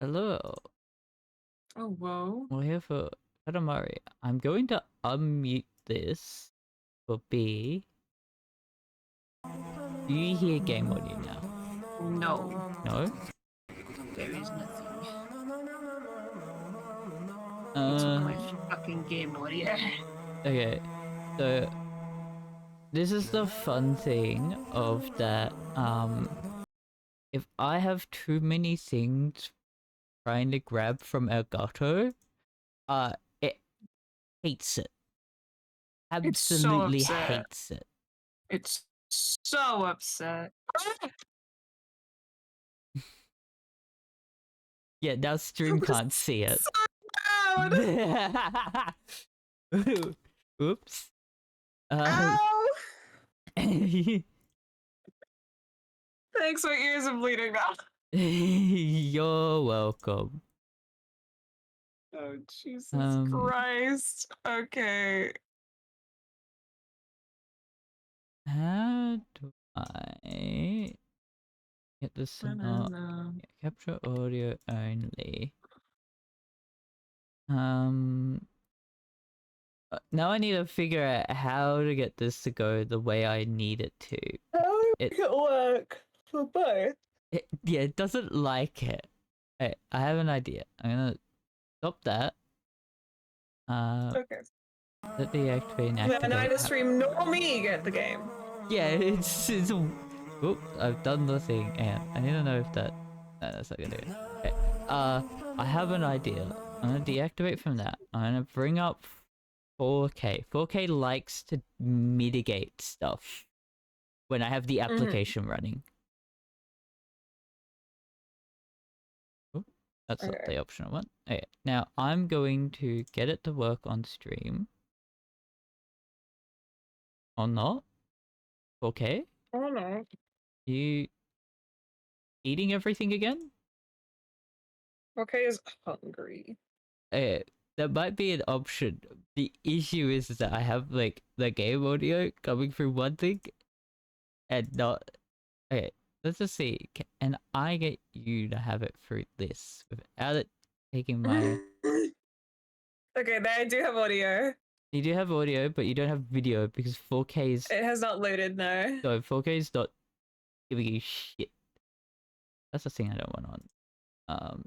Hello, Oh, whoa. we're here for Katamari. I'm going to unmute this for B. Do you hear game audio now? No, No? there is nothing. It Uh, took my fucking game audio. okay. So, this is the fun thing of that, if I have too many things trying to grab from Elgato, it hates it. It's so Absolutely upset. hates it. It's so upset. Yeah, now stream can't see it. So loud. Oops. Ow! You're Thanks, my ears are bleeding now. welcome. Oh, Jesus Um, Christ. Okay. how do I get this to not capture audio only? Now I need to figure out how to get this to go the way I need it to. How do we make it work for both? Yeah, it doesn't like it. Hey, I have an idea. I'm gonna stop that. Okay. Let deactivate and activate. Then neither stream nor me get the game. Yeah, it's Oop, I've done the thing, and I need to know if that. No, that's not gonna do it. Okay. I have an idea. I'm gonna deactivate from that. I'm gonna bring up 4K. 4K likes to mitigate stuff when I have the application running. Oop, that's not the option I want. Okay, now I'm going to get it to work on stream. Or not? 4K? Oh no. You eating everything again? Okay, is hungry. That might be an option. The issue is that I have like the game audio coming through one thing and not. Okay, let's just see. Can I get you to have it through this without it taking my. Okay, there I do have audio. You do have audio, but you don't have video because 4K is. It has not loaded, no. No, 4K is not giving you shit. That's the thing I don't want on.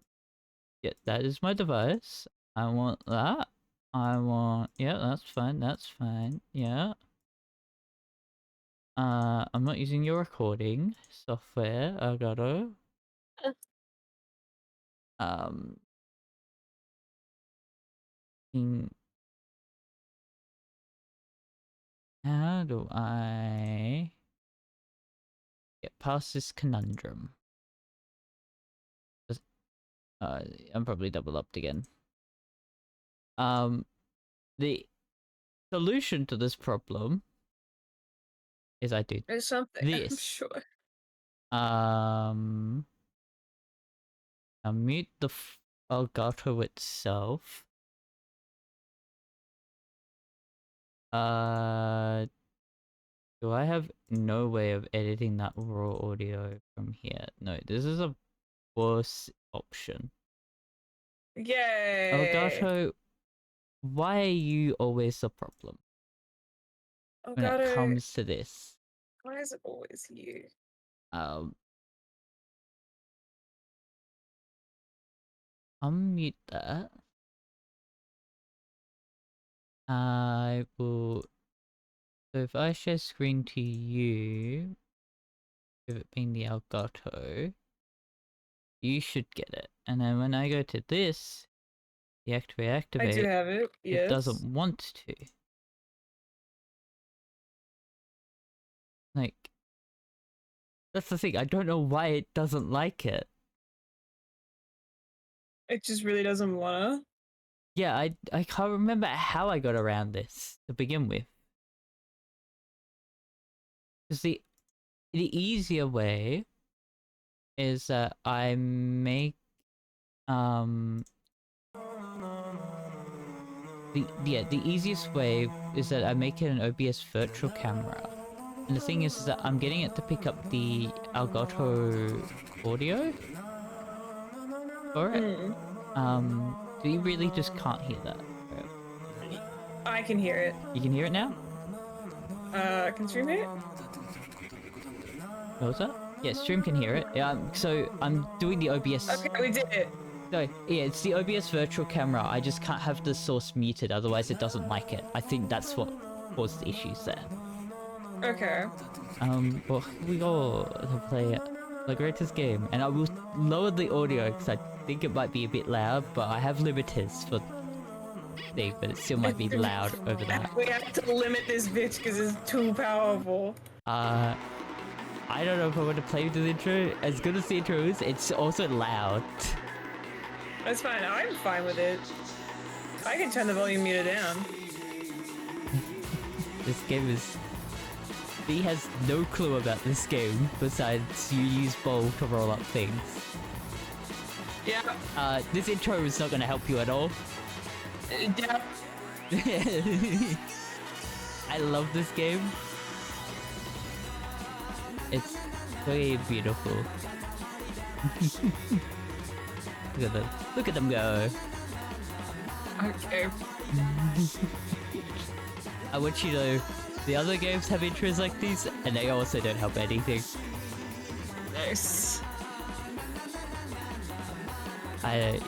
Yeah, that is my device. I want that. I want. Yeah, that's fine. That's fine. Yeah. I'm not using your recording software, Elgato. Um, how do I get past this conundrum? I'm probably double upped again. The solution to this problem is I do There's something, this. I'm sure. I'll mute the Elgato itself. Do I have no way of editing that raw audio from here? No, this is a worse option. Yay! Elgato, why are you always the problem when it comes to this? Why is it always you? Unmute that. I will. So if I share screen to you, with it being the Elgato, you should get it. And then when I go to this, deactivate, activate. I do have it. Yes. It doesn't want to. Like, that's the thing. I don't know why it doesn't like it. It just really doesn't wanna. Yeah, I can't remember how I got around this to begin with. Because the easier way is that I make the easiest way is that I make it an OBS virtual camera. And the thing is that I'm getting it to pick up the Elgato audio. for it. So you really just can't hear that. I can hear it. You can hear it now? Can stream hear it? What was that? Yeah, stream can hear it. So I'm doing the OBS. Okay, we did it. So yeah, it's the OBS virtual camera. I just can't have the source muted, otherwise it doesn't like it. I think that's what caused the issues there. Okay. Well, here we go to play the greatest game, and I will lower the audio because I think it might be a bit loud, but I have limiters for thing, but it still might be loud over that. We have to limit this bitch because it's too powerful. I don't know if I want to play with the intro. As good as the intro is, it's also loud. That's fine. I'm fine with it. I can turn the volume meter down. This game is... B has no clue about this game, besides you use bowl to roll up things. Yeah. This intro is not going to help you at all. Yeah. I love this game. It's very beautiful. Look at them go. Okay. I want you to know, the other games have intros like these, and they also don't help anything. Nice. Yeah.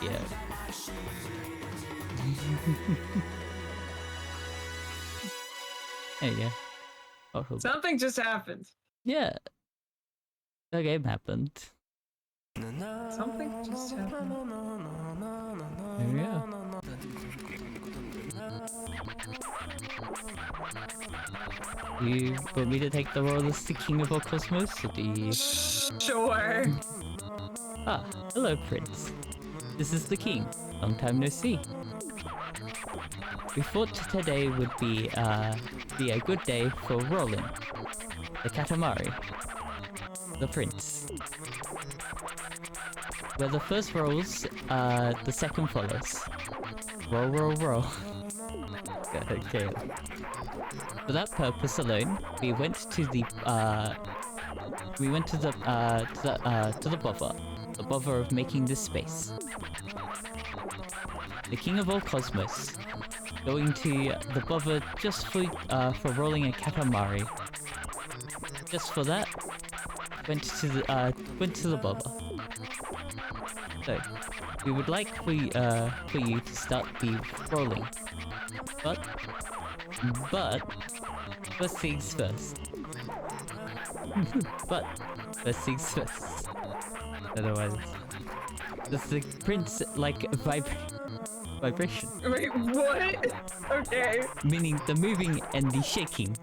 There you go. Oh, Something just happened. yeah. The game happened. Something just happened. There we go. You want me to take the role as the king of all cosmos, or do you... Sure. Ah, hello, Prince. This is the king. Long time no see. We thought today would be a good day for rolling. The Katamari. The Prince. Where the first rolls, the second follows. Roll, roll, roll. Okay. For that purpose alone, we went to the bother. The bother of making this space. The king of all cosmos. Going to the bother just for rolling a Katamari. Just for that, went to the bother. So, we would like for you to start the rolling. But first things first. But first things first. Otherwise, does the prince like vibration? Wait, what? Okay. Meaning the moving and the shaking.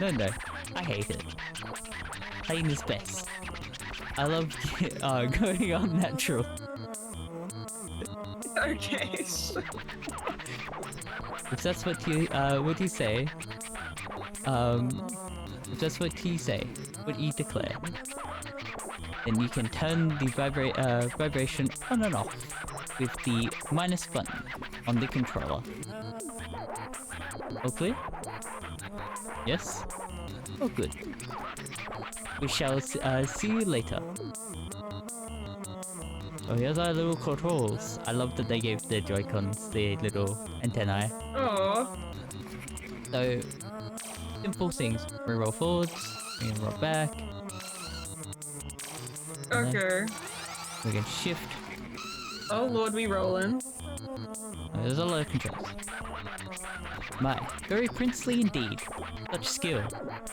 No, I hate it. Plain is best. I love going on natural. Okay. If that's what you say, if that's what you say, what you declare, then you can turn the vibration on and off with the minus button on the controller. All clear? Yes? Oh good. We shall see you later. Oh, here's our little controls. I love that they gave the Joy-Cons the little antennae. Oh. So, simple things. We roll forwards, we can roll back. Okay. We can shift. Oh lord, we rolling. There's a lot of controls. My, very princely indeed. Such skill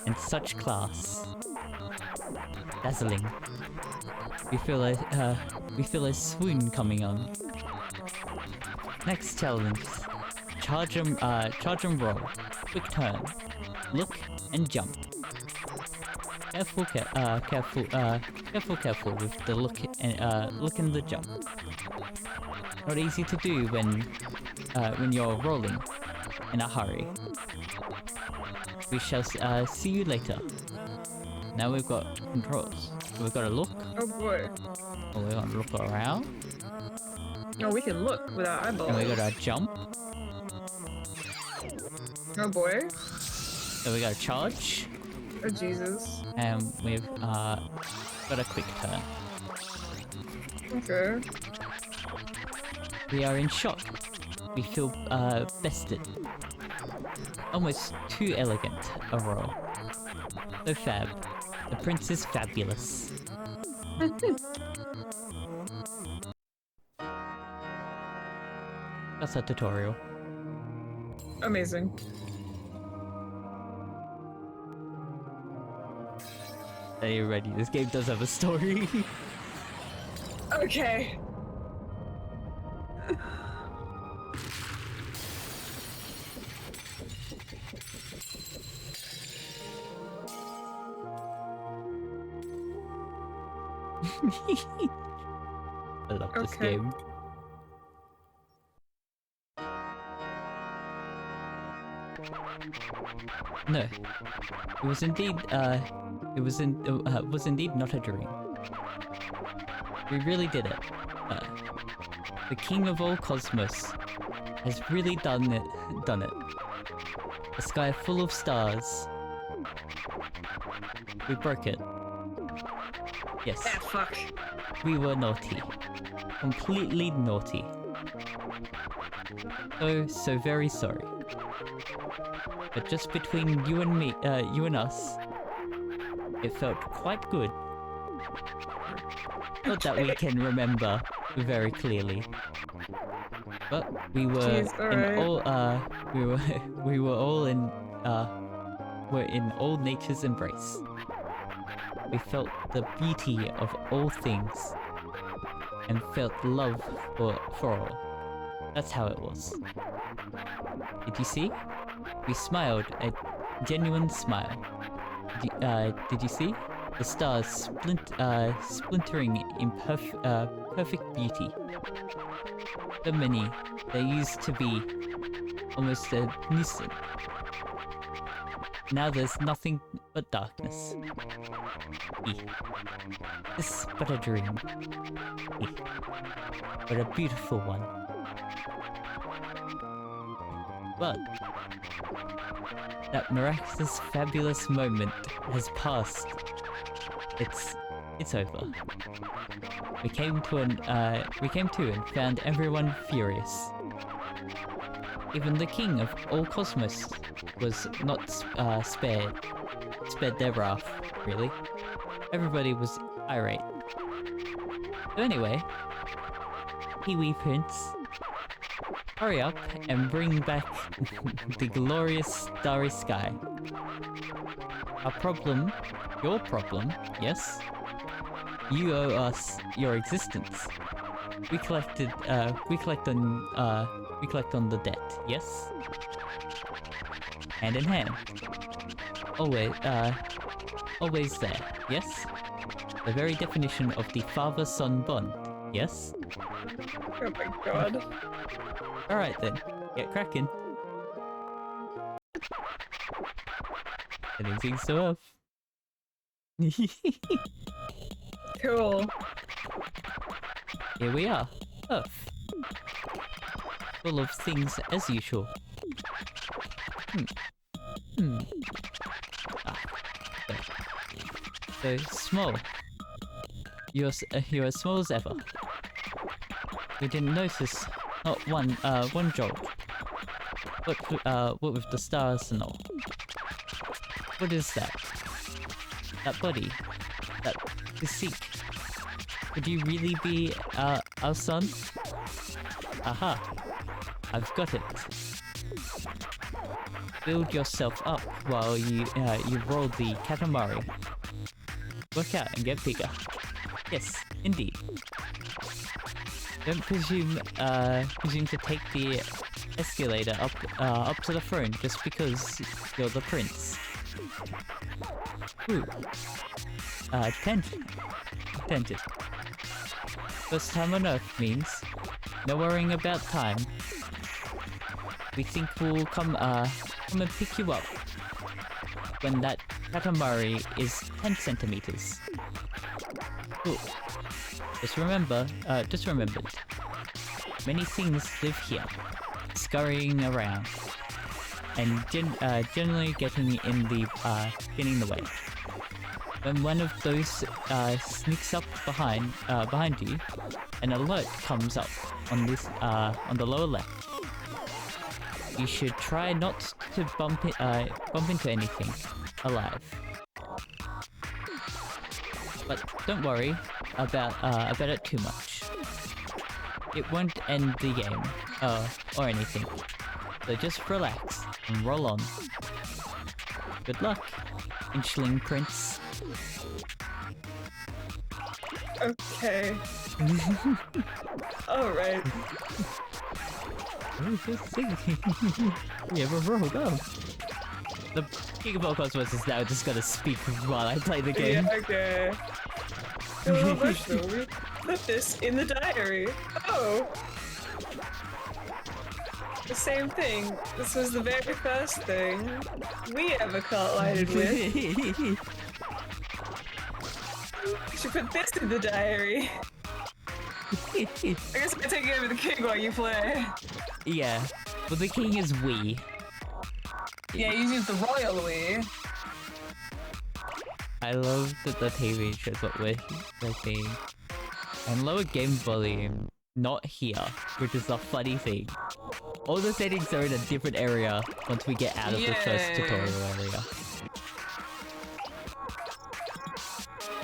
and such class. Dazzling. We feel a swoon coming on. Next challenge. Charge and roll. Quick turn. Look and jump. Careful with the look and the jump. Not easy to do when you're rolling in a hurry. We shall see you later. Now we've got controls. So we've got to look. Oh boy. Oh, we're gonna look around. Oh, we can look with our eyeballs. And we got to jump. Oh boy. So we got to charge. Oh Jesus. And we've got a quick turn. Okay. We are in shock. We feel bested. Almost too elegant a role. So fab. The prince is fabulous. That's a tutorial. Amazing. Are you ready? This game does have a story. Okay. I love this Okay. game. No, it was indeed not a dream. We really did it. The king of all cosmos has really done it. A sky full of stars. We broke it. Yes, Ah, fuck. we were naughty. Completely naughty. So very sorry. But just between you and me, you and us, it felt quite good. Not that we can remember very clearly. But we were Jeez, in alright. all we were all in were in all nature's embrace. We felt the beauty of all things and felt love for all. That's how it was. Did you see? We smiled a genuine smile. Did you see? The stars splintering in perfect beauty. So many, they used to be almost a nuisance. Now there's nothing but darkness. This but a dream. But a beautiful one. But that miraculous, fabulous moment has passed. It's over. We came to and found everyone furious. Even the king of all cosmos was not spared their wrath, really. Everybody was irate. So anyway, Kiwi Prince, hurry up and bring back the glorious starry sky. Our problem, your problem, yes? You owe us your existence. We collect on the debt, yes? Hand in hand. Always there, yes? The very definition of the father-son bond, yes? Oh my god. Alright then, get cracking. Anything so off. Cool. Here we are, Earth. Full of things as usual. So small. You're as small as ever. We didn't notice not one jolt. What with the stars and all? What is that? That body? That physique? Could you really be our son? Aha! I've got it. Build yourself up while you roll the Katamari. Work out and get bigger. Yes, indeed. Don't presume to take the escalator up to the throne just because you're the prince. Ooh. Tented. First time on Earth means no worrying about time. We think we'll come and pick you up when that Katamari is 10 centimeters. Cool. Just remembered. Many things live here, scurrying around, and generally getting in the way. when one of those sneaks up behind you, an alert comes up on this on the lower left. You should try not to bump into anything alive. But don't worry about it too much. It won't end the game or anything. So just relax and roll on. Good luck, Inchling Prince. Okay. Alright. We ever rolled up. The King of all Cosmos is now just gonna speak while I play the game. Yeah, okay. Oh, mushroom. Put this in the diary. Oh! The same thing. This was the very first thing we ever collided with. You should put this in the diary. I guess I take over the king while you play. Yeah. Well, the king is we. Yeah, you use the royal we. I love that the TV shows what we're seeing. And lower game volume, not here, which is the funny thing. All the settings are in a different area once we get out of the first tutorial area.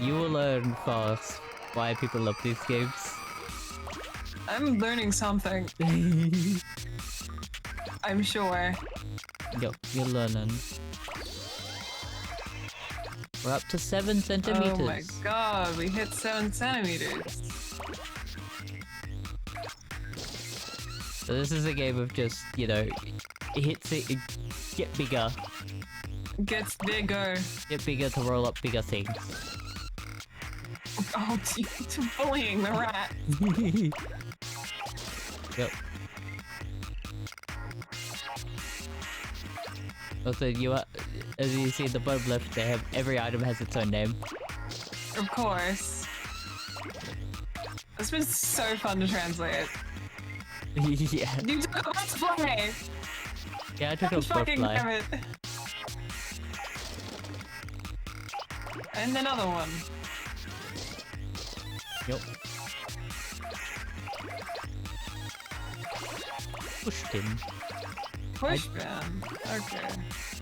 You will learn fast why people love these games. I'm learning something. I'm sure. Yup, you're learning. We're up to 7 centimeters. Oh my god, we hit 7 centimeters. So this is a game of just, you know, it hits it, get bigger. Gets bigger. Get bigger to roll up bigger things. Oh, you're bullying the rat. Yep. Also, as you see at the bottom left, they have every item has its own name. Of course. It's been so fun to translate. Yeah. You took a let's play! Yeah, I took a fucking fly. damn it. And another one. Yep. Pushed him. Push them. Okay.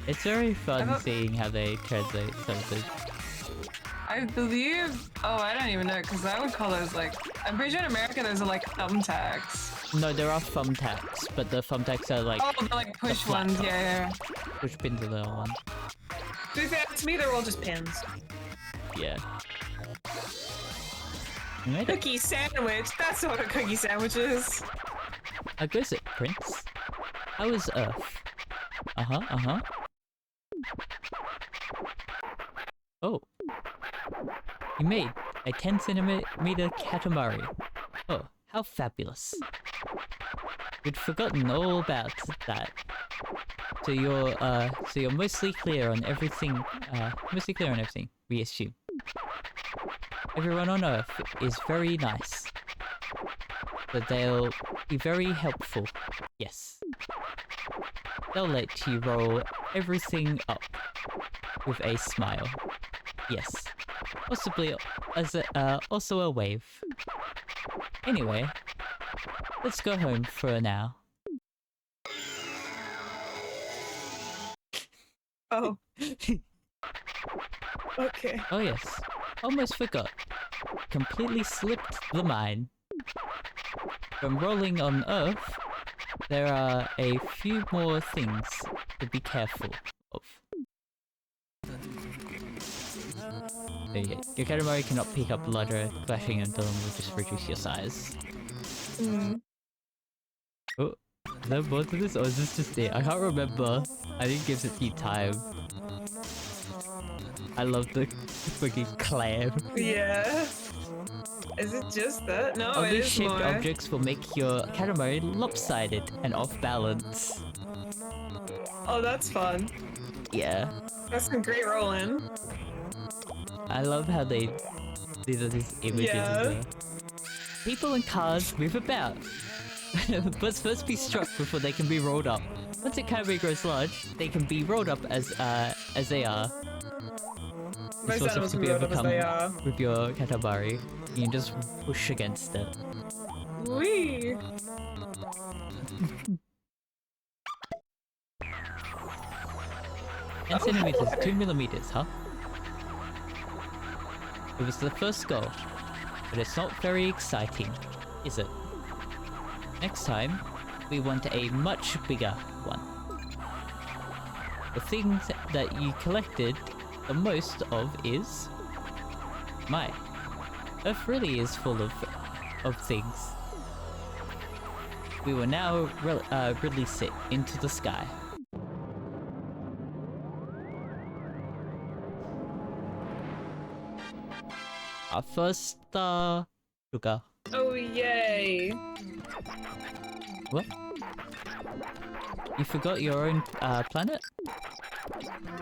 It's very fun seeing how they translate something. I believe. Oh, I don't even know because I would call those like. I'm pretty sure in America those are like thumbtacks. No, there are thumbtacks, but the thumbtacks are like. Oh, they're like push ones. Yeah. Push pins are the other one. To be fair, to me they're all just pins. Yeah. You made it. Cookie sandwich. That's what a cookie sandwich is. How goes it, Prince? How is Earth? Uh-huh. Oh. You made a 10 centimeter Katamari. Oh, how fabulous. We'd forgotten all about that. So you're mostly clear on everything, we assume. Everyone on Earth is very nice. But they'll be very helpful. Yes. They'll let you roll everything up with a smile. Yes. Possibly as also a wave. Anyway, let's go home for now. Oh. Okay. Oh yes, almost forgot. Completely slipped the mine. From rolling on Earth, there are a few more things to be careful of. So yeah, your Katamari cannot pick up larger clashing until it will just reduce your size. Oh, is that both of this or is this just it? I can't remember. I think it gives it you time. I love the freaking clam. Yeah. Is it just that? No, it Oddly is shaped more. objects will make your Katamari lopsided and off balance. Oh, that's fun. Yeah. That's some great rolling. I love how these are these images. Yeah. People and cars move about. Must first be struck before they can be rolled up. once a Katamari grows large, they can be rolled up as they are. My This son was rolled up as they are. with your Katamari. You can just push against it. Wee! 10 centimeters, 2 millimeters, huh? It was the first goal, but it's not very exciting, is it? Next time, we want a much bigger one. The thing that you collected the most of is... My. Earth really is full of things. We will now release it into the sky. Our first sugar. Oh, yay! What? You forgot your own planet?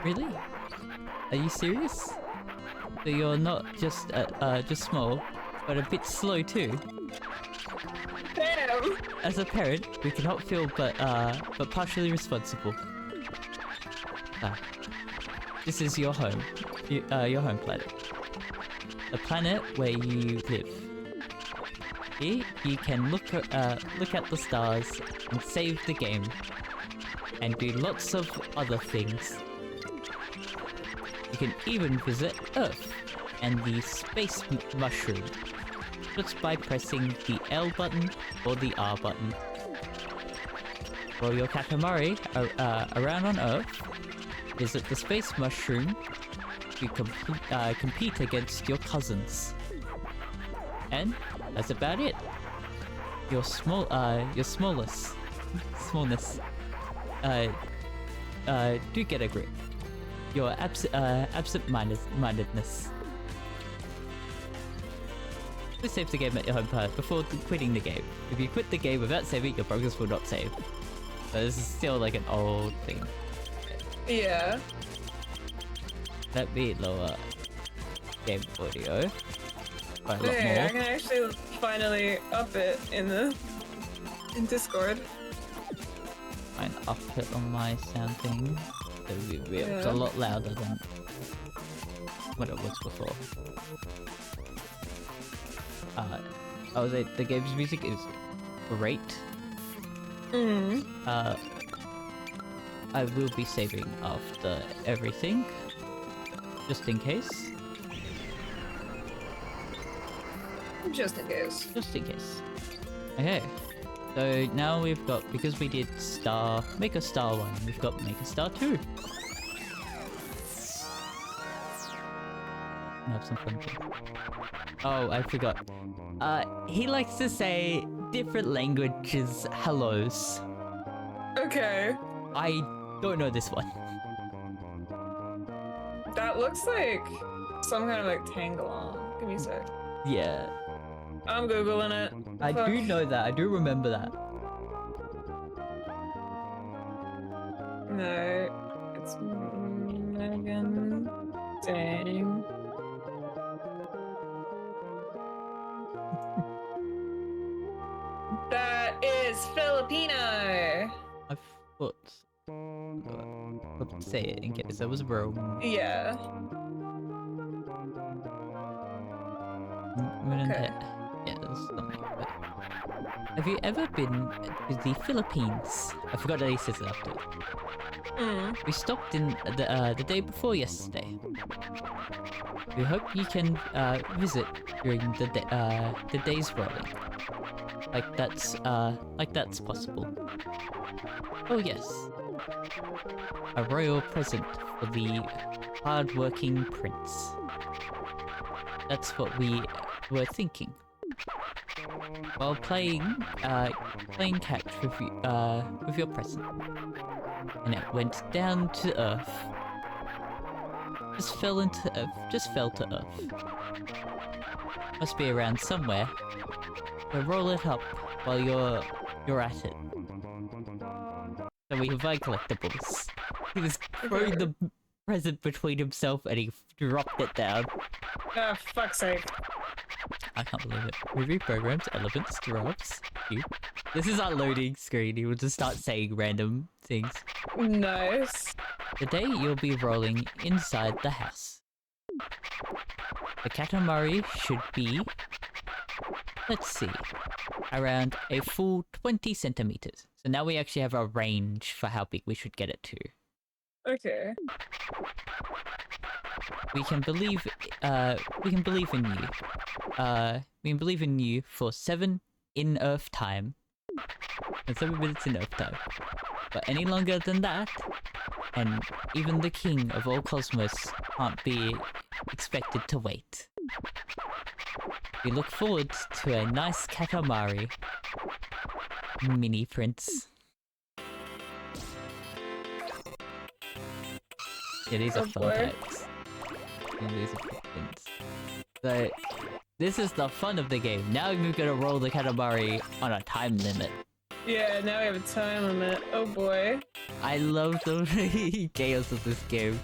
Really? Are you serious? So you're not just small, but a bit slow too. Damn! As a parent, we cannot feel but partially responsible. This is your home, your home planet. The planet where you live. Here, you can look at the stars and save the game, and do lots of other things. You can even visit Earth and the space mushroom, just by pressing the L button or the R button. While your Katamari around on Earth, visit the space mushroom to compete against your cousins. And that's about it. Your smallness, do get a grip. Your absent-mindedness. Please save the game at your home planet before quitting the game. If you quit the game without saving, your progress will not save. So this is still like an old thing. Yeah. Let me lower game audio by a lot more. I can actually finally up it in Discord. And up it on my sound thing. It's a lot louder than what it was before. I would say the game's music is great. I will be saving after everything, just in case. Just in case. Just in case. Okay. So now we've got, because we did make a star 1, we've got make a star 2. Have some fun too. Oh, I forgot. He likes to say different languages hellos. Okay. I don't know this one. That looks like some kind of like Tangalong. Give me a sec. Yeah. I'm googling it. I do know that. I do remember that. No, it's Megan. Dang. That is Filipino. I thought. Let's say it in case that was wrong. Yeah. Okay. Yeah, there's something like that. Have you ever been to the Philippines? I forgot that he says it after. We stopped in the day before yesterday. We hope you can visit during the days rolling. Like that's possible. Oh yes. A royal present for the hard-working prince. That's what we were thinking. While playing catch with your present, and it went down to Earth. Just fell to Earth. Must be around somewhere. So roll it up while you're at it. So we can find collectibles. He was throwing the present between himself and he dropped it down. Oh, fuck's sake. I can't believe it. We reprogrammed elements, drops, cube. This is our loading screen. He will just start saying random things. Nice. Today you'll be rolling inside the house. The Katamari should be, let's see, around a full 20 centimeters. So now we actually have a range for how big we should get it to. Okay. We can believe in you. We can believe in you for 7 in Earth time. And 7 minutes in Earth time. But any longer than that, and even the king of all cosmos can't be expected to wait. We look forward to a nice Katamari mini prince. Yeah, these are fun types. Yeah, these are prints. So, this is the fun of the game. Now we're gonna roll the Katamari on a time limit. Yeah, now we have a time limit. Oh boy. I love the chaos of this game.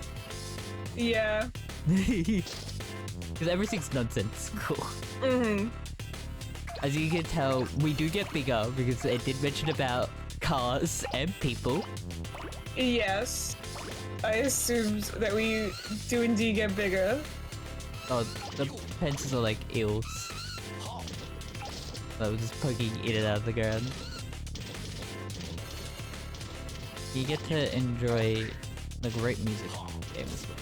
Yeah. Because everything's nonsensical. Mm-hmm. As you can tell, we do get bigger because it did mention about cars and people. Yes. I assumed that we do indeed get bigger. Oh, the pencils are like eels. So just poking in and out of the ground. You get to enjoy the great music in the game as well.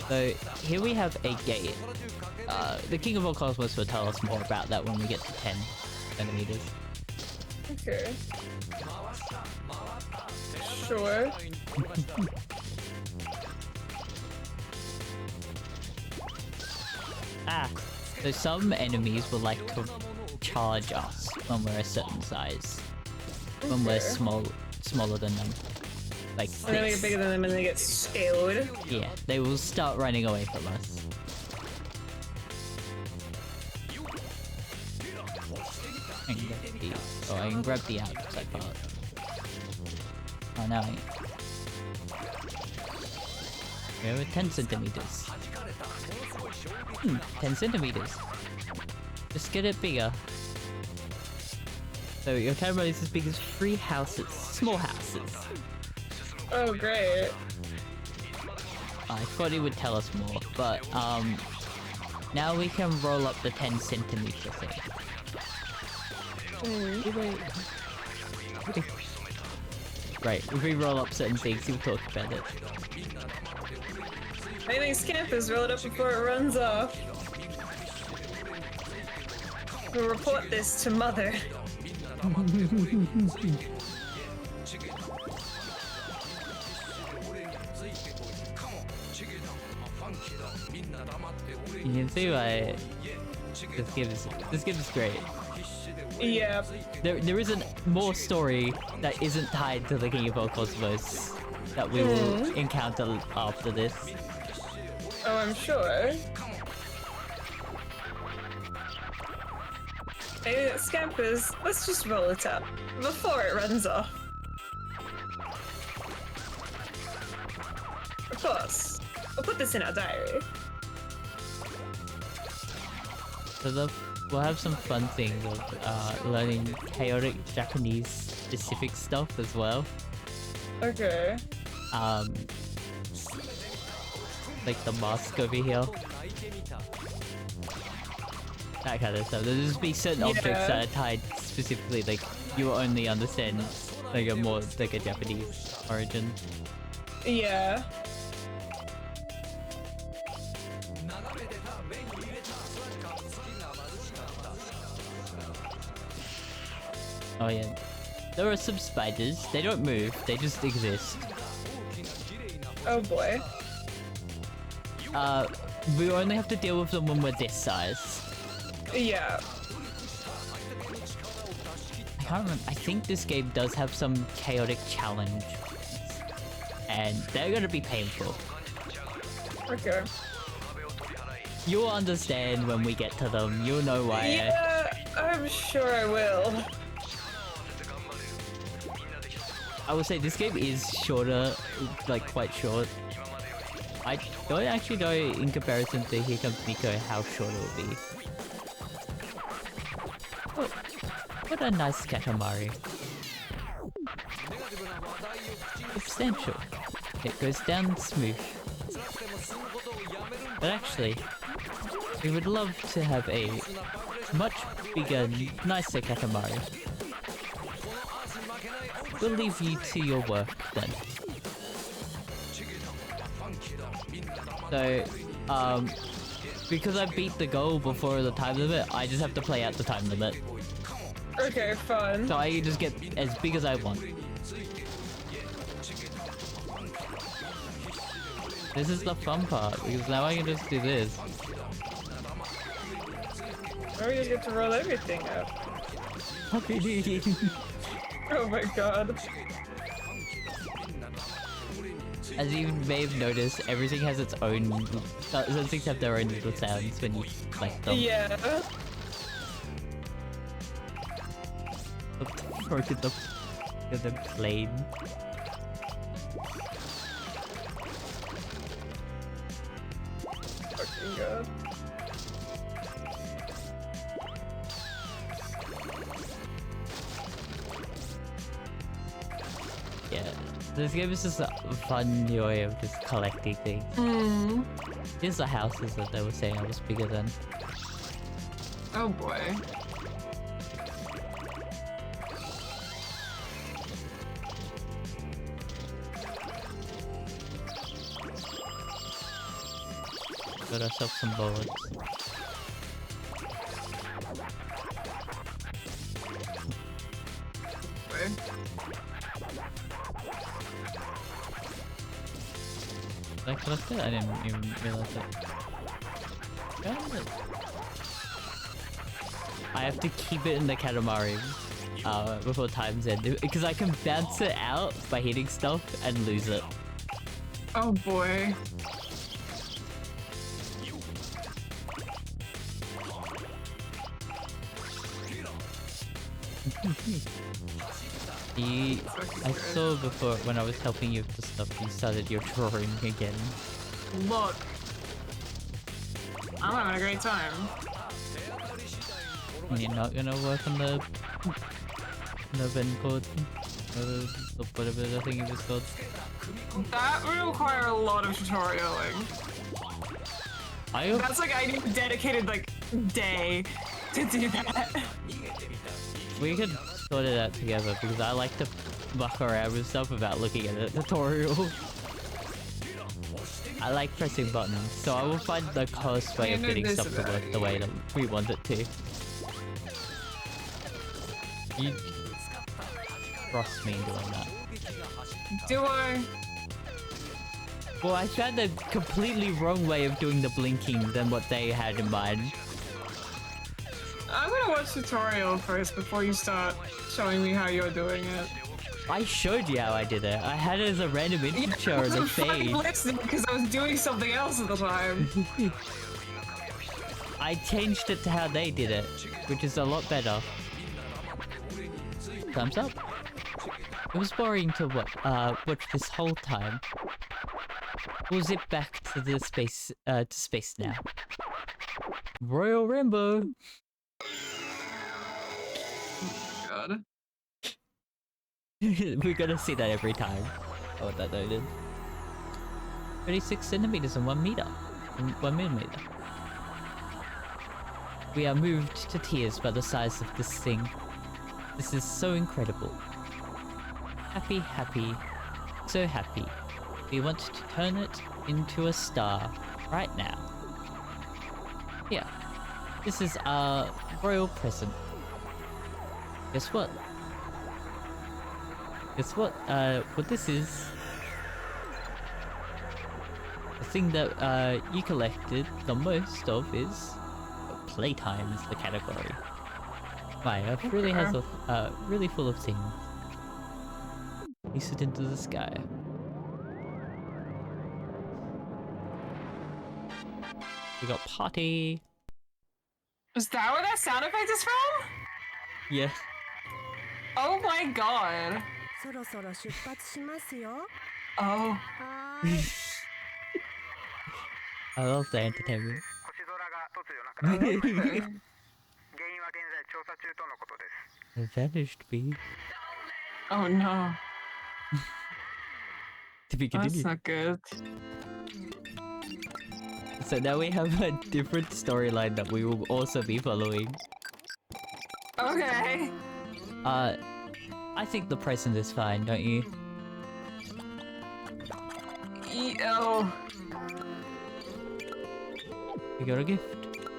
So here we have a gate. The King of all Cosmos will tell us more about that when we get to 10 centimeters. Okay. Sure. So some enemies will like to charge us when we're a certain size. When we're smaller than them. Like this. And then we get bigger than them and they get scaled. Yeah, they will start running away from us. I can grab the outside part. Oh, now we have 10 centimeters. 10 centimeters. Just get it bigger. So your camera is as big as 3 houses. Small houses. Oh, great. I thought he would tell us more, but now we can roll up the 10 centimeter thing. Right, if we roll up certain things, he'll talk about it. I think Scampers roll it up before it runs off. We'll report this to Mother. You can see why this game is great. Yeah. There isn't more story that isn't tied to the King of all Cosmos that we will encounter after this. Oh, I'm sure. Hey, Scampers, let's just roll it up before it runs off. Of course. We'll put this in our diary. So we'll have some fun things of learning chaotic Japanese specific stuff as well. Okay. Like the mask over here. That kind of stuff. There'll just be certain objects that are tied specifically, like you will only understand like a more like a Japanese origin. Yeah. Oh yeah. There are some spiders. They don't move, they just exist. Oh boy. We only have to deal with them when we're this size. Yeah. I can't remember. I think this game does have some chaotic challenge. And they're gonna be painful. Okay. You'll understand when we get to them. You'll know why. Yeah, I'm sure I will. I would say this game is shorter, like quite short. I don't actually know in comparison to Here Comes Nico how short it will be. What a nice Katamari. Substantial. It goes down smooth. But actually, we would love to have a much bigger, nicer Katamari. We'll leave you to your work then. So, because I beat the goal before the time limit, I just have to play out the time limit. Okay, fun. So I can just get as big as I want. This is the fun part, because now I can just do this. Now we just get to roll everything up. Happy New Year. Oh my god. As you may have noticed, everything has its own... Some things have their own little sounds when you select them. Yeah. Or to the plane. Fucking god. Yeah, this game is just a fun new way of just collecting things. Here's the houses that they were saying I was bigger than. Oh boy. Got ourselves some bullets. Wait. Did I collect it? I didn't even realize it. Found it. I have to keep it in the Katamari before time's end, because I can bounce it out by hitting stuff and lose it. Oh boy. I saw before when I was helping you with the stuff, you started your drawing again. Look. I'm having a great time. And you're not gonna work on the bend code? Or whatever I think it was called. That would require a lot of tutorialing. That's like, I need a dedicated, like, day to do that. We could sort it out together, because I like to muck around with stuff without looking at a tutorial. I like pressing buttons, so I will find the cost way of getting stuff to work the way that we want it to. You trust me in doing that. Do I? Well, I found a completely wrong way of doing the blinking than what they had in mind. I'm gonna watch tutorial first before you start showing me how you're doing it. I showed you how I did it. I had it as a random intro in the fade. Because I was doing something else at the time. I changed it to how they did it, which is a lot better. Thumbs up. It was boring to watch this whole time. We'll zip back to the space now. Royal Rainbow. God. We're gonna see that every time. I want that noted. 36 centimeters and 1 meter. 1 millimeter. We are moved to tears by the size of this thing. This is so incredible. Happy, happy, so happy. We want to turn it into a star right now. Here. This is our royal present. Guess what? Guess what? What this is... The thing that you collected the most of is... Playtime is the category. My Earth really has a... really full of things. Release it into the sky. We got party. Is that where that sound effect is from? Yeah. Oh my god. Oh. I love the entertainment. Vanished bee. Oh no. To be That's continued. not good. So now we have a different storyline that we will also be following. Okay. I think the present is fine, don't you? Oh. We got a gift.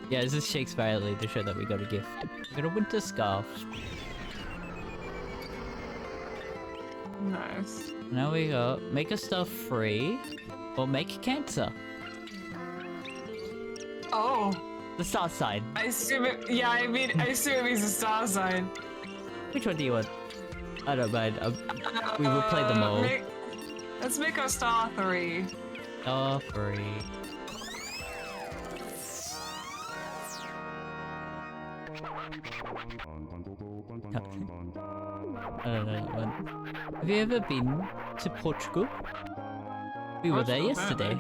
Yeah, this is Shakespeare to show that we got a gift. We got a winter scarf. Nice. Now we got make a stuff free or make cancer. Oh. The star sign. I assume it. Yeah, I assume it means a star sign. Which one do you want? I don't mind. We will play them all. Let's make a star 3. Star free. I don't know that one. Have you ever been to Portugal? We were there yesterday.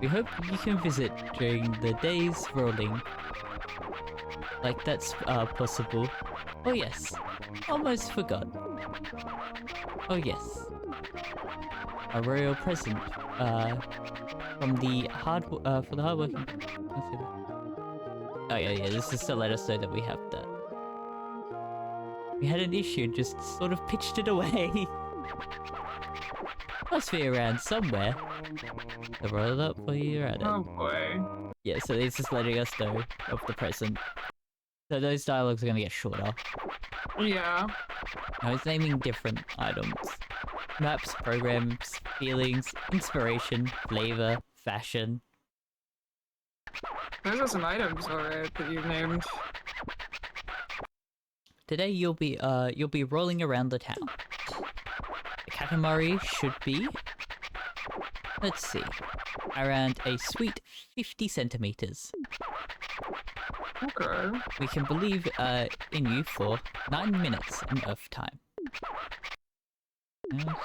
We hope you can visit during the days rolling. Like that's possible. Oh yes. Almost forgot. Oh yes. A royal present. From the for the hardworking. Oh yeah, this is to let us know that we have that. We had an issue, just sort of pitched it away. Must be around somewhere. So roll it up for you, right? Oh boy. Yeah, so it's just letting us know of the present. So those dialogues are gonna get shorter. Yeah. Now it's naming different items. Maps, programs, feelings, inspiration, flavor, fashion. Those are some items, alright, that you've named. Today you'll be rolling around the town. The Katamari should be, let's see, around a sweet 50 centimeters. Okay. We can believe in you for 9 minutes in Earth time. Yes.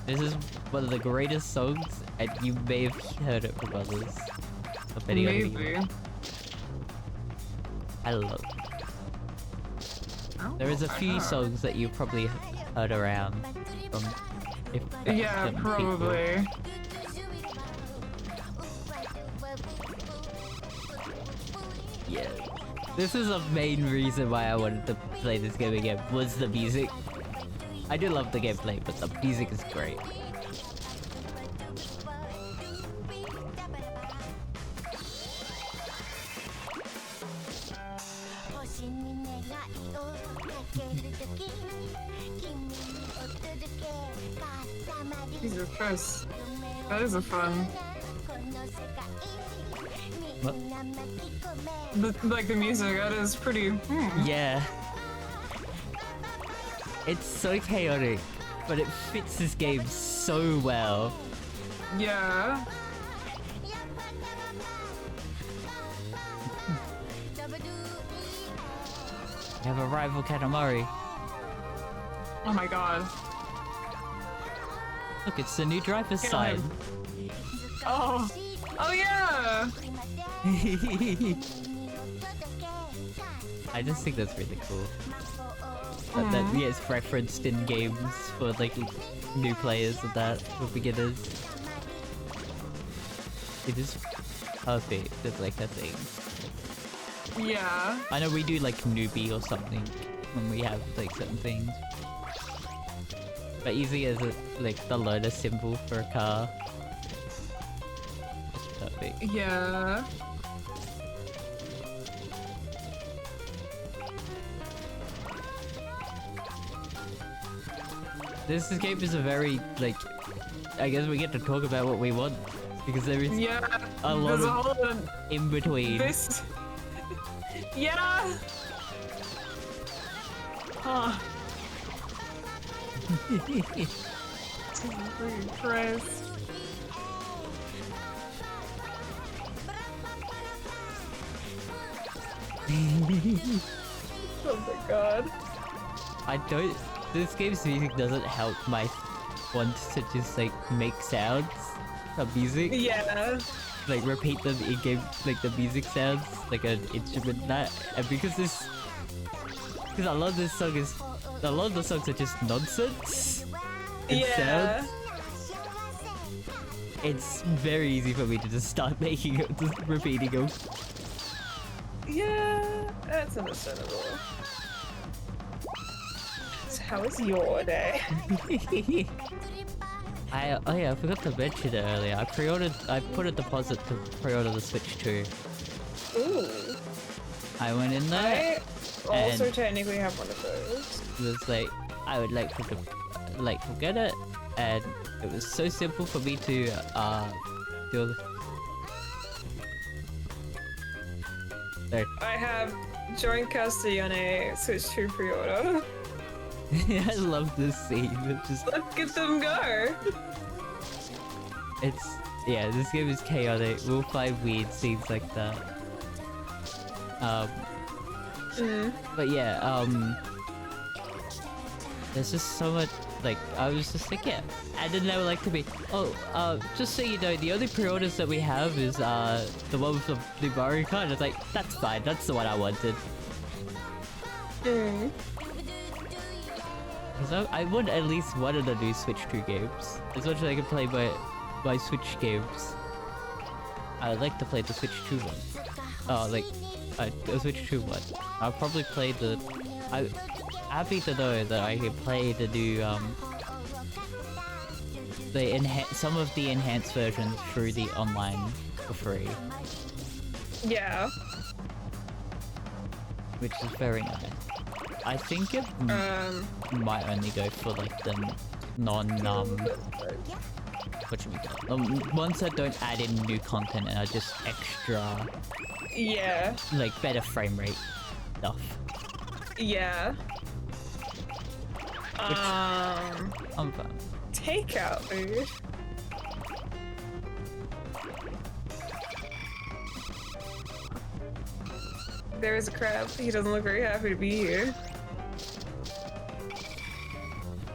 This is one of the greatest songs, and you may have heard it from others. Maybe. I love it. There is a few songs that you probably heard around from. Yeah, probably. Yeah. This is a main reason why I wanted to play this game again, was the music. I do love the gameplay, but the music is great. Jesus Christ. That is a fun. What? Like the music, that is pretty. Yeah. It's so chaotic, but it fits this game so well. Yeah. We have a rival Katamari. Oh my god. Look, it's the new driver's Kill sign. him. Oh. Oh yeah. I just think that's really cool. That gets referenced in games for like new players and that, for beginners. It is perfect as like a thing. Yeah. I know we do like newbie or something when we have like certain things. But easy as a, like the loader symbol for a car. It's perfect. Yeah. This game is a very, like, I guess we get to talk about what we want, because there is a lot of in between. This. Yeah. Oh. Christ. Oh my god. I don't. This game's music doesn't help my want to just like make sounds of music. Yeah. like repeat them in game, like the music sounds, like an instrument that, and because a lot of this song is, a lot of the songs are just nonsense. Yeah. Sounds. It's very easy for me to just start making it, just repeating them. Yeah, that's understandable. So how was your day? Oh yeah, I forgot to mention it earlier. I put a deposit to pre-order the Switch 2. Ooh. I went in there. I also technically have one of those. It was like, I would like to get it, and it was so simple for me to do. There. I have joint custody on a Switch 2 pre-order. I love this scene. It's just, Look at them go! it's, yeah, this game is chaotic. We'll find weird scenes like that. But yeah, there's just so much, like, I was just like, yeah. And then they were like to me, oh, just so you know, the only pre-orders that we have is, the one with the Mario Kart. I was like, that's fine, that's the one I wanted. Because I want at least one of the new Switch 2 games. As much as I can play my Switch games. I would like to play the Switch 2 one. Oh, like, the Switch 2 one. I'll probably play the... I'm happy to know that I can play the new, some of the enhanced versions through the online for free. Yeah. Which is very nice. I think it might only go for like the what should we call it? Ones that don't add in new content and are just extra, Yeah. like better frame rate stuff. Yeah. I'm fine. Takeout food. There is a crab. He doesn't look very happy to be here.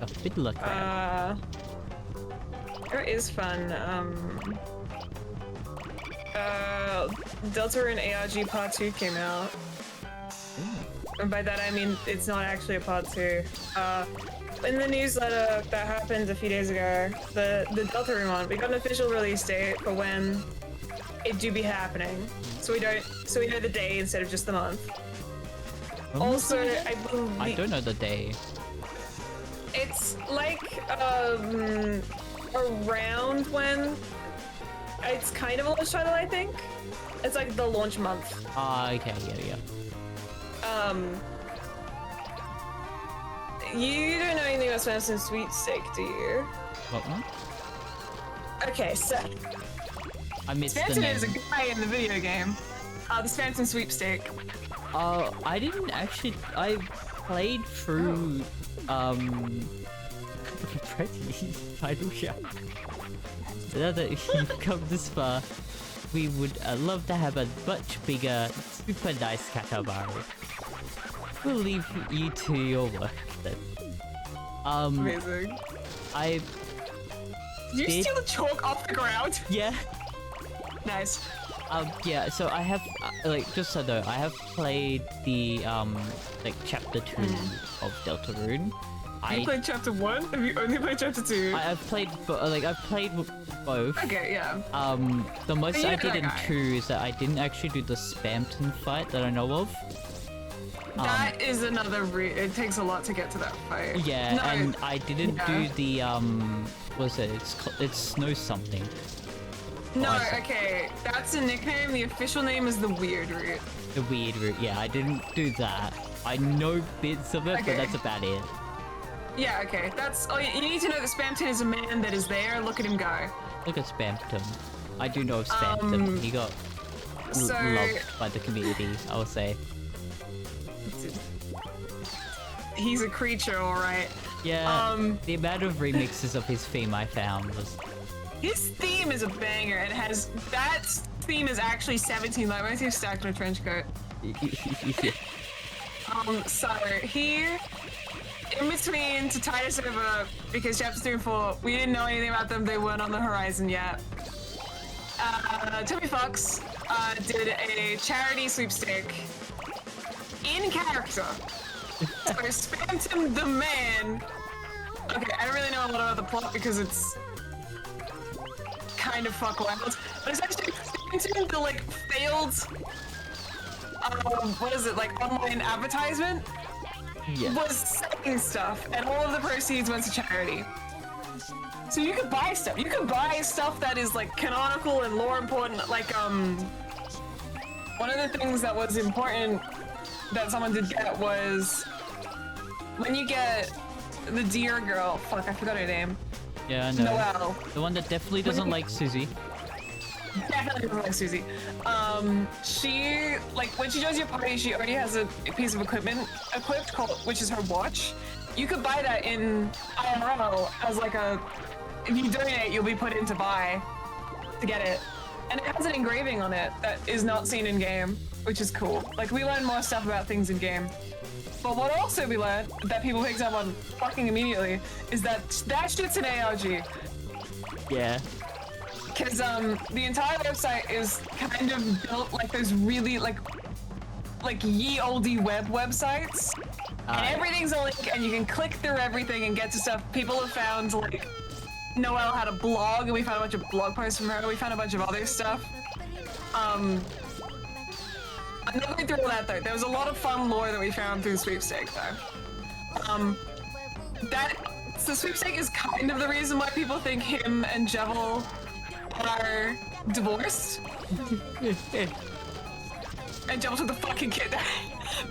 A fiddler crab. It is fun. Deltarune ARG Part 2 came out. And by that I mean it's not actually a Part 2. In the newsletter that happened a few days ago, the Deltarune one, we got an official release date for when it do be happening. So we know the day instead of just the month. Also, I believe I don't know the day. it's like around when it's kind of a launch title, I think. It's like the launch month. Okay, yeah. You don't know anything about Phantom Sweepstake, do you? What one? Okay, so I missed the Phantom name. is a guy in the video game. The Phantom Sweepstake. I didn't actually. I played through Pretty Final Shot. So now that you've come this far, we would love to have a much bigger, super nice Katamari. We'll leave you to your work then. Amazing. I Did you steal the chalk off the ground? yeah. Nice. Yeah, so I have, like, just so though, I have played the, like, chapter 2 of Deltarune. You played chapter 1? Have you only played chapter 2? I've played, I've played both. Okay, yeah. The most Are I you did that in guy? 2 is that I didn't actually do the Spamton fight that I know of. That is another it takes a lot to get to that fight. Yeah, No, and I didn't yeah. do the, what's it, it's Snow something. No, I see. okay, that's a nickname. The official name is the Weird Route. The weird route, yeah, I didn't do that. I know bits of it, Okay. but that's about it. Yeah, okay, that's... Oh, you need to know that Spamton is a man that is there. Look at him go. Look at Spamton. I do know of Spamton. He got so- loved by the community, I would say. He's a creature, alright. Yeah, the amount of remixes of his theme I found was... His theme is a banger, and has... That theme is actually 17, like, when he's stacked in a trench coat. So, here... In between, to tide us over, because chapters 3 and 4, we didn't know anything about them, they weren't on the horizon yet. Toby Fox did a charity sweepstake in character. So Spamton the Man. Okay, I don't really know a lot about the plot because it's kind of fuck wild. But essentially, Spamton the like failed, what is it, like online advertisement? Yeah. Was selling stuff, and all of the proceeds went to charity. So you could buy stuff. You could buy stuff that is like canonical and lore important. Like one of the things that was important that someone did get was when you get the deer girl. Fuck, I forgot her name. Yeah, I know. Noelle. The one that definitely doesn't like Susie. Definitely doesn't like Susie. She, like, when she joins your party, she already has a piece of equipment equipped called, which is her watch. You could buy that in IRL as like a, if you donate, you'll be put in to buy to get it. And it has an engraving on it that is not seen in game, which is cool. Like, we learn more stuff about things in game. But what also we learned that people picked up on fucking immediately is that that shit's an ARG. Yeah. Because the entire website is kind of built like those really like ye olde websites. And everything's a link and you can click through everything and get to stuff. People have found, like, Noelle had a blog and we found a bunch of blog posts from her. We found a bunch of other stuff. I'm not going through all that though. There was a lot of fun lore that we found through the sweepstake though. The sweepstake is kind of the reason why people think him and Jevil are divorced. And Jevil took the fucking kid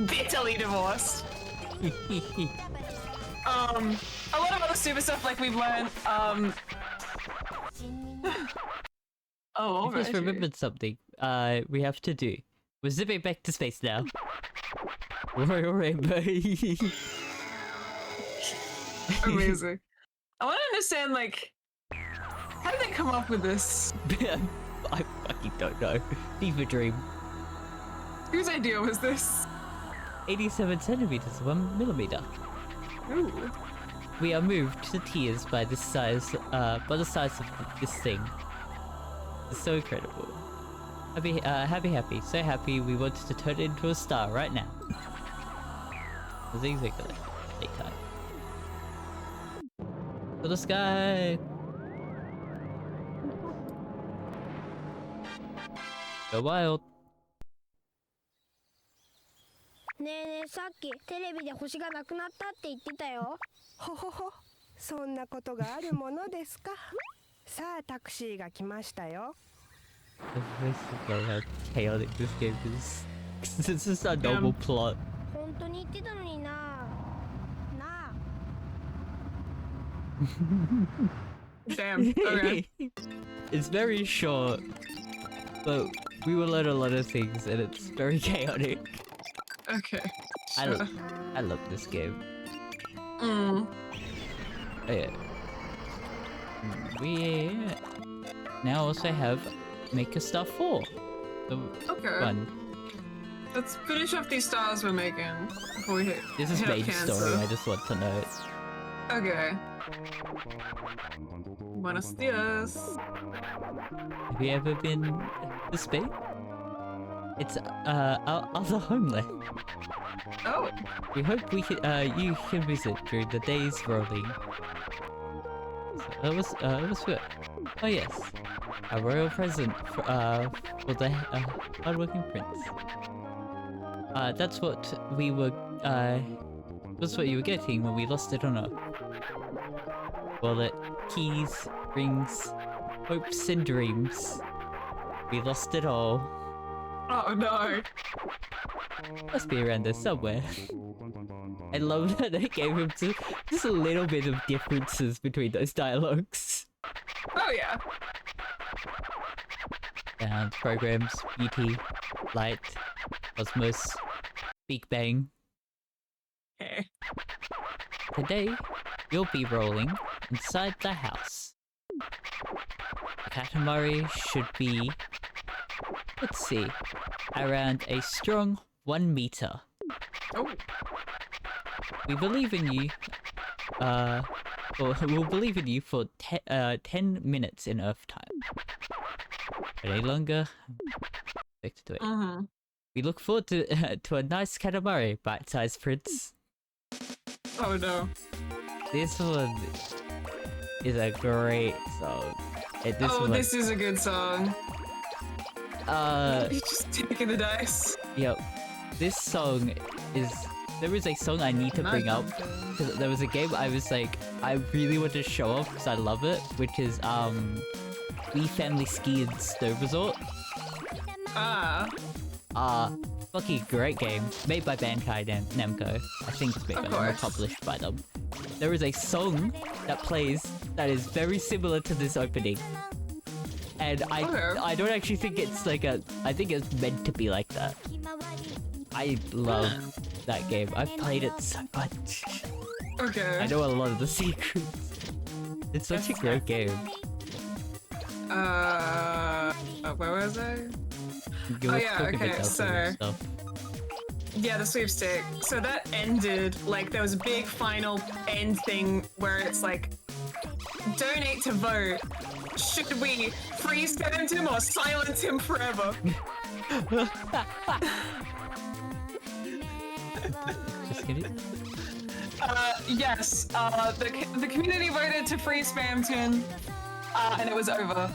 bitterly divorced. A lot of other stupid stuff like we've learned, I just remembered something we have to do. We're zipping back to space now. Royal Rainbow. Amazing. I want to understand, like, how did they come up with this? I fucking don't know. Fever dream. Whose idea was this? 87 centimeters, 1 millimeter. Ooh. We are moved to tears by the size of this thing. It's so incredible. Happy, so happy we wanted to turn it into a star right now. That's exactly daytime. To the sky! Go wild! ねえねえ、さっきテレビで星がなくなったって言ってたよ。ほほほ、そんなことがあるものですか。さあタクシーが来ましたよ。I forget how chaotic this game is. This is a normal plot. 本当に言ってたのにな。なあ。Damn. Okay. It's very short, but we will learn a lot of things, and it's very chaotic. Okay. Sure. I love this game. Mm. Oh, yeah. We now also have Maker Star 4. The Okay. one. Let's finish off these stars we're making before we hit. This is hit up main cancer. story, I just want to know it. Okay. Buenos dias. Have you ever been to space? It's our other homeland. Oh. We hope you can visit during the days rolling. So it was good. Oh yes, a royal present for the hardworking prince. That's what we were that's what you were getting when we lost it on Earth. Wallet, keys, rings, hopes and dreams. We lost it all. Oh no. Must be around there somewhere. I love that they gave him just a little bit of differences between those dialogues. Oh yeah. Sounds, programs, beauty, light, cosmos, Big Bang. Okay. Today, you'll be rolling inside the house. The Katamari should be, let's see, around a strong 1 meter. Oh. We believe in you, we'll believe in you for 10 minutes in Earth time. any longer. Expect to wait. Mm-hmm. We look forward to to a nice Katamari, bite-sized prince. Oh no. This one is a great song. This is a good song. He's just taking the dice. Yep. This song is. There is a song I need to bring up. Because there was a game I was like, I really want to show off because I love it, which is We Family Skiing Snow Resort. Fucking great game. Made by Bandai Namco. I think it's made by them or published by them. There is a song that plays that is very similar to this opening. And I don't actually think it's like I think it's meant to be like that. I love that game. I've played it so much. Okay. I know a lot of the secrets. It's such a great game. Where was I? Okay, so... Yeah, the sweepstake. So that ended, like, there was a big final end thing where it's like, donate to vote. Should we freeze him or silence him forever? Just kidding. Yes, the community voted to free Spamton, and it was over.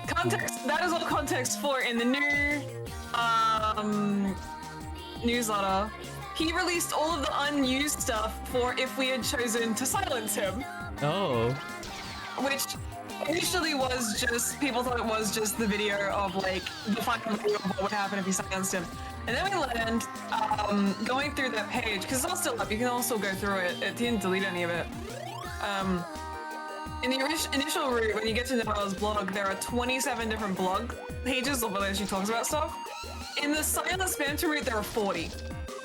Context, that is all context for in the new, newsletter. He released all of the unused stuff for if we had chosen to silence him. Oh. Which initially was just, people thought it was just the video of like, the final video of what would happen if you silenced him. And then we learned, going through that page, because it's all still up, you can also go through it, it didn't delete any of it. In the initial route, when you get to Noel's blog, there are 27 different blog pages of where she talks about stuff. In the silent Spamton route, there are 40.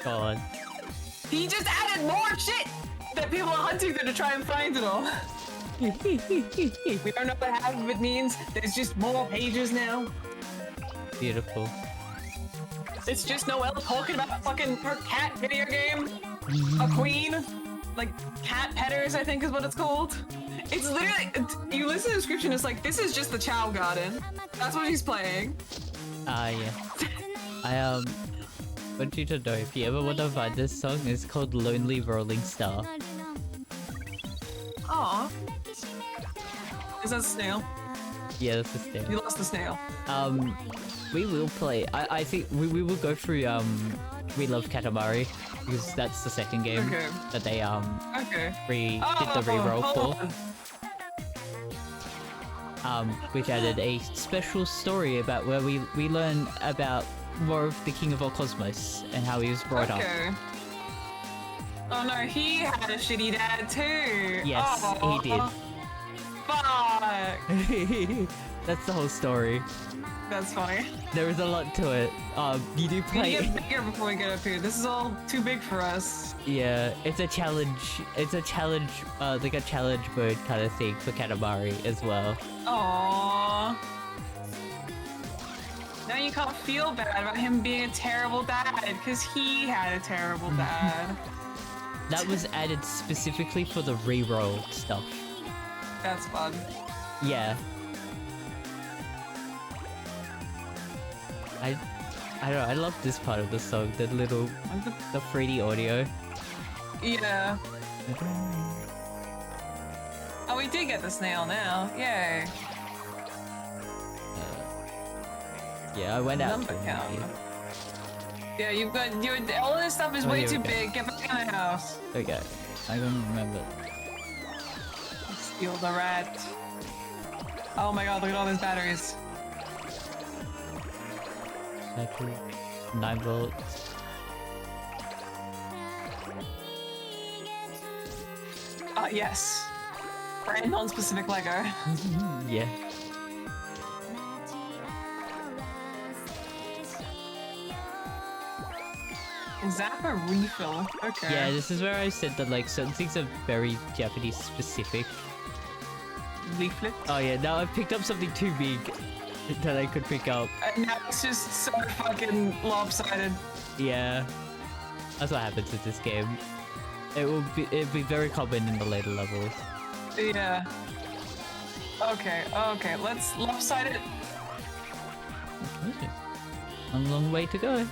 God. He just added more shit that people are hunting through to try and find it all. We don't know what half of it means. There's just more pages now. Beautiful. It's just Noelle talking about fucking her cat video game. A queen. Like, cat petters, I think is what it's called. It's literally, you listen to the description, it's like, this is just the Chow Garden. That's what she's playing. Yeah. I want you to know, if you ever want to find this song, it's called Lonely Rolling Star. Aw. Is that a snail? Yeah, that's a snail. You lost the snail. We will play, I think we will go through, We Love Katamari, because that's the second game that they, did the re-roll for. Which added a special story about where we learn about more of the King of all Cosmos and how he was brought up. Oh no, he had a shitty dad too! Yes, he did. Fuck! That's the whole story. That's funny. There is a lot to it. You do play... We need to get bigger before we get up here. This is all too big for us. Yeah, it's a challenge. It's a challenge, like a challenge mode kind of thing for Katamari as well. Aww. Now you can't feel bad about him being a terrible dad, because he had a terrible dad. That was added specifically for the re-roll stuff. That's fun. Yeah. I don't know, I love this part of the song, the 3D audio. Yeah. Oh, we did get the snail now. Yay. Yeah, I went out. Number count. Yeah, you've got all this stuff is way too big. Get back in the house. Okay, I don't remember. Steal the rat. Oh my god, look at all these batteries. Battery, 9 volts. Yes. Brand non-specific Lego. Yeah. Zappa refill. Okay. Yeah, this is where I said that like certain things are very Japanese specific. Leaflet. Oh yeah, now I've picked up something too big that I could pick up. Now it's just so fucking lopsided. Yeah. That's what happens with this game. It'll be very common in the later levels. Yeah. Okay, let's lopside it. A long way to go.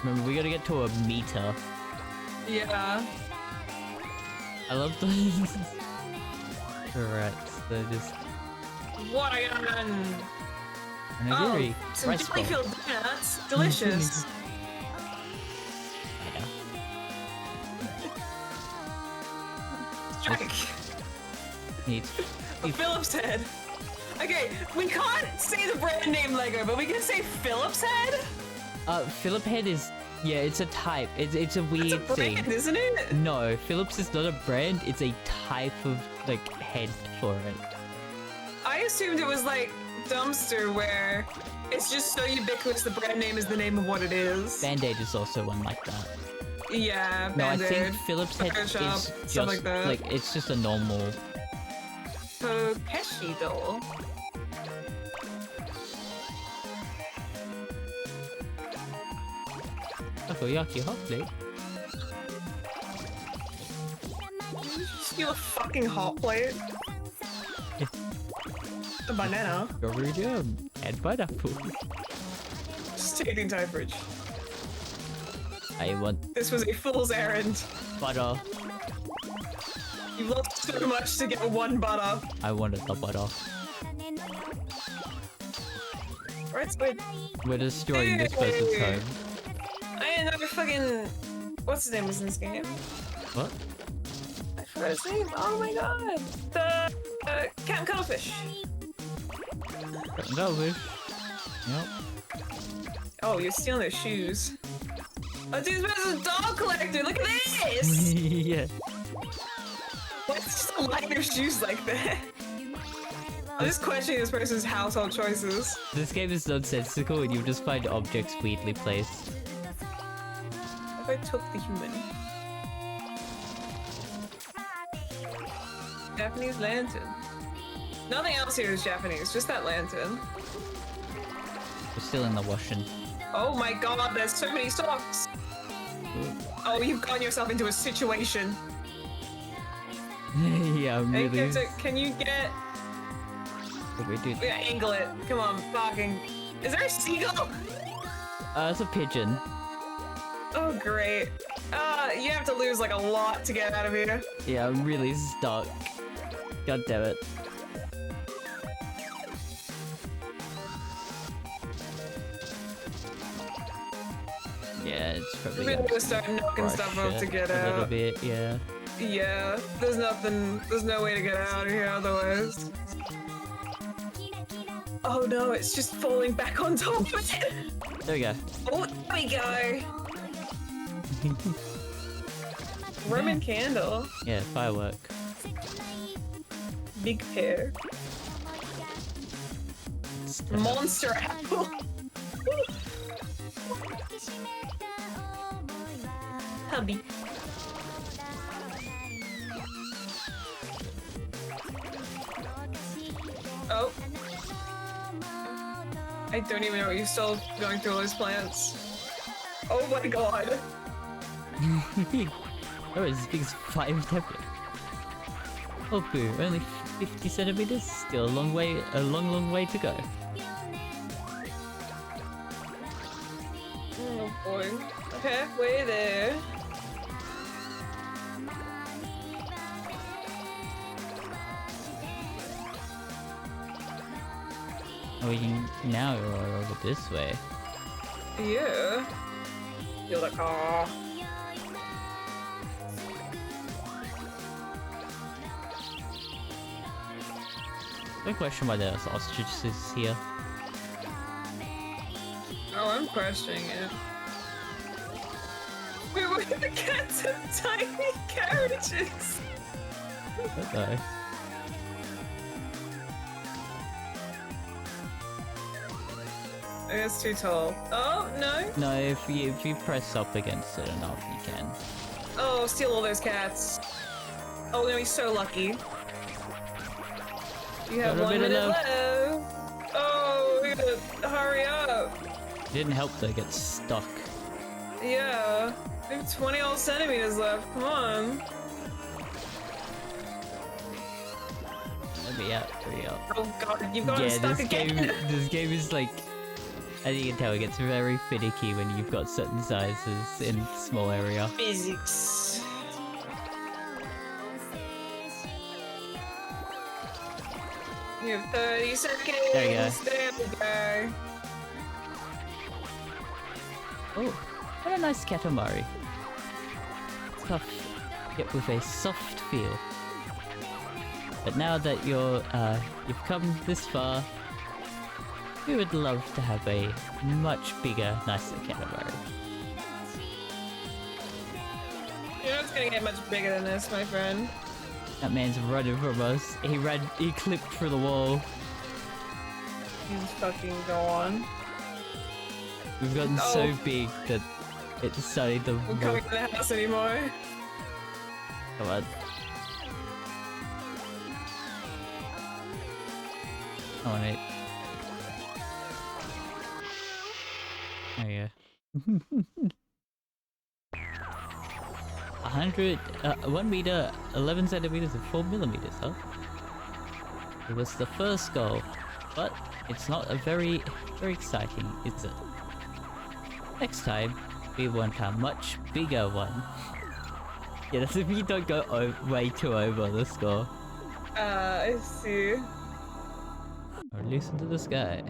Remember, we gotta get to a meter. Yeah. I love the rats. They're just What I got done? onigiri. Some Rice jelly bowl. filled donuts. Delicious. Yeah. Strike. Neat. A Phillips head. Okay, we can't say the brand name Lego, but we can say Phillips head. Philip head is it's a type. It's a weird It's a brand, thing. isn't it? No, Philips is not a brand. It's a type of like head for it. I assumed it was like dumpster where it's just so ubiquitous the brand name is the name of what it is. Band-Aid is also one like that. Yeah, No, I Band-Aid. think Philips head Taco shop, is stuff just like that. it's just a normal. Kokeshi doll. Takoyaki hot plate. Did you steal a fucking hot plate? A banana. Strawberry jam and pineapple. Just take the entire fridge. I want This was a fool's errand. butter. You've lost so much to get one butter. I wanted the butter. Right, so wait. We're destroying this person's home. I didn't know fucking... What's his name was in this game? What? I forgot his name. Oh my god. The... Captain Cuttlefish. Velvet. Yep. Oh, you're stealing their shoes. Oh, dude, this man's a dog collector. Look at this! Yeah. What's just a line of shoes like that? I'm just questioning this person's household choices. This game is nonsensical and you'll just find objects weirdly placed. If I took the human. Japanese lantern. Nothing else here is Japanese, just that lantern. We're still in the washing. Oh my god, there's so many socks! Oh, you've gotten yourself into a situation. Yeah, I'm Hey, really... can you get... What do we do? Yeah, angle it. Come on, fucking... Is there a seagull? It's a pigeon. Oh, great. You have to lose like a lot to get out of here. Yeah, I'm really stuck. God damn it. Yeah, it's probably We're gonna gonna start knocking rush stuff up to it get a little out. bit, yeah. Yeah, there's no way to get out of here otherwise. Oh no, it's just falling back on top of it! There we go. Oh, there we go! Roman candle. Yeah, firework. Big pear. Monster apple. Hubby. Oh. I don't even know what you're still going through all those plants. Oh my god. Oh, it's as big as 5 temple. Oh boo, only 50 centimeters? Still a long way, long way to go. Oh boy. Okay, way there. Oh, we can now go over this way. Yeah. Steal the car. Don't question why there's ostriches here. Oh, I'm questioning it. Wait, what are the cats have tiny carriages? Uh-oh. It's too tall. Oh, no. No, if you press up against it enough, you can. Oh, steal all those cats. Oh, we're gonna be so lucky. You have Got a 1 bit of minute left. left. Oh, we gotta hurry up. Didn't help though, get stuck. Yeah. We have 20 odd centimeters left. Come on. Let me out, hurry up. Oh god, you've gotten Yeah, stuck this again. game is like As you can tell, it gets very finicky when you've got certain sizes in a small area. Physics. You have 30 seconds. There you go. There we go. Oh, what a nice Katamari. Tough, yet with a soft feel. But now that you've come this far, we would love to have a much bigger, nicer Katamari. You're not gonna get much bigger than this, my friend. That man's running from us. He clipped through the wall. You just fucking go on. We've gotten so big that it's starting to I'm coming to the house anymore. Come on. I want it. There you go. 1 meter, 11 centimeters, and 4 millimeters, huh? It was the first goal, but it's not a very exciting, is it? Next time, we want a much bigger one. Yeah, that's if you don't go way too over the score. I see. Release into the sky.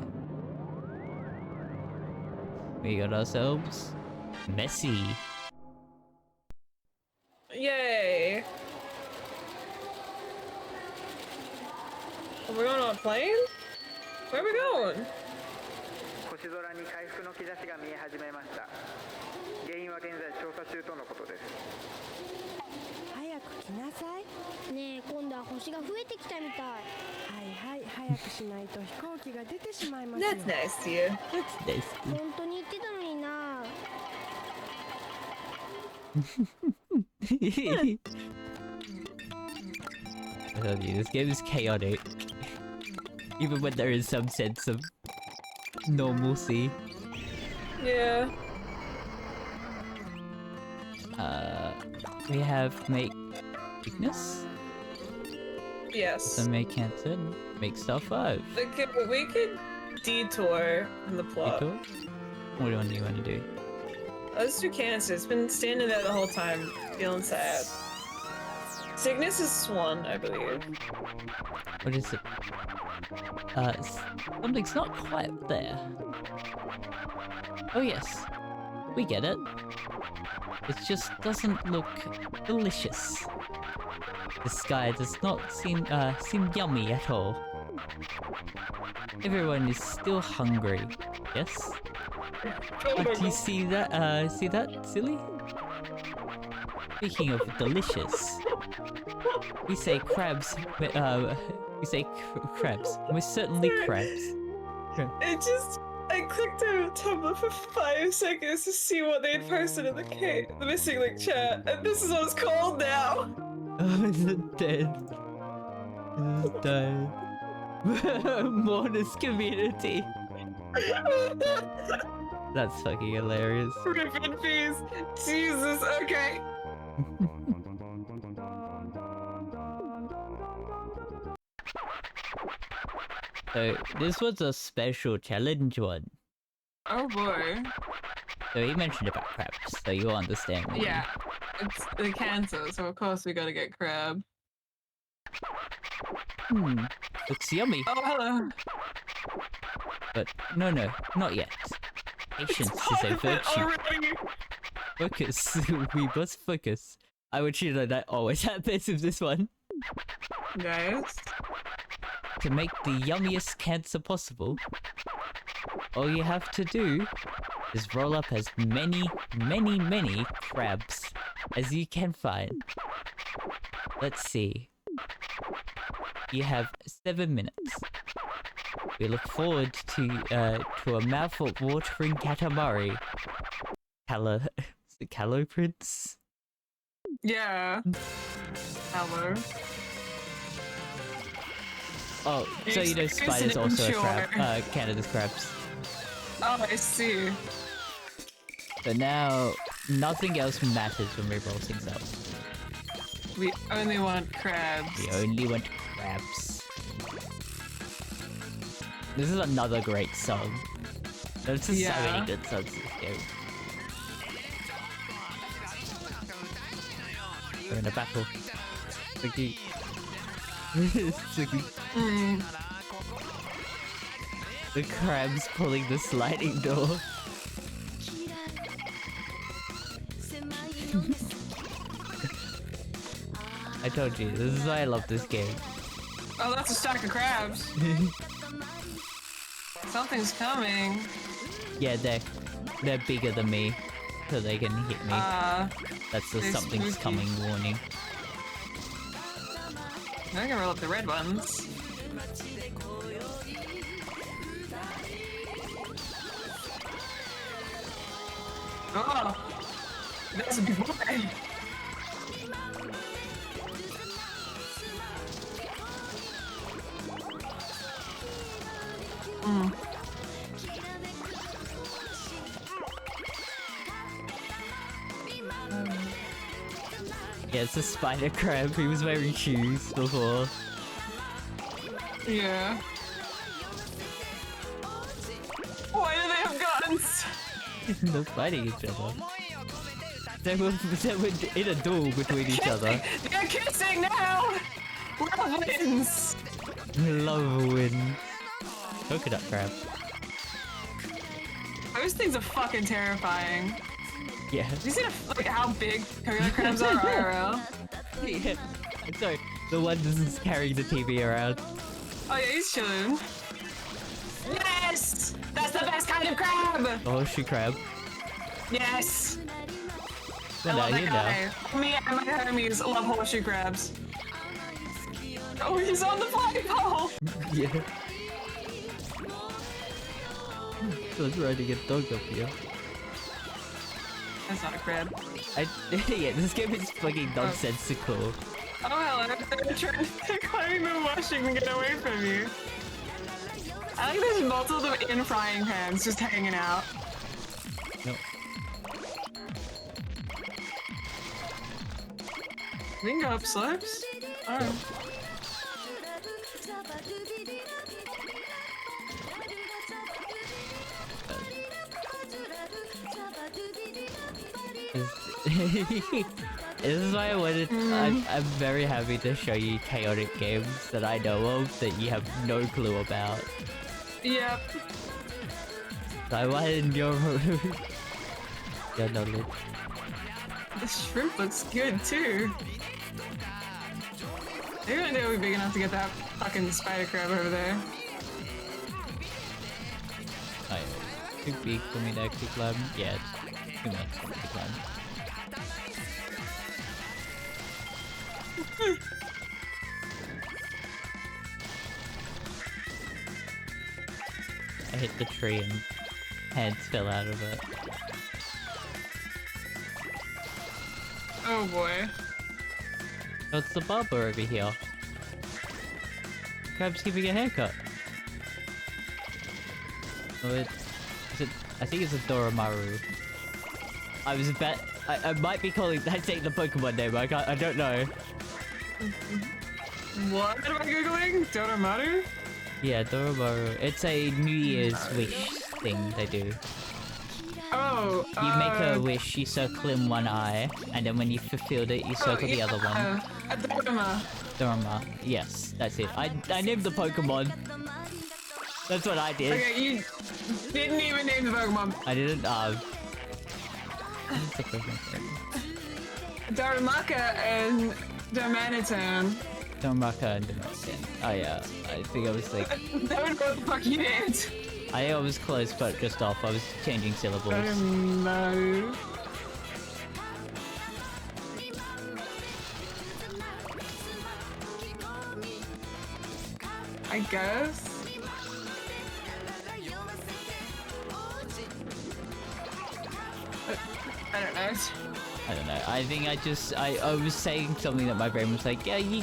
We got ourselves Messy. Yay! Are we going on a plane? Where are we going? 星空に回復の兆しが見え始めました。原因は現在調査中とのことです。早く来なさい。ねえ今度は星が増えてきたみたい。はいはい、早くしないと飛行機が出てしまいますよ。 That's nice to you. That's nice. 本当に言ってたのにな。I tell you, this game is chaotic. Even when there is some sense of normalcy. Yeah. We have make weakness, Yes. so make cancer, make star 5. Okay, but we could detour in the plot. Detour? What do you want to do? Let's do cancer. It's been standing there the whole time, feeling sad. Cygnus is Swan, I believe. What is it? Something's not quite there. Oh yes, we get it. It just doesn't look delicious. The sky does not seem yummy at all. Everyone is still hungry. Yes? Do you see that? See that, silly? Speaking of delicious, we say crabs. We say crabs. We're certainly crabs. I clicked on Tumblr for 5 seconds to see what they had posted in the missing link chat, and this is what it's called now. Oh, is it dead? It is dead. Mourner's community. That's fucking hilarious. Rip in peace. Jesus, okay. So, this was a special challenge one. Oh boy. So he mentioned about crabs, so you'll understand. what I mean. Yeah. It's the cancer, so of course we gotta get crab. Looks yummy. Oh, hello. But no, not yet. Patience is a virtue. Already. Focus. We must focus. I want you to know that always happens with this one. Nice. To make the yummiest cancer possible, all you have to do is roll up as many crabs as you can find. Let's see. You have 7 minutes. We look forward to a mouth-watering Katamari. Is it Callow Prince? Yeah. Hello. Oh, so you know spider's also a crab. Canada's crabs. Oh, I see. So now, nothing else matters when we roll things up. We only want crabs. We only want crabs. This is another great song. There's just so Yeah. many good songs in this game. We're in a battle. Suki. Suki. The crab's pulling the sliding door. I told you, this is why I love this game. Oh, that's a stack of crabs. Something's coming. Yeah, they're bigger than me, so they can hit me. That's the they're something's spooky. coming warning. I can roll up the red ones. Oh, that's a big boy. Yeah, it's a spider crab. He was wearing shoes before. Yeah. Why do they have guns? They're fighting each other. They were in a duel between each other. They're kissing now! Love wins! Love wins. Coconut crab. Those things are fucking terrifying. Yeah. Do you see like how big coconut crabs are IRL? Yeah. Sorry, the one that's carrying the TV around. Oh yeah, he's chilling. Yes! That's the best kind of crab! Oh, she crab. Yes! Well, I love now that you guy. Me and my homies love horseshoe crabs. Oh, he's on the flagpole! Yeah. Someone's riding a dog up here. That's not a crab. Yeah, this game is fucking nonsensical. Oh hello, they're trying to climbing the washing and get away from you. I like there's multiple of them in frying pans just hanging out. No. We can go up slopes. Alright. This is why I wanted. I'm very happy to show you chaotic games that I know of that you have no clue about. Yep. I wanted your knowledge. The shrimp looks good too. Maybe one day we'll be big enough to get that fucking spider crab over there. Oh, yeah. Too big for me to actually climb. Yeah, it's too much for me to climb. I hit the tree and heads fell out of it. Oh boy. Oh, it's the barber over here. Crab's giving a haircut. Oh, I think it's a Doramaru. I was about. I might be calling that saying the Pokemon name. I don't know. What am I googling? Doramaru? Yeah, Doramaru. It's a New Year's wish thing they do. Oh, You make a wish, you circle in one eye, and then when you fulfilled it, you circle the other one. A Dorama. Dorama. Yes, that's it. I named the Pokemon. That's what I did. Okay, you didn't even name the Pokemon. I didn't. What's the Pokemon name? Darumaka and Darmanitan. Dormaka and Damacy. Oh yeah, I think I was like, That would know what the fuck you did. I think I was close but just off. I was changing syllables. No. I guess. I don't know. I don't know. I think I was saying something that my brain was like, yeah, you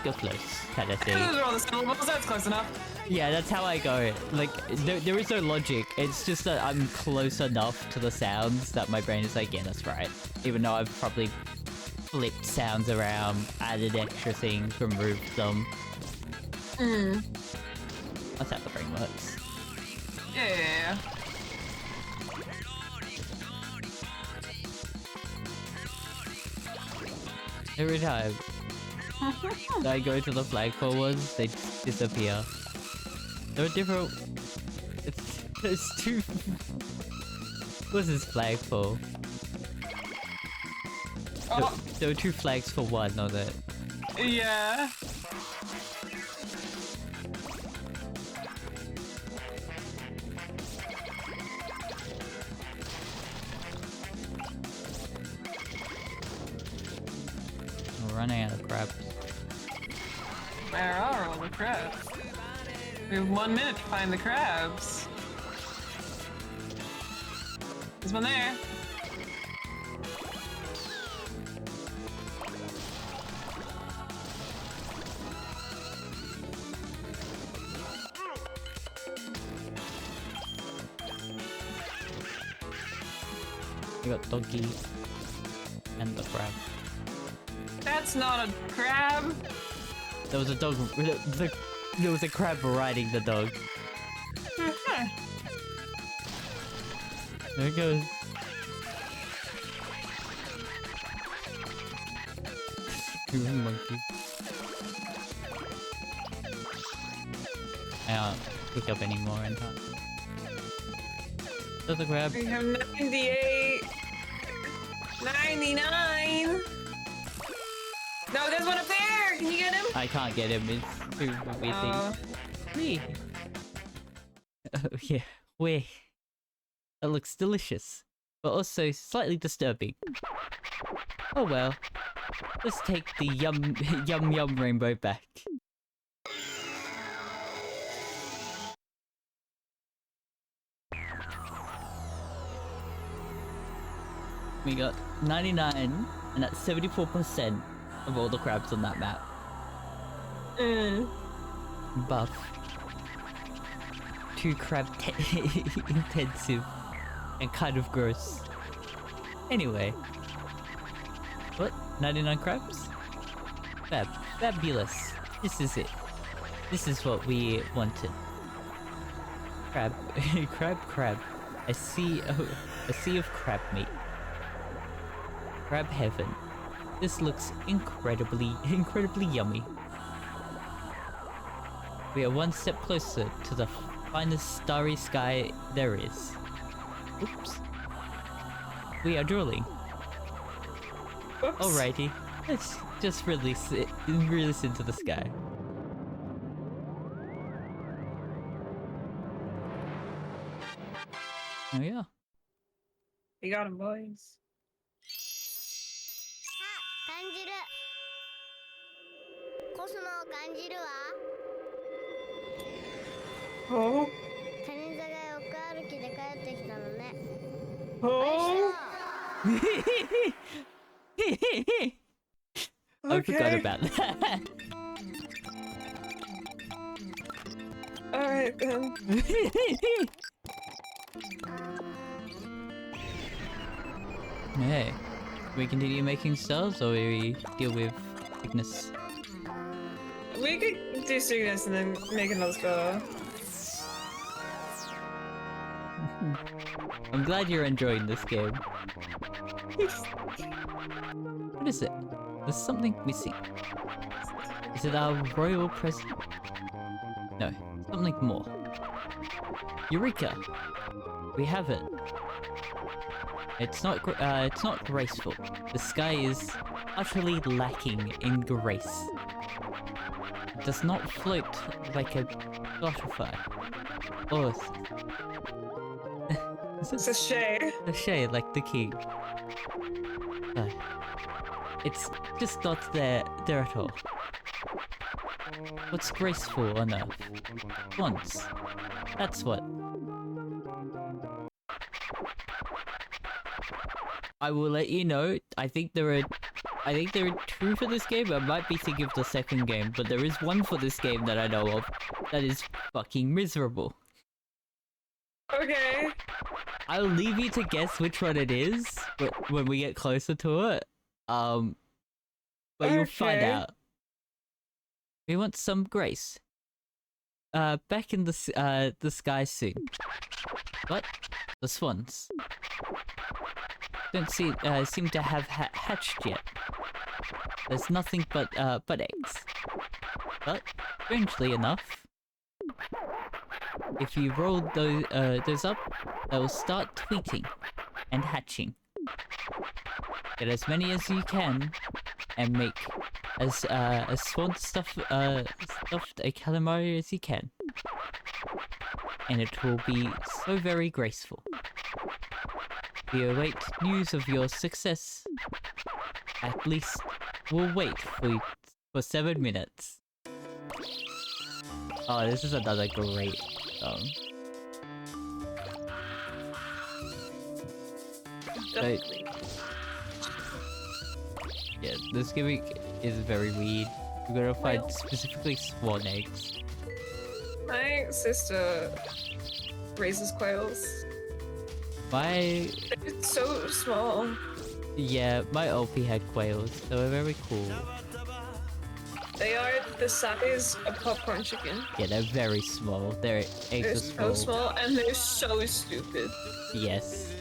go close, kind of thing. Those are all the syllables, that's close enough. Yeah, that's how I go. Like, there is no logic. It's just that I'm close enough to the sounds that my brain is like, yeah, that's right. Even though I've probably flipped sounds around, added extra things, removed them. That's how the brain works. Yeah. Every time I go to the flagpole ones, they disappear. They're different. It's too. What's this flagpole? Oh, There were 2 flags for one on it. yeah. We're running out of crabs. Where are all the crabs? We have 1 minute to find the crabs. There's one there. We got doggy and the crab. That's not a crab. There was a dog. There was a crab riding the dog. There it goes. Monkey. I don't pick up any more in time. There's a crab. We have 98. 99. No, there's one up there. Can you get him? I can't get him. It's too busy. Wee. Oh yeah, wee. That looks delicious, but also slightly disturbing. Oh well. Let's take the yum rainbow back. We got 99, and that's 74% of all the crabs on that map. Buff. 2 crab intensive and kind of gross. Anyway. What? 99 crabs? Fabulous. This is it. This is what we wanted. Crab. crab. A sea of crab meat. Crab heaven. This looks incredibly yummy. We are 1 step closer to the finest starry sky there is. Oops. We are drooling. Oops. Alrighty, let's just release into the sky. Oh yeah. You got him, boys. 感じるコスモを感じるわ Oh. 谷座が奥歩きで帰ってきたのね Oh. I forgot about that. Alright then. Hey, we continue making stars or we deal with sickness? We could do Cygnus and then make another spell. I'm glad you're enjoying this game. What is it? There's something missing. Is it our royal present? No, something more. Eureka! We have it. It's not graceful. The sky is utterly lacking in grace. It does not float like a butterfly. Or It's a shade. sachet like the king. It's just not there at all. What's graceful on Earth? Once. That's what. I will let you know. I think there are 2 for this game. I might be thinking of the second game, but there is 1 for this game that I know of that is fucking miserable. Okay. I'll leave you to guess which one it is, but when we get closer to it. But you'll find Okay. out. We want some grace. Back in the sky soon. What? The swans. Don't seem to have hatched yet. there's nothing but eggs. But strangely enough, if you roll those up, they'll start tweeting and hatching. Get as many as you can, and make as swan stuffed a calamari as you can, and it will be so very graceful. We await news of your success. At least we'll wait for 7 minutes. Oh, this is another great song. Definitely. Yeah, this gimmick is very weird. We're gonna find specifically swan eggs. My sister raises quails. It's so small. Yeah, my OP had quails. They were very cool. They are the size of popcorn chicken. Yeah, they're very small. Their They're eggs so are small. small and they're so stupid. Yes.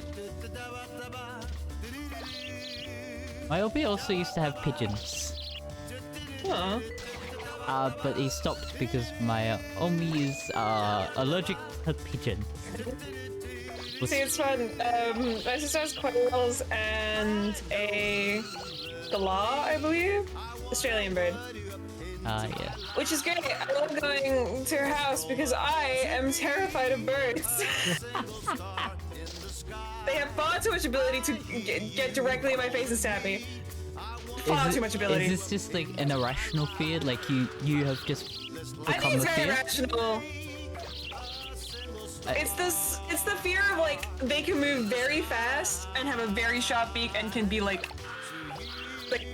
My OP also used to have pigeons. Huh. But he stopped because my Omi is allergic to pigeons. See, it's fun. My sister has quails and a galah, I believe. Australian bird. Yeah. Which is great. I love going to her house because I am terrified of birds. They have far too much ability to get directly in my face and stab me. Far too much ability. Is this just like an irrational fear? Like you have just I become think it's a very fear? rational. It's the fear of like they can move very fast and have a very sharp beak and can be like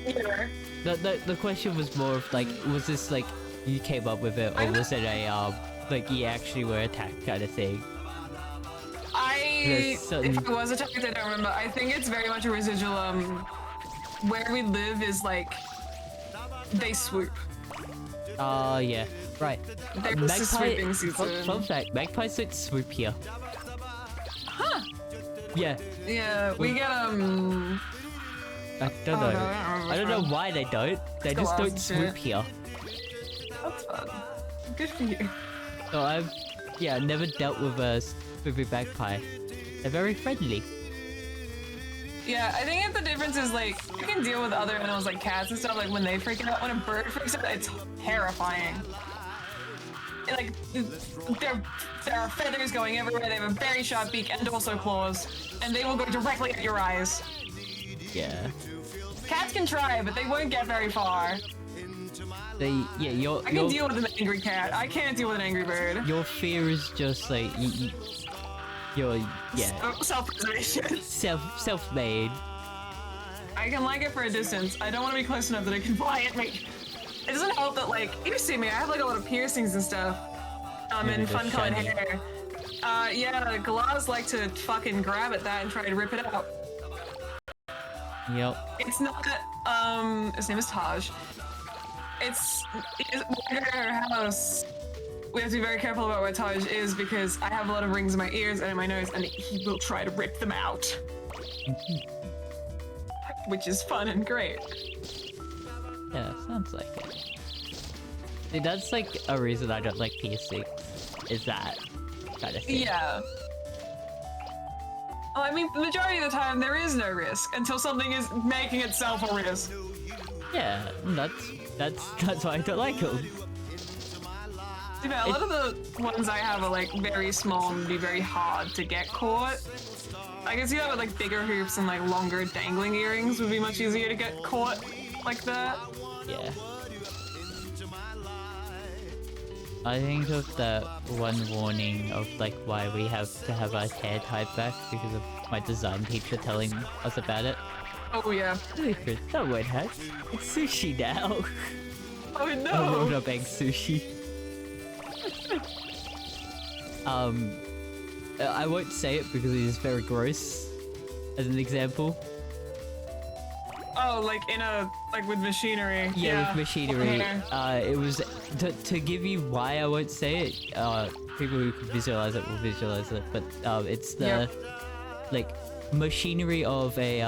you know. The question was more of like, was this like you came up with it, or was it a like you actually were attacked kind of thing? If I was attacked, I don't remember. I think it's very much a residual. Where we live is like they swoop. Yeah, right. There's a swooping season. Fun fact: magpies don't swoop here. Huh? Yeah. Yeah, we get I don't know. I don't know why they don't. They just don't swoop here. That's fun. Good for you. So I've never dealt with a swooping magpie. They're very friendly. Yeah, I think the difference is like you can deal with other animals like cats and stuff. Like when they freak out, when a bird freaks out, it's terrifying. And, like there are feathers going everywhere. They have a very sharp beak and also claws, and they will go directly at your eyes. Yeah. Cats can try, but they won't get very far. I can deal with an angry cat. I can't deal with an angry bird. Your fear is just like Self-preservation. Self-made. I can like it for a distance. I don't want to be close enough that it can fly at me. It doesn't help that like you see me. I have like a lot of piercings and stuff. And fun colored hair. The galahs like to fucking grab at that and try to rip it out. Yep. It's not. His name is Taj. When I go to her house, we have to be very careful about where Taj is because I have a lot of rings in my ears and in my nose, and he will try to rip them out. Which is fun and great. Yeah, sounds like it. See, that's like a reason I don't like piercings. Is that kind of thing? Yeah. Well, I mean, the majority of the time there is no risk until something is making itself a risk. Yeah, that's why I don't like them. Yeah, a lot of the ones I have are like very small and be very hard to get caught. I can see that with like bigger hoops and like longer dangling earrings would be much easier to get caught like that. Yeah. I think of that one warning of like why we have to have our hair tied back because of my design teacher telling us about it. Oh yeah. That won't hurt. It's sushi now. Oh no! I rolled up egg sushi. I won't say it because it is very gross. As an example. Oh, like with machinery. Yeah, with machinery. Okay. It was to give you why I won't say it. People who can visualize it will visualize it. But it's the like machinery of a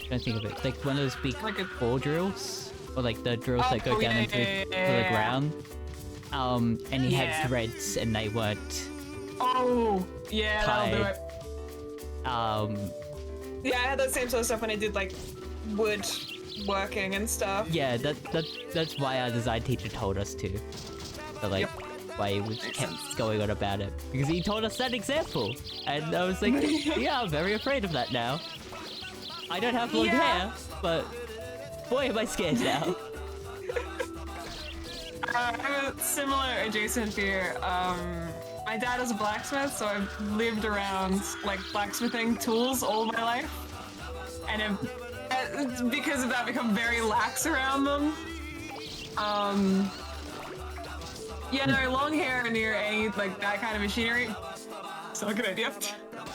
trying to think of it. It's like one of those big Like a- ball drills, or like the drills that go Oh, down yeah, into yeah, to yeah, the yeah. ground. And he Yeah. had threads, and they weren't. Oh, yeah, that'll do Tied. it. Yeah, I had that same sort of stuff when I did like wood working and stuff. Yeah, that's why our design teacher told us to. So like, why he was Makes kept sense. going on about it, because he told us that example, and I was like, yeah, I'm very afraid of that now. I don't have long Yeah. hair, but boy, am I scared now. I have a similar adjacent fear. My dad is a blacksmith, so I've lived around like blacksmithing tools all my life, and have, because of that, become very lax around them. Yeah, no, long hair near any like that kind of machinery. It's not a good idea.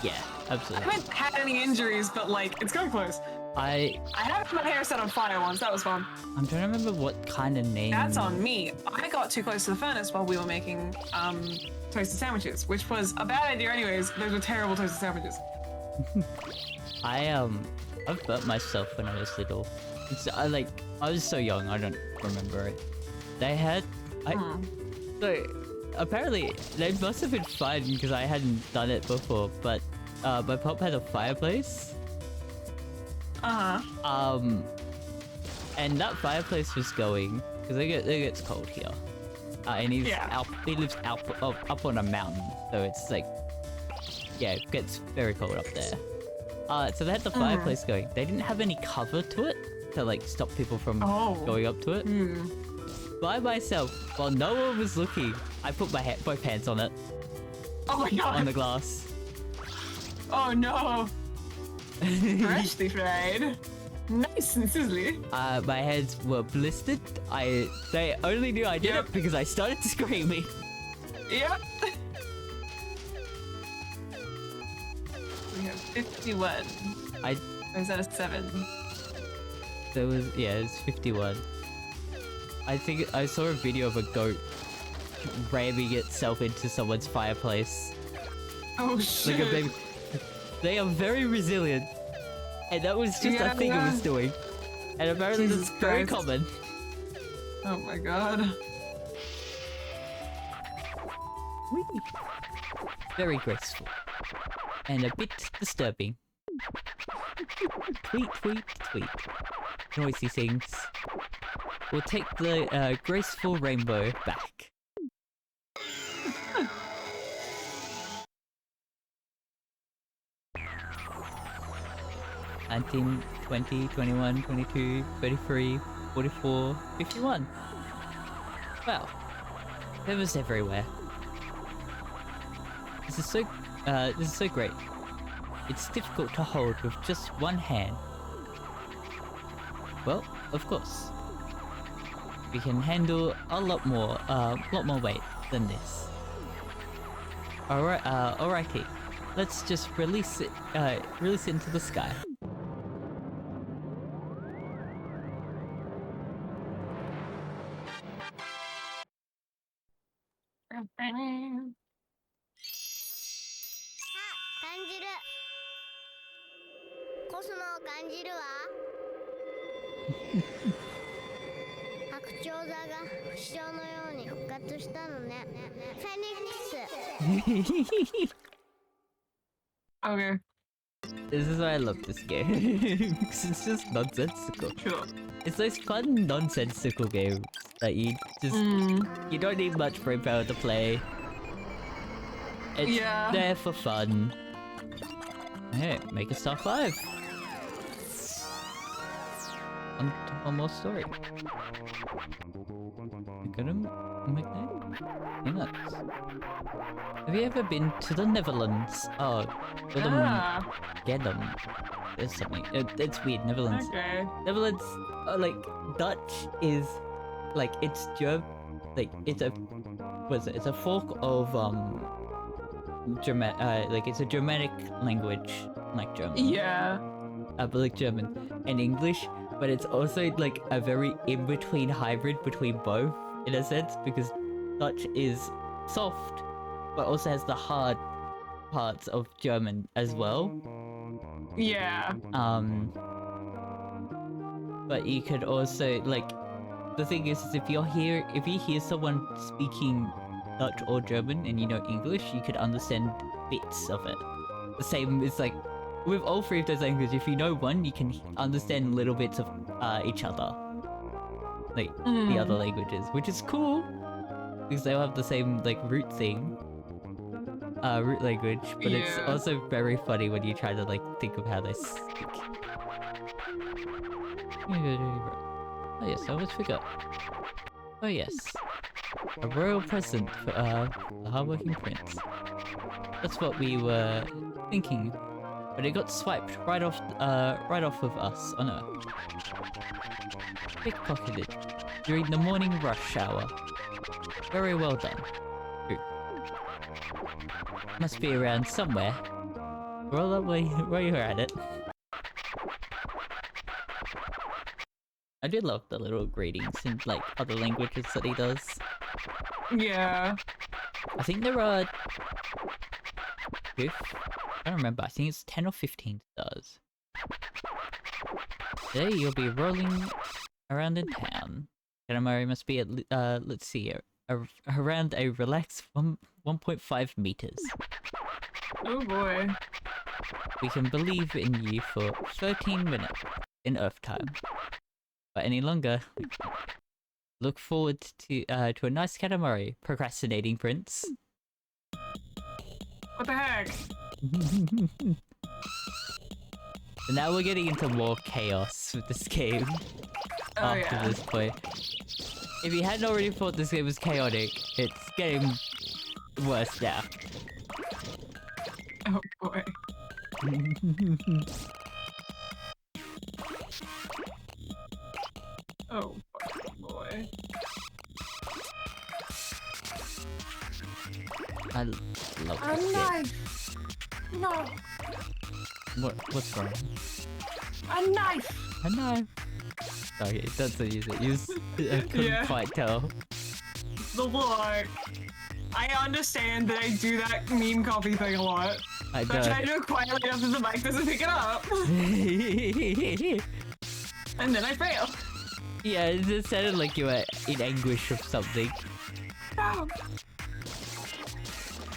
Yeah, I absolutely. haven't had any injuries, but like it's going close. I had my hair set on fire once. That was fun. I'm trying to remember what kind of name. That's on me. I got too close to the furnace while we were making toasted sandwiches, which was a bad idea anyways. Those were terrible toasted sandwiches. I've burnt myself when I was little. I was so young, I don't remember it. They had, so apparently they must have been fine because I hadn't done it before. But my pop had a fireplace. And that fireplace was going because it gets cold here. And he lives up on a mountain, so it's like, yeah, it gets very cold up there. So they had the fireplace going. They didn't have any cover to it to like stop people from going up to it. By myself, while no one was looking, I put my both hands on it. Oh my god! On the glass. Oh no! Freshly fried. Nice and sizzly. My hands were blistered. They only knew I did it because I started screaming. Yep. We have 51. Or is that a 7? There was, yeah, it's 51. I think I saw a video of a goat ramming itself into someone's fireplace. Oh shit. Like a baby. They are very resilient. And that was just a thing it was doing. And apparently Jesus that's very Christ. common. Oh my god. Whee! Very graceful. And a bit disturbing. Tweet, tweet, tweet. Noisy things. We'll take the graceful rainbow back. 19, 20, 21, 22, 33, 44, 51. Wow. Feathers everywhere. This is so great. It's difficult to hold with just one hand. Well, of course. We can handle a lot more weight than this. Alright, alrighty. Let's just release it into the sky. Ah, 感じるコスモを感じるわ白鳥座が不死鳥のように復活したのねフェニックス Okay. This is why I love this game. Because it's just nonsensical. Sure. It's those fun nonsensical games that you just you don't need much brain power to play. It's there for fun. Hey, make a star 5. On to one more story. Get him? Peanuts. Have you ever been to the Netherlands? Oh, get them. There's something. It's weird. Netherlands. Okay. Netherlands, like Dutch is, like it's like it's a, what is it? It's a fork of like it's a Germanic language, like German. Yeah. But like German and English, but it's also like a very in-between hybrid between both, in a sense, because Dutch is soft, but also has the hard parts of German as well. Yeah. but you could also like. The thing is if you hear someone speaking Dutch or German and you know English, you could understand bits of it. The same is like with all three of those languages. If you know one, you can understand little bits of each other, like the other languages, which is cool because they all have the same like root thing, root language. But it's also very funny when you try to like think of how they speak. Oh yes, I almost forgot. Oh yes, a royal present for the hardworking prince. That's what we were thinking, but it got swiped right off of us. Oh no, pickpocketed during the morning rush hour. Very well done. Ooh. Must be around somewhere. Roll up while you're at it. I do love the little greetings in like other languages that he does. Yeah. I think there are... I don't remember, I think it's 10 or 15 stars. Today you'll be rolling around in town. Katamari must be at, let's see, around a relaxed 1.5 meters. Oh boy. We can believe in you for 13 minutes in Earth time. But any longer, look forward to a nice Katamari, procrastinating prince. What the heck? So now we're getting into more chaos with this game. After this point. If you hadn't already thought this game was chaotic, it's getting worse now. Oh boy. Oh boy. I love A this game. knife! No! What's wrong? A knife! A knife! Sorry, it doesn't use it. I couldn't quite tell. The look. I understand that I do that meme copy thing a lot. I But I try to do it quietly enough that the mic doesn't pick it up. And then I fail. Yeah, it just sounded like you were in anguish of something. No.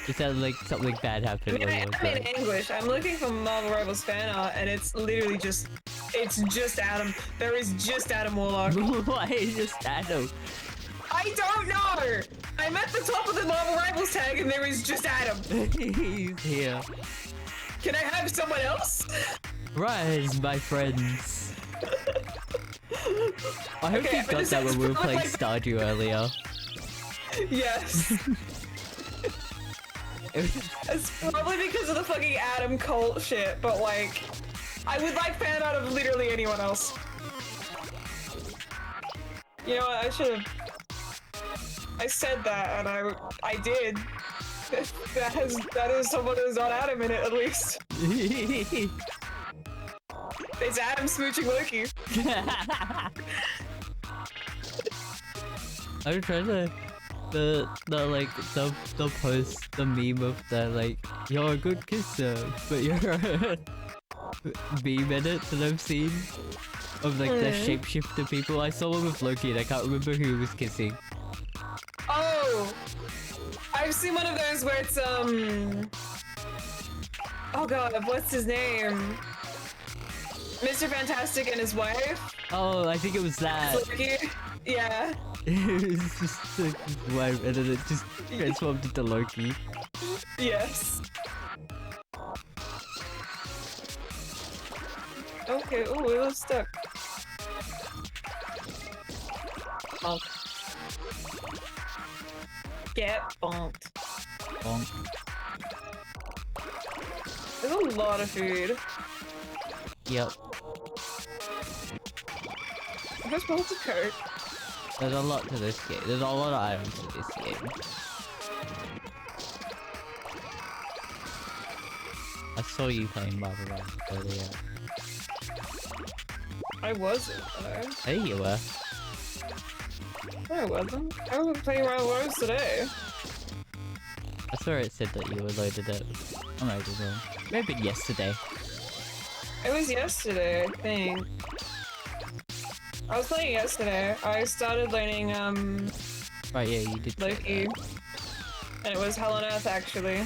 It sounded like something bad happened when you were I'm in going. anguish. I'm looking for Marvel Rivals fan art, and it's literally just... It's just Adam. There is just Adam Warlock. Why is just Adam? I don't know! I'm at the top of the Marvel Rivals tag, and there is just Adam. He's here. Can I have someone else? Rise, my friends. I hope Okay, you got that when we were playing Stardew earlier. Yes. It's probably because of the fucking Adam cult shit, but like, I would like fan art of literally anyone else. You know what, I should've... I said that, and I did. That is someone who's not Adam in it, at least. It's Adam smooching Loki. I'm trying to the post, the meme of the like, you're a good kisser, but you're a meme edits that I've seen of like the shapeshifter people. I saw one with Loki and I can't remember who was kissing. Oh! I've seen one of those where it's oh god, what's his name? Mr. Fantastic and his wife? Oh, I think it was that. Loki? Yeah. It was just like his wife and then it just transformed into Loki. Yes. Okay, ooh, it was stuck. Bonk. Get bonked. Bonk. There's a lot of food. Yep. Just hold the coat. There's a lot to this game. There's a lot of items to this game. I saw you playing Marvel Rivals earlier. I wasn't, though. There you were. No, I wasn't. I wasn't playing Rival Rose today. I saw it said that you were loaded up. I might be wrong. Maybe yesterday. It was yesterday, I think. I was playing yesterday. I started learning Right, yeah, you did say Loki, that. and it was Hell on Earth actually.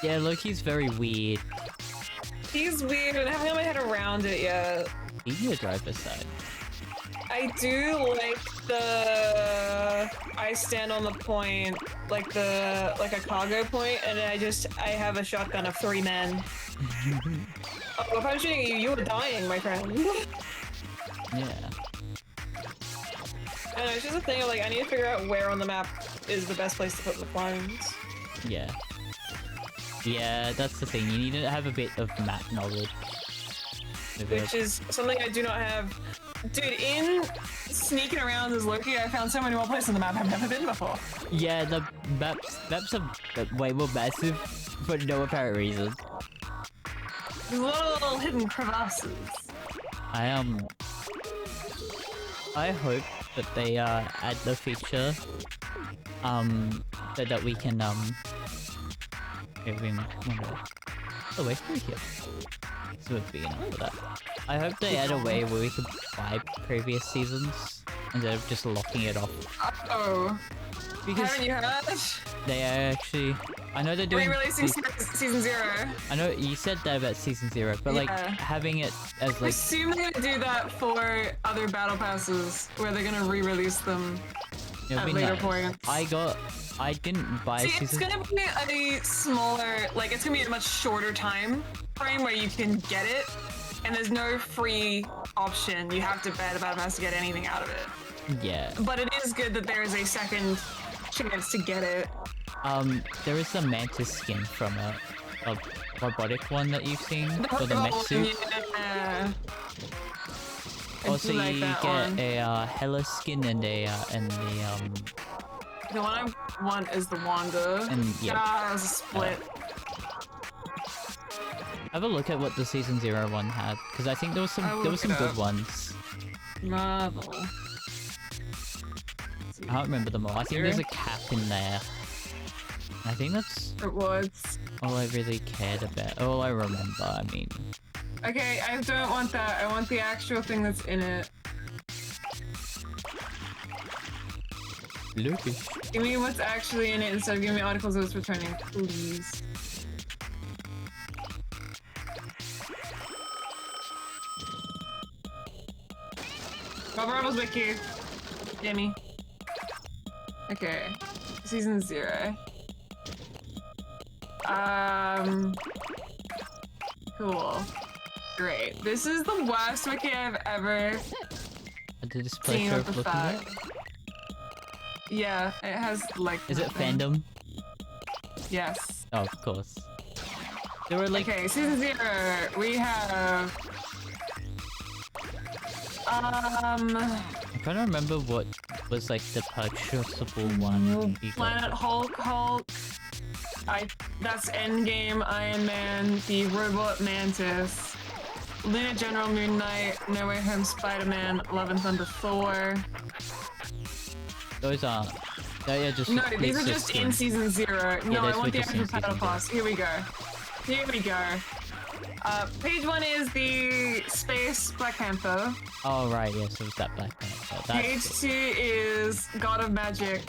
Yeah, Loki's very weird. He's weird, and I haven't got my head around it yet. He's the driver's side. I do like the I stand on the point, like a cargo point, and I have a shotgun of 3 men. Oh, if I'm shooting you, you are dying, my friend. Yeah. I don't know, it's just a thing of like I need to figure out where on the map is the best place to put the clones. Yeah. Yeah, that's the thing. You need to have a bit of map knowledge. Which is something I do not have. Dude, in sneaking around as Loki, I found so many more places on the map I've never been before. Yeah, the maps are way more massive for no apparent reason. There's a lot of little hidden crevasses. I hope that they add the feature so that we can wait through here. So it's big enough for that. I hope they add a way where we can buy previous seasons instead of just locking it off. Oh. Because haven't you heard? they are actually, I know they're doing Re-releasing season 0. I know you said that about season 0, but like Yeah. having it as I like assume they're gonna do that for other battle passes, where they're gonna re-release them it'll at be later nice. points. I didn't buy See, it's season. gonna be a smaller, like it's gonna be a much shorter time frame where you can get it, and there's no free option. You have to bet about pass to get anything out of it. Yeah. But it is good that there is a second chance to get it. There is the mantis skin from a robotic one that you've seen for the mech suit. Yeah. I Also, do like you that get one. a Hela skin and the The one I want is the Wanda. And, yeah. Ah, it was a split. have a look at what the season 0 one had, because I think there was some it good up. ones. Marvel. I can't remember them all. I think there's a cap in there. I think that's It was. all I really cared about. All I remember, I mean. Okay, I don't want that. I want the actual thing that's in it. Lucas. Give me what's actually in it instead of giving me articles that it's returning, please. Rebels Wiki. Gimme. Okay. Season 0. Cool. Great. This is the worst wiki I've ever The display seen show with the looking at? fact. Yeah, it has like. Is it nothing. fandom? Yes. Oh, of course. There were like Okay, season 0. We have. I'm trying to remember what was like the purchasable one. You got. Planet Hulk. That's Endgame, Iron Man, the Robot Mantis, Luna General, Moon Knight, No Way Home, Spider-Man, Love and Thunder, Thor. Those aren't. They are just. No, these are it's just in skins. season 0. No, those I were want the just actual in title season pass. Here we go. Here we go. Page 1 is the Space Black Panther. Oh right, yes, it was that Black Panther. Page 2 is God of Magic.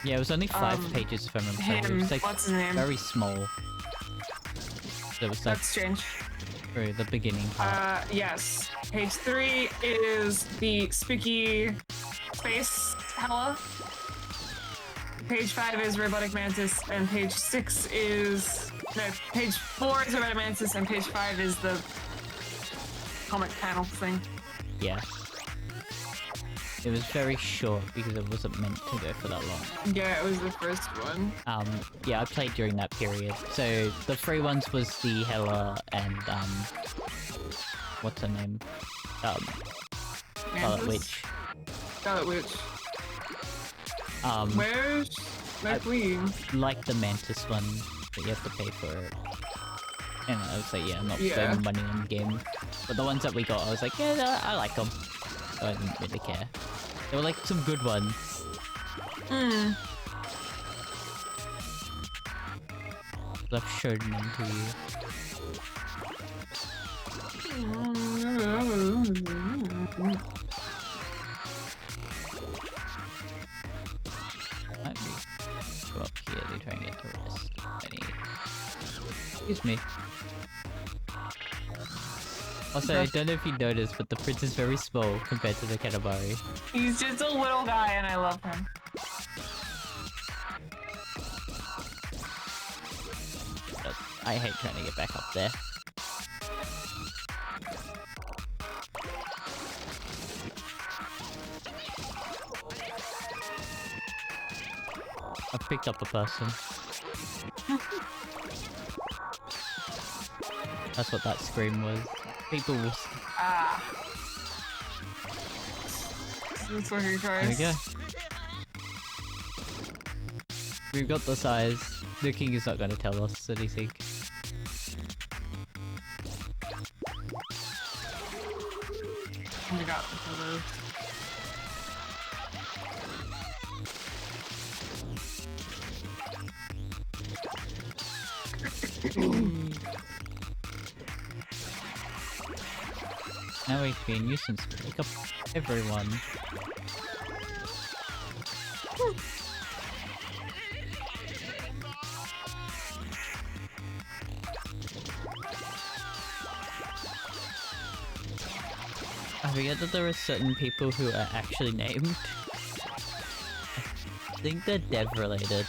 Yeah, it was only 5 pages from him, so it Him. was like What's his name? very small. So it was like That's strange. through the beginning part. Yes. Page 3 is the spooky space Hela. Page 5 is Robotic Mantis, and page 6 is... No, page 4 is Robotic Mantis, and page 5 is the comic panel thing. Yeah. It was very short because it wasn't meant to go for that long. Yeah, it was the first one. Yeah, I played during that period. So the free ones was the Hela and what's her name? Scarlet Mantis? Witch. Scarlet Witch. Where's my I- queen? Like the Mantis one, but you have to pay for it. And I was like, yeah, I'm not Yeah. spending money on the game. But the ones that we got, I was like, yeah, I like them. So I didn't really care. They were like some good ones. I've shown them to you. Might be go up here to try and get the rest. I need. Excuse me. Also, I don't know if you noticed, but the prince is very small compared to the Katamari. He's just a little guy and I love him. But I hate trying to get back up there. I picked up a person. That's what that scream was. People will... Ah. That's what he tries. There we go. We've got the size. The king is not going to tell us anything. We got the photos. Now we can use some pick up everyone. I forget that there are certain people who are actually named. I think they're dev related.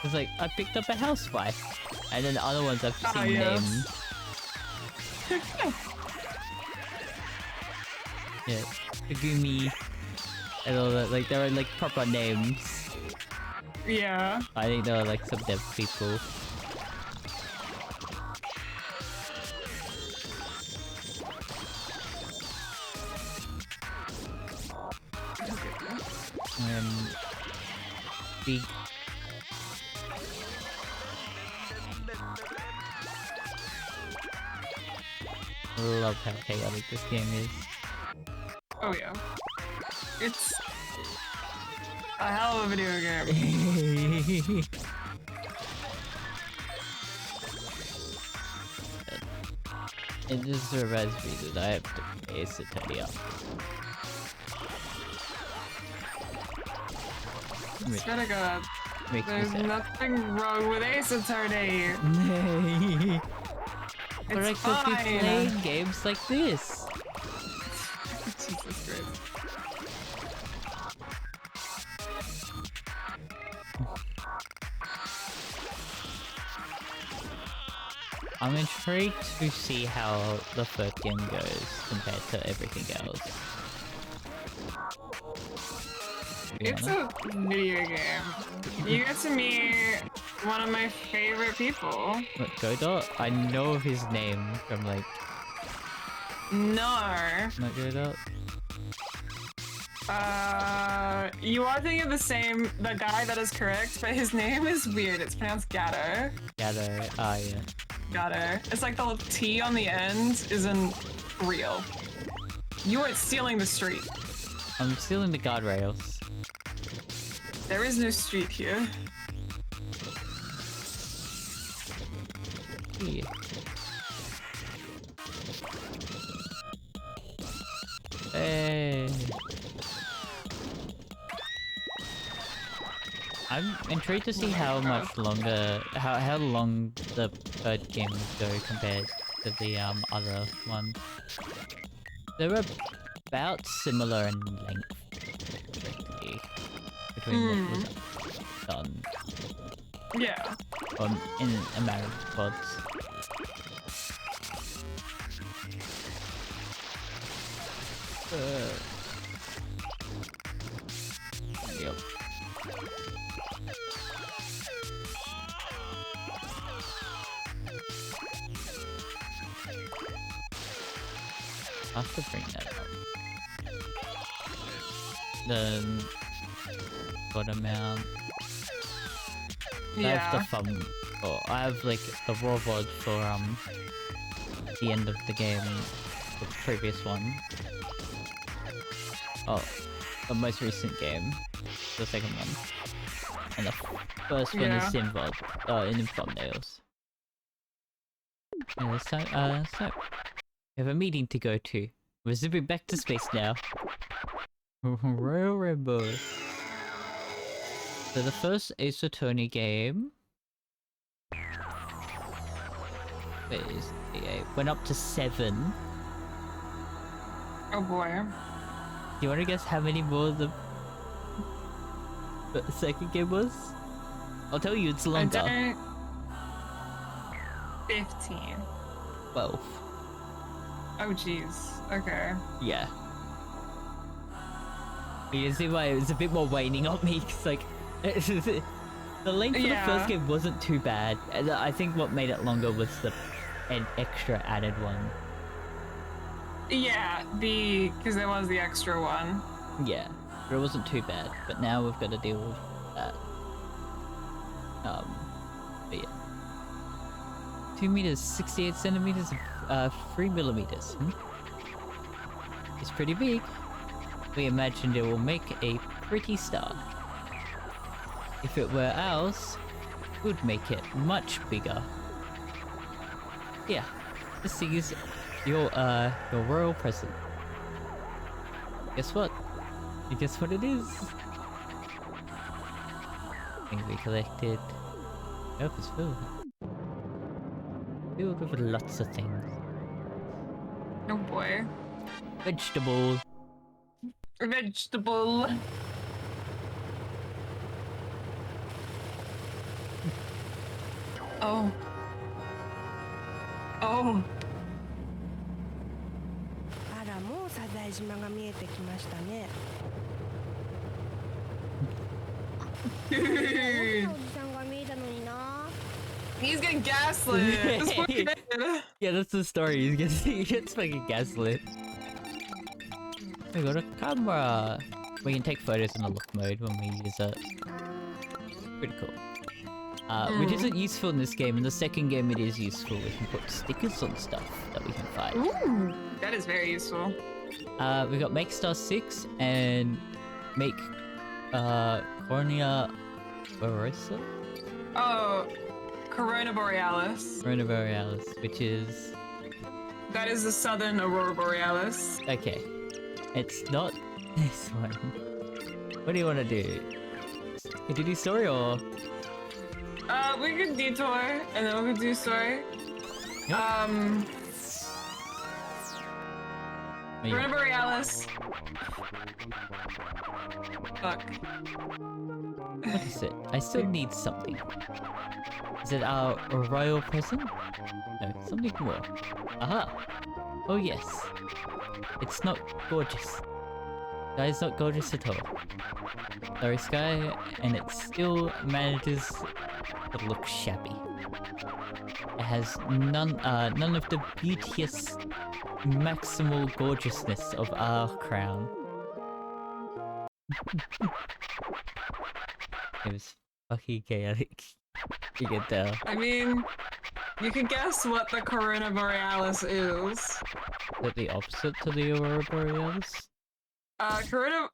It's like, I picked up a housewife, and then the other ones I've seen named. Yeah, Kagumi, and all that, like, there are like proper names. Yeah. I think there are like some dev people. Big. Love how chaotic this game is. Oh yeah. It's a hell of a video game. It just reminds me that I have to ace Attorney up. Swear to God. There's nothing wrong with Ace Attorney. But I could be playing games like this. Jesus Christ. I'm intrigued to see how the third game goes compared to everything else. It's a video game. You get to meet one of my favorite people. What, Godot? I know of his name from like... No. Not Godot? You are thinking of the guy that is correct, but his name is weird. It's pronounced Gatto. Gatto, ah yeah. Gatto. It's like the T on the end isn't real. You are stealing the street. I'm stealing the guardrails. There is no street here. Yeah. Hey. I'm intrigued to see how much longer, how long the third game will go compared to the other one. They're about similar in length, frankly, between what was done. Yeah. In a matter of VODs. Yep. I have to bring that up. The bottom mount. Yeah. I have the fun. Oh, I have like the raw VOD for the end of the game, the previous one. Oh, the most recent game, the second one, and the first one is in VOD, in thumbnails. Yeah, so we have a meeting to go to. We're zipping back to space now. Royal Rainbow. So the first Ace Attorney game went up to 7. Oh boy. Do you want to guess how many more the second game was? I'll tell you, it's longer. I don't... 15. 12. Oh jeez. Okay. Yeah. You can see why it was a bit more waning on me, because like, the length of the first game wasn't too bad. And I think what made it longer was an extra added one. Yeah, because there was the extra one. Yeah, but it wasn't too bad. But now we've got to deal with that. But yeah. 2 meters, 68 centimeters, 3 millimeters. It's pretty big. We imagined it will make a pretty star. If it were ours, it would make it much bigger. Yeah, this is your royal present. Guess what? You guess what it is? Things we collected. Nope, it's filled. Filled with lots of things. Oh boy. Vegetable. Vegetable. Oh. Oh. あら、もうサザエ島が見えてきましたね。大きなおじさんが見えたのにな。 He's getting gaslit. This poor kid. Yeah, that's the story. He gets fucking gaslit. We got a camera. We can take photos in the look mode when we use it. Pretty cool. Which isn't useful in this game. In the second game, it is useful. We can put stickers on stuff that we can find. Ooh, that is very useful. We got Make Star 6 and Make Cornea Borosa? Oh, Corona Borealis. Corona Borealis, which is... That is the southern Aurora Borealis. Okay. It's not this one. What do you want to do? Could you do story or...? We could detour, and then we could do story. Yep. Corona Borealis. Fuck. What is it? I still need something. Is it our royal present? No, something more. Aha! Oh yes. It's not gorgeous. Sky is not gorgeous at all. Sorry, Sky, and it still manages to look shabby. It has none of the beauteous, maximal gorgeousness of our crown. It was fucking chaotic. You can tell. I mean, you can guess what the Corona Borealis is. Is that the opposite to the Aurora Borealis? Corona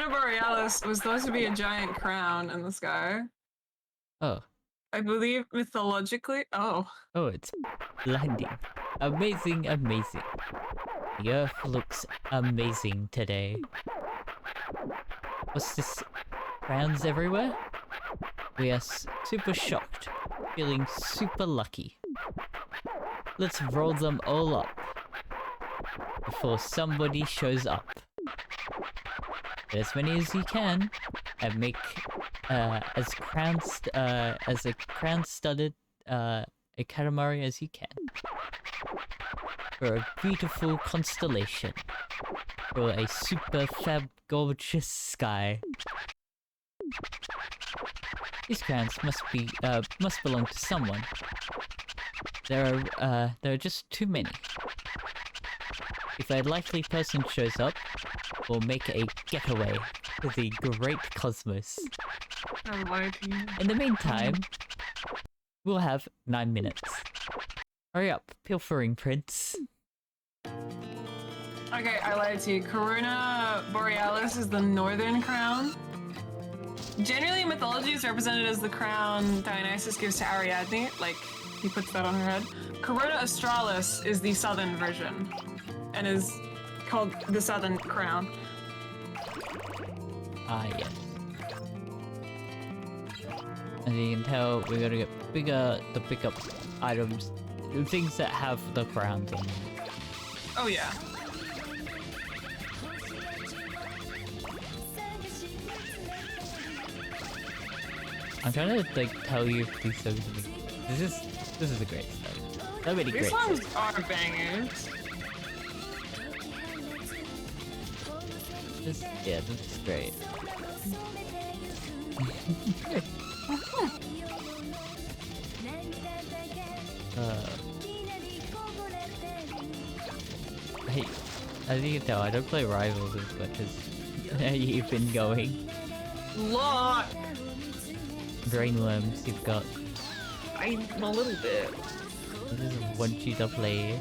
Borealis was supposed to be a giant crown in the sky. Oh. I believe mythologically. Oh. Oh, it's blinding. Amazing, amazing. The Earth looks amazing today. What's this? Crowns everywhere? We are super shocked, feeling super lucky. Let's roll them all up before somebody shows up. Get as many as you can, and make as a crown-studded a Katamari as you can. For a beautiful constellation. For a super fab gorgeous sky. These crowns must belong to someone. There are just too many. If a likely person shows up, we'll make a getaway to the great cosmos. I'm lying to you. In the meantime, we'll have 9 minutes. Hurry up, pilfering prince. Okay, I lied to you. Corona Borealis is the northern crown. Generally, in mythology, it's represented as the crown Dionysus gives to Ariadne, like he puts that on her head. Corona Australis is the southern version, and is called the Southern Crown. Ah, yes. As you can tell, we gotta get bigger to pick up items, things that have the crowns on them. Oh yeah. I'm trying to like tell you if these songs are this is a great stuff. So many These great songs songs. are bangers. Yeah, this is great. Hey, as you can tell, I don't play Rivals as much as you've been going. Lot. Brainworms, you've got. A little bit. I just want you to play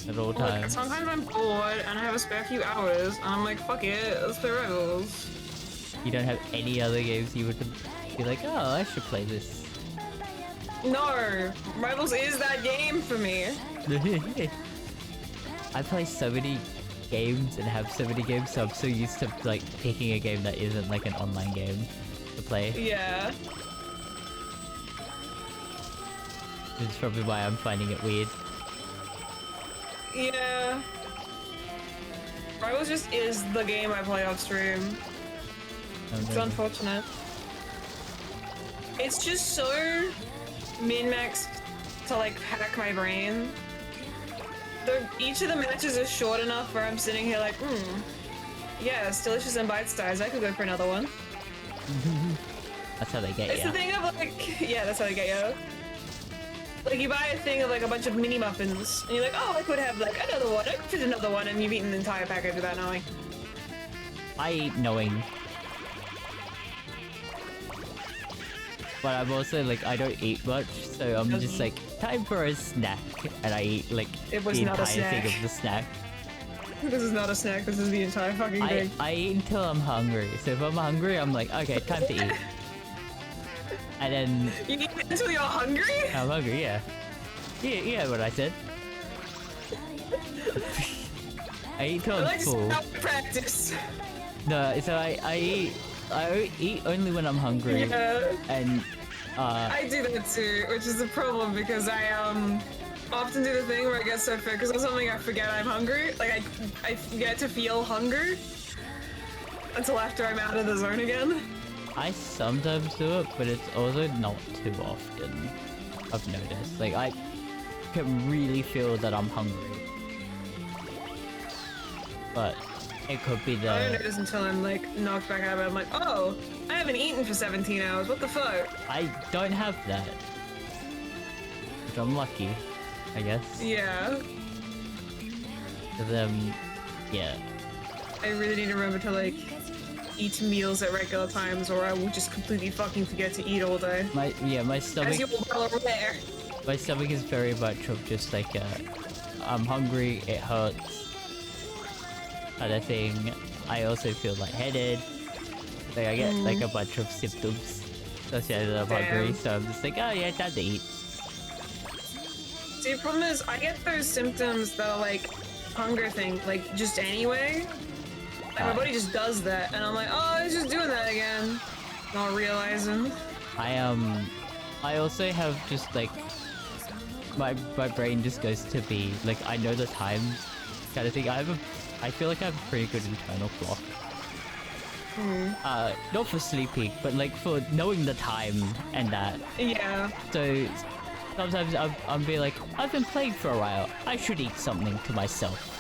at all Like, times. sometimes I'm bored and I have a spare few hours, and I'm like, fuck it, let's play Rivals. You don't have any other games you would be like, oh, I should play this. No, Rivals is that game for me. I play so many games and have so many games, so I'm so used to like picking a game that isn't like an online game to play. Yeah. Which is probably why I'm finding it weird. Yeah. Rivals just is the game I play off stream. It's unfortunate. It's just so min-maxed to like hack my brain. Each of the matches is short enough where I'm sitting here like, yeah, it's delicious and bite-sized. I could go for another one. That's how they get It's you. the thing of like, yeah, that's how they get you. Like you buy a thing of like a bunch of mini muffins, and you're like, oh, I could have like another one. I could fit another one, and you've eaten the entire package without knowing. I eat knowing. But I'm also like, I don't eat much, so I'm just like, time for a snack. And I eat like It was the not a entire thing snack. of the snack. This is not a snack. This is the entire fucking thing. I eat until I'm hungry. So if I'm hungry, I'm like, okay, time to eat. And then You eat until you're hungry? I'm hungry, yeah. Yeah, what I said. I eat till I I'm like to full. stop practice. No, so I eat only when I'm hungry. Yeah. And I do that too, which is a problem because I often do the thing where I get so focused on something I forget I'm hungry. Like I forget to feel hunger until after I'm out of the zone again. I sometimes do it, but it's also not too often. I've noticed. Like I can really feel that I'm hungry. But it could be I don't the notice until I'm like knocked back out of it. I'm like, oh, I haven't eaten for 17 hours. What the fuck? I don't have that. Which I'm lucky, I guess. Yeah. 'Cause, yeah. I really need to remember to like eat meals at regular times, or I will just completely fucking forget to eat all day. My As stomach you will well aware. my stomach is very much of just like I'm hungry, it hurts kind of thing. I also feel lightheaded. Like I get like a bunch of symptoms associated with I'm hungry, Damn. so I'm just like, oh yeah, time to eat. See, the problem is I get those symptoms that are like hunger thing, like just anyway. Like my body just does that, and I'm like, oh, it's just doing that again. Not realizing. I also have just like my brain just goes to be like, I know the times kind of thing. I feel like I have a pretty good internal clock. Not for sleeping, but like for knowing the time and that. Yeah. So sometimes I'm be like, I've been playing for a while. I should eat something to myself.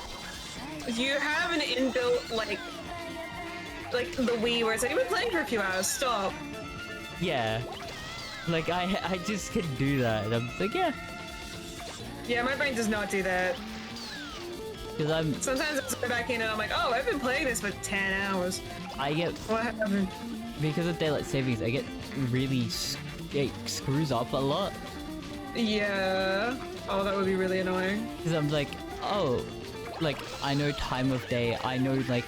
You have an inbuilt like the Wii where it's like, you've been playing for a few hours, stop. Yeah. Like I just can do that, and I'm just like, yeah. Yeah, my brain does not do that. Because Sometimes I go back in and I'm like, oh, I've been playing this for 10 hours. I get, What happened? because of daylight savings, I get really, it screws up a lot. Yeah. Oh, that would be really annoying. Because I'm like, oh, like, I know time of day, I know, like,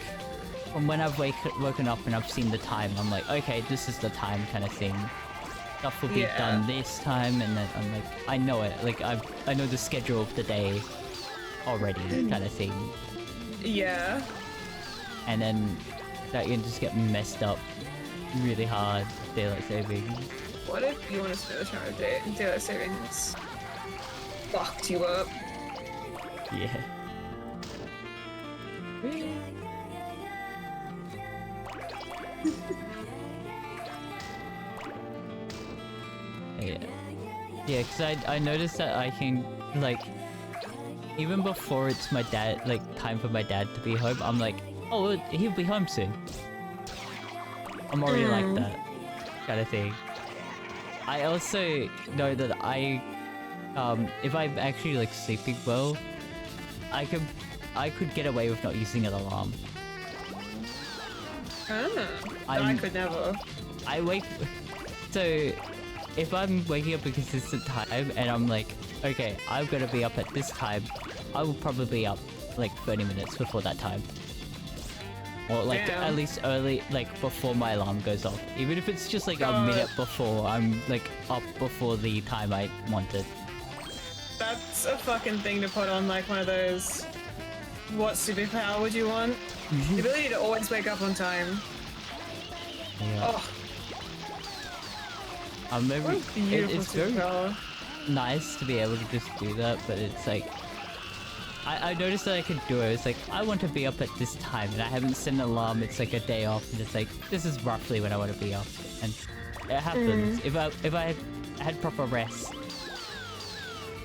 from when I've woken up and I've seen the time, I'm like, okay, this is the time kind of thing. stuff will be done this time, and then I'm like, I know it. Like I know the schedule of the day already, kind of thing. Yeah. And then that can just get messed up really hard. Daylight savings. What if you want to spend the time of day daylight savings fucked you up? Yeah. Yeah. Yeah, because I noticed that I can, like, even before it's my dad, like, time for my dad to be home, I'm like, oh, he'll be home soon. I'm already like that kind of thing. I also know that if I'm actually, like, sleeping well, I could get away with not using an alarm. I could never. So, if I'm waking up a consistent time and I'm like, okay, I'm gonna be up at this time, I will probably be up like 30 minutes before that time. Or like at least early, like before my alarm goes off. Even if it's just like a minute before, I'm like up before the time I wanted. That's a fucking thing to put on like one of those, what superpower would you want? The ability to always wake up on time. Yeah. Oh. Maybe it's very superpower. nice to be able to just do that, but it's like I noticed that I could do it. It's like I want to be up at this time, and I haven't set an alarm. It's like a day off, and it's like this is roughly when I want to be up, and it happens. If I had proper rest,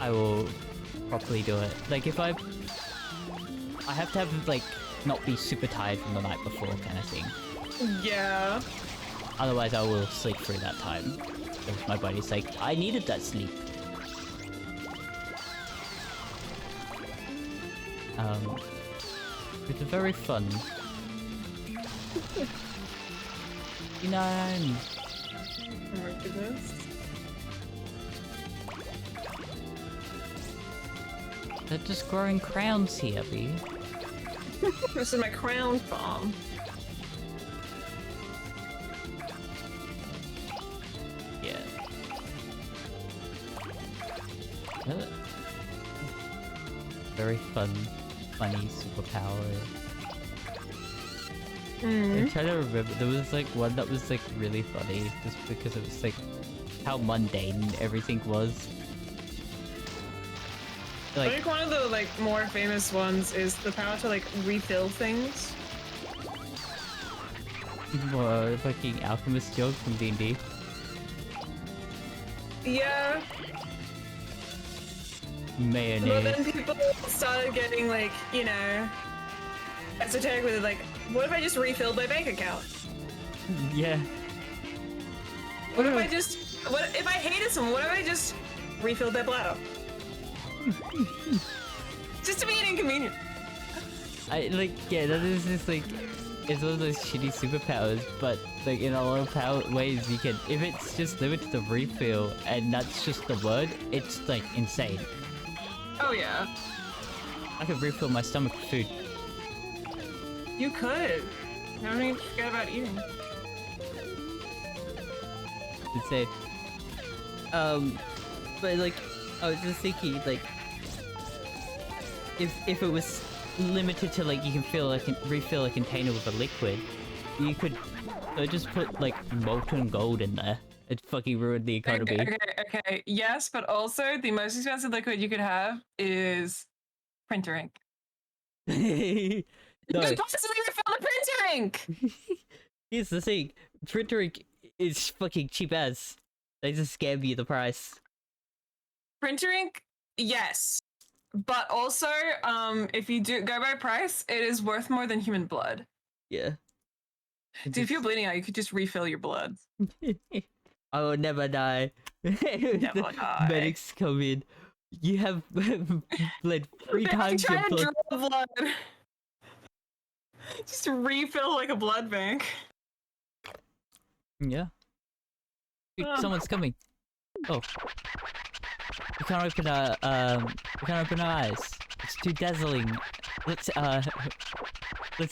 I will properly do it. Like if I have to have like not be super tired from the night before, kind of thing. Yeah. Otherwise, I will sleep through that time. Because my body's like, I needed that sleep. It's very fun. 59. Oh my goodness. They're just growing crowns here, B. This is my crown farm. Yeah. Very funny superpower. I'm trying to remember, there was like one that was like really funny just because it was like how mundane everything was. I Like, think one of the like more famous ones is the power to like refill things. fucking alchemist joke from D&D. Yeah. Mayonnaise. But then people started getting like, you know, esoteric with it, like, what if I just refilled my bank account? Yeah. What if I hated someone, what if I just refilled their bladder? Just to be an inconvenience. That is just like, it's one of those shitty superpowers, but like in a lot of ways you can, if it's just limited to refill and that's just the word, it's like insane. Oh yeah. I could refill my stomach with food. You could. I don't even forget about eating. Insane. But like, I was just thinking, like, if it was limited to like you can refill a container with a liquid, you could just put like molten gold in there. It fucking ruined the economy. Okay. Yes, but also the most expensive liquid you could have is printer ink. No. You could possibly refill the printer ink! Here's the thing, printer ink is fucking cheap as. They just scam you the price. Printer ink, yes. But also, if you do go by price, it is worth more than human blood. Yeah. Dude, if you're bleeding out, you could just refill your blood. I will never die. Never die. Medics come in. You have bled 3 times your Try to blood. draw blood. Just refill like a blood bank. Yeah. Dude, someone's coming. Oh. We can't open our eyes. It's too dazzling. Let's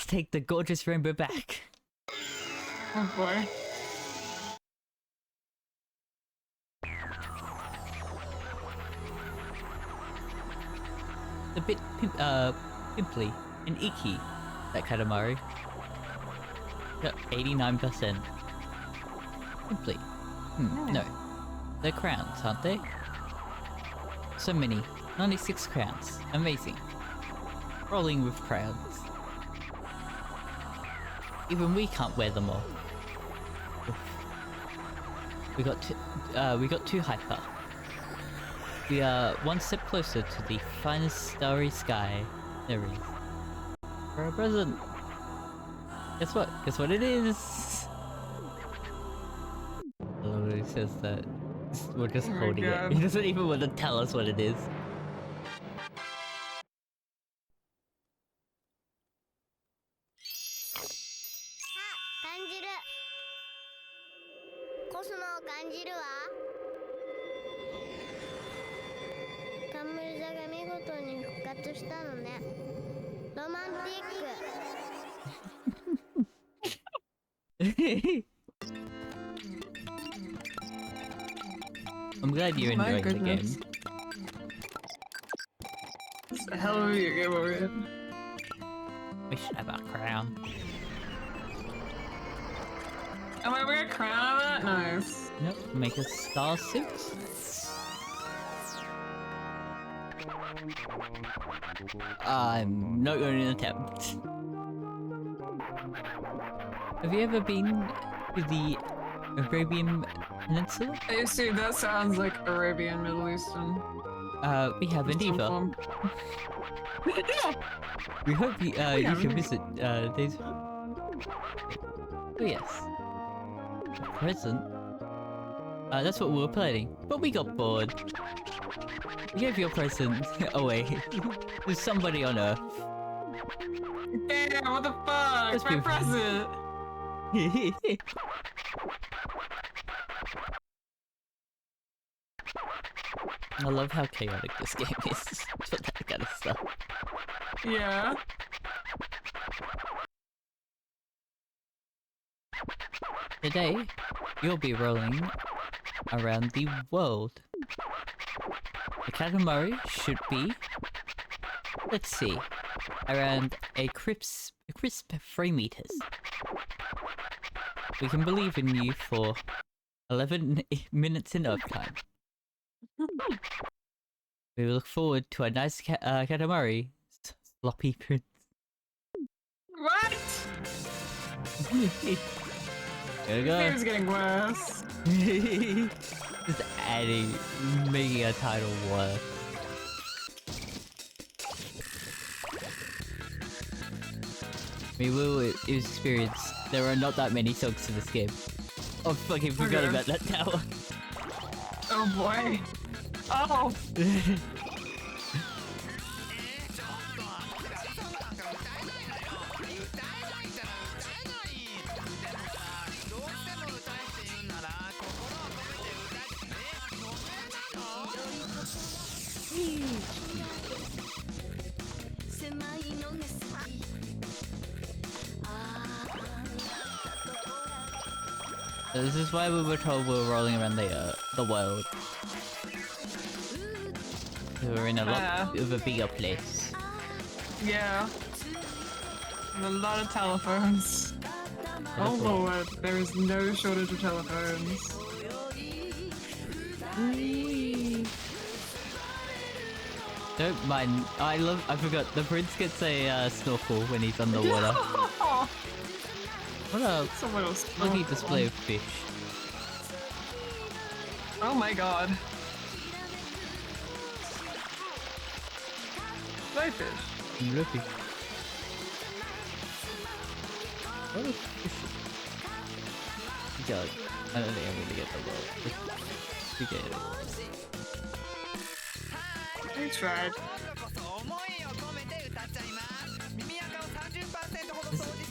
take the gorgeous rainbow back. Oh boy. a bit pimply and icky, that Katamari. Got 89%. Pimply. No. They're crowns, aren't they? So many. 96 crowns. Amazing. Rolling with crowns. Even we can't wear them all. We got too hyper. We are one step closer to the finest starry sky there is. For a present. Guess what? Guess what it is? I love when he says that. We're just Oh my holding God. it. He doesn't even want to tell us what it is. 感じるコスモを感じるわ冠座が見事に復活したのねロマンティック I'm glad you're Oh my enjoying the game. goodness. It's a hell of a video game over here. We should have our crown. Am I wearing a crown on that? Nice. Nope, make a star suit. I'm not going to attempt. Have you ever been to the Arabian Peninsula? Hey, see, that sounds like Arabian, Middle Eastern. We haven't either. Some We hope you can visit these. Oh yes. A present? That's what we were planning, but we got bored. We gave your present away to somebody on Earth. Damn, what the fuck? Let's My be- present! I love how chaotic this game is for that kind of stuff. Yeah. Today, you'll be rolling around the world. The Katamari should be, let's see, around a crisp 3 meters. We can believe in you for 11 minutes in Earth time. We look forward to a nice Katamari. Sloppy prince. What? There we This go. game's getting worse. Just adding, making a title worse. We will experience. There are not that many songs in this game. Oh, fucking forgot Okay. about that tower. Oh boy. Oh! This is why we were told we were rolling around the world. We're in a lot of a bigger place. Yeah. And a lot of telephones. Oh lord, there is no shortage of telephones. Don't mind. I forgot. The prince gets a snorkel when he's underwater. What a Someone else. lovely display of fish. Oh my god. Blowfish. Look. What a fish. God, I don't think I'm gonna get the world. We get it. I tried.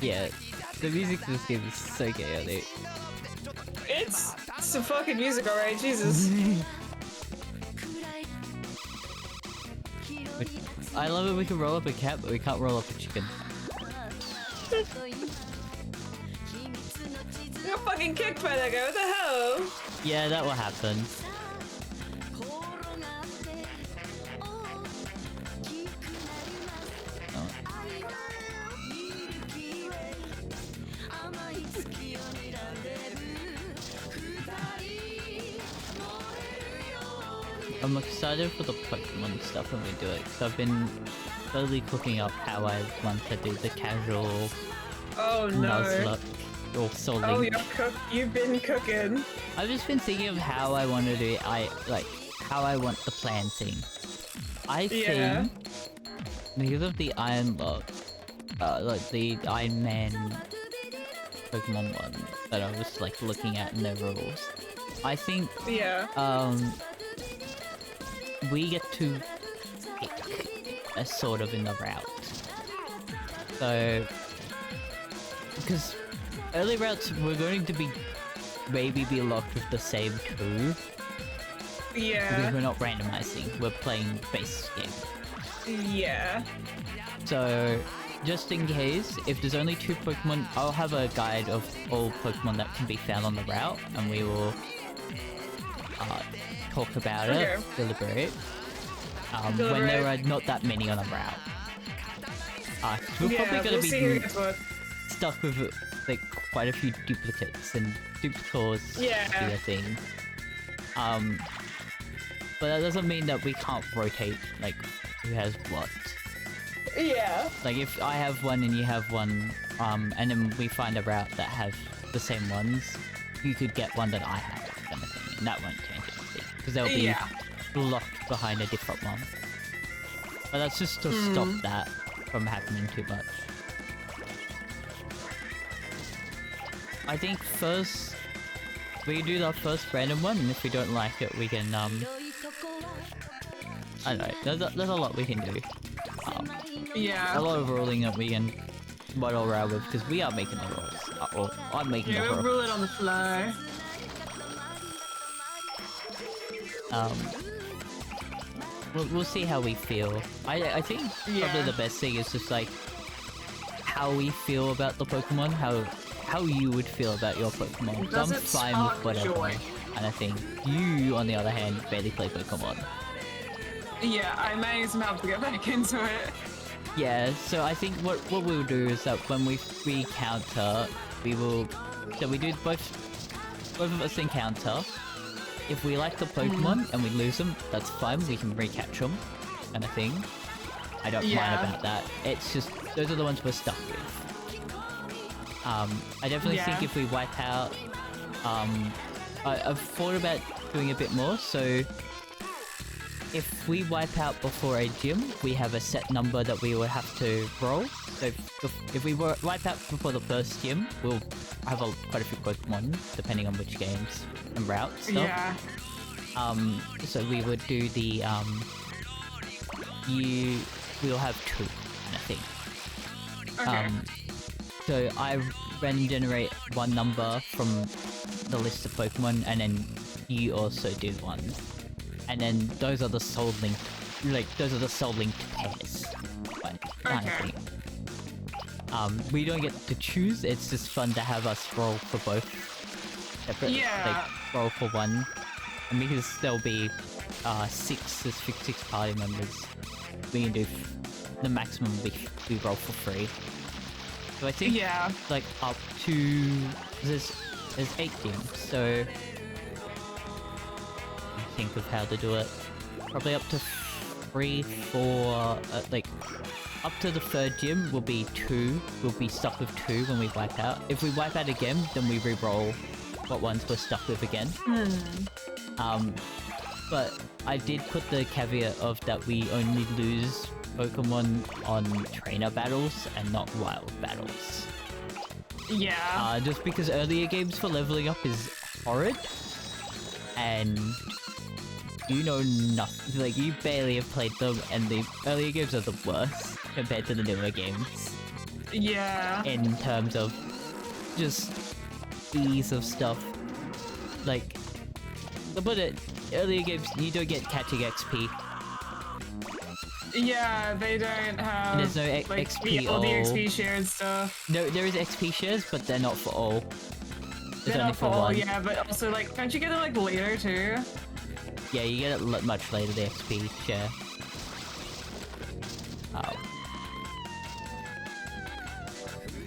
Yeah, the music to this game is so chaotic. It's some fucking music, alright, Jesus. I love it we can roll up a cat, but we can't roll up a chicken. You got fucking kicked by that guy, what the hell? Yeah, that will happen. I'm excited for the Pokemon stuff when we do it. So I've been slowly cooking up how I want to do the casual Oh no. Nuzlocke or Soul Oh, Link. you've been cooking. I've just been thinking of how I want to do it. How I want the plan thing. I Yeah. think because of the Iron Lock, like the Iron Man Pokemon one that I was like looking at in their rules, I think Yeah. we get to pick a sort of in the route. So because early routes we're going to be maybe be locked with the same two. Yeah. Because we're not randomizing, we're playing base game. Yeah. So, just in case, if there's only 2 Pokemon, I'll have a guide of all Pokemon that can be found on the route, and we will talk about it, deliberate, when there are not that many on a route. We're probably gonna see who be gets what. stuck with like quite a few duplicates, and duplicates Yeah. be a thing. But that doesn't mean that we can't rotate, like, who has what. Yeah. Like, if I have one and you have one, and then we find a route that have the same ones, you could get one that I have, kind of thing, and that won't change anything, because they'll be locked behind a different one. But that's just to stop that from happening too much. I think first, we do the first random one, and if we don't like it, we can, I don't know, there's a lot we can do. Yeah. A lot of ruling that we can muddle around with, because we are making the rules. Or I'm making the Yeah, we'll rules. rule it on the fly. We'll see how we feel. I think probably the best thing is just like how we feel about the Pokemon, how you would feel about your Pokemon. So I'm fine with whatever. Joy. And I think you, on the other hand, barely play Pokemon. Yeah, I may need some help to get back into it. Yeah, so I think what we'll do is that when we counter, we will... So we do both of us encounter. If we like the Pokemon and we lose them, that's fine, we can recatch them, kind of thing. I don't mind about that. It's just, those are the ones we're stuck with. I definitely think if we wipe out... I've thought about doing a bit more, so... If we wipe out before a gym, we have a set number that we would have to roll. So if we wipe out before the first gym, we'll have quite a few Pokemon, depending on which games and routes stuff. Yeah. So we would do the, we'll have 2, I think. Okay. So I random generate one number from the list of Pokemon, and then you also do one. And then those are the soul linked, those are the soul linked pairs, kind of thing. We don't get to choose. It's just fun to have us roll for both separate. Yeah. Like roll for one, and because there'll be 6 party members, we can do the maximum we roll for free. So I think like up to there's 8 games, so. Think of how to do it. Probably up to 3, 4, like up to the 3rd gym will be 2. We'll be stuck with 2 when we wipe out. If we wipe out again, then we re-roll what ones we're stuck with again. But I did put the caveat of that we only lose Pokemon on trainer battles and not wild battles. Yeah. Just because earlier games for leveling up is horrid, and you know nothing, like you barely have played them, and the earlier games are the worst compared to the newer games. Yeah. In terms of just ease of stuff. Like, but earlier games, you don't get catching XP. Yeah, they don't have. And there's no like, XP all the all. XP shared stuff. No, there is XP shares, but they're not for all. They're only not for all, one. yeah, but also like, don't you get it like later too? Yeah, you get it much later, the XP share.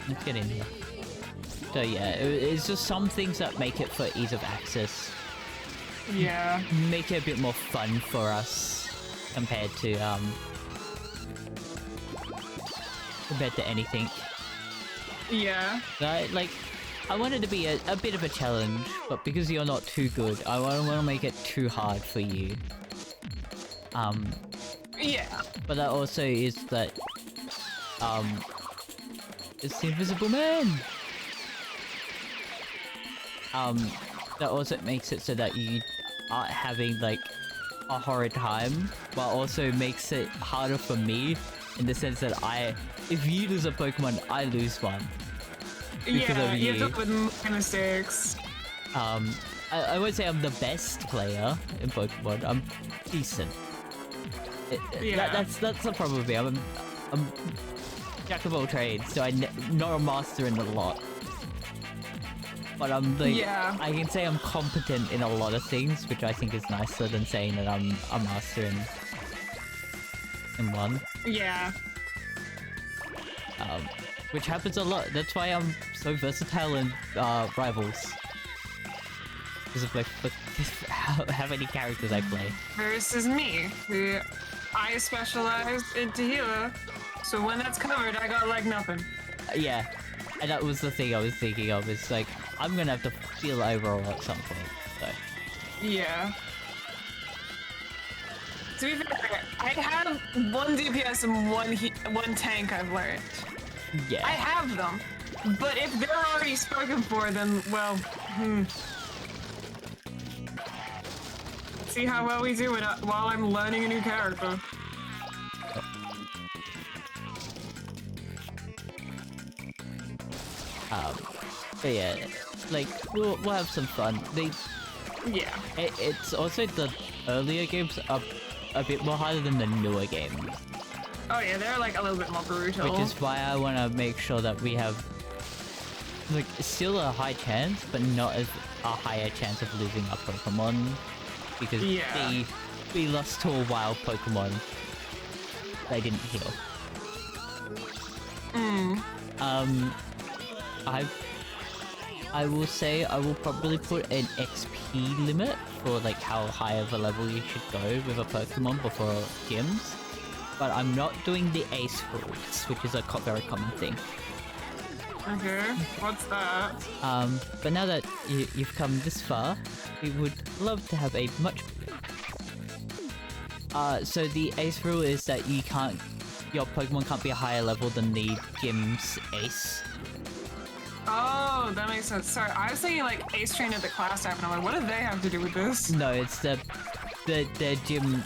Let's get in here. So yeah, it's just some things that make it for ease of access. Yeah. make it a bit more fun for us compared to anything. Yeah. Like, I want it to be a bit of a challenge, but because you're not too good, I don't want to make it too hard for you. Yeah. But that also is that, it's the Invisible Man! That also makes it so that you aren't having, like, a horrid time, but also makes it harder for me, in the sense that if you lose a Pokemon, I lose one. Because Yeah, of you you. have to live with my mistakes. I won't say I'm the best player in Pokemon. I'm decent. Yeah. That's the problem with me. I'm jack of all trades, so I'm not a master in a lot. But I'm like, Yeah. I can say I'm competent in a lot of things, which I think is nicer than saying that I'm a master in one. Yeah. Which happens a lot. That's why I'm so versatile in Rivals. Because of like how many characters I play. Versus me, who I specialize in healer. So when that's covered, I got like nothing. Yeah, and that was the thing I was thinking of. It's like, I'm gonna have to feel overall at some point. So. Yeah. To be fair, I have 1 DPS and 1 tank I've learned. Yeah. I have them. But if they're already spoken for, then, well, See how well we do it while I'm learning a new character. But yeah, like, we'll have some fun. Yeah. It's also the earlier games are a bit more harder than the newer games. Oh yeah, they're like a little bit more brutal. Which is why I want to make sure that we have, like, still a high chance, but not as a higher chance of losing our Pokemon. Because we lost to a wild Pokemon. They didn't heal. I will say I will probably put an XP limit for like how high of a level you should go with a Pokemon before gyms. But I'm not doing the ace rules, which is a very common thing. Okay, what's that? But now that you've come this far, we would love to have a much... so the ace rule is that your Pokemon can't be a higher level than the gym's ace. Oh, that makes sense. Sorry, I was thinking like ace train at the class type, and I'm like, what do they have to do with this? No, it's the gym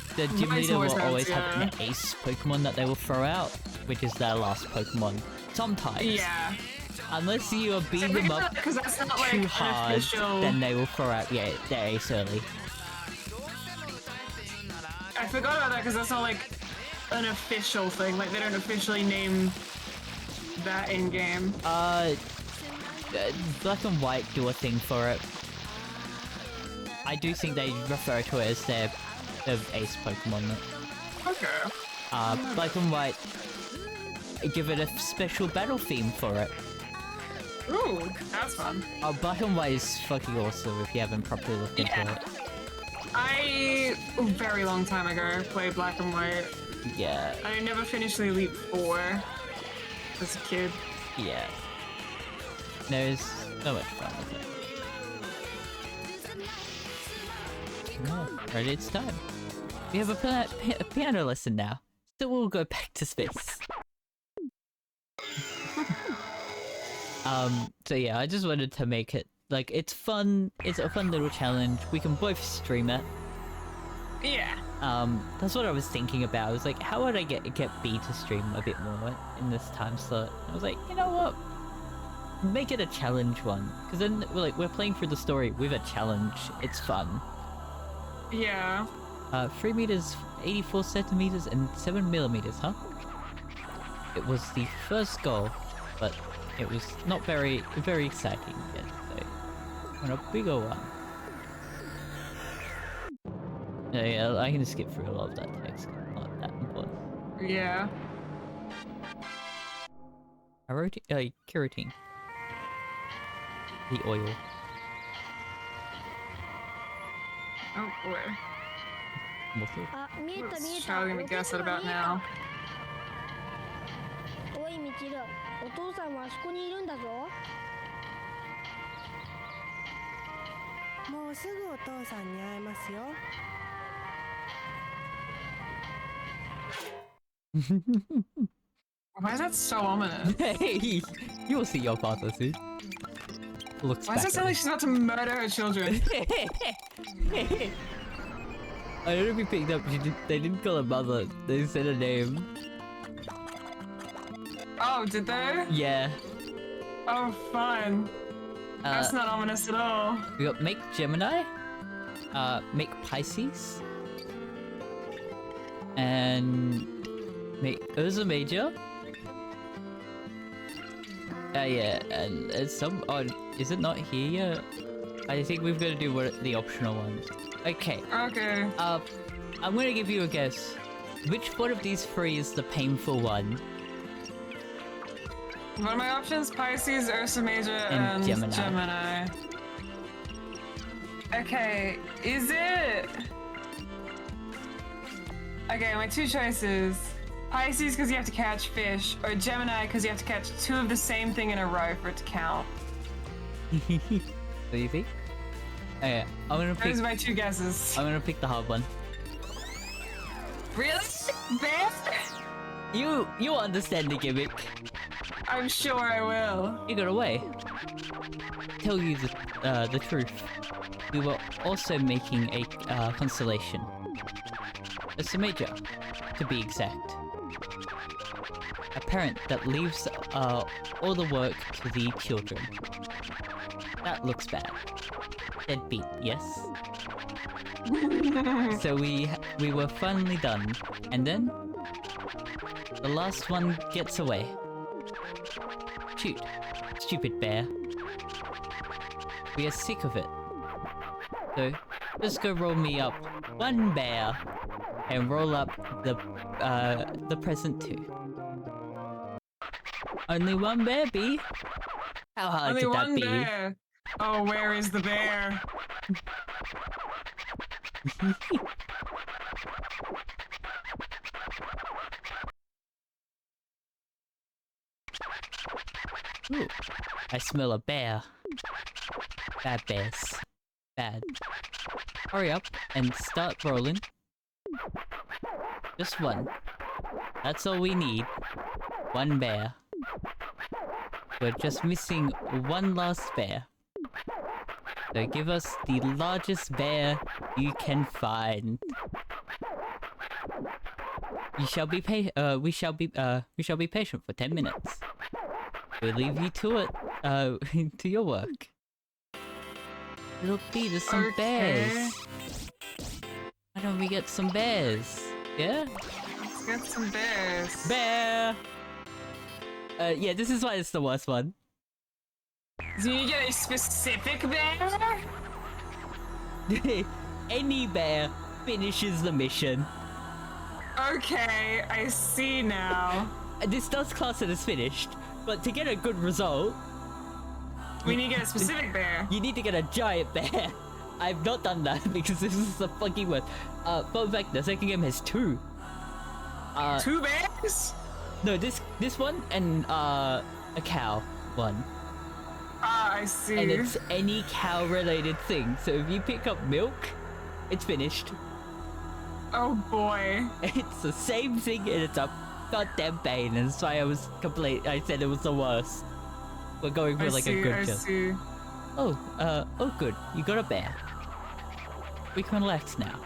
leader will always have an ace Pokemon that they will throw out, which is their last Pokemon. Sometimes. Yeah. Unless you are beating them up that's not, like, too hard, official... then they will throw out their ace early. I forgot about that because that's not like an official thing. Like they don't officially name that in game. Black and White do a thing for it. I do think they refer to it as their ace Pokemon. Okay. Black and White give it a special battle theme for it. Ooh, that's fun. Black and White is fucking awesome if you haven't properly looked into it. I, a very long time ago, played Black and White. Yeah. I never finished the Elite Four as a kid. Yeah. There's so much fun with it. Oh, ready, it's time. We have a piano lesson now. So we'll go back to space. So yeah, I just wanted to make it, like, it's fun, it's a fun little challenge. We can both stream it. Yeah. That's what I was thinking about. I was like, how would I get B to stream a bit more in this time slot? I was like, you know what? Make it a challenge one. Because then, we're playing through the story with a challenge. It's fun. Yeah. 3 meters, 84 centimeters, and 7 millimeters, huh? It was the first goal, but it was not very exciting yet, so on a bigger one. Yeah, I can skip through a lot of that text, not that important. Yeah. I wrote keratin. The oil. Oh boy. あ、見えた見え What's た。 Charlie gonna guess it about now? おいミチル、お父さんはあそこにいるんだぞ。もうすぐお父さんに会えますよ。 Why is that so ominous? Hey, you'll see your father soon. Looks Why does back it sound like she's about to murder her children? I don't know if you picked up. They didn't call her mother. They said her name. Oh, did they? Yeah. Oh, fun. That's not ominous at all. We got make Gemini, make Pisces, and make Ursa Major. Yeah, and some. Oh, is it not here yet? I think we've got to do the optional ones. Okay. Okay. I'm gonna give you a guess. Which one of these three is the painful one? What are my options? Pisces, Ursa Major, And and Gemini. Okay, is it? Okay, my two choices. Pisces because you have to catch fish, or Gemini because you have to catch two of the same thing in a row for it to count. What do you think? Okay, I'm gonna pick. Those are my two guesses. I'm gonna pick the hard one. Really? Bear? You understand the gimmick. I'm sure I will. You got away. Tell you the truth. We were also making a constellation. Ursa Major, to be exact. A parent that leaves all the work to the children. That looks bad. Deadbeat, yes? So we were finally done, and then the last one gets away. Shoot, stupid bear. We are sick of it. So just go roll me up one bear, and roll up the present too. Only one bear, B? How hard Only could that one be? bear. Oh, where is the bear? Ooh, I smell a bear. Bad bears. Bad. Hurry up and start rolling. Just one. That's all we need. One bear. We're just missing one last bear. So give us the largest bear you can find. We shall be patient for 10 minutes. We'll leave you to it, to your work. Little B, there's some bears. Why don't we get some bears? Yeah? Let's get some bears. Bear! Yeah, this is why it's the worst one. Do you get a specific bear? Any bear finishes the mission. Okay, I see now. This does class it as finished, but to get a good result, We need to get a specific bear. you need to get a giant bear. I've not done that because this is the fucking worst. Fun fact, the second game has two. Two bears? No, this one and a cow one. Ah, I see. And it's any cow related thing. So if you pick up milk, it's finished. Oh boy. It's the same thing and it's a goddamn pain, and that's why I said it was the worst. We're going for I like see, a good I job. see. Oh good, you got a bear. We can relax now.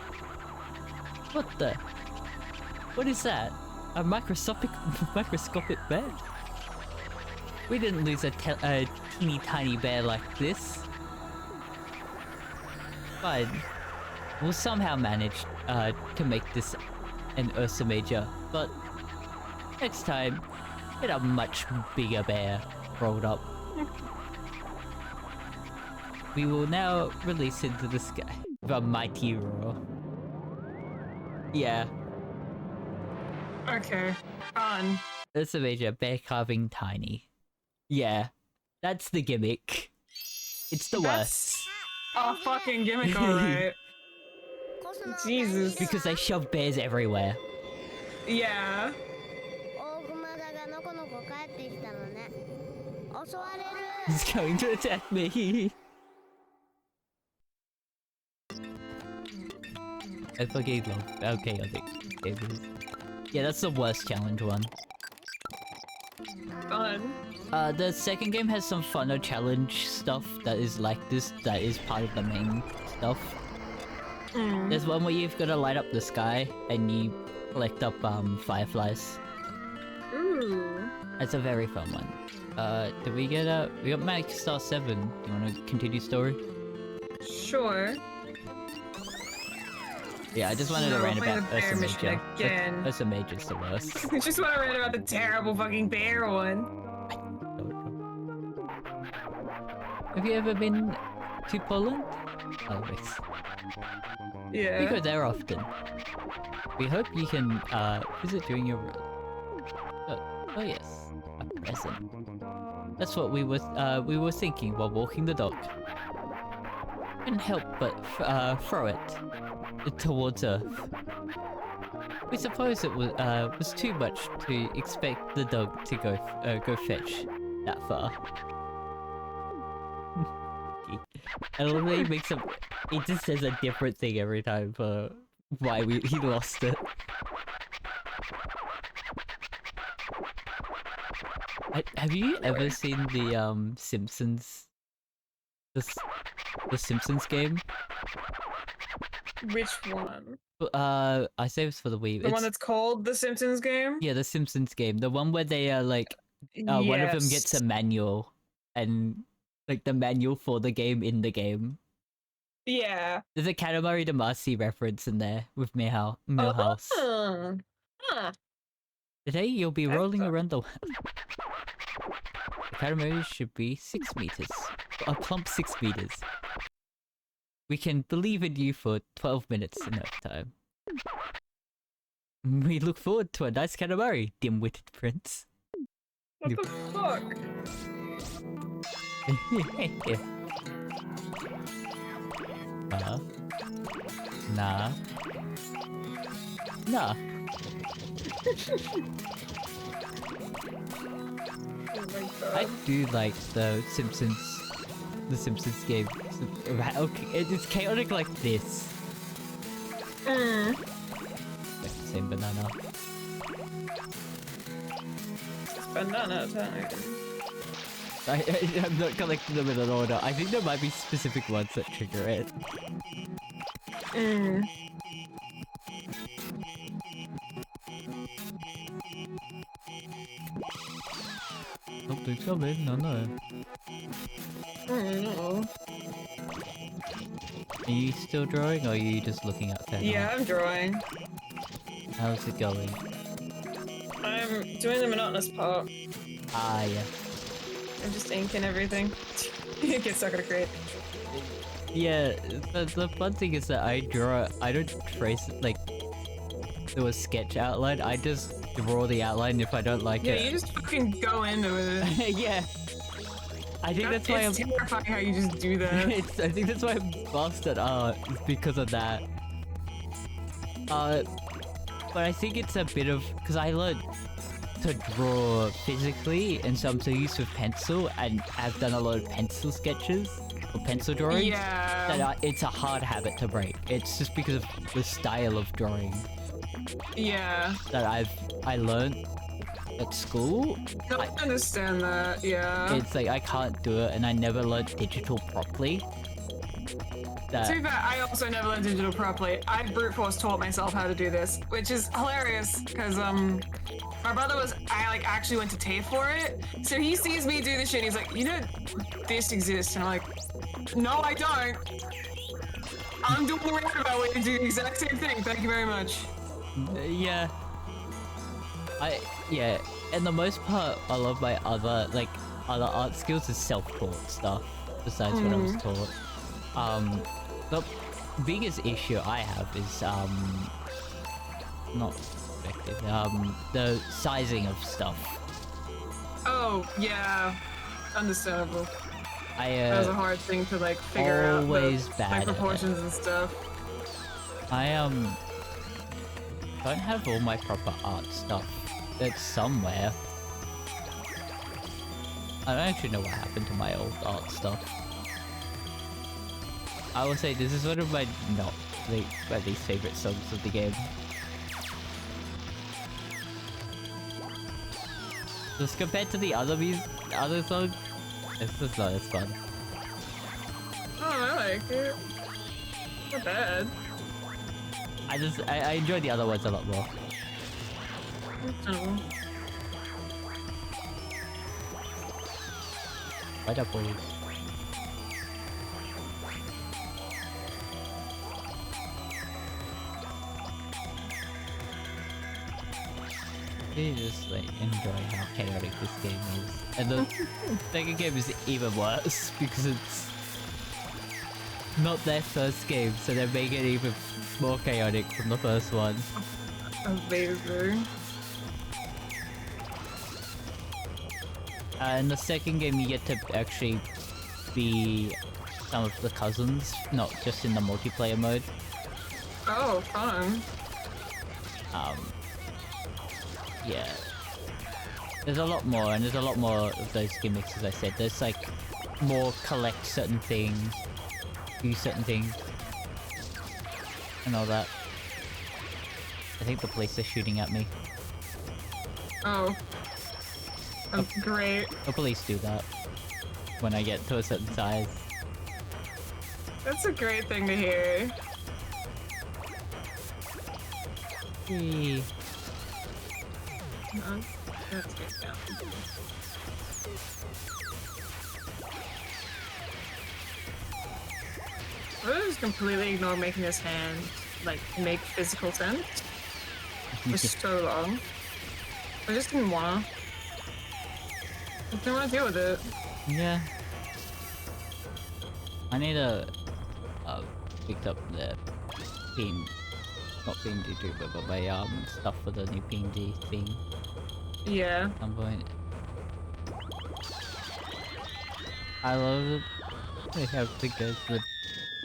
What is that? A microscopic bear? We didn't lose a teeny tiny bear like this. But we'll somehow manage to make this an Ursa Major, but next time, get a much bigger bear rolled up. We will now release into the sky with a mighty roar. Yeah, Okay, fun. Ursa Major, bear carving tiny. Yeah, that's the gimmick. It's the That's worst. a fucking gimmick, alright. Jesus. Because they shove bears everywhere. Yeah. 大熊座がのこのこ帰ってきたのね。襲われる。 He's going to attack me. I fucking love. Okay, I think. Yeah, that's the worst challenge one. Fun. The second game has some funner challenge stuff that is like this, that is part of the main stuff. There's one where you've got to light up the sky and you collect up fireflies. Ooh. That's a very fun one. Did we get we got Magic Star 7. Do you want to continue story? Sure. Yeah, I just wanted to No, rant play about the bear Ursa mission Major. again. Ursa Major's the worst. I just want to rant about the terrible fucking bear one. Have you ever been to Poland? Always. Yeah. We go there often. We hope you can visit during your oh yes, a present. That's what we were thinking while walking the dog. Couldn't help but throw it towards Earth. We suppose it was too much to expect the dog to go fetch that far. And it literally makes him. It just says a different thing every time for why he lost it. Have you ever seen the Simpsons? The Simpsons game? Which one? I say it's for the Wii. The one that's called The Simpsons game? Yeah, the Simpsons game. The one where they are like, one of them gets a manual, and like the manual for the game in the game. Yeah. There's a Katamari Damacy reference in there with Millhouse. Oh. Huh. Today you'll be rolling around the world. The Katamari should be 6 meters. A plump 6 meters. We can believe in you for 12 minutes enough time. We look forward to a nice Katamari, dim-witted prince. What the fuck? Nah. Oh my god. I do like the Simpsons game. Okay, it's chaotic like this. Like the same banana. It's banana time. I'm not collecting them in an order. I think there might be specific ones that trigger it. Something's coming, no. No. Are you still drawing or are you just looking at fan Yeah, art? I'm drawing. How's it going? I'm doing the monotonous part. Ah, yeah. I'm just inking everything. It gets stuck in a crate. Yeah, the fun thing is that I don't trace it, like, do a sketch outline, I just draw the outline if I don't like Yeah, it. you just fucking go into it. Yeah. I think that's why it's terrifying how you just do that. I think that's why I'm fast at art, is because of that. But I think it's a bit of, because I learned to draw physically, and so I'm so used with pencil, and I've done a lot of pencil sketches, or pencil drawings, Yeah. that it's a hard habit to break. It's just because of the style of drawing Yeah. that I learned at school. No, I understand that, yeah. It's like I can't do it, and I never learned digital properly. To be fair, I also never learned digital properly. I brute force taught myself how to do this, which is hilarious because my brother I actually went to TAFE for it, so he sees me do this shit. And he's like, you know, this exists, and I'm like, no, I don't. I'm doing the roundabout way to do the exact same thing. Thank you very much. Yeah. Yeah, and the most part, I love my other art skills is self-taught stuff, besides what I was taught. The biggest issue I have is, not perspective, the sizing of stuff. Oh, yeah. Understandable. That was a hard thing to, like, figure out always the bad at it. proportions and stuff. I don't have all my proper art stuff. It's somewhere. I don't actually know what happened to my old art stuff. I will say this is one of my my least favorite songs of the game. Just compared to the other songs, it's just not as fun. Oh, I like it. Not bad. I enjoy the other ones a lot more. Oh. Right up, boys. You just like enjoy how chaotic this game is, and the second game is even worse because it's not their first game, so they're making it even more chaotic from the first one. Amazing. In the second game, you get to actually be some of the cousins, not just in the multiplayer mode. Oh, fun. Yeah. There's a lot more, and there's a lot more of those gimmicks, as I said. There's like more collect certain things, do certain things, and all that. I think the police are shooting at me. Oh. Great. The police do that when I get to a certain size. That's a great thing to hear. Whee. That's good now. I just completely ignore making this hand like make physical sense for so long. I just didn't wanna. I didn't want to deal with it. Yeah. I need to pick up the not PNG but my stuff for the new PNG thing. Yeah. At some point. I love it. They have the guys with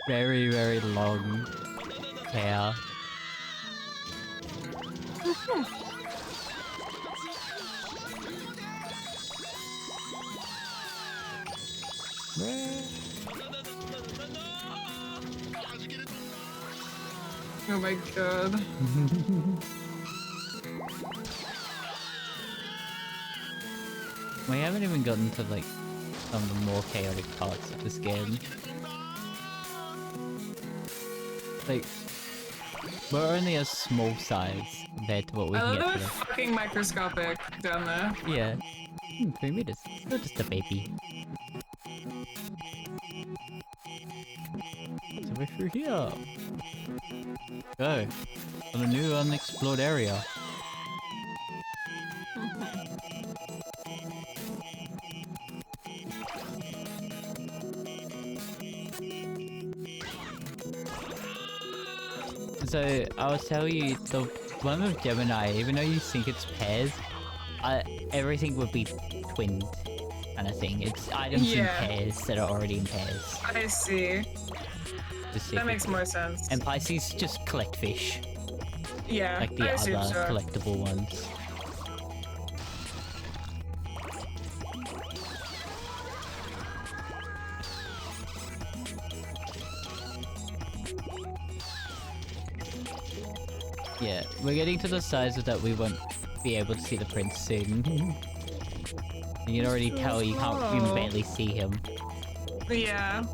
very, very long hair. Oh my god. We haven't even gotten to like some of the more chaotic parts of this game. Like, we're only a small size compared to what we I can love get that to it's the... fucking microscopic down there. Yeah. 3 meters. Still just a baby. So we're through here. Go. On a new unexplored area. So, I'll tell you, the one with Gemini, even though you think it's pairs, everything would be twinned kind of thing. It's items in pairs that are already in pairs. I see. That makes more sense. And Pisces just collect fish. Yeah, Like the I other assume so. collectible ones. Yeah, we're getting to the size that we won't be able to see the prince soon. You can already tell you can barely see him. Yeah.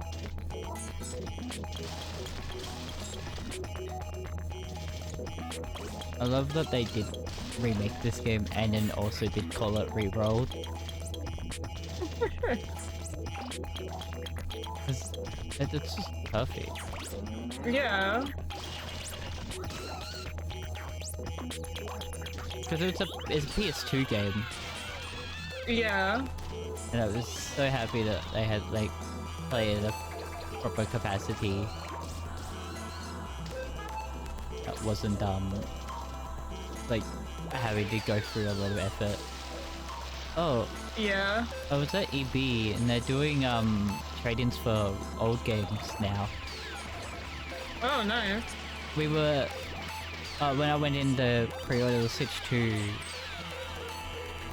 I love that they did remake this game and then also did call it REROLL. It's just perfect. Yeah. Because it's a PS2 game. Yeah. And I was so happy that they had like played at a proper capacity. That wasn't like having to go through a lot of effort. Oh. Yeah. I was at EB and they're doing trade-ins for old games now. Oh, nice. we were when I went in the pre-order the Switch 2,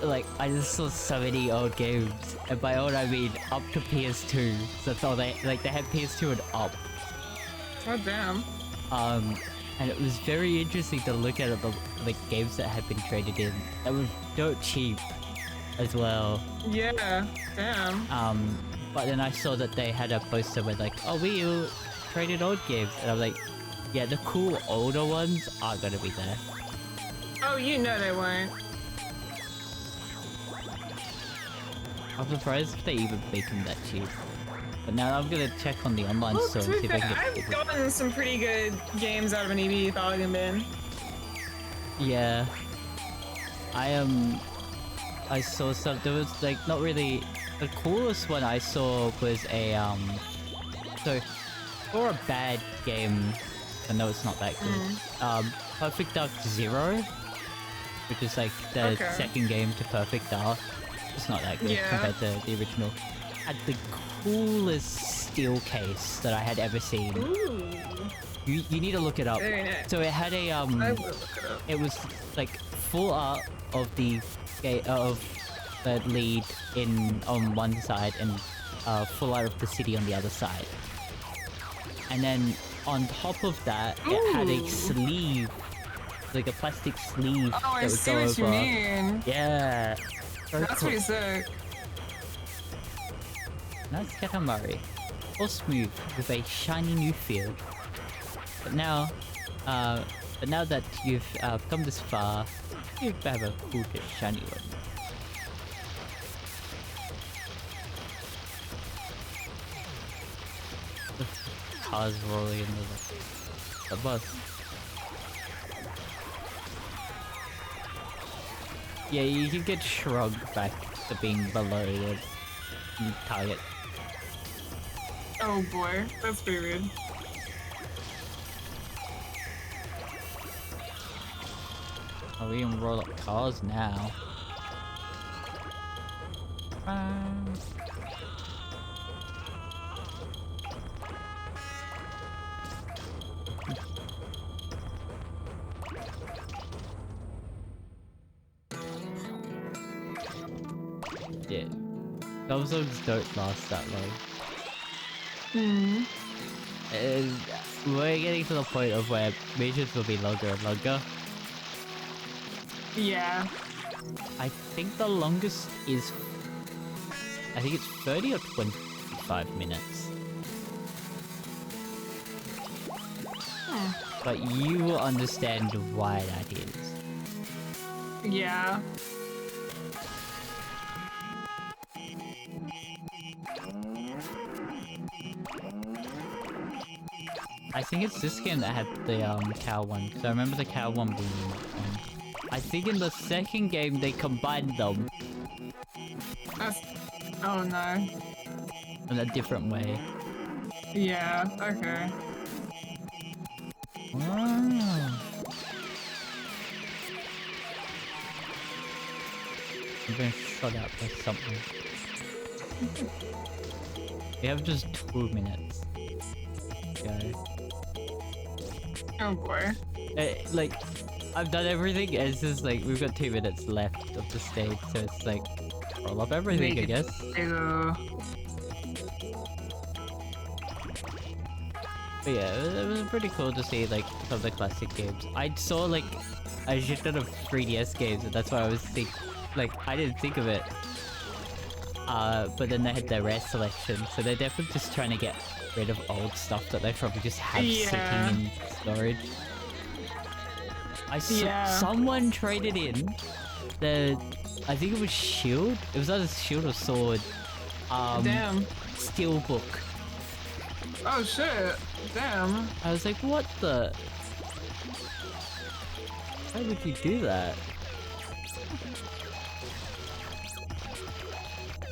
like I just saw so many old games, and by old I mean up to PS2. So that's all they had PS2 and up. Oh damn. And it was very interesting to look at the games that had been traded in. That were dirt cheap as well. Yeah. Damn. But then I saw that they had a poster with like, oh, we traded old games, and I'm like, yeah, the cool older ones aren't gonna be there. Oh, you know they weren't. I'm surprised if they even make them that cheap. But now I'm gonna check on the online Well, store to and be see if I fair, can get I've gotten some pretty good games out of an EB Bargain Bin. Yeah. I saw some, there was like not really, the coolest one I saw was a, so for a bad game, I know it's not that good, Perfect Dark Zero, which is like the second game to Perfect Dark. It's not that good compared to the original. Had the coolest steel case that I had ever seen. Ooh. You need to look it up. Very nice. So it had a I will look it up. it was like full art of the lead on one side and full art of the city on the other side. And then on top of that, it had a sleeve, like a plastic sleeve Oh, I that would see go what you over. mean. Yeah. Very That's cool. pretty sick. Nice Katamari. All smooth with a shiny new feel. But now that you've come this far, you have a cool shiny one. The cars rolling into the bus. Yeah, you can get shrugged back to being below the target. Oh boy, that's pretty rude. Oh, we can roll up cars now. Yeah. Those songs don't last that long. We're getting to the point of where missions will be longer and longer. Yeah. I think the longest is... I think it's 30 or 25 minutes. But you will understand why that is. Yeah. I think it's this game that had the cow one, because I remember the cow one being one. I think in the second game they combined them That's... Oh no. in a different way. Yeah, okay. Oh. I'm being shot out by something. We have just 2 minutes. Go. Oh boy. Like, I've done everything, and it's just like, we've got 2 minutes left of the stage, so it's like, roll up everything, Make I it guess. But yeah, it was pretty cool to see, like, some of the classic games. I saw, like, a shit ton of 3DS games, and that's why I was I didn't think of it. But then they had their rare selection, so they're definitely just trying to get rid of old stuff that they probably just have sitting in storage. I saw someone traded in I think it was Shield. It was either Shield or Sword. Damn. Steelbook. Oh shit. Damn. I was like, what the? Why would you do that?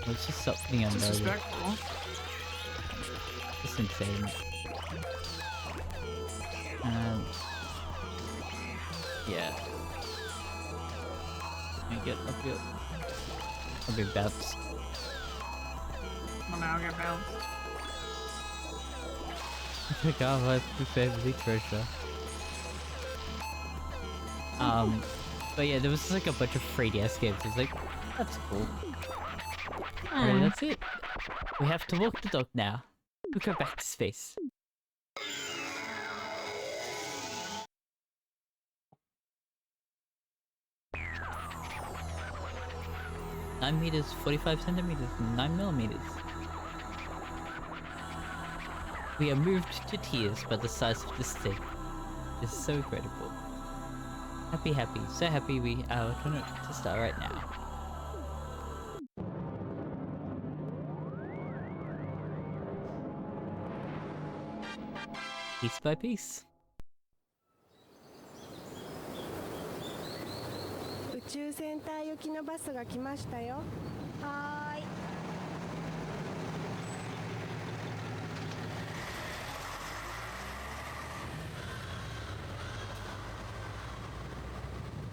It's just something I noticed. Disrespectful. It's insane. Yeah. I get up here. I'll be bounced. Well, now I'll get bounced. I forgot my family treasure. But yeah, there was like a bunch of 3DS games. I was like, that's cool. Alright, that's it. We have to walk the dog now. We'll go back to space. Nine meters, 45 centimeters, 9 millimeters. We are moved to tears by the size of this thing. It's so incredible. Happy, happy, so happy we are trying to start right now. Piece by piece. 宇宙センター行きのバスが来ましたよ。はーい。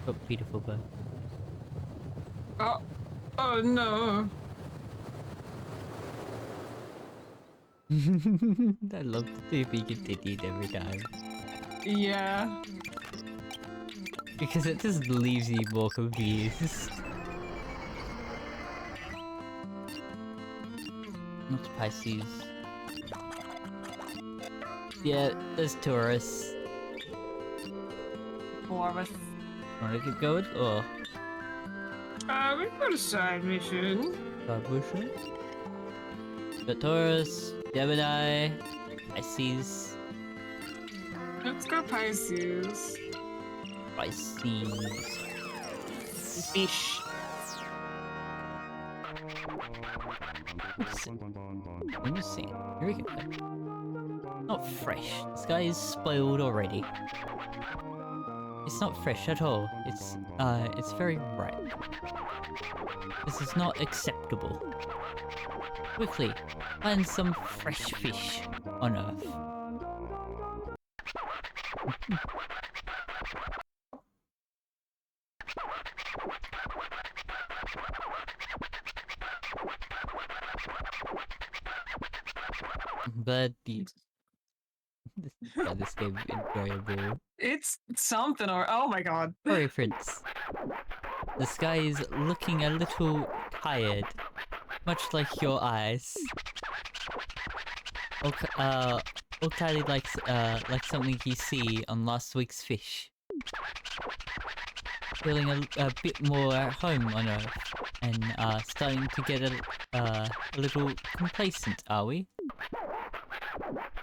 Oh, beautiful bird. Oh, oh no. I love to be continued every time. Yeah. Because it just leaves you more confused. Not Pisces. Yeah, there's tourists. Four of us. Wanna keep going? Or We've got a side mission. Bushel? The Taurus, Gemini, Pisces, Let's go Pisces. Pisces. Fish. Let me see. Here we go. Not fresh. This guy is spoiled already. It's not fresh at all. It's very ripe. This is not acceptable. Quickly, find some fresh fish on Earth. But this game is enjoyable. It's something or oh my god. Sorry, Prince. The sky is looking a little tired, much like your eyes. All tired like something you see on last week's fish. Feeling a bit more at home on Earth, and starting to get a little complacent, are we?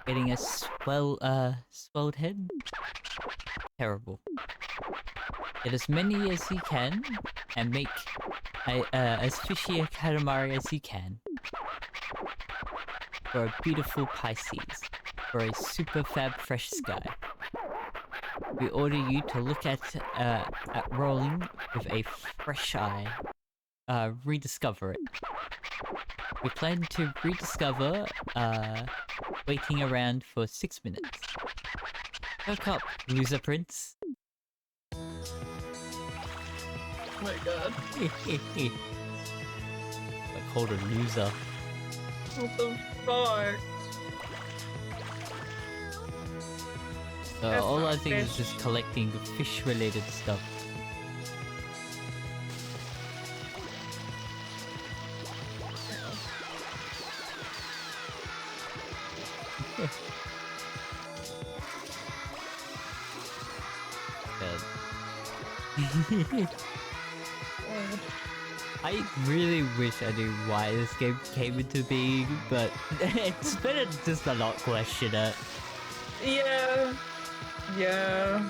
Getting a swelled head? Terrible. Get as many as you can, and make as fishy a Katamari as you can. For a beautiful Pisces. For a super fab fresh sky. We order you to look at rolling with a fresh eye. Rediscover it. We plan to rediscover, waiting around for 6 minutes. Perk up, loser prince. Oh my god. Like, called a loser. What the fuck? That's All not I think is fish. just collecting fish-related stuff. I really wish I knew why this game came into being, but it's better just to not question it. Yeah. Yeah.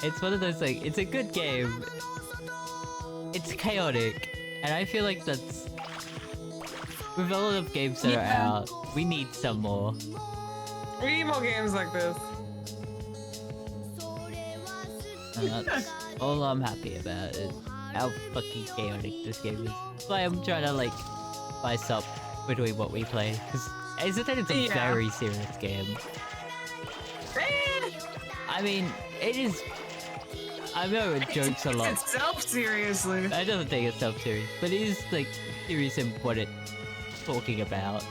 It's one of those, like, it's a good game. It's chaotic, and I feel like that's with a lot of games that are out, we need some more. We need more games like this. And that's all I'm happy about is how fucking chaotic this game is. That's why I'm trying to, like, spice up between what we play, because it's a very serious game. I mean, it is I know it jokes a lot. itself seriously. I don't take itself serious, but it is like serious in what it's talking about.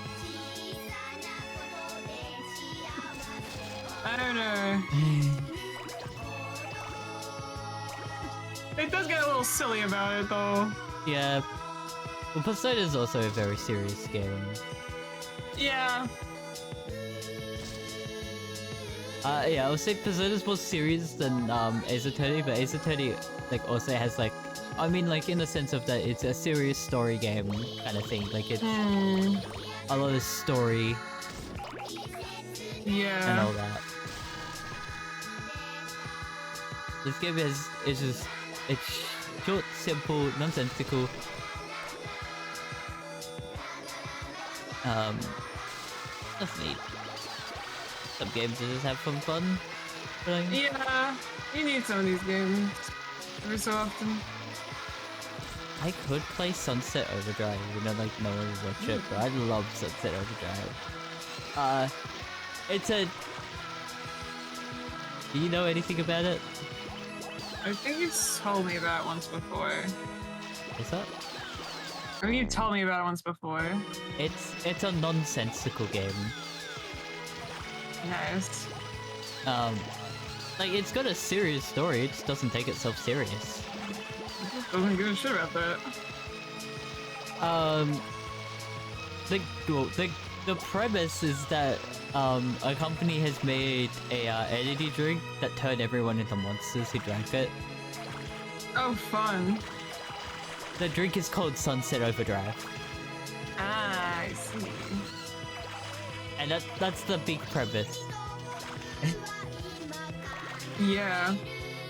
I don't know. It does get a little silly about it though. Yeah. Well, Persona is also a very serious game. Yeah. Yeah, I would say Persona's more serious than Ace Attorney, but Ace Attorney like also has like, I mean like in the sense of that it's a serious story game kind of thing. Like it's a lot of story and Yeah. all that. This game is just it's short, simple, nonsensical. That's neat. Some games that just have fun playing. Yeah. You need some of these games every so often. I could play Sunset Overdrive, even though like no one would watch it, but I love Sunset Overdrive. It's a... Do you know anything about it? I think you told me about it once before. What's that? I think you told me about it once before. It's a nonsensical game. Nice. Like it's got a serious story, it just doesn't take itself serious. Doesn't give a shit about that. The premise is that a company has made a energy drink that turned everyone into monsters who drank it. Oh, fun. The drink is called Sunset Overdrive, Ah, I see. and that's the big premise. Yeah.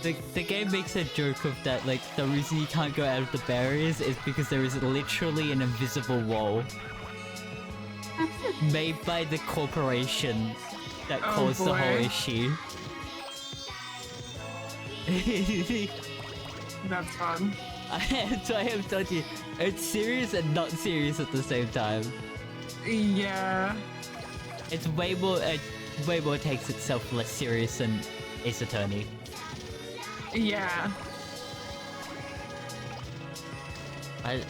The game makes a joke of that, like the reason you can't go out of the barriers is because there is literally an invisible wall made by the corporation that Oh, caused the whole boy. issue. That's fun. So I have told you, it's serious and not serious at the same time. Yeah. It's way more takes itself less serious than Ace Attorney. Yeah. I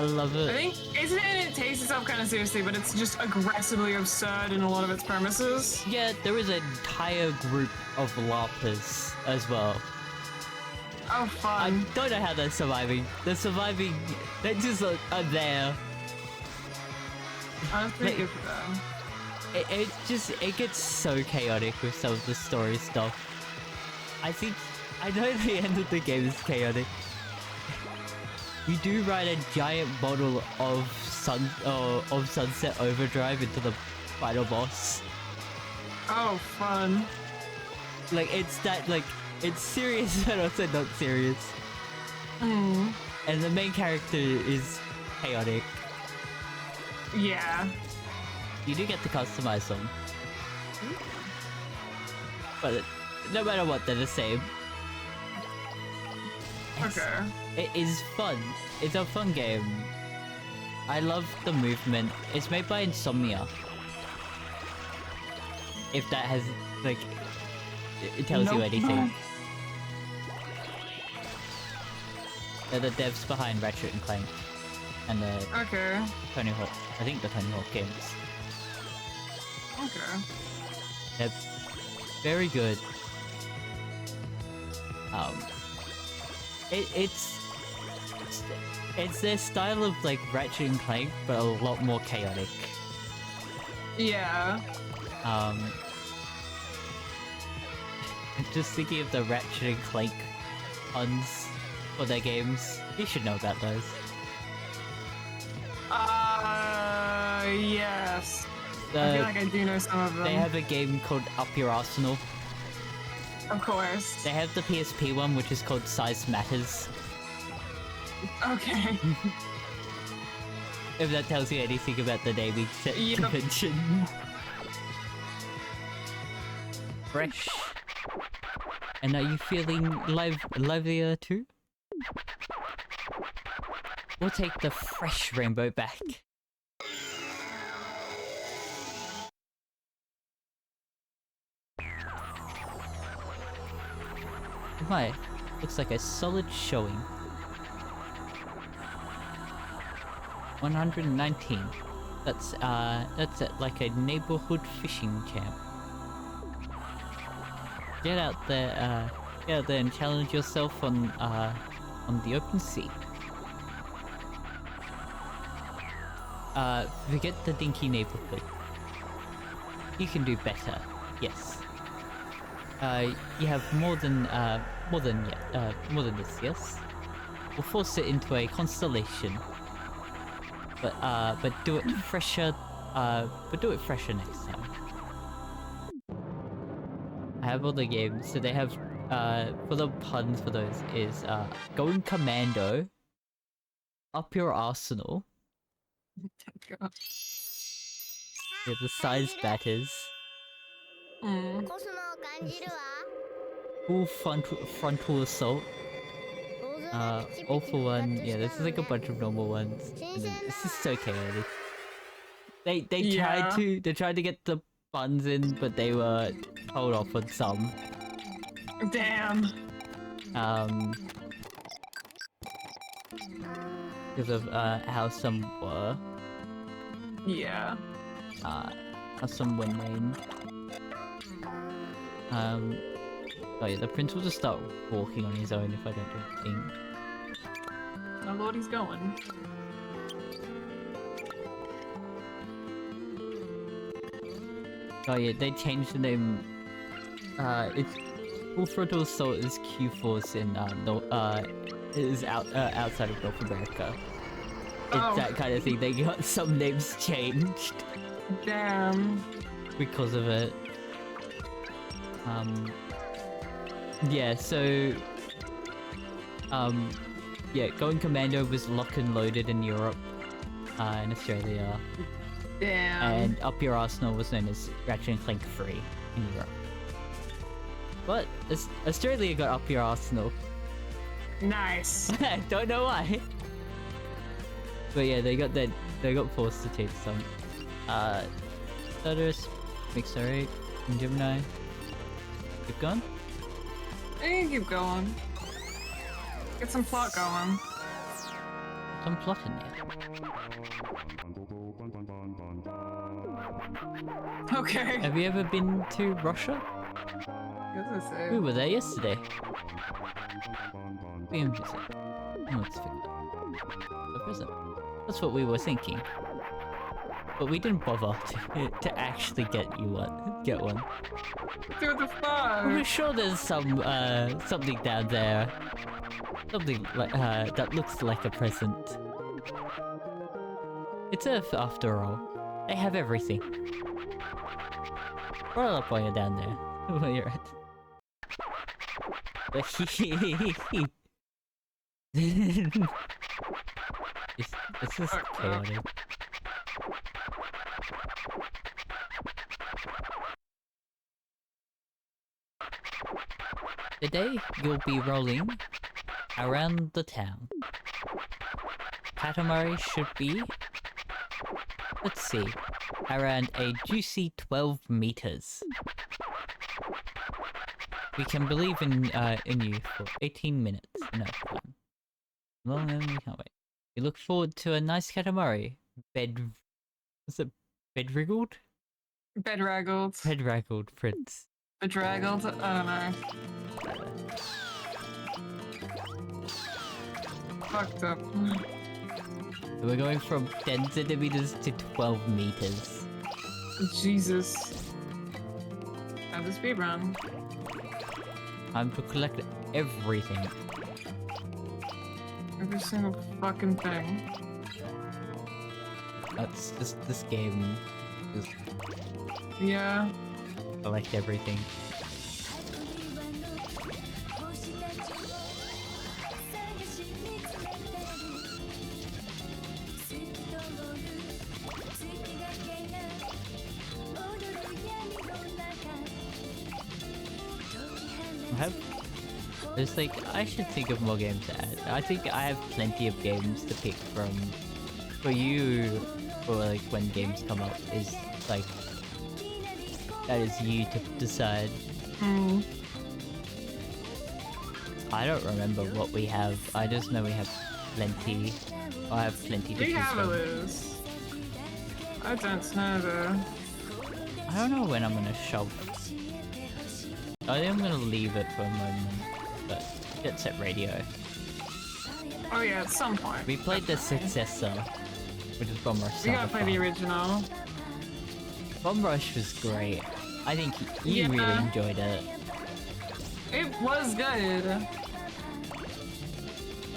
love it. I think, isn't it, it takes itself kind of seriously, but it's just aggressively absurd in a lot of its premises. Yeah, there is an entire group of LARPers as well. Oh, I fun. don't know how they're surviving. They're surviving. They just are there. That's pretty Like- good for them. It gets so chaotic with some of the story stuff. I know the end of the game is chaotic. You do ride a giant bottle of Sunset Overdrive into the final boss. Oh, fun. Like it's serious but also not serious. Mm. And the main character is chaotic. Yeah. You do get to customize them. But no matter what, they're the same. Okay. It is fun. It's a fun game. I love the movement. It's made by Insomnia. If that has, like, it tells you Nope. anything. They're the devs behind Ratchet and Clank. And the Okay. Tony Hawk. I think the Tony Hawk games. Okay. They're very good. It's their style of like Ratchet and Clank, but a lot more chaotic. Yeah. Just thinking of the Ratchet and Clank puns for their games. You should know about those. Yes. I feel like I do know some of them. They have a game called Up Your Arsenal. Of course. They have the PSP one, which is called Size Matters. Okay. If that tells you anything about the naming Yep. convention. Fresh. And are you feeling livelier too? We'll take the fresh rainbow back. Hi. looks like a solid showing. 119. That's at like a neighborhood fishing camp. Get out there and challenge yourself on the open sea. Forget the dinky neighborhood. You can do better. Yes. You have more than this. Yes. We'll force it into a constellation. But do it fresher. But do it fresher next time. I have all the games, so they have for the puns for those is going commando, up your arsenal. Yeah, the size batters. コスモを感じるわ Full frontal assault. 大空がピチピチ All for one. 復活 Yeah, this し is たの like a ね bunch of normal ones. And then this is so chaotic. They Yeah. tried to get the puns in, but they were told off on some. Damn. Because of how some were. Yeah. How some were named. Oh yeah, the prince will just start walking on his own if I don't do anything. Oh lord, he's going. Oh yeah, they changed the name. It's Full Frontal Assault is Q-Force in outside of North America. It's Oh. that kind of thing. They got some names changed Damn. because of it. Yeah, so yeah, Going Commando was lock and loaded in Europe, in Australia, Damn. and Up Your Arsenal was known as Ratchet and Clank Free in Europe. But Australia got Up Your Arsenal. Nice. I don't know why. But yeah, they got forced to take some. Stardust, Mixer, and Gemini. Keep going. You can keep going. Get some plot going. Some plot in there. Okay. Have you ever been to Russia? We were there yesterday. BMG said. Oh, let's fix that. A present. That's what we were thinking. But we didn't bother to actually get one. Do the We're fuck. sure there's something down there. Something like that looks like a present. It's Earth after all. They have everything. Roll up while you're down there. While you're at. It's just chaotic. Today you'll be rolling around the town. Katamari should be, let's see, around a juicy 12 meters. We can believe in you for 18 minutes. No time. Long and we can't wait. We look forward to a nice Katamari. Was it bedriggled? Bedraggled. Bedraggled prince. Bedraggled. I don't know. Fucked up. So we're going from 10 centimeters to 12 meters. Jesus. Have the speed run. Time to collect everything. Every single fucking thing. That's just this game. Just Yeah. collect everything. There's like, I should think of more games to add. I think I have plenty of games to pick from. For you, for like when games come up, is like, that is you to decide. I don't remember what we have. I just know we have plenty. I have plenty to We choose have a from. list. I don't know though. I don't know when I'm gonna shove. I think I'm gonna leave it for a moment. But Jet Set Radio. Oh yeah, at some point. We played the successor, which is Bomb Rush. We gotta play the original. Bomb Rush was great. I think you Yeah. really enjoyed it. It was good.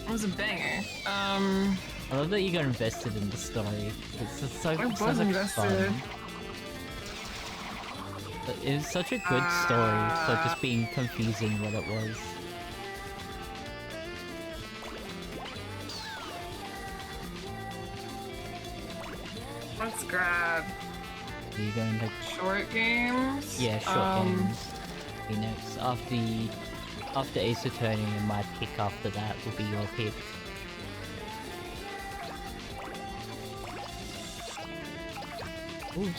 It was a banger. I love that you got invested in the story. It's just so, I was so much invested. fun. But it was such a good story for just being confusing what it was. Let's grab Are you going to short games. yeah, short games. Phoenix. After Ace Attorney, and my pick after that will be your pick. Ooh.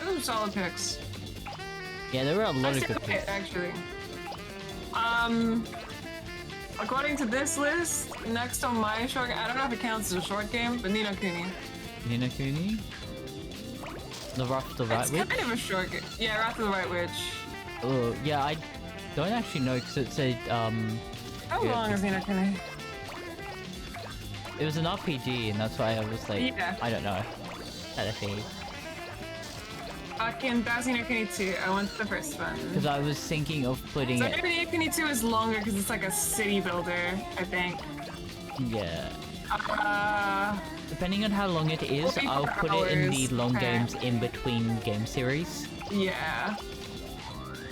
Ooh, solid picks. Yeah, there were a lot of good Okay, picks. actually. According to this list, next on my short, I don't know if it counts as a short game, but Ni no Kuni. Ni no Kuni? The Wrath of the Right It's Witch? kind of a short game. Yeah, Wrath of the Right Witch. Oh, yeah, I don't actually know because it said, How yeah, long is Ni no Kuni? it was an RPG and that's why I was like, Yeah. I don't know. Had a thing. Fucking that's Ni no Kuni 2. I went to the first one. Because I was thinking of putting So it, maybe Ni no Kuni 2 is longer because it's like a city builder, I think. yeah. Depending on how long it is, 44 I'll put it in the hours. long Okay. games in between game series. Yeah.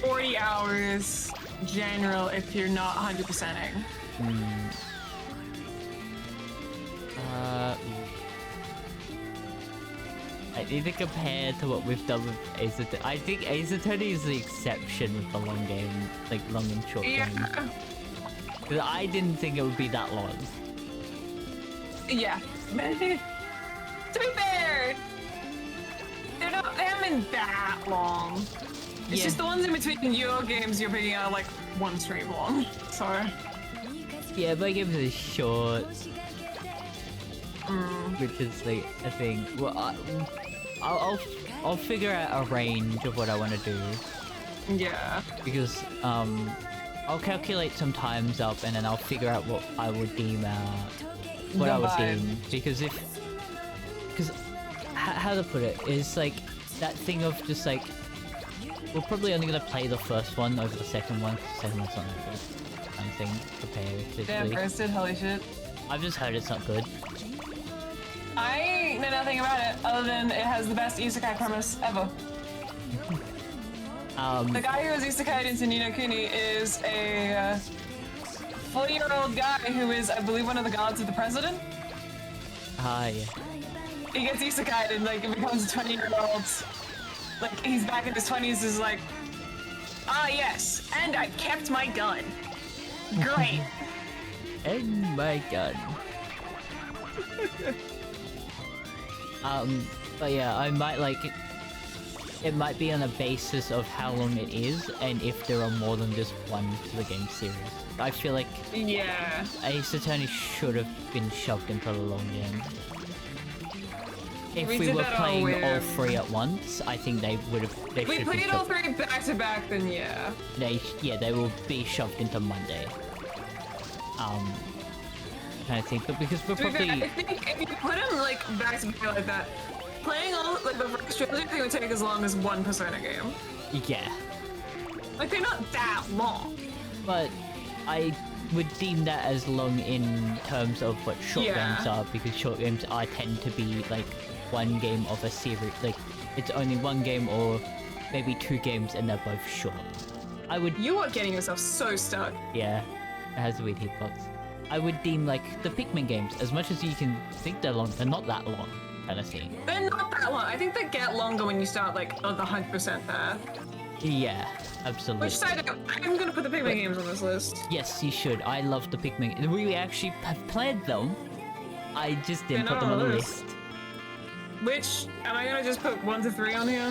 40 hours general if you're not 100%ing. I need to compare to what we've done with Ace Attorney. I think Ace Attorney is the exception with the long game, like long and short Yeah. game. 'Cause I didn't think it would be that long. Yeah. To be fair, they haven't been that long. It's Yeah. just the ones in between your games you're picking out like one straight long. Sorry. Yeah, my games are short, which is like a thing. Well, I'll figure out a range of what I want to do Yeah. because I'll calculate some times up and then I'll figure out what I would deem what I would deem because how to put it is like that thing of just like we're probably only gonna play the first one over the second one. 'Cause the second one's not that good. Kind of thing Damn, comparatively. roasted, holy shit. I've just heard it's not good. I know nothing about it other than it has the best isekai premise ever. The guy who has isekai'd into Ni no Kuni is a 40-year-old guy who is, I believe, one of the gods of the president. Yeah. He gets isekai'd and like it becomes a 20-year-old. Like he's back in his 20s, is like, ah yes, and I kept my gun. Great. And my gun. But yeah, I might like it might be on a basis of how long it is and if there are more than just one to the game series. I feel like Yeah. Ace Attorney should have been shoved into the long game. If We we did were that all playing all with- three at once, I think they would have. They We should be played all shoved. three back to back, then yeah. They will be shoved into Monday. Kind of thing, but because we're To be fair, probably I think if you put them like back to back like that, playing all like the first trilogy, I think would take as long as one Persona game. yeah. Like they're not that long. But I would deem that as long in terms of what short Yeah. games are, because short games I tend to be like one game of a series, like it's only one game or maybe two games and they're both short. I would, You are getting yourself so stuck. yeah, it has weird hitbox. I would deem like the Pikmin games, as much as you can think they're long, they're not that long, kind of thing. They're not that long. I think they get longer when you start like on the 100% path. Yeah, absolutely. Which side? I'm gonna put the Pikmin games on this list. Yes, you should. I love the Pikmin. We actually have played them. I just didn't They're put them not on on the the list. Which am I gonna just put 1 to 3 on here?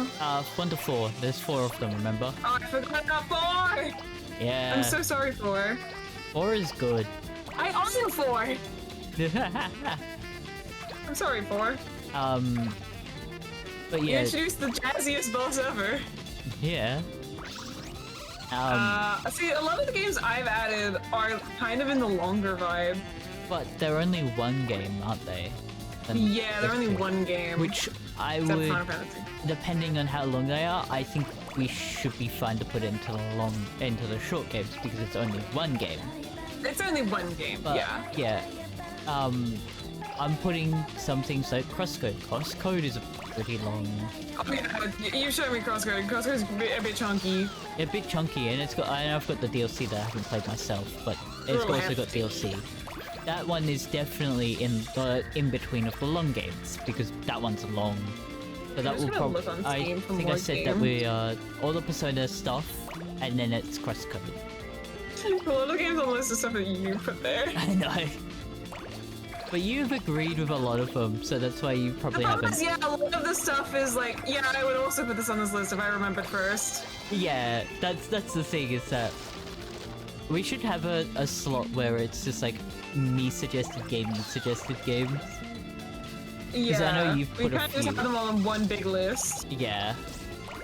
1 to 4. There's 4 of them, remember? Oh, I forgot about 4. Yeah. I'm so sorry, 4. 4 is good. I own 4. I'm sorry, 4. But You yeah, introduced the jazziest boss ever. yeah. See, a lot of the games I've added are kind of in the longer vibe. But they're only one game, aren't they? And Yeah, they're that's only two. one game. Which I except would, Final Fantasy. depending on how long they are, I think we should be fine to put into the short games because it's only one game. It's only one game, But yeah. I'm putting some things like crosscode. Crosscode is a pretty long, Oh, yeah, you showed me Crosscode. Crosscode's a bit chunky. a bit chunky, and I've got the DLC that I haven't played myself, but it's Oh, also got DLC. That one is definitely in between of the long games because that one's long. So that just will gonna look probably. on I Steam for think I more said that we all the Persona stuff, and then it's crosscode. A lot of games on the list of stuff that you put there. I know. But you've agreed with a lot of them, so that's why you probably The problem haven't. is, yeah, a lot of the stuff is like, yeah, I would also put this on this list if I remembered first. Yeah, that's the thing is that we should have a slot where it's just like me suggested games. Yeah, I know you've we put a can't just few. have them all on one big list. Yeah,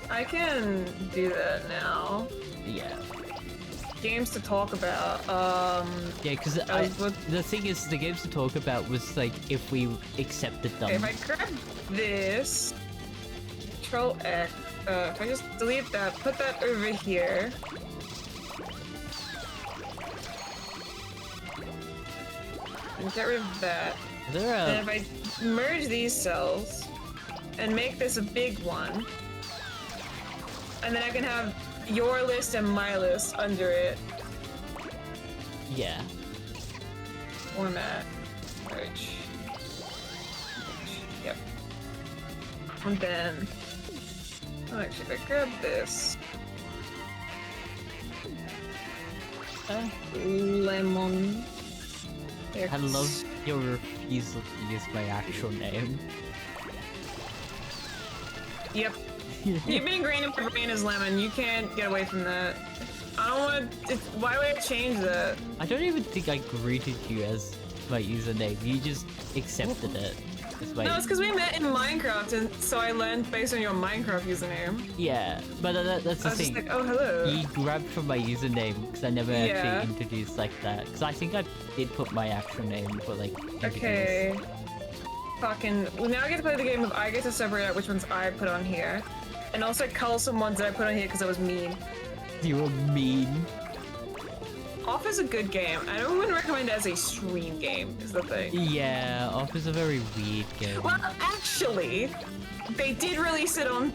I can do that now. yeah. Games to talk about. Yeah, because the thing is, the games to talk about was like if we accepted them. Okay, if I grab this, Control X, if I just delete that, put that over here. And get rid of that. Is there And a, if I merge these cells and make this a big one, and then I can have your list and my list under it. yeah. Format. Merge. Yep. And then, oh, actually, if I grab this, lemon. I love your refusal to use my actual name. Yep. You've been ingrained in my brain as lemon. You can't get away from that. I don't want. Why would I change that? I don't even think I greeted you as my username. You just accepted it. As my, No, it's because we met in Minecraft, and so I learned based on your Minecraft username. yeah, but that's the I was just thing. like, oh, hello. You grabbed from my username because I never Yeah. actually introduced like that. Because I think I did put my actual name for like. Okay. Fucking. Well, now I get to play the game of I get to separate out which ones I put on here, and also cull some ones that I put on here because I was mean. You were mean. Off is a good game. I wouldn't recommend it as a stream game. Is the thing. Yeah, Off is a very weird game. Well, actually, they did release it on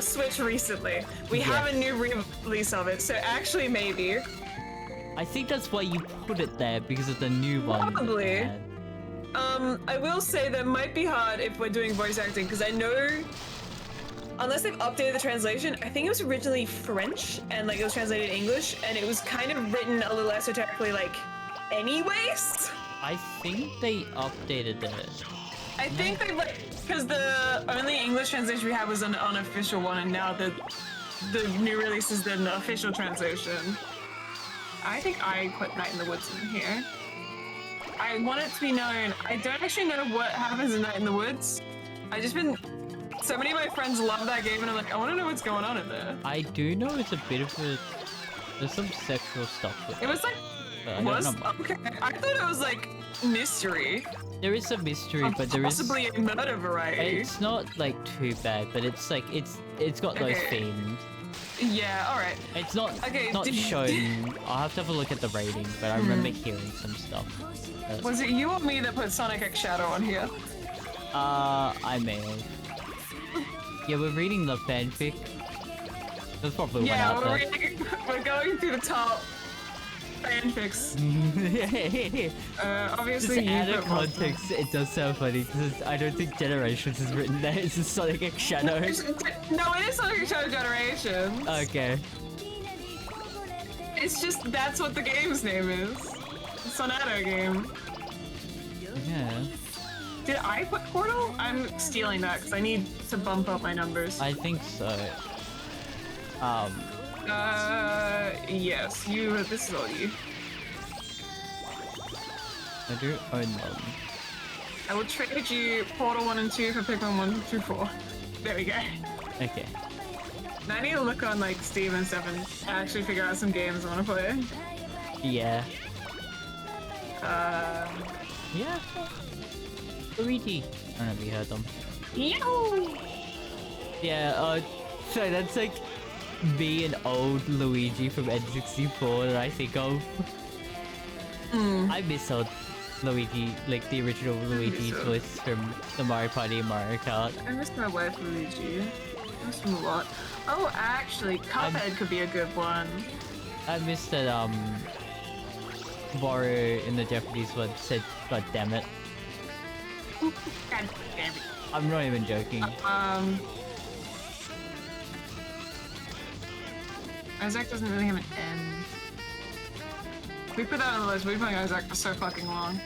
Switch recently. We have a new re-release of it, so actually maybe. I think that's why you put it there because of the new one. Probably. Yeah. I will say that might be hard if we're doing voice acting, because I know, unless they've updated the translation, I think it was originally French, and like it was translated in English, and it was kind of written a little esoterically, like, anyways. I think they updated it. I think they like, because the only English translation we had was an unofficial one, and now the new release is the official translation. I think I put Night in the Woods in here. I want it to be known. I don't actually know what happens in Night in the Woods. I just been. So many of my friends love that game, and I'm like, I want to know what's going on in there. I do know it's a bit of a. There's some sexual stuff with It was like, I don't know. okay. I thought it was like mystery, There is a mystery, but there is. possibly a murder variety. It's not like too bad, but it's like it's got those Okay. themes. Yeah. All right. It's not Okay, not did- shown. I'll have to have a look at the rating, but I remember hearing some stuff. Was it you or me that put Sonic X Shadow on here? I may have. Yeah, we're reading the fanfic. There's probably one Yeah, out we're, there. reading, we're going through the top fanfics. Obviously, Just you out of put most of them. context, it does sound funny because I don't think Generations is written there. It's just Sonic X Shadow. No, it is Sonic X Shadow Generations. Okay. It's just that's what the game's name is. Sonato game. Yeah. Did I put Portal? I'm stealing that because I need to bump up my numbers. I think so. Yes, you. This is all you. I do own them. I will trade you Portal 1 and 2 for Pikmin 1 through 4. There we go. Okay. Now I need to look on like Steam and stuff and actually figure out some games I want to play. Yeah. Yeah. Luigi. I don't know if you heard them. Yahoo! Yeah, so that's like me and old Luigi from N64 that I think of. I miss old Luigi, like the original Luigi's voice from the Mario Party and Mario Kart. I miss my wife Luigi. I miss him a lot. Oh, actually, Cuphead could be a good one. I miss that Wario in the Japanese one said, "God damn it." God damn it. I'm not even joking. Isaac doesn't really have an end. We put that on the list. We've been playing Isaac for so fucking long.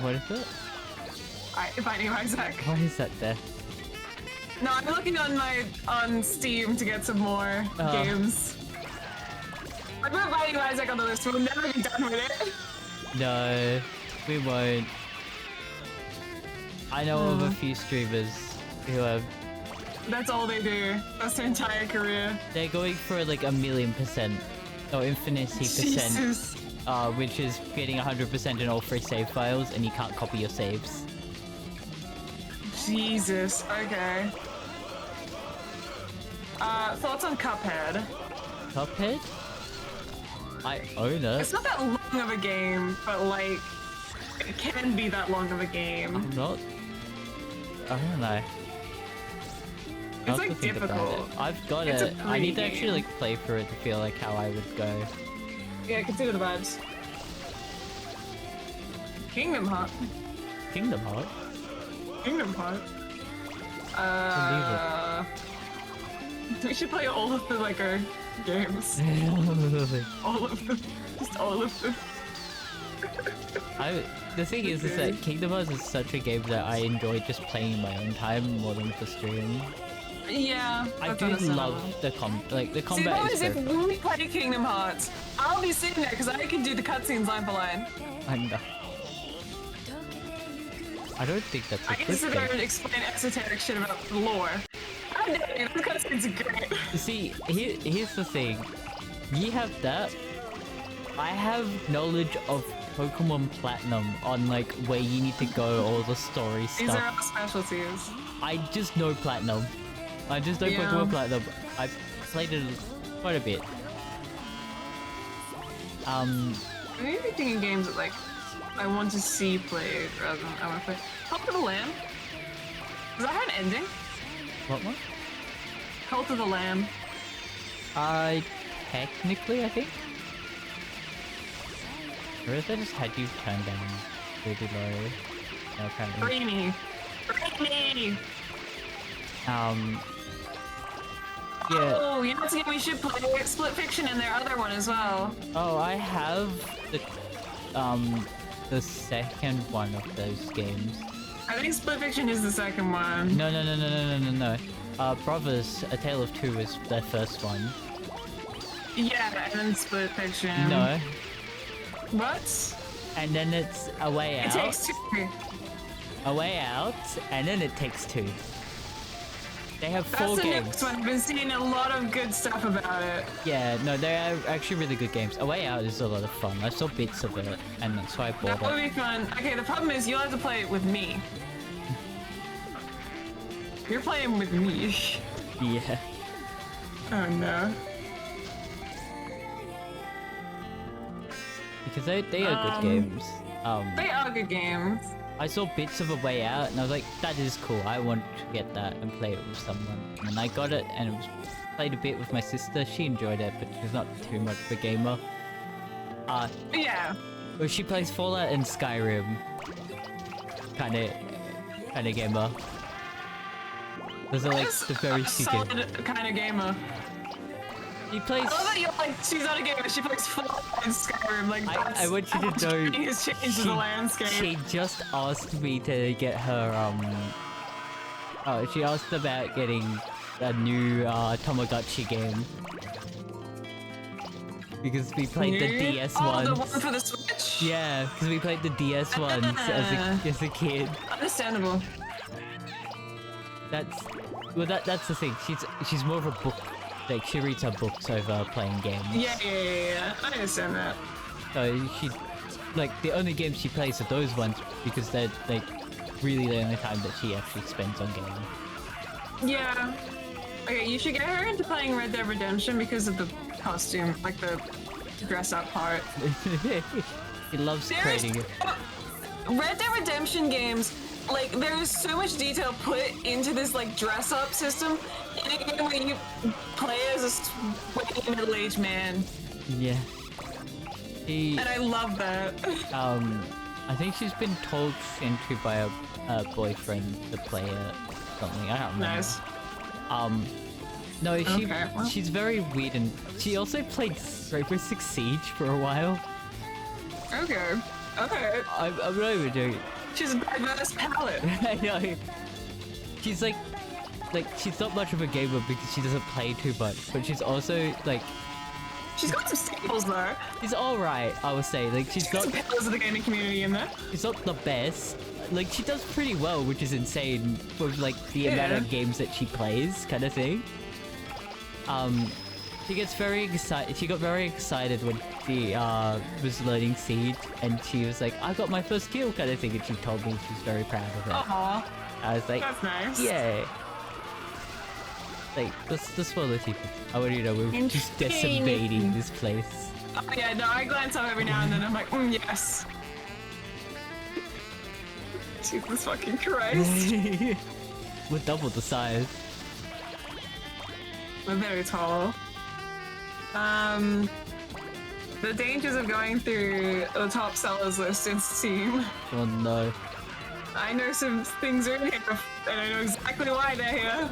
What is it? If I knew Isaac. Why is that there? No, I'm looking on Steam to get some more games. I put Binding of Isaac on the list. We'll never be done with it. No, we won't. I know of a few streamers who have. That's all they do. That's their entire career. They're going for like 1,000,000% or infinity percent, Jesus. which is getting 100% in all 3 save files, and you can't copy your saves. Jesus. Okay. Thoughts on Cuphead? Cuphead? I own it. It's not that long of a game, but like, it can be that long of a game. I'm not. I don't know. It's like difficult. I've got It's a it. I need to pretty actually like play through it to feel like how I would go. Yeah, consider the vibes. Kingdom Heart. Kingdom Heart? Kingdom Heart. We should play all of the Lego games. All of them. Just all of them. The thing is that Kingdom Hearts is such a game that I enjoy just playing in my own time more than for streaming. Yeah, I do love the combat. See, the is if we play Kingdom Hearts, I'll be sitting there because I can do the cutscenes line for line. I know. I don't think that's a I can good sit there thing. and explain esoteric shit about lore. I know, the cutscenes are great. See, here's the thing. You have that. I have knowledge of Pokemon Platinum on like where you need to go, all the story stuff. These are our specialties. I just know Platinum. I just know Pokemon Platinum. I've played it quite a bit. I'm maybe thinking games that like I want to see played rather than I want to play. Cult of the Lamb. Does that have an ending? What one? Cult of the Lamb. Technically, I think. Or if I just had you turn down really low. No, apparently. Brainy. Brainy. Yeah. Oh, you know what's a game we should play? Split Fiction and their other one as well. Oh, I have the second one of those games. I think Split Fiction is the second one. No. Brothers, A Tale of Two is their first one. Yeah, and then Split Fiction. No. What? And then it's A Way Out. It Takes Two. A Way Out, and then It Takes Two. They have 4 That's the games. next one. I've been seeing a lot of good stuff about it. Yeah, no, they're actually really good games. A Way Out is a lot of fun. I saw bits of it, and that's why I bought That would it. be fun. Okay, the problem is you'll have to play it with me. You're playing with me. Yeah. Oh no. Because they are good games. They are good games. I saw bits of A Way Out, and I was like, that is cool. I want to get that and play it with someone. And I got it, and it was played a bit with my sister. She enjoyed it, but she's not too much of a gamer. Yeah. Well, she plays Fallout and Skyrim. Kinda gamer. Those are like the very few games. solid kind of gamer. He plays. I love that you're like, she's not a gamer, she plays Fallout and Skyrim. Like, I want you to know. gaming has changed the landscape. She just asked me to get her Oh, she asked about getting a new Tamagotchi game. because we played the DS Oh, ones. the one for the Switch? Yeah, because we played the DS ones as a kid. Understandable. That's that's the thing. She's more of a book. Like she reads her books over playing games. Yeah. I understand that. So she's like the only games she plays are those ones because they're like really the only time that she actually spends on gaming. Yeah. Okay, you should get her into playing Red Dead Redemption because of the costume, like the dress up part. He loves creating it. Red Dead Redemption games, like there is so much detail put into this like dress up system in a game where you play as a sweaty middle-aged man. Yeah. And I love that. I think she's been told into by a boyfriend to play it something. I don't remember. Nice. No, well. she's very weird, and she also played Rainbow Six Siege for a while. Okay. I'm not even doing it. She's a diverse palette. I know. She's like she's not much of a gamer because she doesn't play too much, but she's also like She's got some staples though. she's all right. I would say like she's Got not some pillars of the gaming community in there. she's not the best. Like she does pretty well, which is insane for like the amount of games that she plays, kind of thing. She gets very excited. She got very excited when she was learning Siege, and she was like, "I got my first kill," kind of thing, and she told me she's very proud of it. Aww. I was like, That's nice. "Yeah." Like, that's one of the people. I want you to know we're just decimating this place. Oh yeah, no, I glance up every now and then. I'm like, yes. Jesus fucking Christ. We're double the size. We're very tall. The dangers of going through the top sellers list in Steam. Oh no. I know some things are in here, and I know exactly why they're here.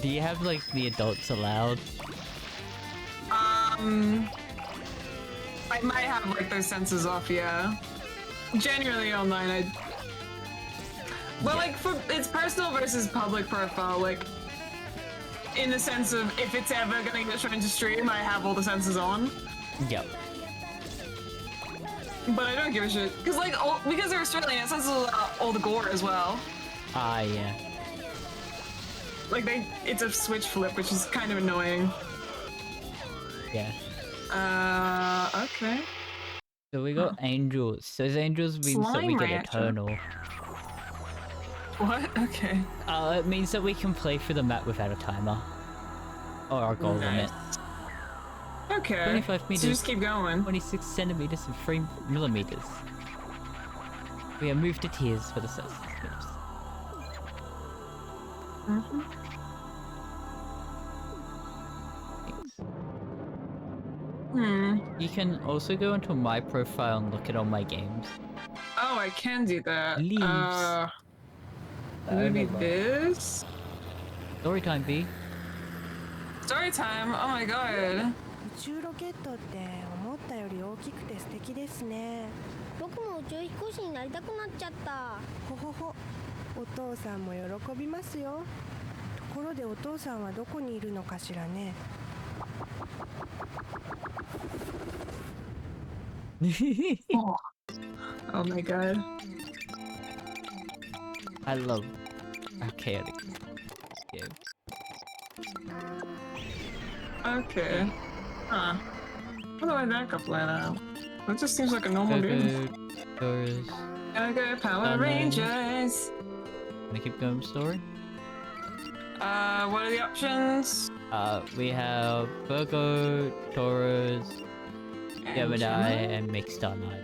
Do you have like the adults allowed? I might have like those sensors off, yeah. Generally online, like it's personal versus public profile, like in the sense of if it's ever gonna get shown to stream, I have all the sensors on. Yep. But I don't give a shit because because they're Australian, it censors all the gore as well. Ah, yeah. Like it's a switch flip, which is kind of annoying. Yeah. Okay. So we got angels. Those angels means that we Slime get reactor. eternal. What? Okay. It means that we can play through the map without a timer. Or our goal limit. Okay. 25 meters. So just keep going. 26 centimeters and 3 millimeters. We have moved to tears for the steps. Mm-hmm. You can also go into my profile and look at all my games. Oh, I can do that. Leaves. Maybe this? Story time, B. Story time? Oh my god. 宇宙ロケットって思ったより大きくて素敵ですね。僕も宇宙飛行士になりたくなっちゃった。ほほほ、お父さんも喜びますよ。ところでお父さんはどこにいるのかしらね。Oh my god. I love how chaotic game. Okay. Huh. How do I back up that out? That just seems like a normal game. Doors. Okay, Power Rangers. Wanna keep going with story? What are the options? We have Virgo, Taurus, Gemini, and Mixed on Night.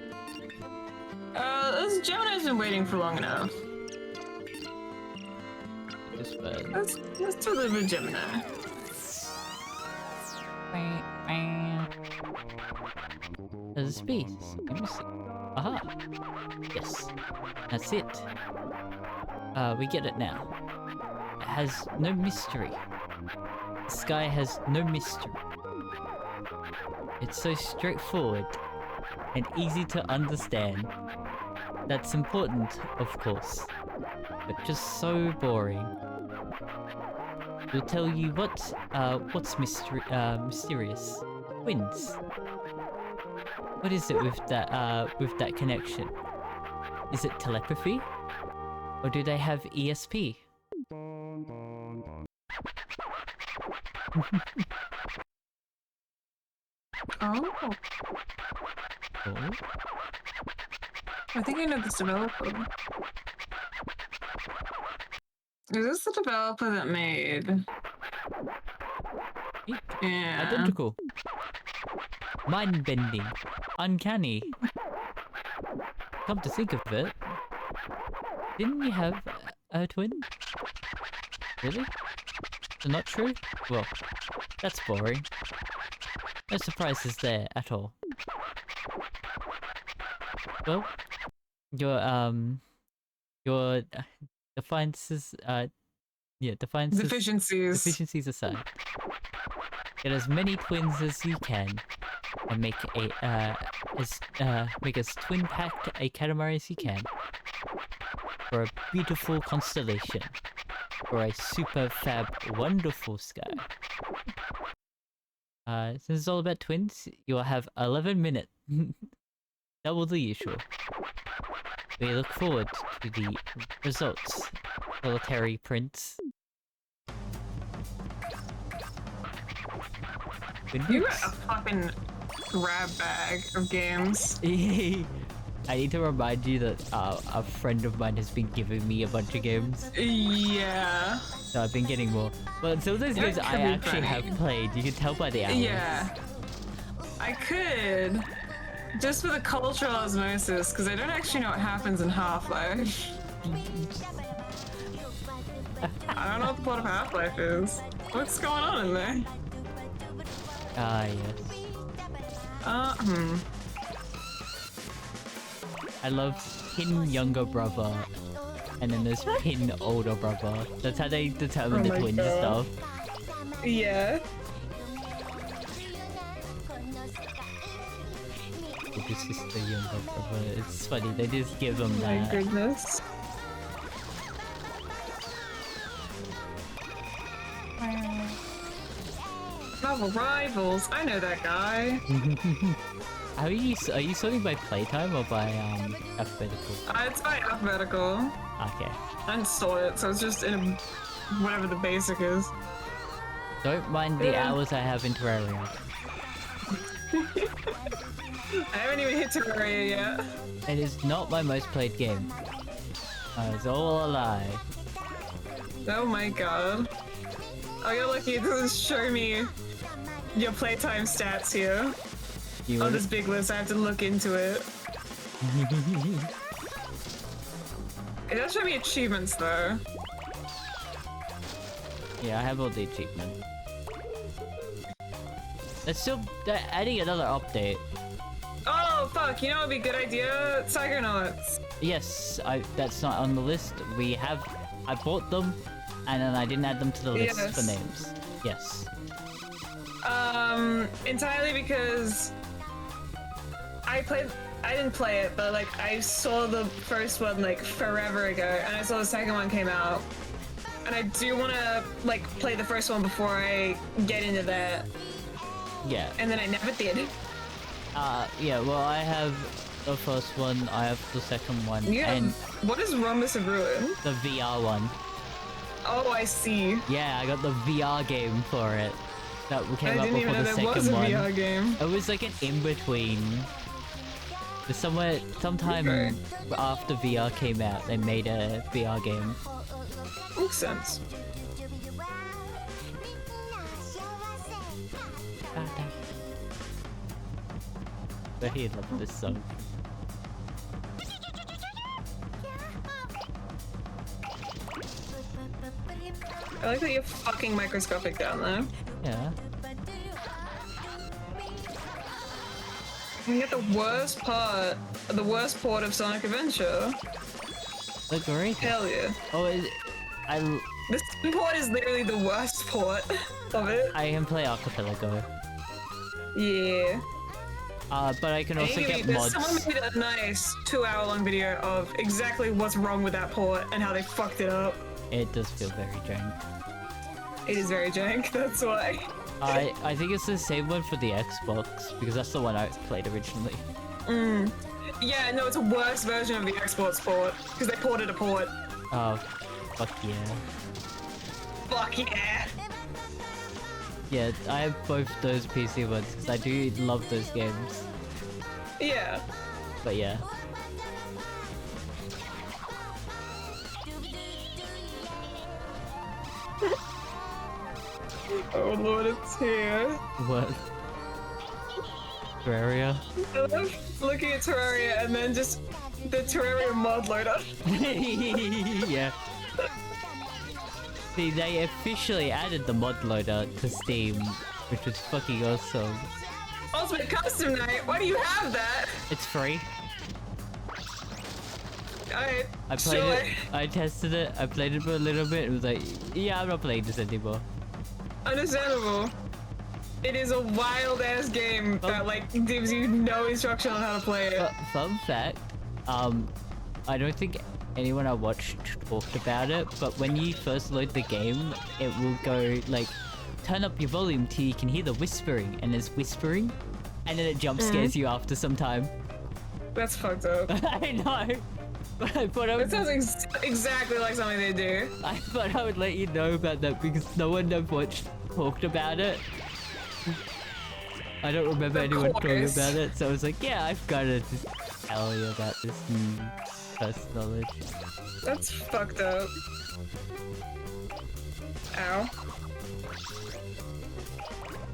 This Gemini's been waiting for long enough. This one. Let's deliver Gemini. There's a space. Let me see. Aha! Yes. That's it. We get it now. It has no mystery. The sky has no mystery. It's so straightforward and easy to understand. That's important, of course, but just so boring. We'll tell you what's mysterious. twins. What is it with that connection? Is it telepathy? Or do they have ESP? Oh, Oh. I think I know this developer. Is this the developer that made? Yeah. Identical. Mind-bending. Uncanny. Come to think of it, didn't you have a twin? Really? Not true? Well, that's boring. No surprises there at all. Well, your defiances, deficiencies aside, get as many twins as you can, and make as twin-packed a Katamari as you can, for a beautiful constellation, for a super fab wonderful sky. Since it's all about twins, you'll have 11 minutes. Double the usual. We look forward to the results, solitary prince. You got a fucking grab bag of games. I need to remind you that a friend of mine has been giving me a bunch of games. Yeah. So I've been getting more. But some of those games I actually have played. You can tell by the hours. Yeah. I could. Just for the cultural osmosis, because I don't actually know what happens in Half-Life. I don't know what the plot of Half-Life is. What's going on in there? Ah, yes. I love pin younger brother, and then there's pin older brother. That's how they determine the twin stuff. Yeah. Older sister, younger brother. It's funny, they just give them My that. goodness. Marvel Rivals. I know that guy. Are you sorting by playtime or by alphabetical? It's by alphabetical. Okay. I didn't sort it, so it's just in whatever the basic is. Don't mind the hours I have in Terraria. I haven't even hit Terraria yet. It is not my most played game. It's all a lie. Oh my god. I got lucky, it doesn't show me your playtime stats here. On this big list, I have to look into it. It does show me achievements though. Yeah, I have all the achievements. They're adding another update. Oh fuck, you know what would be a good idea? Psychonauts. Yes, that's not on the list. I bought them, and then I didn't add them to the list for names. Yes. Entirely because I didn't play it, but like I saw the first one like forever ago, and I saw the second one came out, and I do want to like play the first one before I get into that. Yeah. And then I never did. Yeah. Well, I have the first one. I have the second one. Yeah. And what is Rhombus of Ruin? the VR one. Oh, I see. Yeah, I got the VR game for it. That came I out didn't even before know the there was second a one. VR game. It was like an in-between. Sometime after VR came out, they made a VR game. Makes sense. But he loved this song. I like that you're fucking microscopic down there. Yeah. You get the worst port of Sonic Adventure. The great. Hell yeah. Oh, This port is literally the worst port of it. I can play Archipelago. Yeah. But I can also get mods. Someone made a nice 2-hour-long video of exactly what's wrong with that port and how they fucked it up. It does feel very jank. It is very jank, that's why. I think it's the same one for the Xbox because that's the one I played originally. Yeah, no, it's a worse version of the Xbox port because they ported a port. Oh, fuck yeah. Fuck yeah. Yeah, I have both those PC ones because I do love those games. Yeah. But yeah. Oh lord, it's here. What? Terraria? I love looking at Terraria and then just the Terraria mod loader. Yeah. See, they officially added the mod loader to Steam, which was fucking awesome. Ultimate Custom Night, why do you have that? It's free. I played it, I tested it, I played it for a little bit, and was like, yeah, I'm not playing this anymore. Understandable. It is a wild ass game that like gives you no instruction on how to play it. Fun fact, I don't think anyone I watched talked about it, but when you first load the game, it will go like, turn up your volume till you can hear the whispering, and there's whispering, and then it jump scares you after some time. That's fucked up. I know. But I thought I would, It sounds exactly like something they do. I thought I would let you know about that because no one I've watched talked about it. I don't remember anyone talking about it, so I was like, yeah, I've got to just tell you about this first knowledge. That's fucked up. Ow.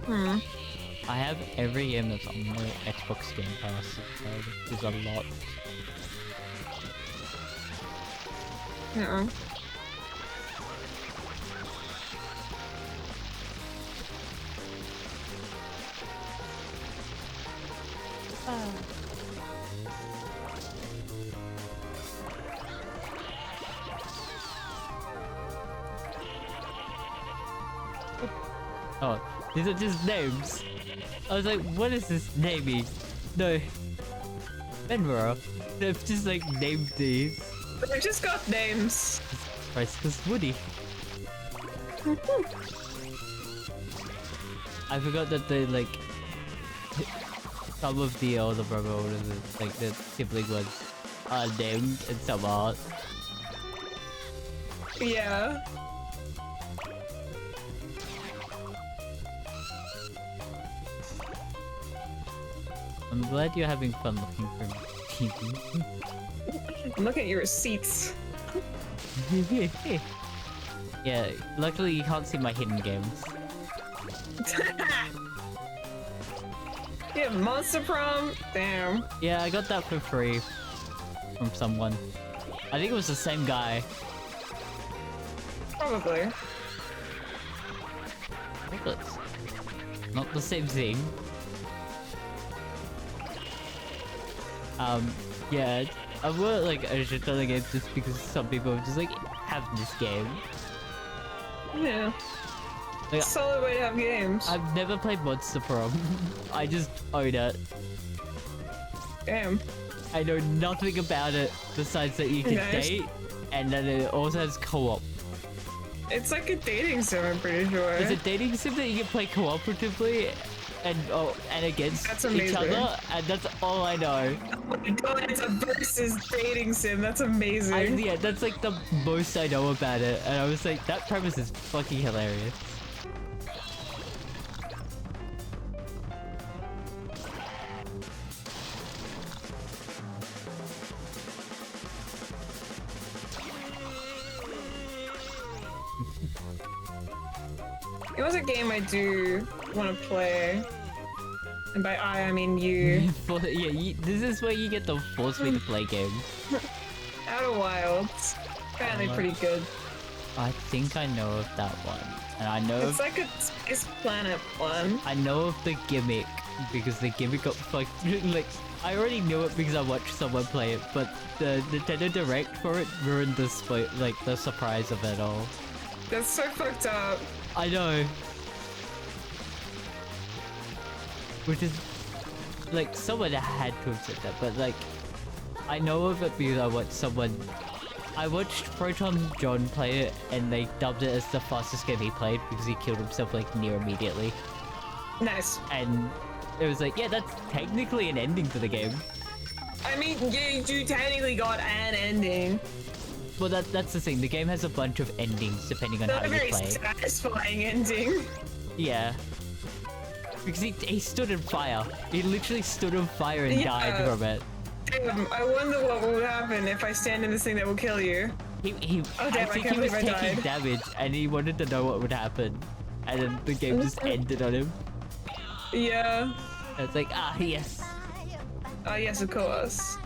I have every game that's on the Xbox Game Pass, which is a lot. Oh, these are just names. I was like, what is this naming? No. Benmura. They've just like named these. They just got names. Priceless Woody. I forgot that they like some of the older brother like the sibling ones are named and some aren't. Yeah. I'm glad you're having fun looking for TV. I'm looking at your receipts. Yeah, luckily you can't see my hidden games. Yeah, Monster Prom? Damn. Yeah, I got that for free from someone. I think it was the same guy. Probably. I think it's not the same thing. Yeah, I would like I should tell the game just because some people just like have this game. Yeah. Like, Solid way to have games. I've never played Monster Prom. I just own it. Damn. I know nothing about it besides that you can Nice. date, and then it also has co-op. It's like a dating sim, I'm pretty sure. It's a dating sim that you can play cooperatively and against That's each amazing. other, and that's all I know. Oh my god, it's a versus dating sim. That's amazing. Yeah, that's like the most I know about it, and I was like, that premise is fucking hilarious. It was a game I do want to play. And by I mean you. This is where you get the force me to play game. Outer Wilds. Apparently pretty good. I think I know of that one, and I know It's like a Space Planet one. I know of the gimmick because the gimmick got fucked. Like I already knew it because I watched someone play it, but the Nintendo Direct for it ruined the the surprise of it all. That's so fucked up. I know. Which is like someone had to have said that, but like I know of it because I watched Proton John play it and they dubbed it as the fastest game he played because he killed himself like near immediately. Nice. And it was like, yeah, that's technically an ending to the game. I mean, yeah, you technically got an ending. Well, that's the thing. The game has a bunch of endings depending on Not how a you very play. satisfying ending. Yeah. Because he stood in fire. He literally stood in fire and died from it. Damn, I wonder what will happen if I stand in this thing that will kill you. I damn, I think can't he was believe I taking died. damage and he wanted to know what would happen. And then the game just ended on him. Yeah. And it's like, ah, yes. Yes, of course.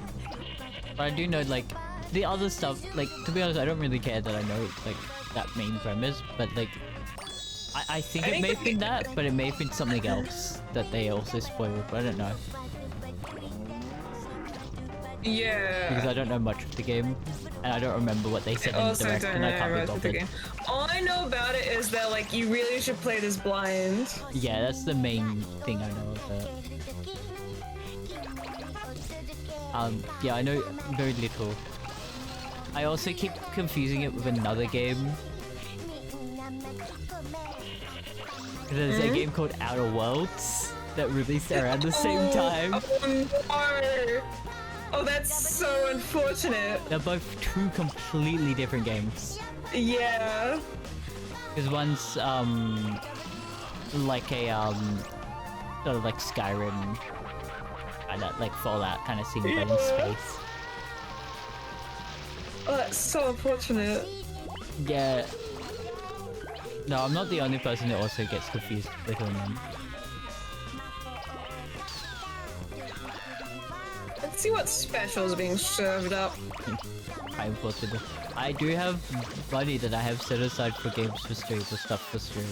But I do know, like, the other stuff, like, to be honest, I don't really care that I know, like, that main premise, but, like, I think it may have been that, but it may have been something else that they also spoiled, but I don't know. Yeah. Because I don't know much of the game, and I don't remember what they said in the Also direct, don't and I know can't be about the bothered. game. All I know about it is that, like, you really should play this blind. Yeah, that's the main thing I know of it. Yeah, I know very little. I also keep confusing it with another game. There's a game called Outer Worlds that released around the same time. Oh no! Oh, that's so unfortunate. They're both two completely different games. Yeah. Because one's like a sort of like Skyrim and that like Fallout kind of scene, but in space. Oh, that's so unfortunate. Yeah. No, I'm not the only person that also gets confused between them. Let's see what special is being served up. I unfortunately. I do have money that I have set aside for games for stream, for stuff for stream.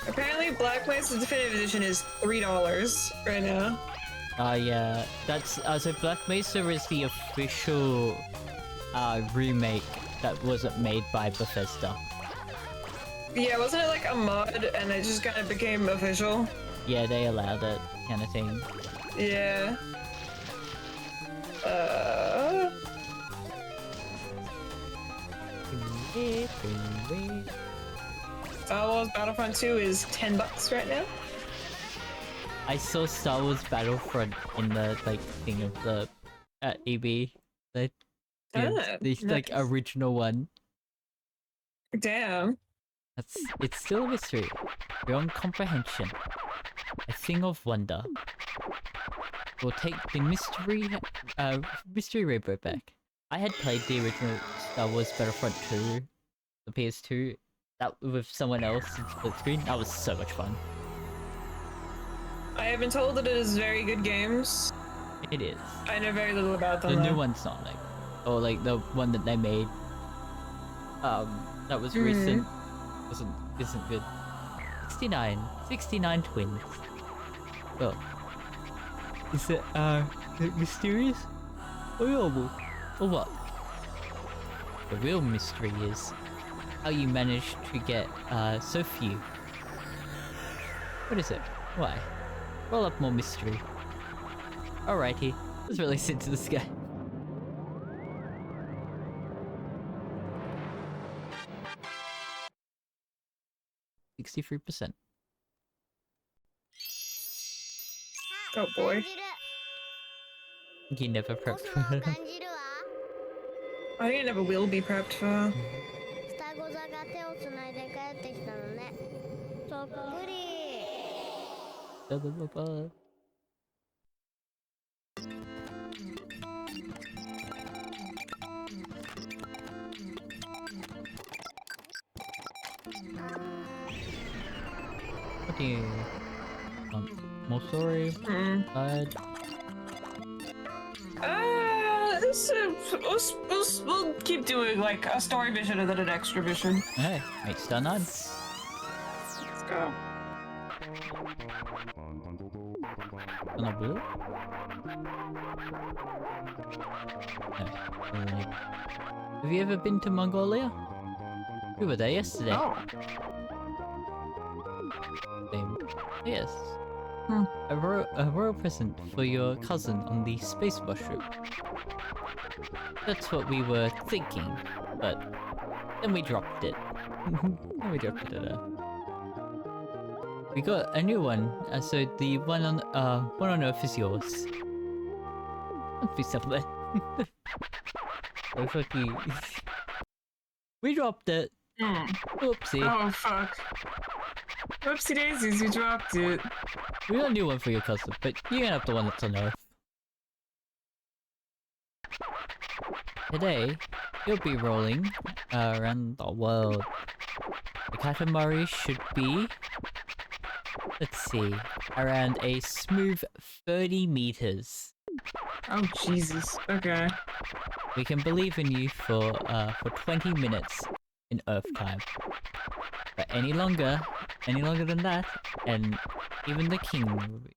Apparently, Black Mesa's Definitive Edition is $3 right now. Yeah, that's so Black Mesa is the official remake that wasn't made by Bethesda. Yeah, wasn't it like a mod and it just kind of became official? Yeah, they allowed it, kind of thing. Yeah. Star Wars Battlefront 2 is $10 right now. I saw Star Wars Battlefront in the like thing of the EB, the like Nice. original one. Damn. It's still a mystery, beyond comprehension, a thing of wonder. We'll take the mystery rainbow back. I had played the original Star Wars Battlefront 2, the PS2, that with someone else in split screen. That was so much fun. I have been told that it is very good games. It is. I know very little about them. The new though. one's not like, or like the one that they made. That was recent. Isn't good. 69 twins. Well, is it mysterious or normal or what? The real mystery is how you managed to get so few. What is it? Why? Roll up more mystery. Alrighty, let's release it to the sky. %. Oh boy. You never prepped 恐 for 怖を it. 感じるわ I think I never will be prepped for. 双子座が手をつないで帰ってきたのねそっくり What do you want? More story? Side? We'll keep doing like a story mission and then an extra mission. Hey, make star none. Let's go. On a blue? No. Have you ever been to Mongolia? We were there yesterday. Oh. Yes. A royal present for your cousin on the space mushroom. That's what we were thinking, but then we dropped it. Then we dropped it at her. We got a new one. So the one on Earth is yours. Don't be something. Oh fucky. We dropped it. Oopsie. Oh fuck. Whoopsie daisies, we dropped it. We got a new one for your custom, but you can have the one that's on Earth. Today, you'll be rolling around the world. The Katamari should be, let's see, around a smooth 30 meters. Oh Jesus. Okay. We can believe in you for 20 minutes in Earth time. But any longer than that, and even the king will be...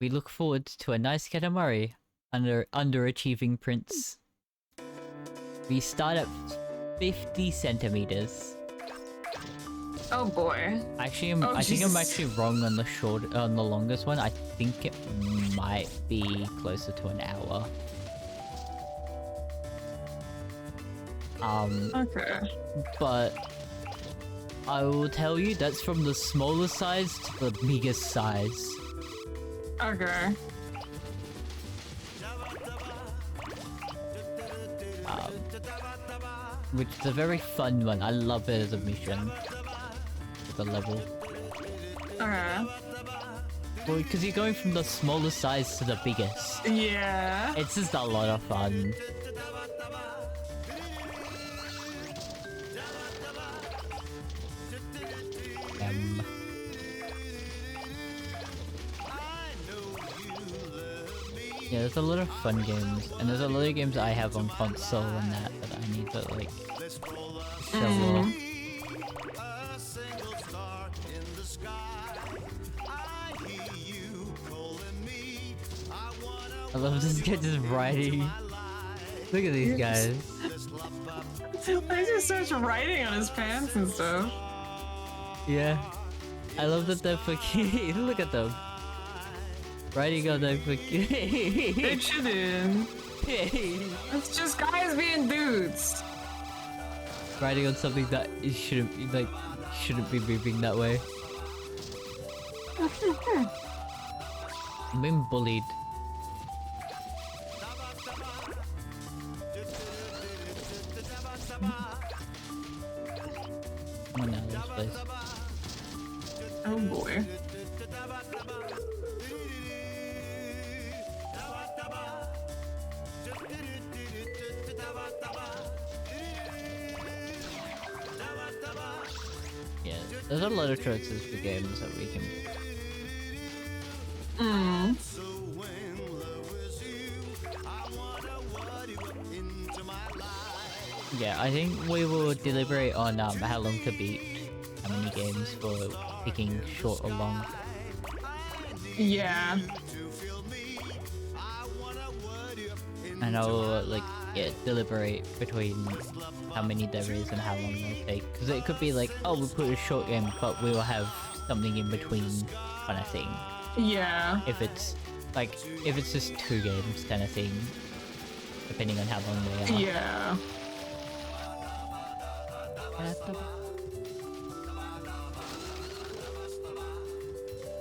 We look forward to a nice Katamari underachieving prince. We start at 50 centimeters. Oh boy. Actually, Oh, I think I'm Jesus. actually wrong on the longest one. I think it might be closer to an hour. Okay. But I will tell you that's from the smallest size to the biggest size. Okay. Which is a very fun one. I love it as a mission. The level. Okay. Well, because you're going from the smallest size to the biggest. Yeah. It's just a lot of fun. Yeah, there's a lot of fun games, and there's a lot of games I have on console and that I need to like show off. I love this guy just riding. Look at these guys. He just starts writing on his pants and stuff. Yeah. I love that they're fucking... Look at them. Riding on their fucking... They shouldn't. It's just guys being dudes. Riding on something that it shouldn't be, like, shouldn't be moving that way. I'm being bullied. Come on now, this place. Oh boy. Yeah, there's a lot of choices for games that we can... Yeah, I think we will deliberate on how long to beat, how many games for picking short or long. Yeah. And I'll like, yeah, deliberate between how many there is and how long they'll take. Because it could be like, oh, we'll put a short game, but we will have something in between kind of thing. Yeah. If it's like, if it's just 2 games kind of thing, depending on how long they are. Yeah.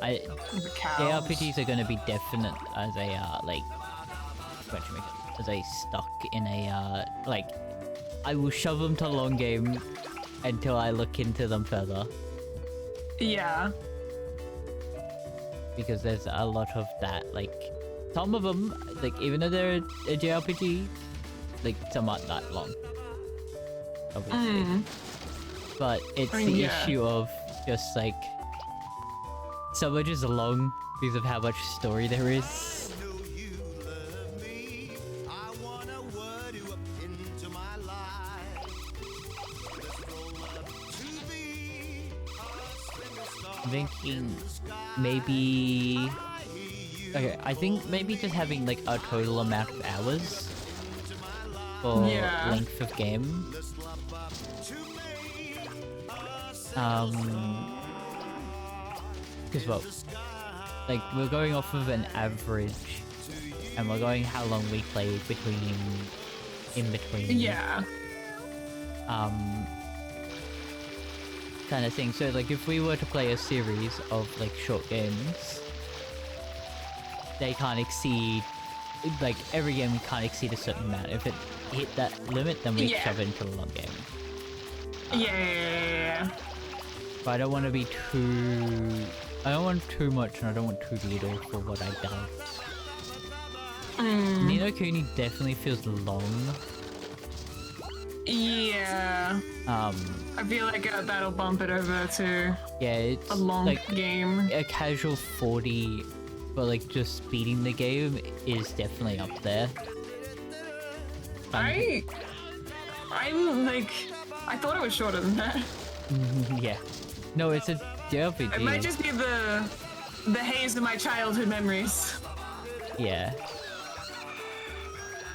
The cows. ARPGs are gonna be definite as a like, as a stuck in a like, I will shove them to long game until I look into them further. Yeah. Because there's a lot of that, like, some of them, like, even though they're a JRPG, like, some aren't that long. Obviously. But it's the issue of just, like, so much is long because of how much story there is. I'm thinking maybe... Okay, I think maybe just having like a total amount of hours for length of game. Because well, like we're going off of an average and we're going how long we played in between. Yeah. kind of thing. So like if we were to play a series of like short games, they can't exceed, like every game can't exceed a certain amount. If it hit that limit, then we shove it into a long game. Yeah. But I don't want to be too... I don't want too much and I don't want too little for what I've done. Ni no Kuni definitely feels long. Yeah. I feel like that'll bump it over to it's a long like game. a casual 40, but like just beating the game is definitely up there. I'm like, I thought it was shorter than that. Yeah. No, it's a JRPG. It might just be the haze of my childhood memories. Yeah.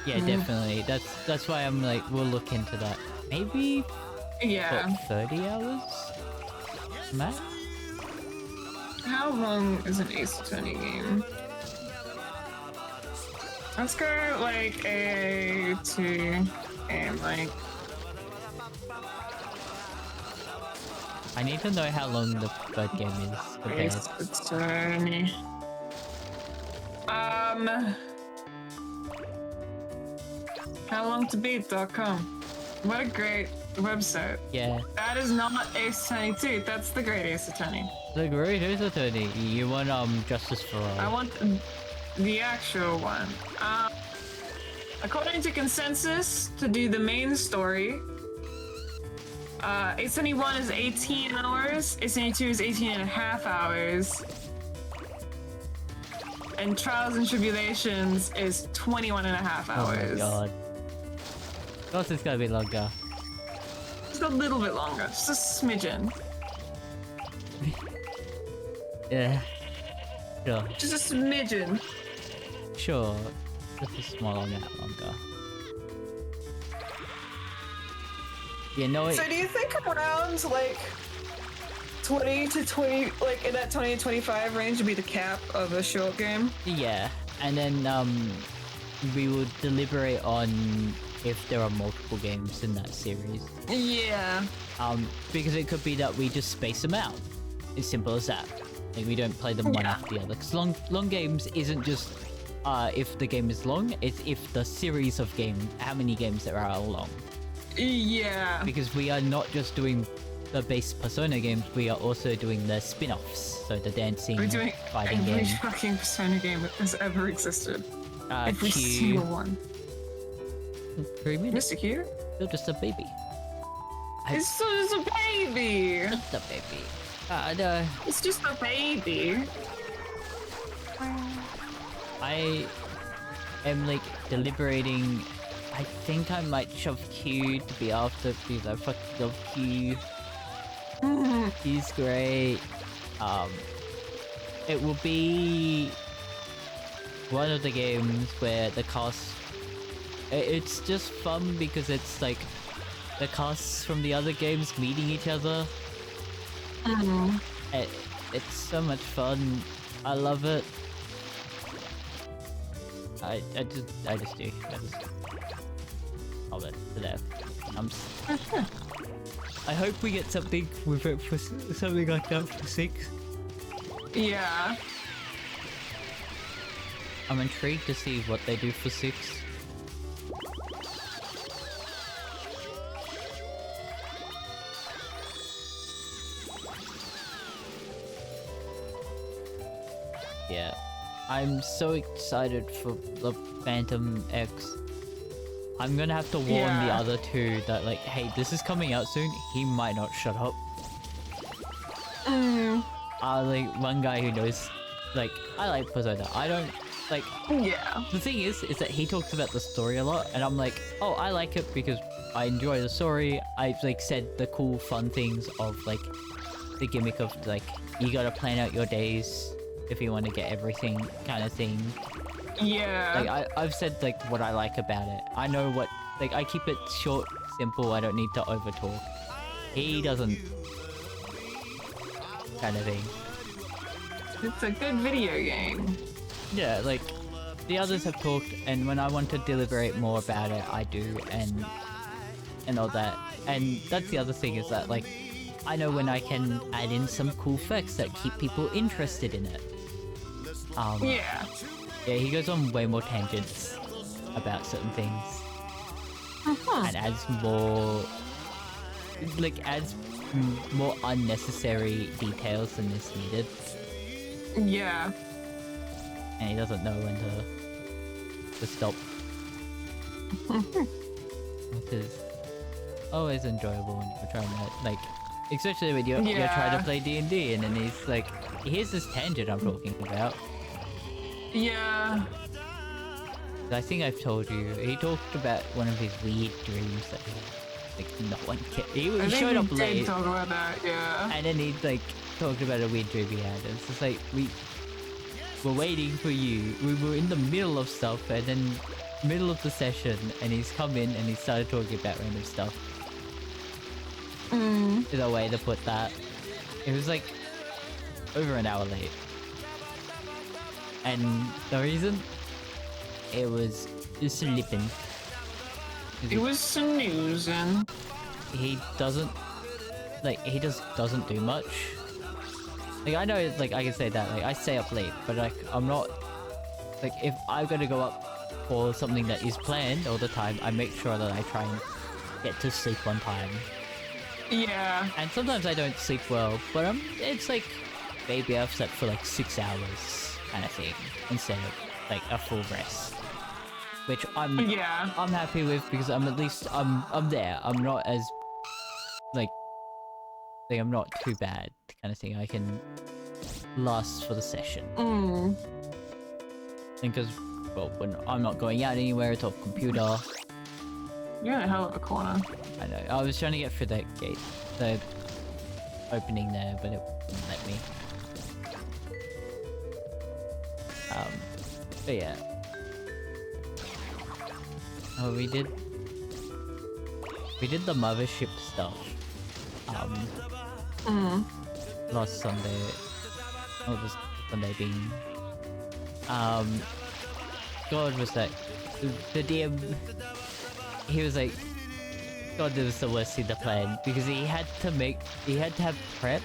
Yeah, definitely. That's why I'm like, we'll look into that. Maybe what, 30 hours? Max? How long is an Ace Attorney game? Let's go like AA2 and like... I need to know how long the third game is. Ace Attorney. HowLongToBeat.com. What a great website. Yeah. That is not Ace Attorney 2, that's the Great Ace Attorney. The Great Ace Attorney. You want Justice for All. I want the actual one. According to consensus, to do the main story, Ace Attorney 1 is 18 hours, Ace Attorney 2 is 18 and a half hours, and Trials and Tribulations is 21 and a half hours. Oh my god. Plus it's gonna be longer. Just a little bit longer, just a smidgen. Yeah. Sure. Just a smidgen. Sure. Just a small amount longer. Yeah, no, So do you think around like 20 to 20, like in that 20 to 25 range would be the cap of a short game? yeah. And then we will deliberate on if there are multiple games in that series. Yeah. Because it could be that we just space them out. As simple as that. Like we don't play them one after the other. Because long games isn't just if the game is long, it's if the series of games, how many games there are long. Yeah. Because we are not just doing the base Persona games, we are also doing the spin-offs. So the dancing, We're doing fighting every game. fucking Persona game that has ever existed. Every Q, single one. 3 minutes. Mr. Q? You're just a baby. It's just a baby. Just a baby. No. It's just a baby. I am like deliberating. I think I might shove Q to be after because I fucking love Q. He's great. It will be one of the games where the cast. It's just fun because it's like the casts from the other games meeting each other. It's so much fun. I love it. I just do. Love it to death. I hope we get something with it for something like that for 6. Yeah. I'm intrigued to see what they do for 6. Yeah. I'm so excited for the Phantom X. I'm gonna have to warn the other two that like, hey, this is coming out soon. He might not shut up. Like one guy who knows, like, I like Persona. I don't like. Yeah. The thing is that he talks about the story a lot, and I'm like, oh, I like it because I enjoy the story. I've like said the cool, fun things of like the gimmick of like you gotta plan out your days if you want to get everything kind of thing. Yeah. Like I've said like what I like about it. I know what, like I keep it short, simple. I don't need to over talk. He doesn't. Kind of thing. It's a good video game. Yeah, like the others have talked, and when I want to deliberate more about it, I do, and all that. And that's the other thing is that like I know when I can add in some cool facts that keep people interested in it. Yeah. Yeah, he goes on way more tangents about certain things. And adds more... Like, adds more unnecessary details than is needed. Yeah. And he doesn't know when to stop. Which is always enjoyable when you're trying to, like... Especially when you're trying to play D&D and then he's like, here's this tangent I'm talking about. Yeah. I think I've told you, he talked about one of his weird dreams that he, like, no one cared. He showed up late. Did talk about that, yeah. And then he, like, talked about a weird dream he had. It's just like, we were waiting for you. We were in the middle of stuff and then middle of the session and he's come in and he started talking about random stuff. Is a way to put that. It was like over an hour late. And the reason? It was sleeping. It was snoozing. He doesn't... Like, he just doesn't do much. Like, I know, like, I can say that, like, I stay up late, but, like, I'm not... Like, if I'm gonna go up for something that is planned all the time, I make sure that I try and get to sleep on time. Yeah. And sometimes I don't sleep well, but it's like, maybe I've slept for like 6 hours kind of thing, instead of like a full rest. Which I'm happy with because I'm at least, I'm there. I'm not as, like I'm not too bad kind of thing. I can last for the session. Because, well, when I'm not going out anywhere, it's off computer. You're in a hell of a corner. I know. I was trying to get through that gate, the opening there, but it wouldn't let me. But yeah. Oh, we did the mothership stuff. Last Sunday. Oh, this Sunday being. God was like, the DM. He was like, God, this was the worst thing to plan because he had to have prep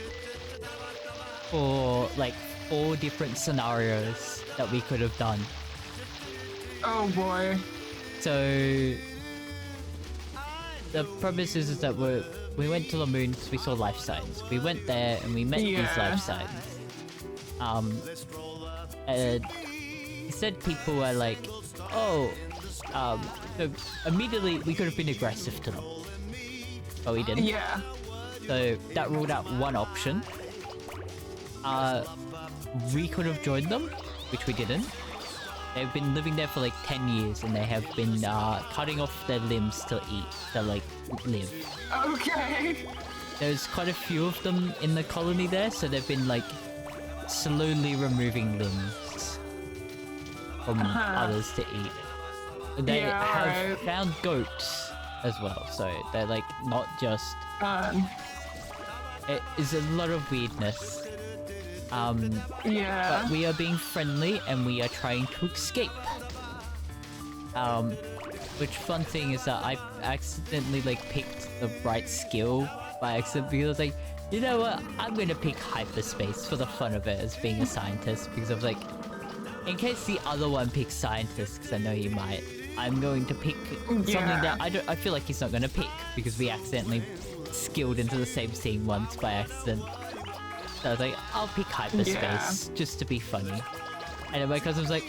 for like 4 different scenarios that we could have done. Oh boy. So the premise is that we went to the moon because we saw life signs. We went there and we met these life signs. And he said people were like, oh, so immediately we could have been aggressive to them. But we didn't. Yeah. So that ruled out one option. We could have joined them, which we didn't. They've been living there for like 10 years and they have been cutting off their limbs to eat, to like live. Okay. There's quite a few of them in the colony there, so they've been like slowly removing limbs from others to eat. They have found goats as well, so they're like not just... It is a lot of weirdness. But we are being friendly and we are trying to escape. Which fun thing is that I accidentally like picked the right skill by accident because I was like, you know what, I'm gonna pick hyperspace for the fun of it as being a scientist because I was like, in case the other one picks scientist, because I know you might, I'm going to pick something that I feel like he's not gonna pick because we accidentally skilled into the same scene once by accident. So I was like, I'll pick hyperspace just to be funny. And then my cousin was like,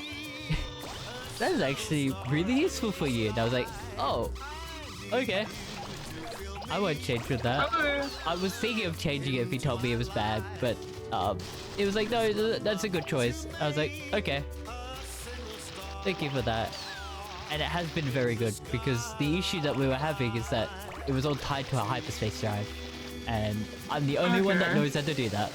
that is actually really useful for you. And I was like, oh, okay. I won't change with that. I was thinking of changing it if he told me it was bad, but it was like, no, that's a good choice. I was like, okay. Thank you for that. And it has been very good because the issue that we were having is that it was all tied to a hyperspace drive. And I'm the only one that knows how to do that.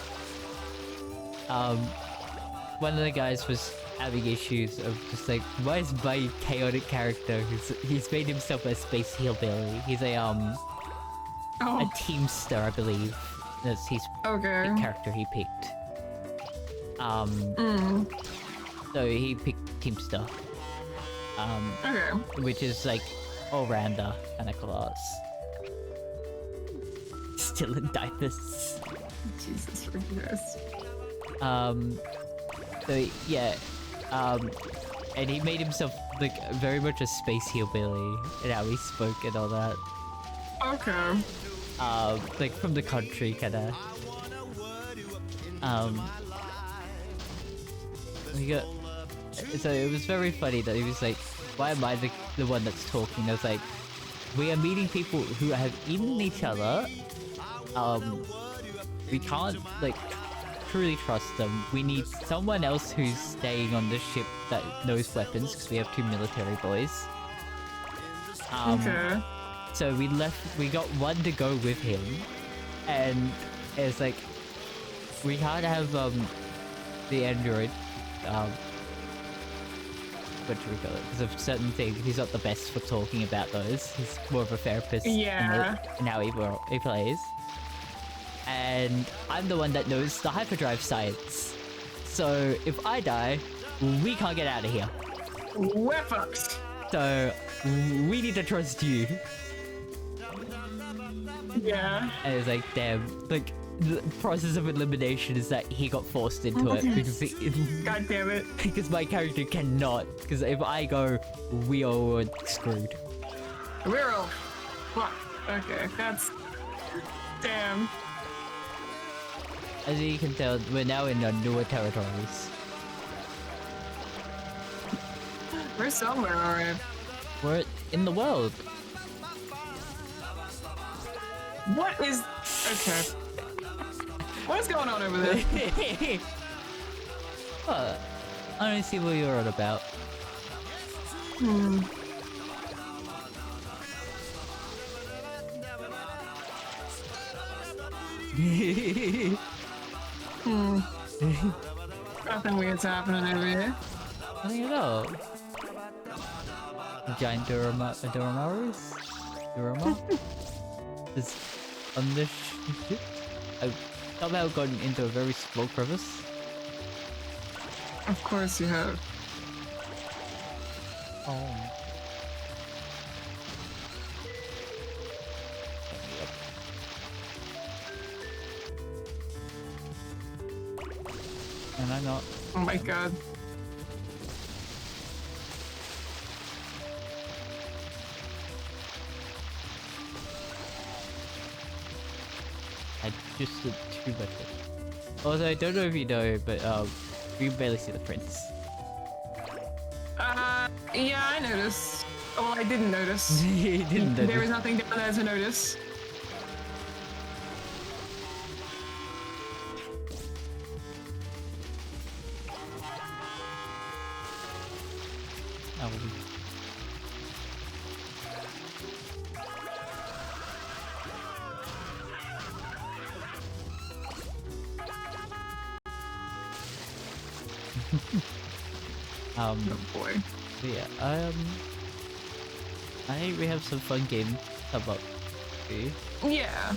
One of the guys was having issues of just like, why is my chaotic character, he's made himself a space hillbilly. He's a teamster, I believe. That's his character he picked. So he picked teamster. Which is like all-rounder kind of class. still in diapers. Jesus Christ. So yeah, and he made himself like very much a space hillbilly and how he spoke and all that. Okay. Like from the country kinda. We got, so it was very funny that he was like, why am I the one that's talking? I was like, we are meeting people who have eaten each other. We can't like truly trust them. We need someone else who's staying on the ship that knows weapons because we have 2 military boys. Okay. So we got one to go with him, and it's like, we can't have the android what do we call it? Because of certain things, he's not the best for talking about those. He's more of a therapist in how he plays. And I'm the one that knows the hyperdrive science. So if I die, we can't get out of here. We're fucked. So we need to trust you. Yeah. And it's like, damn, like, the process of elimination is that he got forced into it because God damn it. because my character cannot. Because if I go, we all are screwed. We're all fuck. Okay, that's damn. As you can tell, we're now in newer territories. We're somewhere, alright. We're in the world. What is okay? What's going on over there? What? I don't see what you're on about. Nothing weird's happening over here. Nothing at all. Giant Duramaurus? Durama? Is on this ship. I've somehow gotten into a very small crevice. Of course you have. Oh. And I'm not. Oh my god. I just did too much of it. Also, I don't know if you know, but we barely see the prince. Yeah, I noticed. Well, I didn't notice. He didn't notice. There was nothing down there to notice. Oh. Oh boy. Yeah, I think we have some fun games about too. Yeah.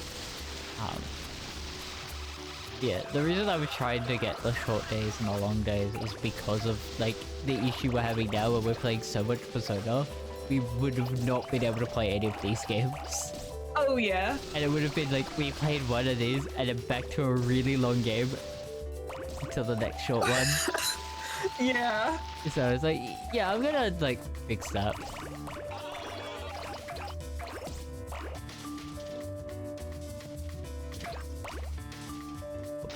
Yeah, the reason I was trying to get the short days and the long days is because of like the issue we're having now where we're playing so much Persona. We would have not been able to play any of these games. Oh yeah. And it would have been like we played one of these and then back to a really long game until the next short one. Yeah. So I was like, yeah, I'm gonna like fix that.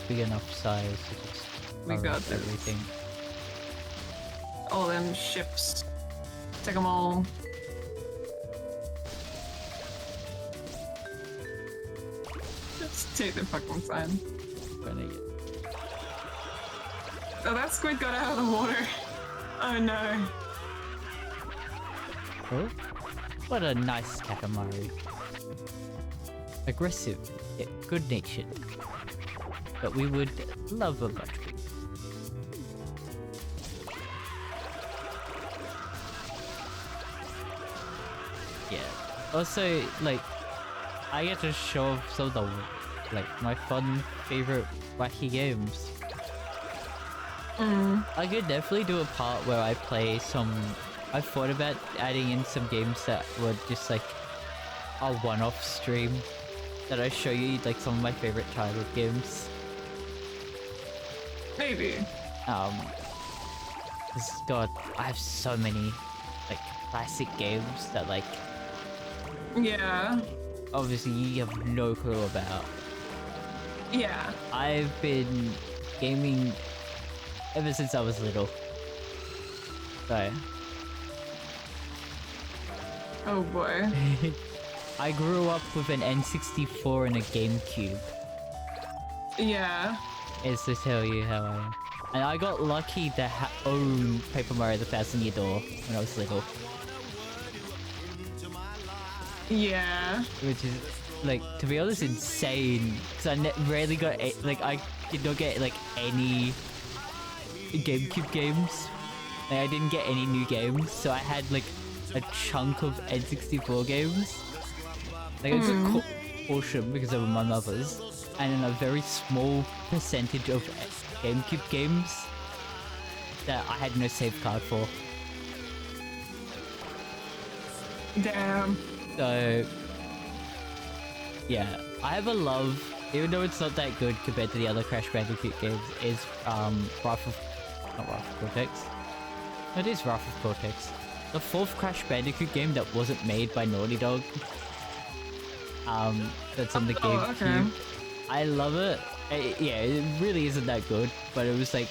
Big enough size to just We cover got up this. everything. All them ships. Take them all. Just take the fucking sign. Gonna get... Oh, that squid got out of the water. Oh no. Oh, what a nice Katamari. Aggressive, yet good-natured. But we would love a much bigger. Yeah. Also, like, I get to show off some of the, like, my fun, favorite wacky games. I could definitely do a part where I play some... I thought about adding in some games that were just like a one-off stream that I show you like some of my favorite childhood games? Maybe. 'Cause God, I have so many like classic games that like Yeah. obviously you have no clue about. Yeah. I've been gaming ever since I was little. So Oh boy. I grew up with an N64 and a GameCube. Yeah. Is to tell you how I am. And I got lucky to own Paper Mario: The Thousand Year Door when I was little. Yeah. Which is, like, to be honest, insane. Because I rarely got, I did not get, like, any GameCube games. Like, I didn't get any new games, so I had, like, a chunk of N64 games. Like, a good portion because they were my mother's. And then a very small percentage of GameCube games that I had no save card for. Damn. So, yeah, I have a love, even though it's not that good compared to the other Crash Bandicoot games, is not Wrath of Cortex. No, it is Wrath of Cortex. The fourth Crash Bandicoot game that wasn't made by Naughty Dog. That's on the GameCube. Okay. I love it. Yeah, it really isn't that good, but it was like,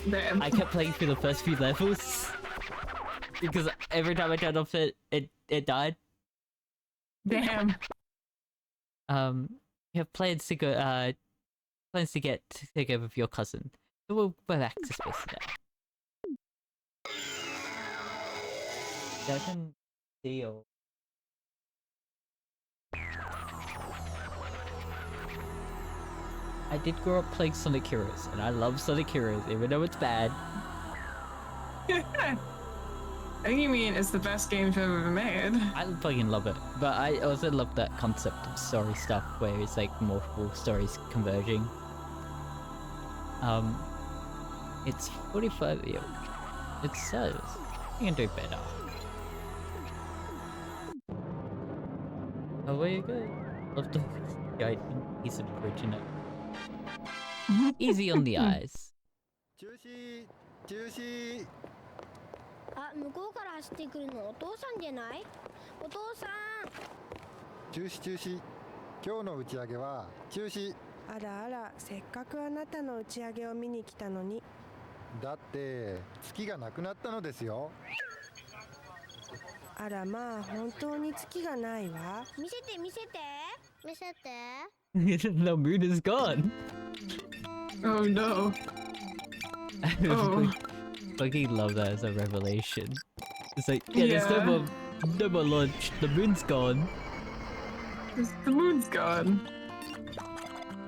Damn. I kept playing through the first few levels because every time I turned off it died. Damn. You have plans to go, plans to get together with your cousin. So we'll go back to space now. Second deal. I did grow up playing Sonic Heroes, and I love Sonic Heroes, even though it's bad. I think you mean it's the best game you've ever made. I fucking love it, but I also love that concept of story stuff where it's like multiple stories converging. It's 45 years. It says you can do better. Oh, where you go? Love the guy he's a bridge in it. Easy on the eyes. 中止中止あ、向こうから走ってくるのお父さんじゃない？お父さん。中止中止今日の打ち上げは中止あらあら、せっかくあなたの打ち上げを見に来たのに。だって月がなくなったのですよあらまあ、本当に月がないわ。見せて見せて。見せて。The moon is gone. Oh no. I Oh. fucking love that as a revelation. It's like, yeah, there's no more lunch. The moon's gone. The moon's gone.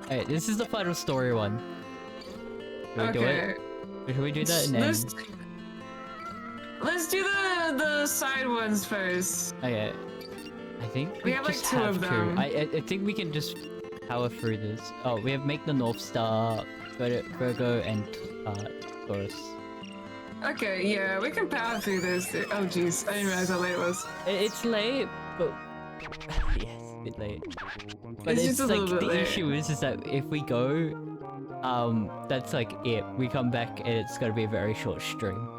Alright, this is the final story one. Should we do it? Or should we do that and then? Let's do the side ones first. Okay. I think We have, like, just two have of to. them. I think we can just power through this. Oh, we have Make the North Star, Virgo, and Taurus. Okay, yeah, we can power through this. Oh jeez, I didn't realize how late it was. It's late, but yes, a bit late. But It's it's just a like little bit the late. issue is that if we go, that's like it. We come back and it's gonna be a very short stream.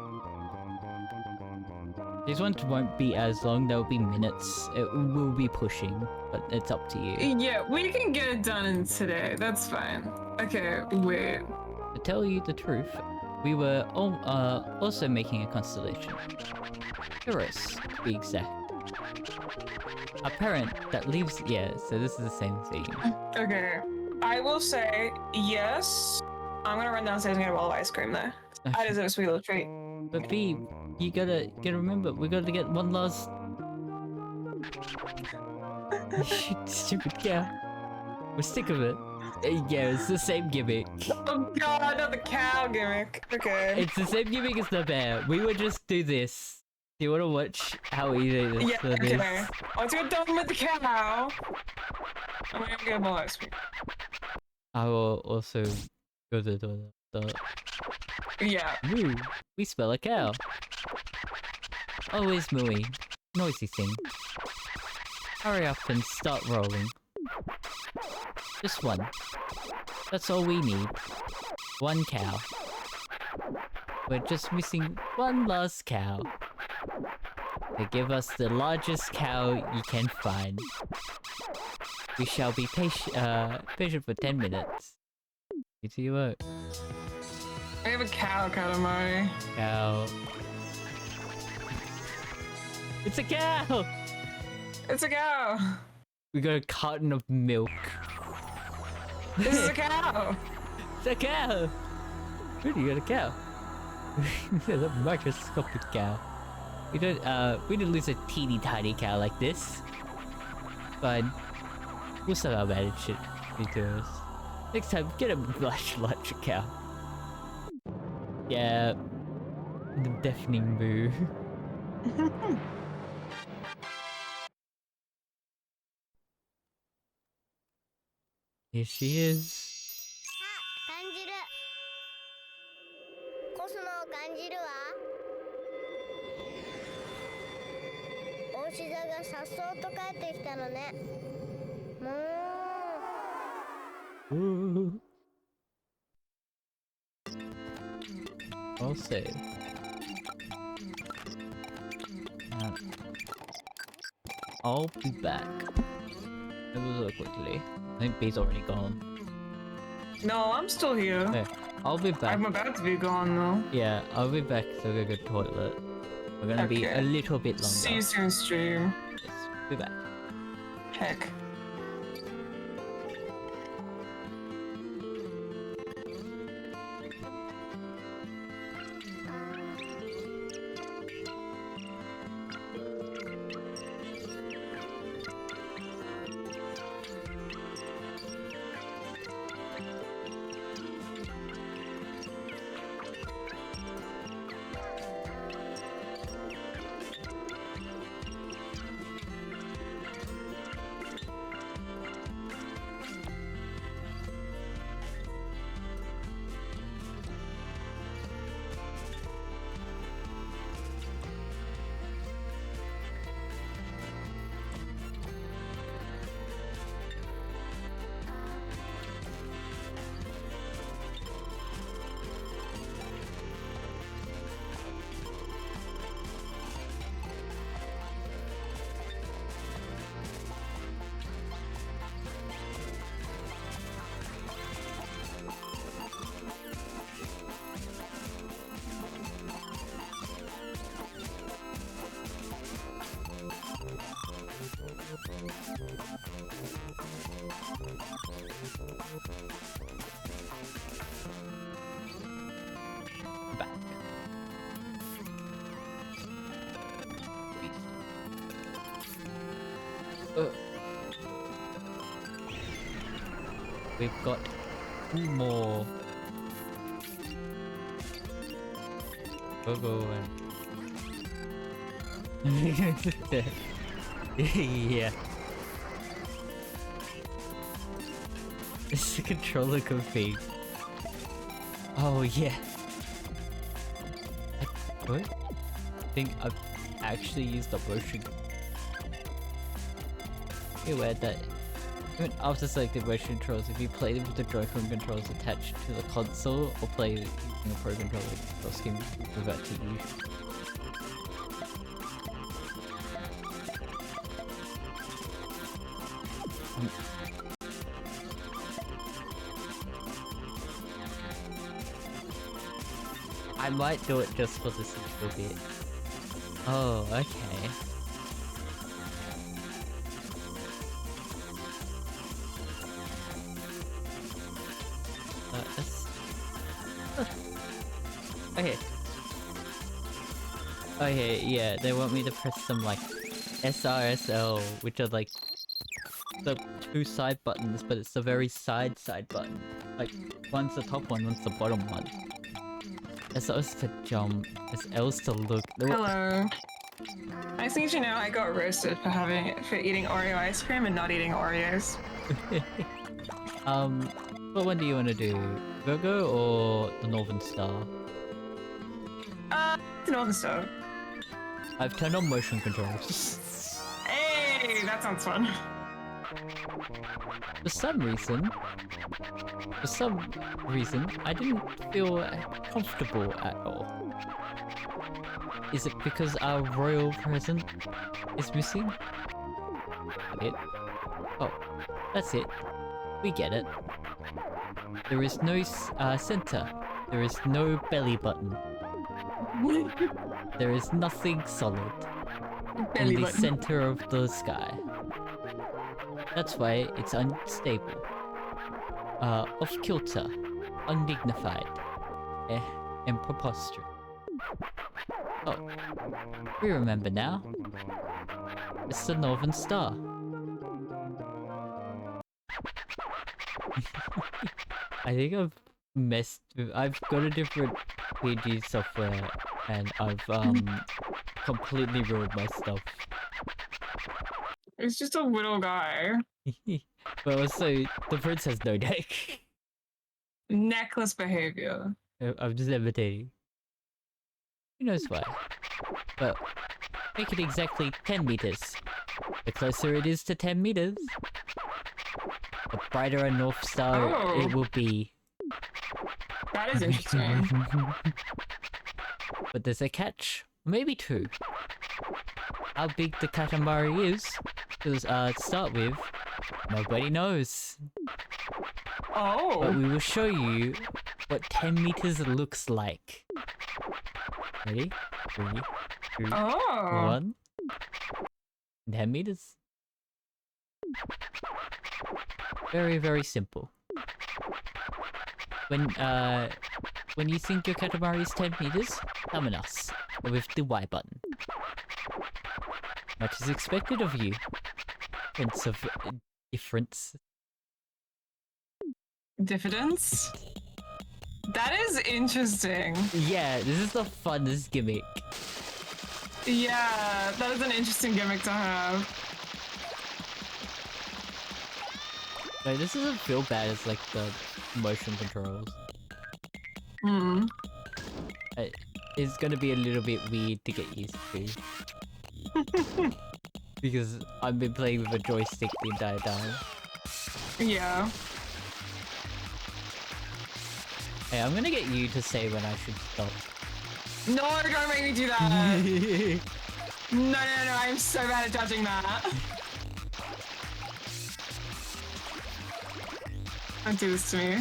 These ones won't be as long. They'll be minutes. It will be pushing, but it's up to you. Yeah, we can get it done in today. That's fine. Okay, wait. To tell you the truth, we were also making a constellation. Eurus, to be exact. A parent that leaves. Yeah, so this is the same thing. Okay, I will say yes. I'm gonna run downstairs and get a bowl of ice cream though. I deserve a sweet little treat. But B, you gotta remember, we gotta get one last. Stupid cow. We're sick of it. Yeah, it's the same gimmick. Oh god, not the cow gimmick. Okay. It's the same gimmick as the bear. We would just do this. Do you want to watch how easy this Yeah, is? okay. Once we're done with the cow, I'm gonna get a bowl of ice cream. I will also go to the Yeah. moo. We smell a cow. Always mooey. Noisy thing. Hurry up and start rolling. Just one. That's all we need. One cow. We're just missing one last cow. They give us the largest cow you can find. We shall be patient for 10 minutes. You see what? I have a cow, Katamari. Cow. It's a cow! It's a cow! We got a carton of milk. This is a cow! It's a cow! Really, you got a cow? It's a microscopic cow. We didn't lose a teeny tiny cow like this. Fine. We'll somehow manage it. Because next time, get a much larger cow. Yeah. The deafening moo. Here she is. 感じるコスモを感じるわお牛座がさっそうと帰ってきたのねもう Ooh. I'll save. I'll be back. It was so quickly. I think B's already gone. No, I'm still here. Okay, I'll be back. I'm about to be gone though. Yeah, I'll be back to go to the toilet. We're gonna be Okay. a little bit longer. See you soon, stream. Yes, be back. Heck. Back. We've got 2 more. Go and yeah. It's the controller config. Oh yeah. I think I've actually used the motion. Beware that even after selecting motion controls, if you play them with the Joy-Con controls attached to the console or play using a Pro controller, the scheme will revert to you. I might do it just for this little bit. Oh, okay. Okay. Okay, yeah, they want me to press some like SRSL, which are like the 2 side buttons, but it's the very side button. Like, one's the top one, one's the bottom one. SL's to jump, SL's to look. Hello. I just need you to know I got roasted for eating Oreo ice cream and not eating Oreos. What one do you want to do? Virgo or the Northern Star? The Northern Star. I've turned on motion controls. Hey, that sounds fun. For some reason, I didn't feel comfortable at all. Is it because our royal present is missing? It? Oh, that's it. We get it. There is no center. There is no belly button. There is nothing solid in the center of the sky. That's why it's unstable. Off kilter, undignified, and preposterous. Oh, we remember now. It's the Northern Star. I think I've got a different PG software and I've completely ruined my stuff. It's just a little guy. But also, the prince has no neck. Necklace behavior. I'm just levitating. Who knows why? But make it exactly 10 meters. The closer it is to 10 meters, the brighter a North Star it will be. That is interesting. But there's a catch. Maybe two. How big the Katamari is, to start with, nobody knows. Oh. But we will show you what 10 meters looks like. Ready? 3, 2, 1. 10 meters. Very, very simple. When you think your Katamari is 10 meters, summon us with the Y button. Much is expected of you. Prince of difference. Diffidence? That is interesting. Yeah, this is the funnest gimmick. Yeah, that is an interesting gimmick to have. No, this doesn't feel bad as like the motion controls. Hmm. It's gonna be a little bit weird to get used to. Because I've been playing with a joystick the entire time. Yeah. Hey, I'm gonna get you to say when I should stop. No, don't make me do that. No, I'm so bad at judging that. Don't do this to me.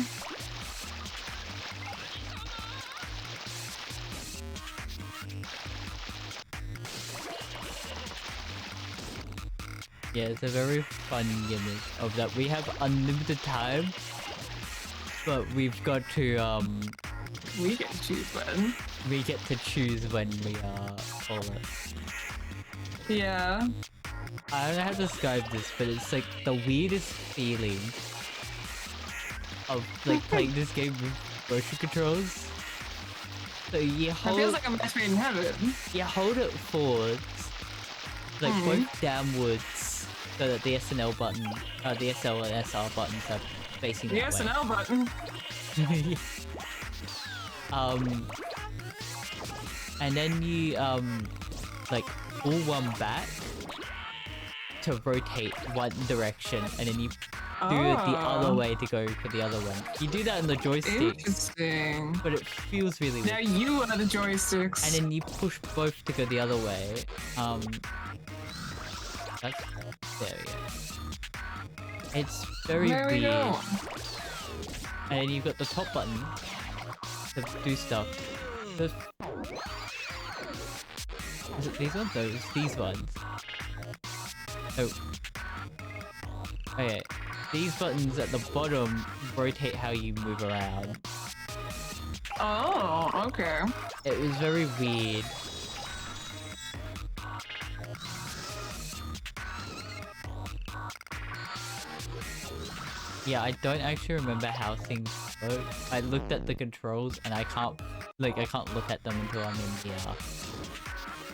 Yeah, it's a very fun gimmick of that we have unlimited time, but we've got to We get to choose when. we get to choose when we call it. Yeah. I don't know how to describe this, but it's like the weirdest feeling of like playing this game with motion controls. So you It hold feels like a match made in heaven. you hold it forwards, like both downwards, so that the SNL button, the SL and SR buttons are facing The that way. SNL button. And then you like pull one back to rotate one direction, and then you do it the other way to go for the other one. You do that on the joysticks, Interesting. but it feels really Now weird. you are the joysticks. And then you push both to go the other way. That's, there we go. It's very there we weird. go. And then you've got the top button to do stuff. Is it these ones? No, it's these ones. Oh. Okay. These buttons at the bottom rotate how you move around. Oh, okay. It was very weird. Yeah, I don't actually remember how things work. I looked at the controls and I can't look at them until I'm in the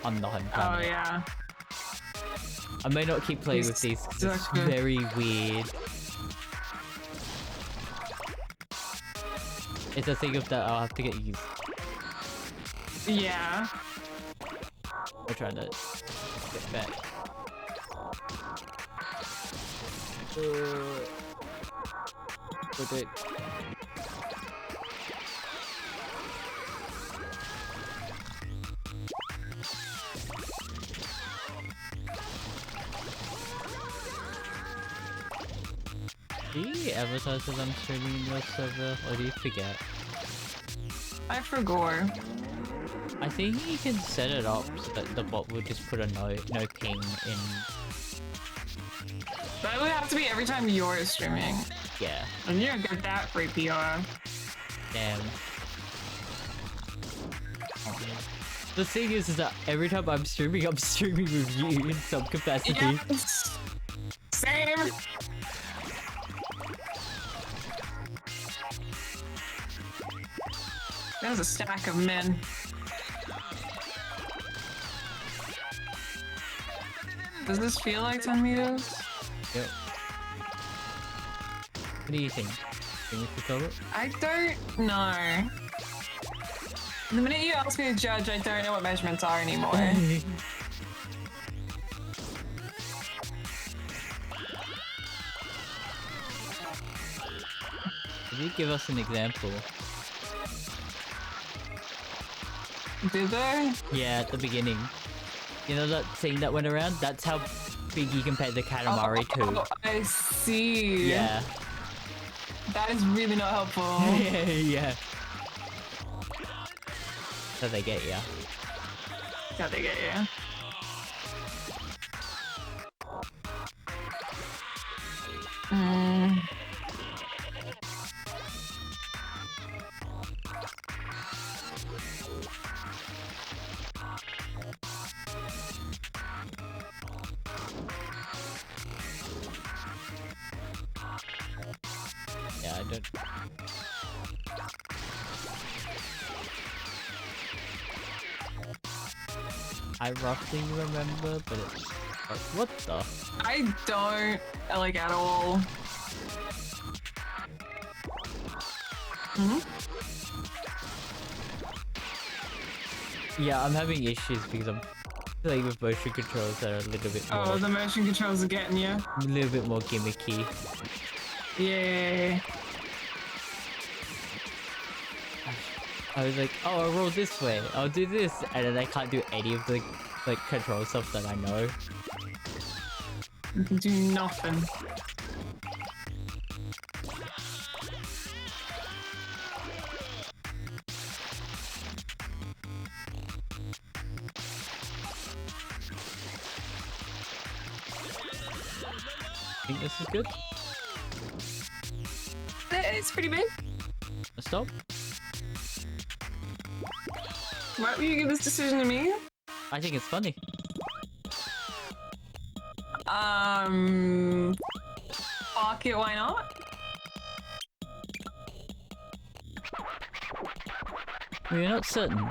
on the home Oh, planet. yeah. I may not keep playing with these because it's very weird. It's a thing of that I'll have to get used to. Yeah. I'm trying to get back. Put it. Do you advertise that I'm streaming in your server, or do you forget? I forgot. I think you can set it up so that the bot will just put a no ping in. That would have to be every time you're streaming. Yeah. And you don't get that free PR. Damn. The thing is that every time I'm streaming with you in some capacity. Yes. Same. There's a stack of men. Does this feel like 10 meters? Yep. What do you think? Think we should cover it? I don't know. The minute you ask me to judge, I don't know what measurements are anymore. Could you give us an example? Did they? Yeah, at the beginning. You know that thing that went around? That's how big you compare the Katamari to. Oh, I see. Yeah. That is really not helpful. Yeah. So they get ya. How they get you? Yeah, I don't. I roughly remember, but it's like, what the? I don't like at all. Yeah, I'm having issues because I'm playing with motion controls that are a little bit more, Oh, the motion controls are getting you. a little bit more gimmicky. Yeah. I was like, oh, I'll roll this way, I'll do this, and then I can't do any of the like control stuff that I know. You can do nothing. Think this is good? It's pretty big. Stop. Why would you give this decision to me? I think it's funny. Fuck it, why not? We are not certain.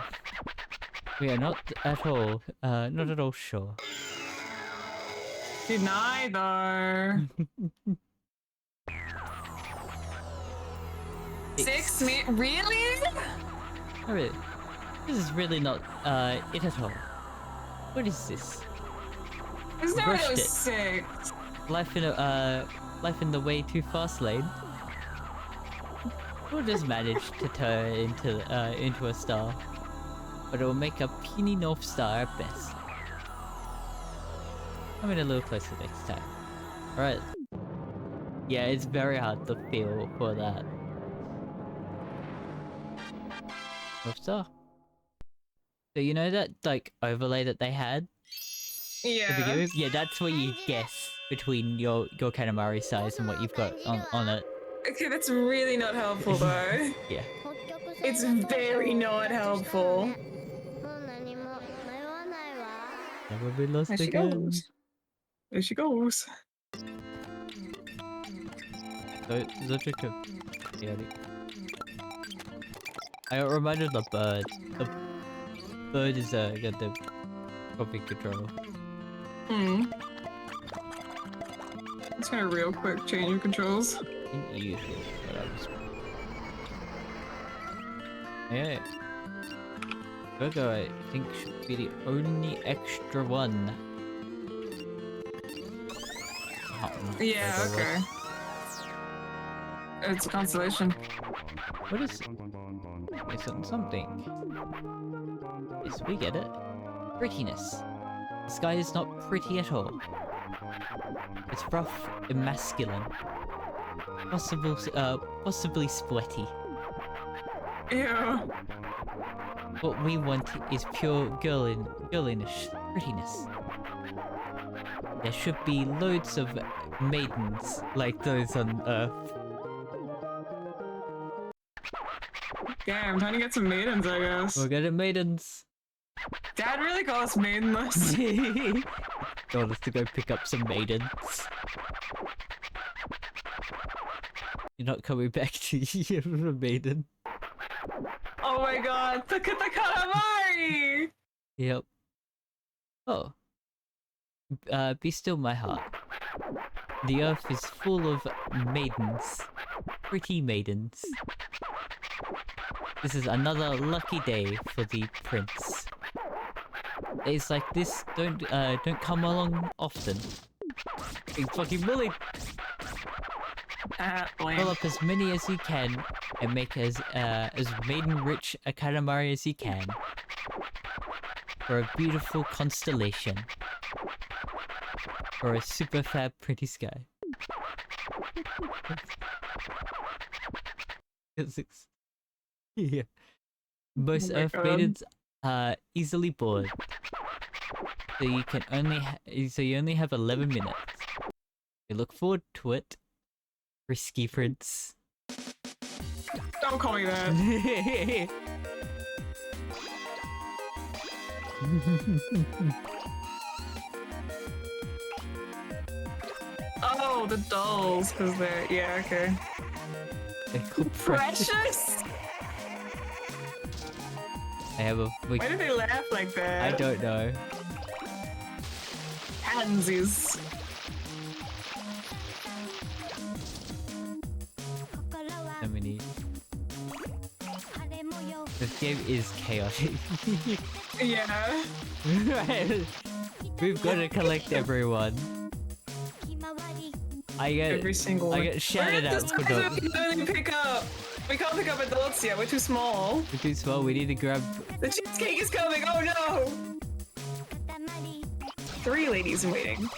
We are not at all, not at all sure. Dude, neither. 6 me? Really? Oh, really? This is really not, it at all. What is this? There's no way Rushed it was it. 6. Life in the way too fast lane? We'll just manage to turn into a star. But it will make a puny North Star at best. I'm in a little closer next time. Alright. Yeah, it's very hard to feel for that. North Star. So you know that, like, overlay that they had? To begin Yeah. with? Yeah, that's what you guess between your Katamari size and what you've got on it. Okay, that's really not helpful though. Yeah. It's very not helpful. もう何も迷わないわ Never been lost There she again. goes. There she goes. So, Zochiko. Yeah. I got reminded of the bird. The bird is got the copy control. It's gonna real quick change of controls. Usually, but I was. Yeah. Go, I think should be the only extra one. Oh. Yeah, Like, okay. It's a constellation. What is it? It's something. Yes, we get it. Prettiness. The sky is not pretty at all. It's rough and masculine. Possibly sweaty. Ew. What we want is pure girlish prettiness. There should be loads of maidens like those on Earth. Damn, time to get some maidens, I guess. We're gonna maidens. Dad really calls us maidenless. Told us to go pick up some maidens. You're not coming back to here for a maiden. Oh my god, look at the Katamari! Yep. Oh. Be still, my heart. The earth is full of maidens. Pretty maidens. This is another lucky day for the prince. Days like this don't come along often. Being fucking bullied. Fill up as many as you can and make as maiden rich a Katamari as you can for a beautiful constellation. For a super fab pretty sky. Yeah. Most Oh my Earth God. maidens are easily bored. So you can only you only have 11 minutes. We look forward to it. Risky prince. Don't call me that. Oh, the dolls, because they're... Yeah, okay. They're called precious. Precious? I have a... Why do they laugh like that? I don't know. Pansies. So many. This game is chaotic. Yeah. Right. We've got to collect everyone. I Every single one. get shouted We're out for the the... we can only pick up. We can't pick up adults yet. We're too small. We're too small, we need to grab... The cheesecake is coming. Oh no! 3 ladies in waiting.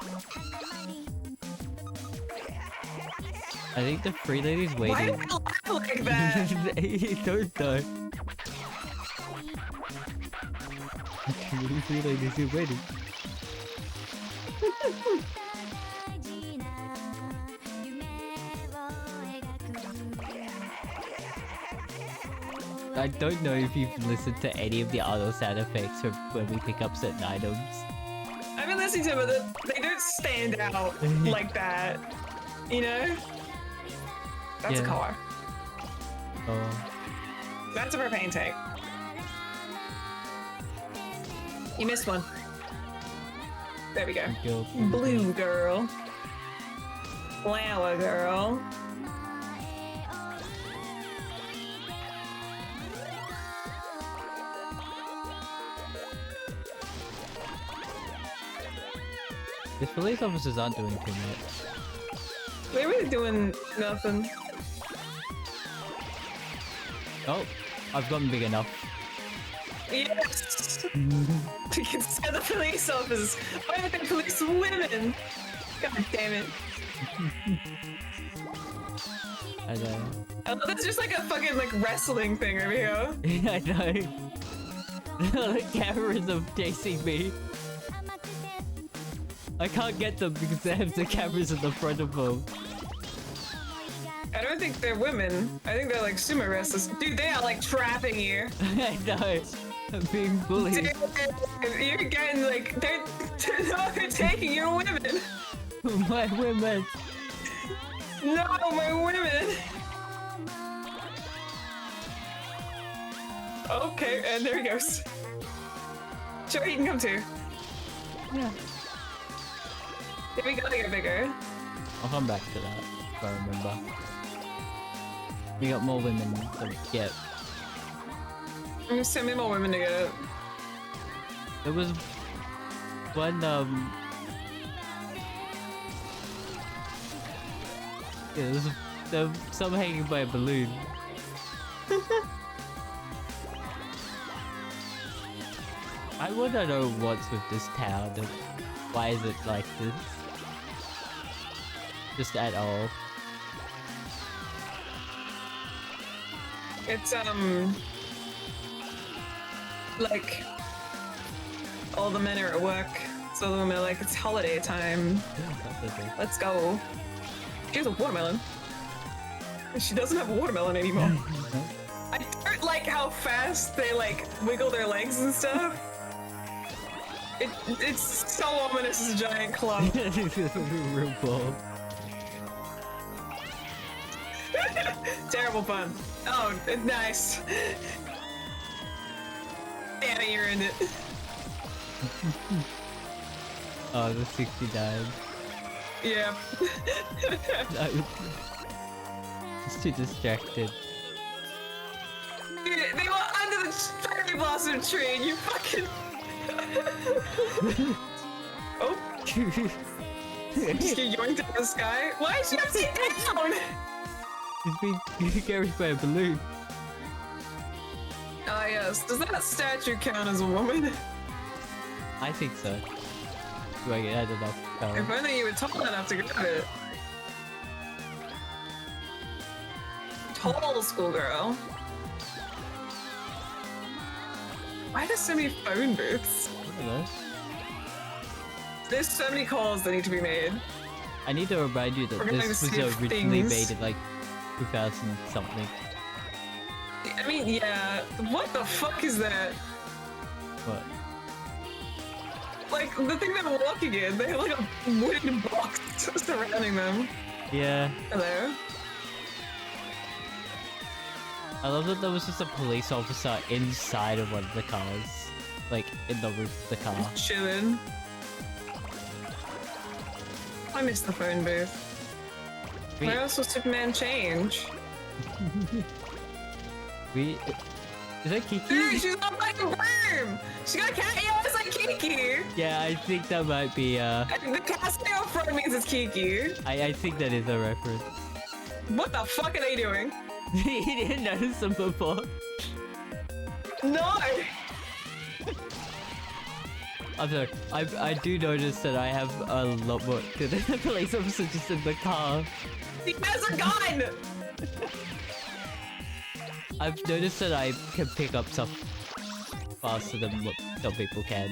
I think the 3 ladies Why do waiting. they laugh like that? I don't know. 3 ladies are waiting. I don't know if you've listened to any of the other sound effects from when we pick up certain items. I've been listening to them, but they don't stand out like that. You know? That's a Yeah. car. Oh, That's a propane tank. You missed one. There we go. girl. Blue girl. Flower girl. The police officers aren't doing too much. They're really doing nothing. Oh, I've gotten big enough. Yes! We can send the police officers. Why aren't they police women? God damn it. I know. Oh, that's just like a fucking like wrestling thing over here. I know. The cameras are chasing me. I can't get them because they have the cameras in the front of them. I don't think they're women. I think they're like sumo wrestlers. Dude, they are like trapping you. I know. I'm being bullied. Dude, you're getting like, they're taking your women. My women. No, my women. Okay, and there he goes. Sure, he can come too. Yeah. Yeah, we gotta get bigger. I'll come back to that if I remember. We got more women to get. Send me more women to get it. There was one Yeah, there's some hanging by a balloon. I wanna know what's with this town and why is it like this? Just at all. It's like all the men are at work, so the women are like, it's holiday time. Let's go. She has a watermelon. She doesn't have a watermelon anymore. I don't like how fast they like wiggle their legs and stuff. It's so ominous as a giant club. Real ball. Terrible pun. Oh, nice. Damn it, you ruined it. Oh, the 69. Yeah. It's too distracted. Dude, they were under the cherry blossom tree and you fucking... Oh. Just get yoinked out of the sky. Why is she upside down? He's being carried by a balloon. Ah yes, does that statue count as a woman? I think so. Do I get enough power? If only you were tall enough to grab it. Tall schoolgirl. Why are there so many phone booths? I don't know. There's so many calls that need to be made. I need to remind you that We're going this to was see originally things. made in like 2000 something. I mean, yeah. What the fuck is that? What? Like, the thing they're walking in, they have like a wooden box surrounding them. Yeah. Hello? I love that there was just a police officer inside of one of the cars. Like, in the roof of the car. Chillin'. I miss the phone booth. Where else will Superman change? Is that Kiki? Dude, she's on like a worm! She got cat ears like Kiki! Yeah, I think that might be, And the casting up front means it's Kiki. I think that is a reference. What the fuck are they doing? You didn't notice them before? No! I'm sorry, I do notice that I have a lot more than the police officer just in the car. He has a gun! I've noticed that I can pick up stuff faster than what some people can.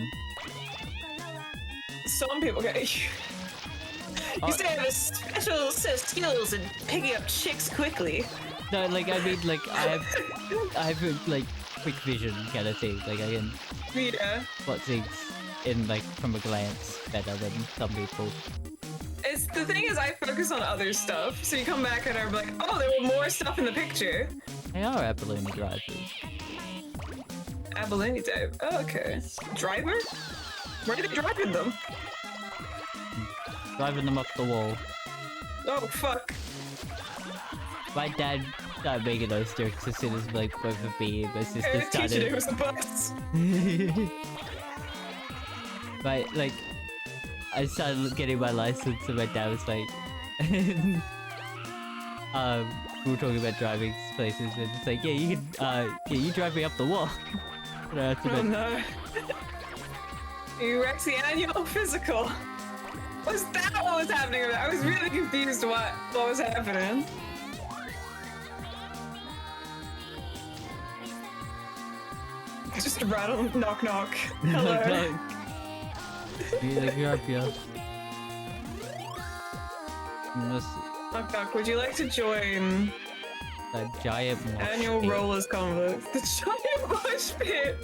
Some people get. You say I have a special set of skills in picking up chicks quickly. No, like I mean, like I have like quick vision kind of thing. Like I can Yeah. spot things in like from a glance better than some people. It's the thing is I focus on other stuff, so you come back and I'm like, oh, there were more stuff in the picture. They are abalone drivers. Abalone type. Oh, okay. Driver? Where are they driving them? Driving them up the wall. Oh fuck. My dad started making those jokes as soon as like both of me and my sister Hey, the teacher it started. was a bus. But like, I started getting my license and my dad was like, we were talking about driving places and it's like, yeah, you can, yeah, you drive me up the wall. And I had to Oh be- no. You wrecked the annual physical. Was that what was happening? I was really confused what was happening. Just a rattle, knock knock. Hello. No. Need to grab you. Unless Knock knock, would you like to join that giant mosh annual pit. rollers convent? The giant mosh pit!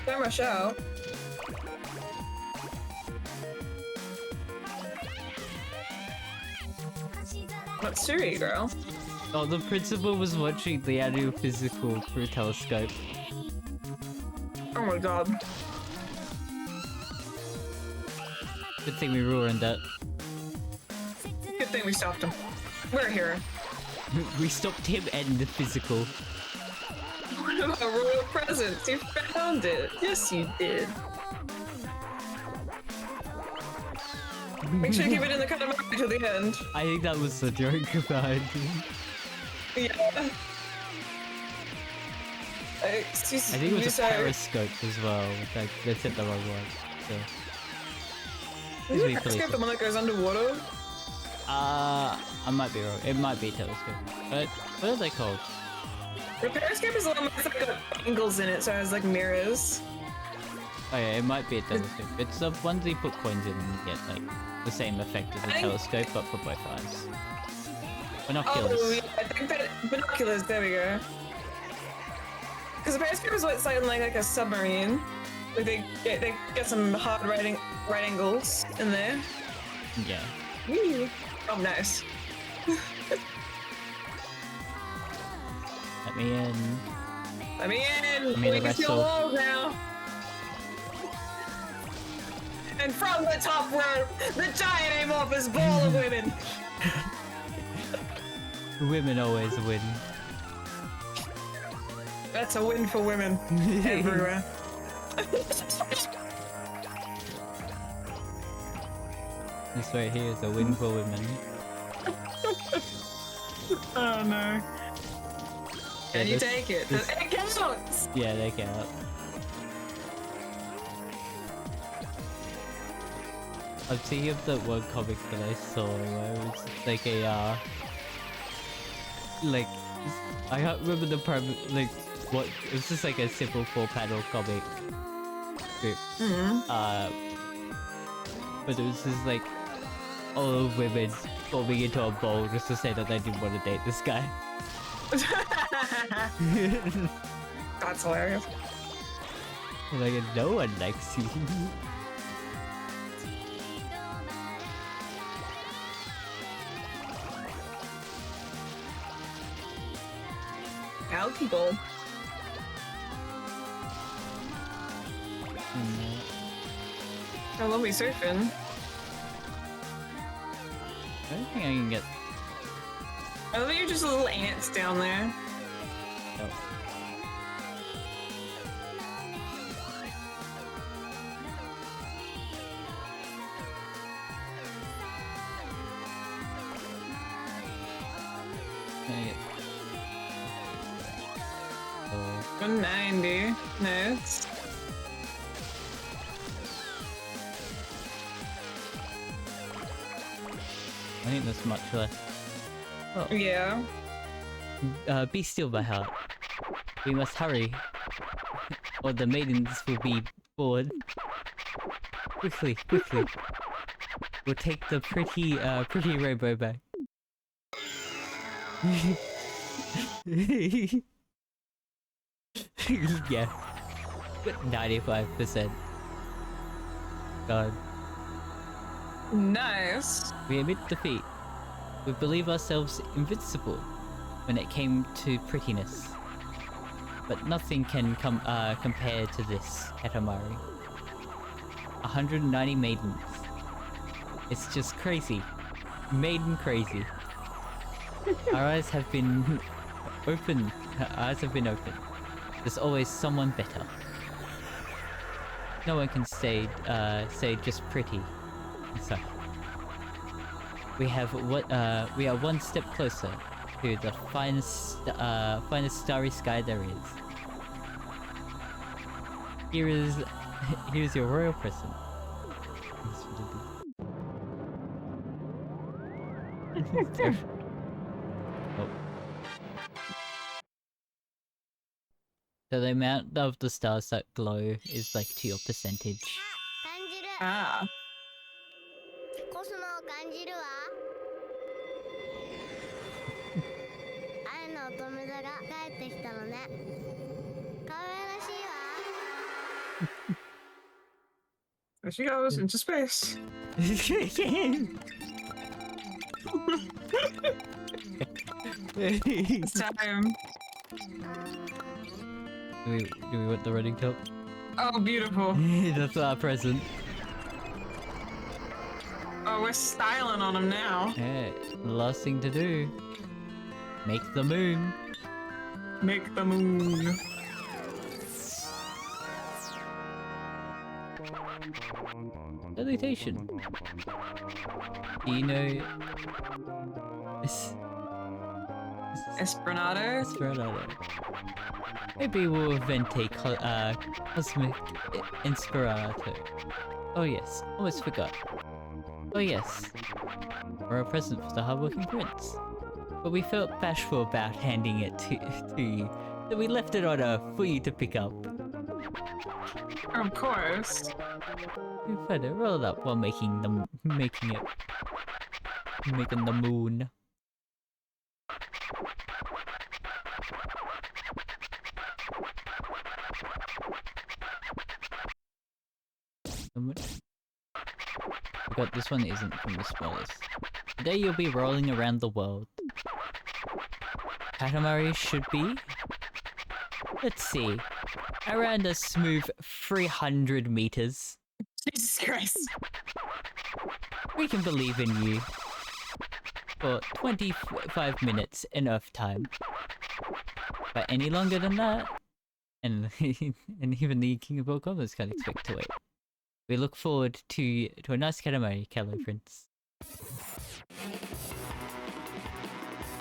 Don't rush out. Matsuri, girl. Oh, the principal was watching the annual physical through a telescope. Oh my god. Good thing we ruined that. Good thing we stopped him. We're here. We stopped him and the physical. What about royal presents? You found it. Yes, you did. Make sure you keep it in the Katamari till the end. I think that was the joke behind it. Yeah. I think it was a periscope as well. Like, that's it, the wrong one. So. Is it periscope the one that goes underwater? I might be wrong. It might be telescope. But what are they called? The periscope is the one with like angles in it, so it has like mirrors. Oh yeah, it might be a telescope. It's the ones you put coins in and you get like the same effect as a telescope, but for both eyes. Binoculars. Oh, yeah, I think that binoculars. There we go. Because the periscope is what's like a submarine. Like they get some hard right angles in there. Yeah. Woo. Oh, nice. Let me in. Let me in. Let me in We the can see the wrestle. walls now. And from the top rope, the giant amorphous ball of women. Women always win. That's a win for women everywhere. This right here is a win for women. Oh no. Can you take it? this- It counts! Yeah, they count. I'm thinking of the one comic that I saw where it was like a like I can't remember the like what it was just like a simple 4-panel comic strip. But it was just like all of women forming into a bowl just to say that they didn't want to date this guy. That's hilarious. Like no one likes you. Alcohol. I love me surfing. I don't think I can get. I love that you're just little ants down there. Oh. Can I get... Oh. 190. Nice. I think there's much left. Oh. Yeah. Be still, my heart. We must hurry, or the maidens will be bored. Quickly, quickly. We'll take the pretty rainbow back. Yeah. 95%. God. Nice. We admit defeat. We believe ourselves invincible when it came to prettiness. But nothing can compare to this, Katamari. 190 maidens. It's just crazy. Maiden crazy. Our eyes have been open. Our eyes have been open. There's always someone better. No one can say just pretty. So we are one step closer to the finest starry sky there is. Here's your royal present. Oh. So the amount of the stars that glow is like to your percentage. 感じる Ah. コスモを感じるわ愛の乙女座が帰ってきたのね可愛らしいわ There she goes into space. It's time. Do we want the running top? Oh, beautiful. That's our present. Oh, we're styling on him now. Yeah, the last thing to do. Make the moon. Make the moon. Salutation. Do you know... Esperanto? Esperanto. Maybe we'll invent a cosmic Esperanto. Oh yes, almost forgot. Oh yes, we're a present for the hardworking prince. But we felt bashful about handing it to you, so we left it on for you to pick up. Of course. We tried to roll it up while making the moon. But this one isn't from the smallest. Today you'll be rolling around the world. Katamari should be, let's see, around a smooth 300 meters. Jesus Christ. We can believe in you. For 25 minutes in Earth time. But any longer than that, and even the King of Volcanoes can't expect to wait. We look forward to a nice Katamari, Hello Prince.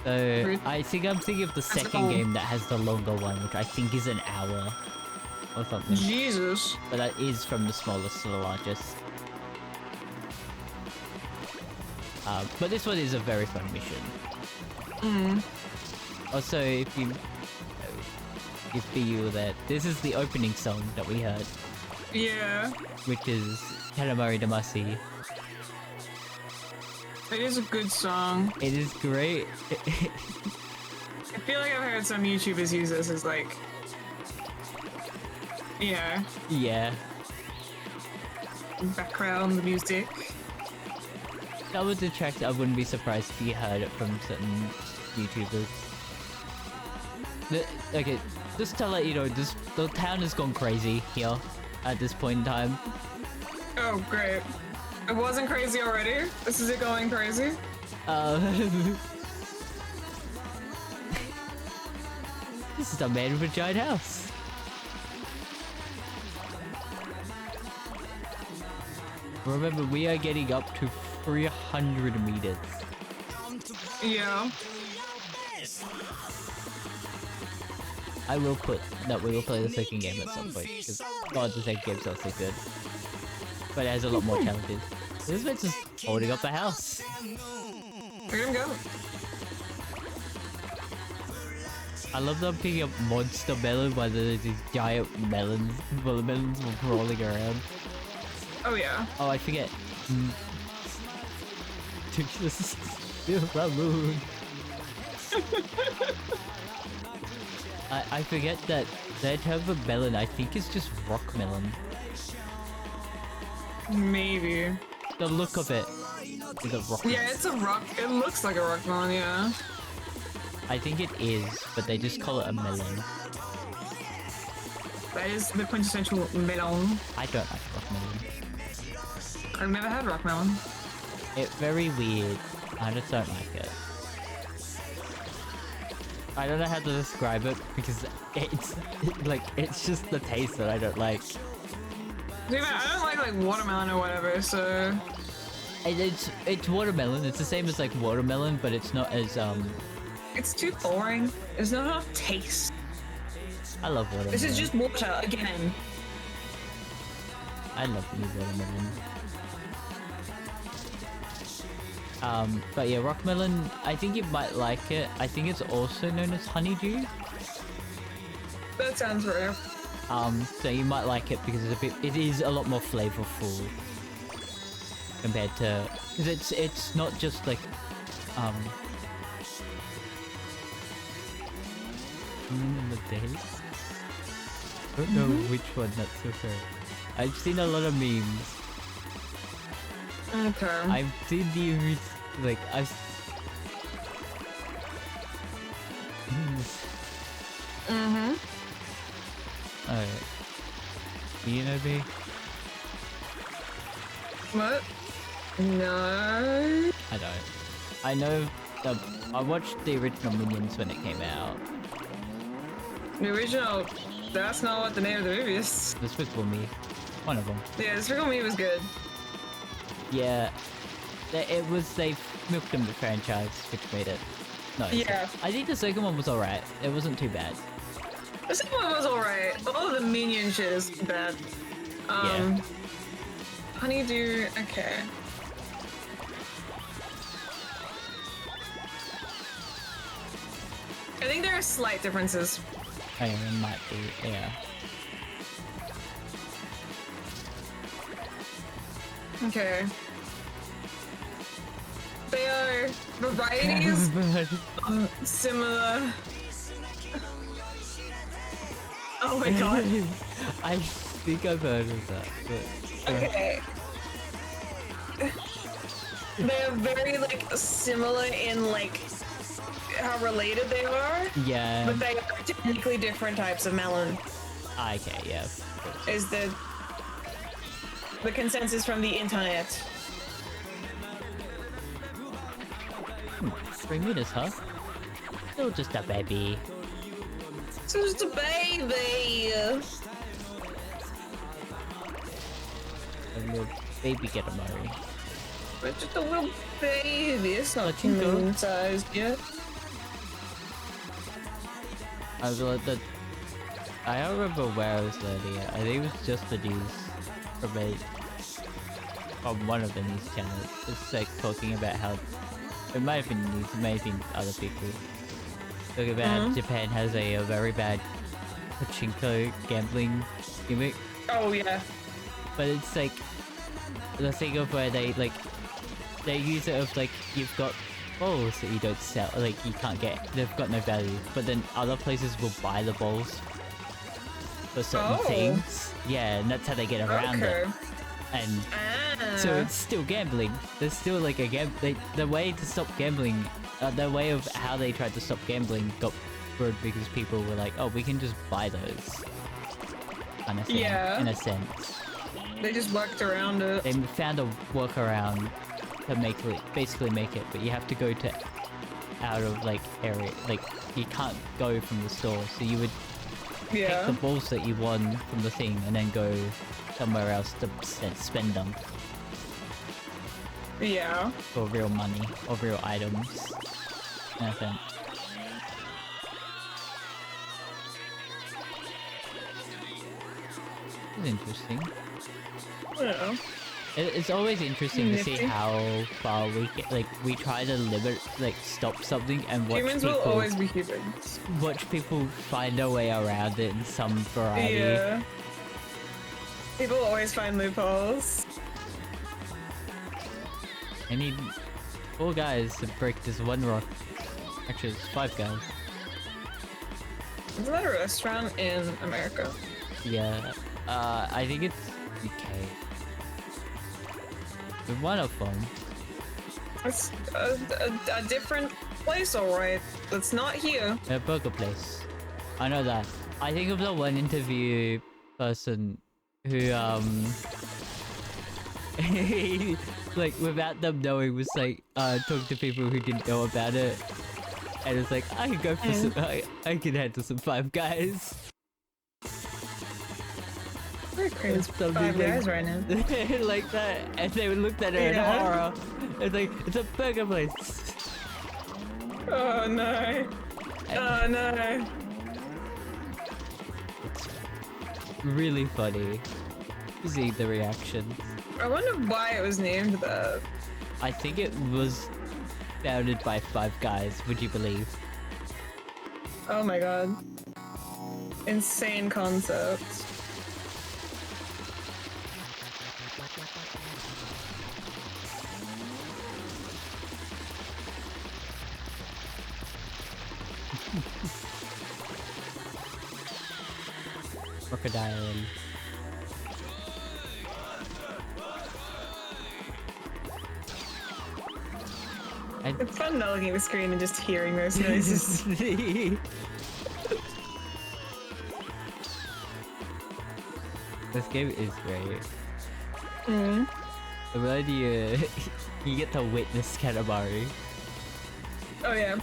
So, I think I'm thinking of the second game that has the longer one, which I think is an hour or something. Jesus. But that is from the smallest to the largest. But this one is a very fun mission. Also, if you were there, this is the opening song that we heard. Yeah. Which is Katamari Damacy. It is a good song. It is great. I feel like I've heard some YouTubers use this as like... Yeah. Yeah. Background music. That was a track that I wouldn't be surprised if you heard it from certain YouTubers. Okay, just to let you know, the town has gone crazy here at this point in time. Oh, great. It wasn't crazy already? This is it going crazy? This is a man with a giant house. Remember, we are getting up to 300 meters. Yeah. I will put that we will play the second game at some point, because God, the second game's also good. But it has a lot more challenges. This bitch is holding up the house. Look at him go. I love that I'm picking up monster melon while there's these giant melons, melons rolling around. Oh yeah. Oh, I forget. Just the moon. I forget that that type of melon, I think, is just rock melon. Maybe. The look of it is a rock melon. Yeah, it's a rock. It looks like a rock melon, yeah. I think it is, but they just call it a melon. That is the quintessential melon. I don't like rock melon. I've never had rock melon. It's very weird. I just don't like it. I don't know how to describe it because it's just the taste that I don't like. Dude, I don't like watermelon or whatever, so... It's watermelon. It's the same as like watermelon, but it's not as It's too boring. There's not enough taste. I love watermelon. This is just water again. I love new watermelon. But yeah, rockmelon, I think you might like it. I think it's also known as honeydew. That sounds rare. So you might like it because it is a lot more flavorful compared to, because it's not just like, in the day. I don't know which one that's okay. I've seen a lot of memes. Okay. I've seen the like Alright. Do you know me? What? No. I don't. I know I watched the original Minions when it came out. The original. That's not what the name of the movie is. Despicable Me. One of them. Yeah, Despicable Me was good. Yeah. It was they milked them the franchise, which made it nice. Yeah. I think the second one was alright. It wasn't too bad. The second one was alright. All of the minion shit is bad. Yeah. Honeydew, okay. I think there are slight differences. I mean, it might be, yeah. Okay. They are varieties similar. Oh my god. I think I've heard of that. But, Okay. They're very like similar in like how related they are, yeah. but they are technically different types of melon. Okay, yeah. Is the consensus from the internet? 3 meters, huh? Still just a baby. It's just a baby. A little baby Katamari. It's just a little baby. It's not Pachinko. human sized yet. I was like that. I don't remember where I was learning it. I think it was just the news from one of the news channels. It's like talking about how it might have been news, it may have been other people. Talking about how Japan has a very bad pachinko gambling gimmick. Oh yeah. But it's like the thing of where they use it of like you've got balls that you don't sell, like you can't get, they've got no value, but then other places will buy the balls for certain things. Yeah, and that's how they get around it. And so it's still gambling. There's still like a the way to stop gambling, the way of how they tried to stop gambling got ruined because people were like, oh, we can just buy those kind of thing, in a sense. They just worked around it. They found a workaround to make it, basically make it, but you have to go to out of like area, like you can't go from the store, so you would take the balls that you won from the thing and then go somewhere else to spend them. Yeah. For real money or real items. I think. It's interesting. Yeah. It's always interesting to see Nifty. how far we get. Like we try to limit, like stop something, and watch Humans people. will always be humans. Watch people find a way around it in some variety. Yeah. People always find loopholes. I need 4 guys to break this one rock. Actually, it's 5 guys. Isn't that a restaurant in America? Yeah. I think it's UK. But one of them. It's a different place, alright. That's not here. A burger place. I know that. I think of the one interview person who like without them knowing was like talking to people who didn't know about it, and it's like I can go for some, I can handle some 5 guys. Very crazy. Something 5 like- guys right now. Like that, and they looked at her in horror. It's like it's a burger place. Oh no. Oh no. It's really funny to see the reactions. I wonder why it was named that. I think it was founded by 5 guys, would you believe? Oh my god. Insane concept. Crocodile. It's fun not looking at the screen and just hearing those noises. This game is great. Mm. I'm glad you get to witness Katamari. Oh yeah.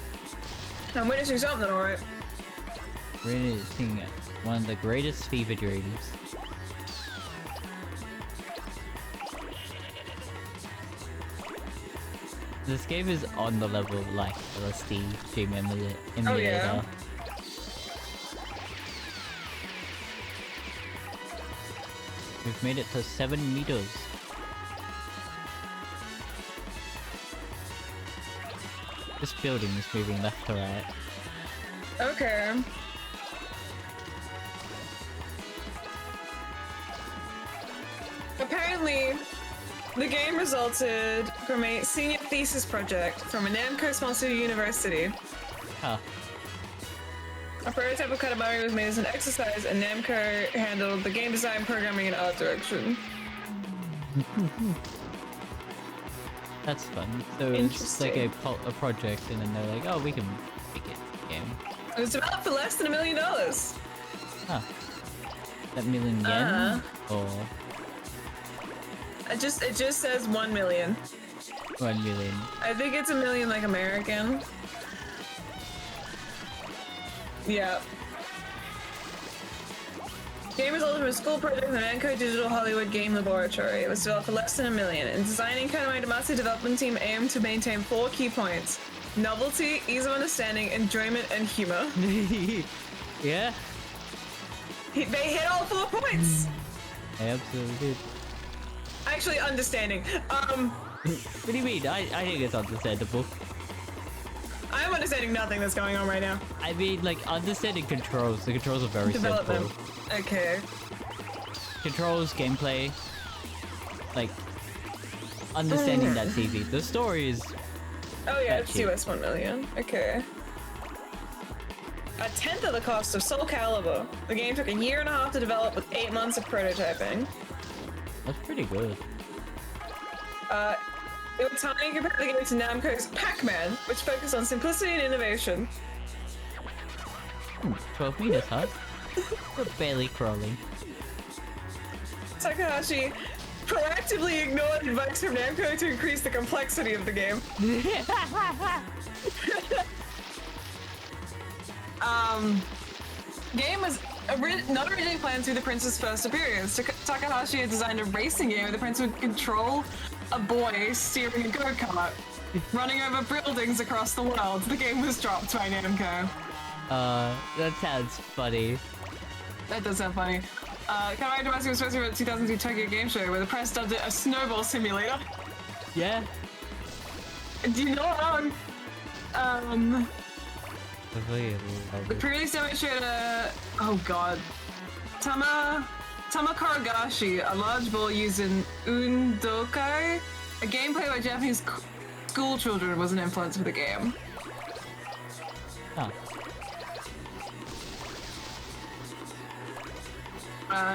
I'm witnessing something, alright. Witnessing one of the greatest fever dreams. This game is on the level of, like LSD Dream Emulator. Oh, yeah. We've made it to 7 meters. This building is moving left to right. Okay. Apparently, the game resulted from a senior thesis project from a Namco-sponsored university. Huh. A prototype of Katamari was made as an exercise, and Namco handled the game design, programming, and art direction. That's fun. So it's like a project, and then they're like, oh, we can make it a game. It was developed for less than $1 million. Huh. That million yen? Or It just says 1 million. 1 million? I think it's $1 million like American. Yeah. Game resulted from a school project in the Namco Digital Hollywood Game Laboratory. It was developed for less than $1 million. In designing Katamari, Damacy development team aimed to maintain 4 key points: novelty, ease of understanding, enjoyment, and humor. Yeah? They hit all 4 points. I absolutely did. Actually, understanding. What do you mean? I think it's understandable. I'm understanding nothing that's going on right now. I mean, like, understanding controls. The controls are very Development. simple. Okay. Controls, gameplay, like, understanding that's easy. The story is... Oh yeah, it's Catchy. US 1 million. Okay. A tenth of the cost of Soul Calibur. The game took 1.5 years to develop with 8 months of prototyping. That's pretty good. It was tiny compared the game to Namco's Pac-Man, which focused on simplicity and innovation. 12 meters, huh? We're barely crawling. Takahashi proactively ignored advice from Namco to increase the complexity of the game. Game was not originally planned through the prince's first appearance. Takahashi had designed a racing game where the prince would control a boy steering a go-kart, running over buildings across the world. The game was dropped by Namco. That sounds funny. That does sound funny. Katamari Damacy was supposed to be at the 2002 Tokyo Game Show, where the press dubbed it a snowball simulator. Yeah? Do you know what the previous demo showed oh god. Tamakaragashi, a large ball used in undokai. A gameplay by Japanese school children was an influence for the game. Huh.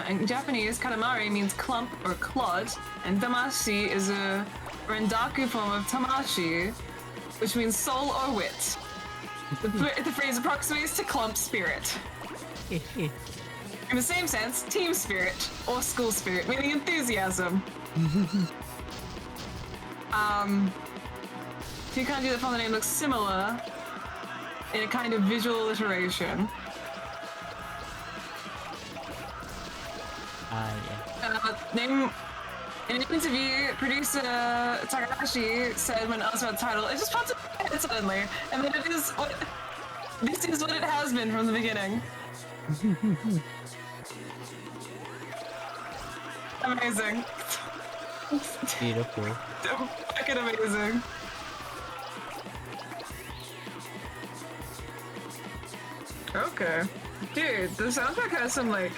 In Japanese, Katamari means clump or clod, and Damacy is a rendaku form of tamashi, which means soul or wit. The phrase approximates to clump spirit. In the same sense, team spirit or school spirit, meaning enthusiasm. Two kanji that follow the name looks similar in a kind of visual alliteration. Yeah. In an interview, producer Takahashi said when asked about the title, it just popped in my head suddenly, and then this is what it has been from the beginning. Amazing. Beautiful. Fucking amazing. Okay. Dude, the soundtrack has some, like,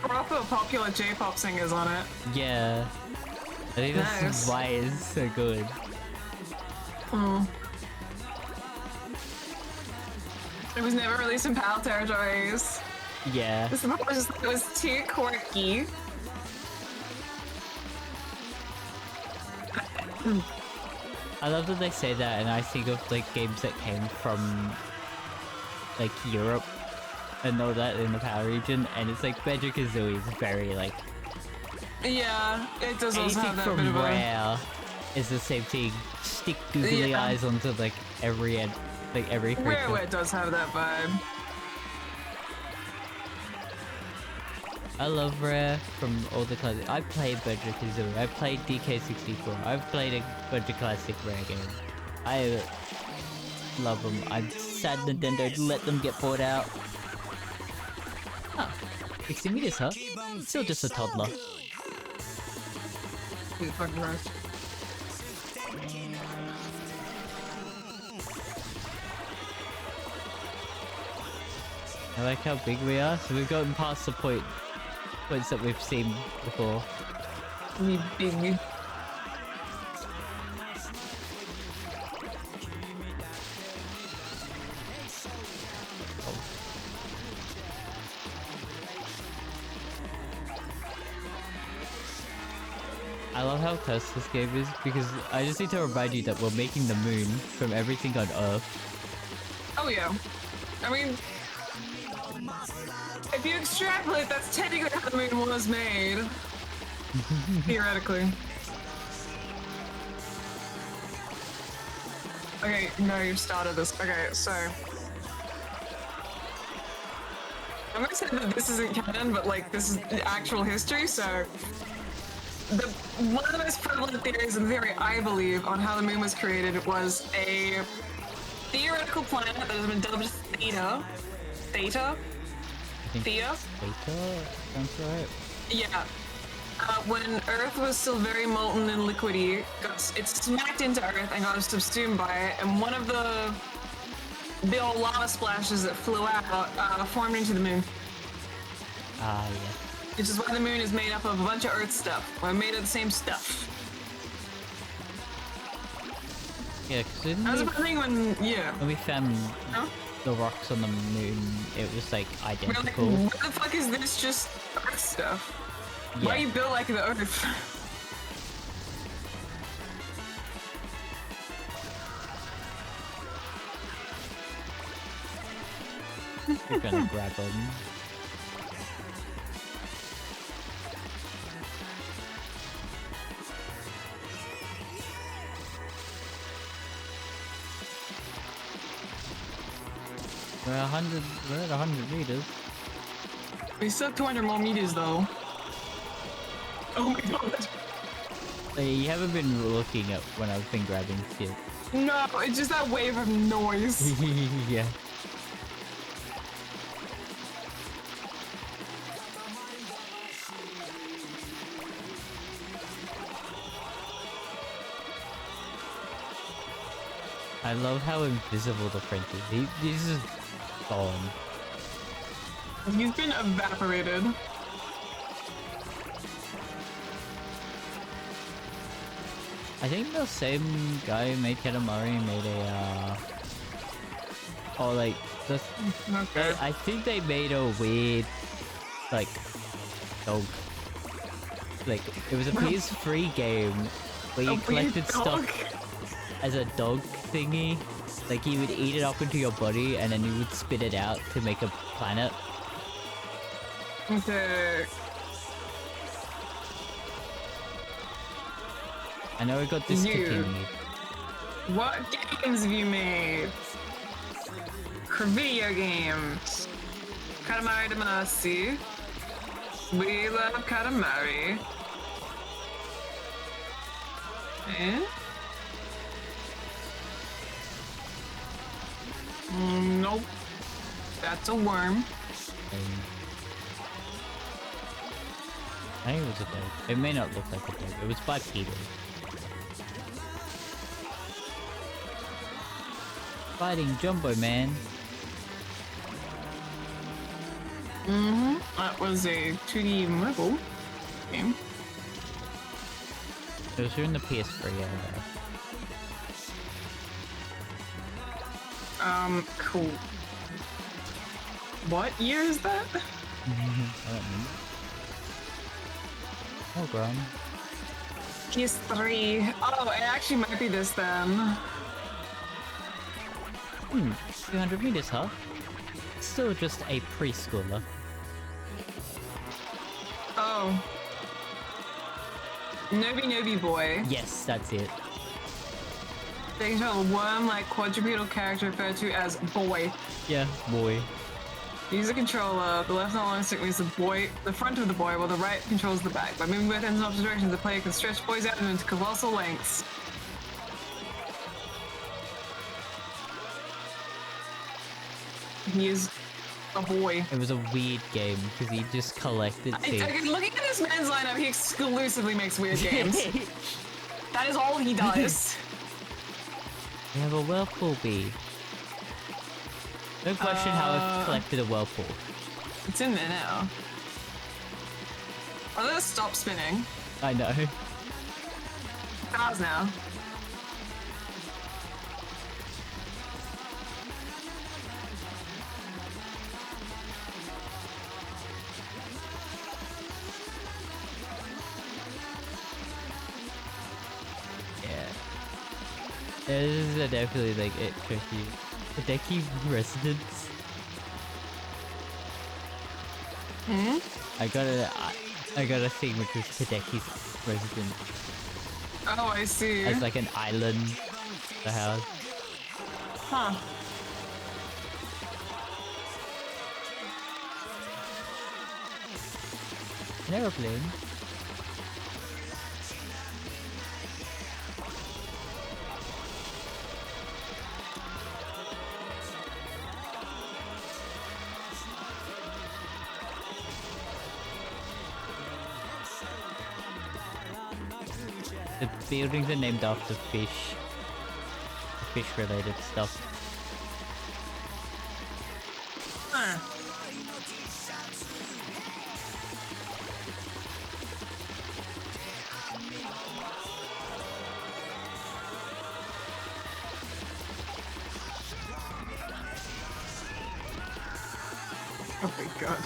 proper popular J-pop singers on it. Yeah. I think that's Nice. why it's so good. It was never released in PAL territories. Yeah. It was too quirky. I love that they say that, and I think of like games that came from like Europe and all that in the PAL region, and it's like Banjo-Kazooie is very like Yeah, it does also anything have that from bit of a... Rare is the same thing. Stick googly Yeah. eyes onto like every creature. Rareware does have that vibe. I love Rare from all the classic. I played Banjo-Kazooie. I played DK64. I've played a bunch of classic Rare games. I love them. I'm sad Nintendo let them get bought out. Ah, 60 meters, huh? Still just a toddler. Jesus fucking Christ. I like how big we are. So we've gotten past the points that we've seen before. Me big. I love how cursed this game is because I just need to remind you that we're making the moon from everything on Earth. Oh yeah. I mean, if you extrapolate, that's technically how the moon was made. Theoretically. Okay, no, you started this. Okay, so I'm gonna say that this isn't canon, but like this is the actual history, so one of the most prevalent theories in theory, I believe, on how the moon was created was a theoretical planet that has been dubbed Theta. Theta? Thea? Theta? Sounds right. Yeah. When Earth was still very molten and liquidy, it smacked into Earth and got subsumed by it, and one of the big old lava splashes that flew out formed into the moon. Ah, yeah. Which is why the moon is made up of a bunch of Earth stuff. We're made of the same stuff. Yeah, because I was wondering when we found Huh? the rocks on the moon, it was like We're like, identical. what the fuck is this just Earth stuff? Why are you built like the Earth? You're gonna grab them. We're at 100 meters. We still have 200 more meters though. Oh my god. You haven't been looking at when I've been grabbing shit. No, it's just that wave of noise. Yeah. I love how invisible the print is. He's just gone. He's been evaporated. I think the same guy who made Katamari made a or like the Okay. I think they made a weird like dog. Like it was a PS3 game where you collected stuff as a dog thingy. Like you would eat it up into your body and then you would spit it out to make a planet. Okay. I know we got this continued. What games have you made? Video games. Katamari Damacy. We love Katamari. Eh? Nope. That's a worm. I think it was a dog. It may not look like a dog. It was bipedal. Fighting Jumbo Man. That was a 2D mobile game. It was during the PS3 era. Cool. What year is that? I don't know. Oh, Grum. PS3. Oh, it actually might be this then. 200 meters, huh? Still just a preschooler. Oh. Nobi Boy. Yes, that's it. They show a worm-like quadrupedal character referred to as boy. Yeah, boy. Use the controller. The left analog stick moves the front of the boy, while the right controls the back. By moving both ends in opposite directions, the player can stretch boys out into colossal lengths. You can use a boy. It was a weird game because he just collected things. Looking at this man's lineup, he exclusively makes weird games. That is all he does. We have a whirlpool bee. No question how I've collected a whirlpool. It's in there now. Oh, let's stop spinning. I know. It's ours now. Yeah, this is definitely like it tricky. Hideki residence. Hmm? I got a thing which was Hideki's residence. Oh, I see. It's like an island, the house. Huh. An aeroplane. The buildings are named after fish. Fish-related stuff. Huh. Oh my god.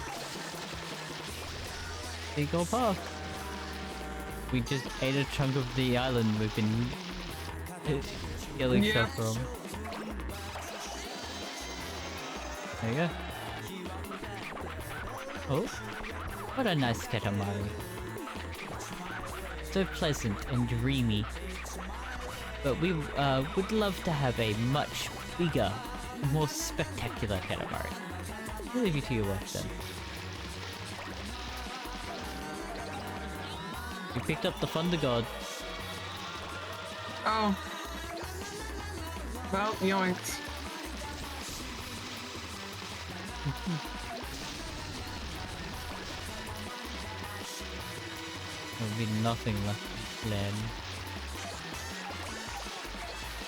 Seagull Park. We just ate a chunk of the island we've been stealing stuff from. There you go. Oh, what a nice Katamari. So pleasant and dreamy. But we would love to have a much bigger, more spectacular Katamari. I'll leave you to your work then. You picked up the Thunder God. Oh. Well, yoinked. There'll be nothing left to land.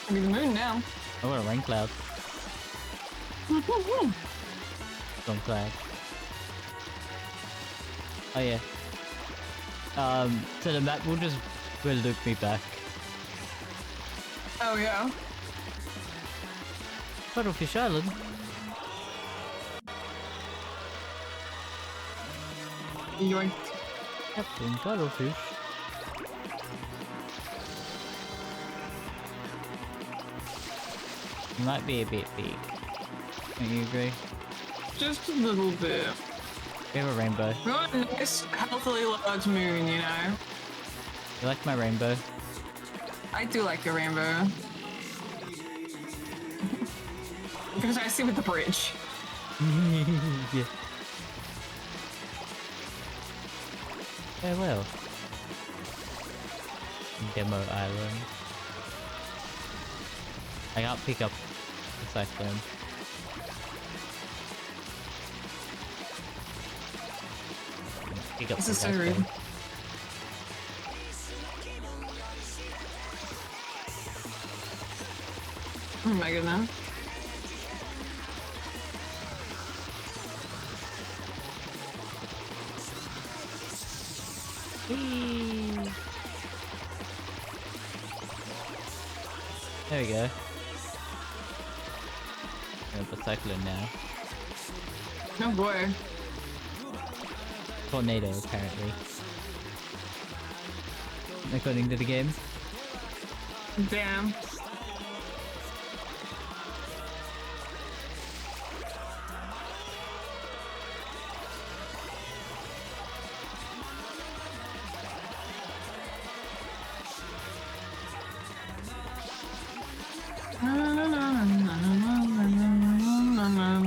I mean, the moon now. I want a rain cloud. Storm cloud. Oh yeah. So the map will loop me back. Oh yeah. Cuttlefish Island. Yoink. Captain Cuttlefish. Might be a bit big. Don't you agree? Just a little bit. We have a rainbow. We want a nice, healthily large moon, you know? You like my rainbow? I do like your rainbow. Because I see with the bridge. Yeah. Farewell. Demo Island. I can't pick up the cyclone. Pick up This the is so cyclone. rude. Oh my goodness. Whee! There we go. We have a cyclone now. Oh boy. Tornado, apparently. According to the game. Damn.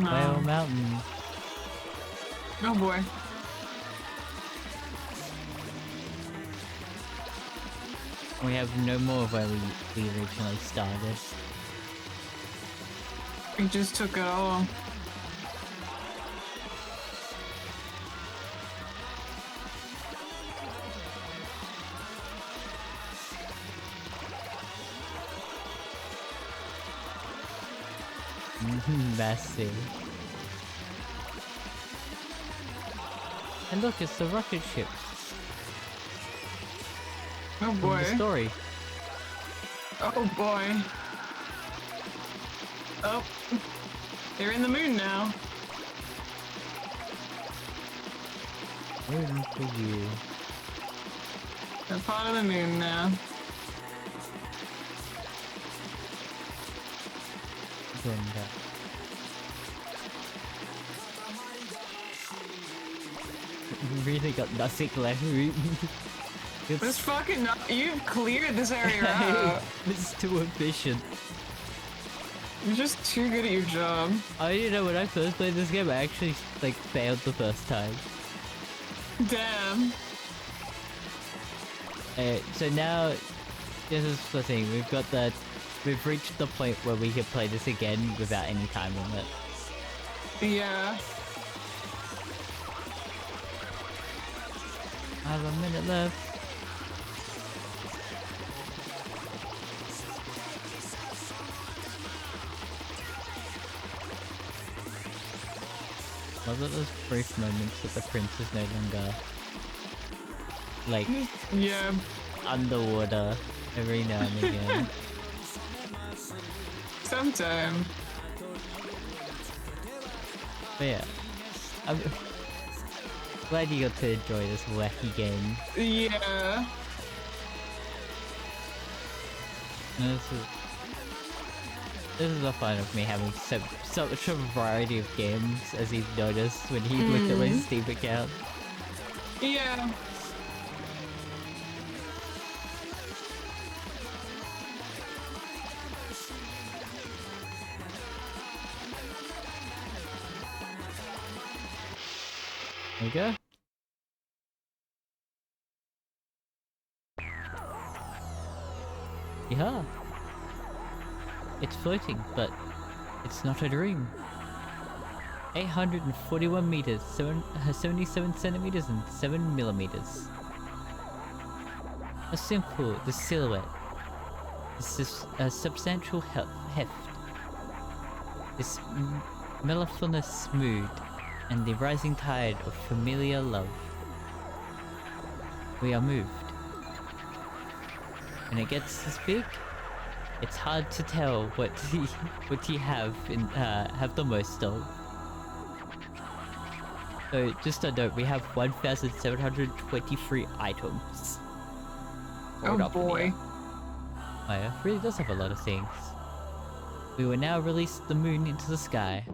Whale Mountain. Oh boy. We have no more where we originally started. We just took it all. Massive. And look, it's the rocket ship. Oh From boy. the story. Oh boy. Oh. They're in the moon now. Waiting for you. They're part of the moon now. Brenda. Really got nothing left. This fucking you've cleared this area out. It's too efficient. You're just too good at your job. Oh, you know, when I first played this game, I actually like failed the first time. Damn. So now, this is the thing. We've reached the point where we can play this again without any time limit. Yeah. I have a minute left. Was it those brief moments that the prince is no longer like Yeah. underwater every now and again? Sometime. But yeah, I'm glad you got to enjoy this wacky game. Yeah. And this is the fun of me having such a variety of games, as you've noticed when you looked at my Steam account. Yeah. There you go. Yeah. It's floating, but it's not a dream. 841 meters, 77 centimeters and 7 millimeters. A simple, the silhouette. This a substantial heft. This mellifluous mood and the rising tide of familiar love. We are moved. When it gets this big, it's hard to tell what you have the most of. So just a note, we have 1,723 items. Stored Oh up in boy. here. Oh yeah, it really does have a lot of things. We will now release the moon into the sky.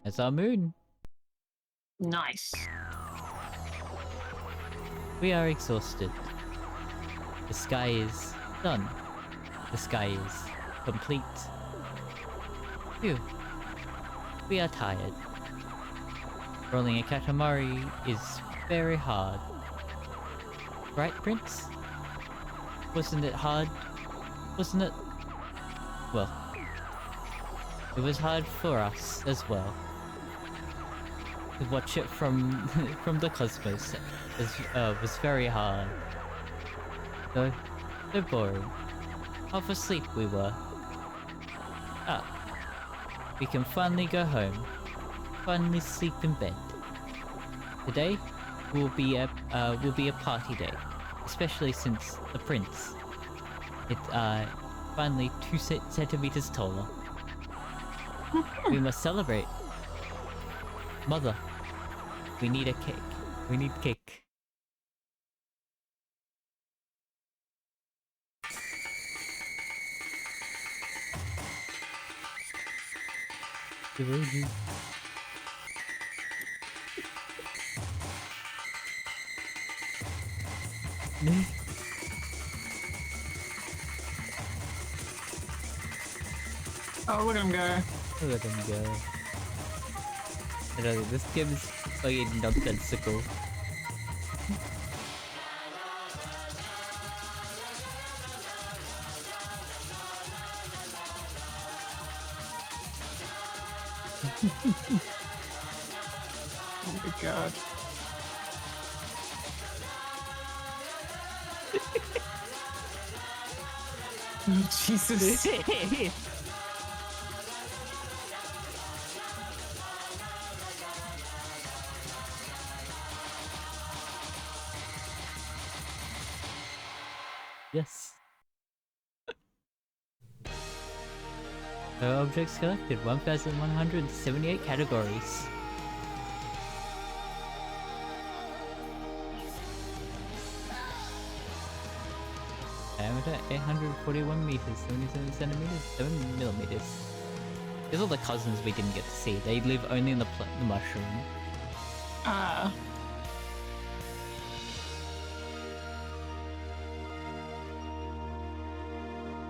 That's our moon. Nice. We are exhausted. The sky is done. The sky is complete. Phew. We are tired. Rolling a Katamari is very hard. Right, Prince? Wasn't it hard? Wasn't it? Well, it was hard for us as well. To watch it from from the cosmos was very hard. So boring. Half asleep we were. Ah, we can finally go home. Finally sleep in bed. Today will be a party day, especially since the prince. It's finally 2 centimeters taller. We must celebrate. Mother, we need a cake. We need cake. Oh, look at him go. Look at him go. I don't know, this game is fucking nonsensical. Oh my god. Oh, Jesus. Yes. No objects collected. 1,178 categories. Diameter 841 meters, 77 centimeters, 7 millimeters. These are the cousins we didn't get to see. They live only in the mushroom. Ah.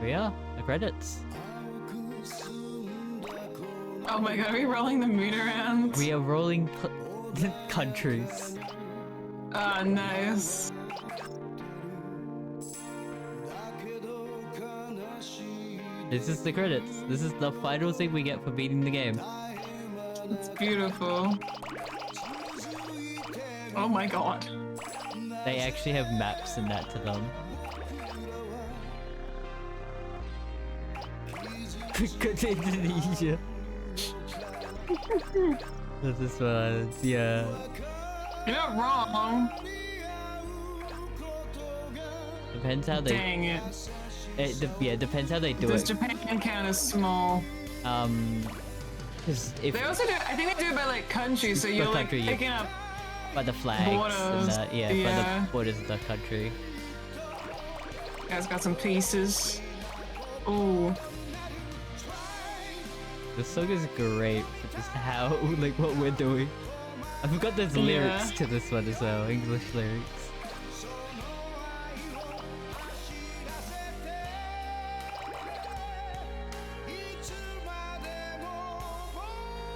We are. The credits. Oh my god, are we rolling the moon around? We are rolling countries. Ah, nice. This is the credits. This is the final thing we get for beating the game. It's beautiful. Oh my god. They actually have maps and that to them. Go to Indonesia. This one, yeah. You're not wrong. Depends how they. Dang it. Yeah, depends how they do Does it. Japan count as small? Because if They also do. I think they do it by like country, so you're like country, yeah. picking up. by the flags and Borders, that, yeah, by yeah. the borders of the country. Guys got some pieces. Ooh. The song is great for just how, like, what we're doing. I forgot there's lyrics Yeah. to this one as well, English lyrics.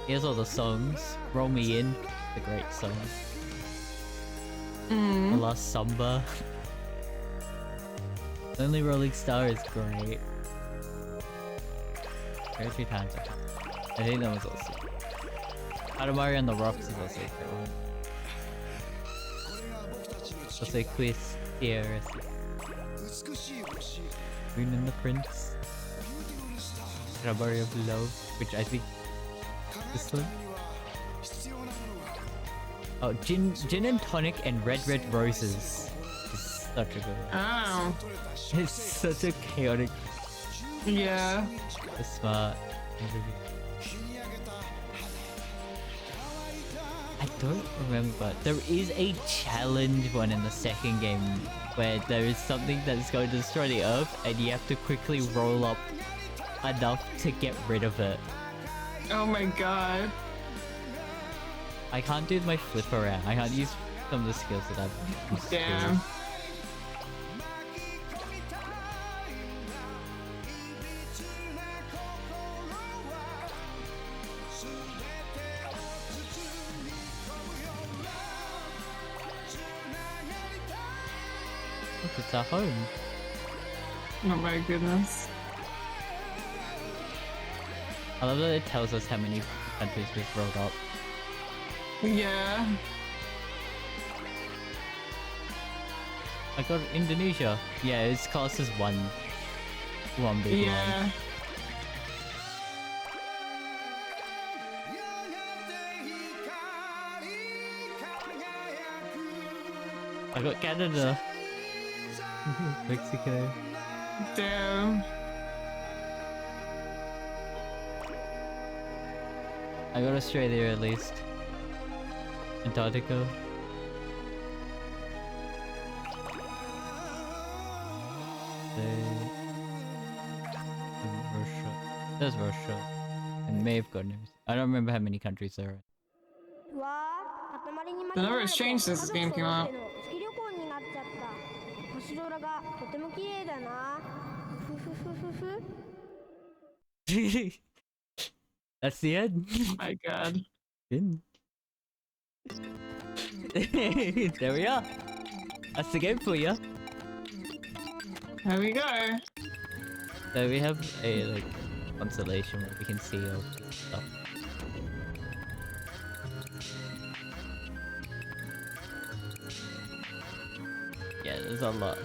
Here's all the songs. Roll Me In, the great song. The Last Samba. Only Rolling Star is great. Very few times I think that was also. Katamari on the Rocks is also a great one. Also Quiz here. Moon and the Prince. Katamari of Love, which I think this one. Oh, Gin and Tonic and Red Red Roses is such a good one. Oh. It's such a chaotic, Yeah. smart. I don't remember. There is a challenge one in the second game where there is something that's going to destroy the Earth and you have to quickly roll up enough to get rid of it. Oh my god. I can't do my flip around. I can't use some of the skills that I've used to. Damn. Look, it's our home. Oh my goodness. I love that it tells us how many countries we've rolled up. Yeah. I got Indonesia. Yeah, it's classed as one big Yeah. one. I got Canada. Mexico. Damn. I got Australia at least. Antarctica. And Russia. There's Russia. And may have gotten everything. I don't remember how many countries there are. The number has changed since this game came out. That's the end. Oh my god. In. There we are. That's the game for you. There we go. So we have a like constellation where we can see all this stuff. Yeah, there's a lot.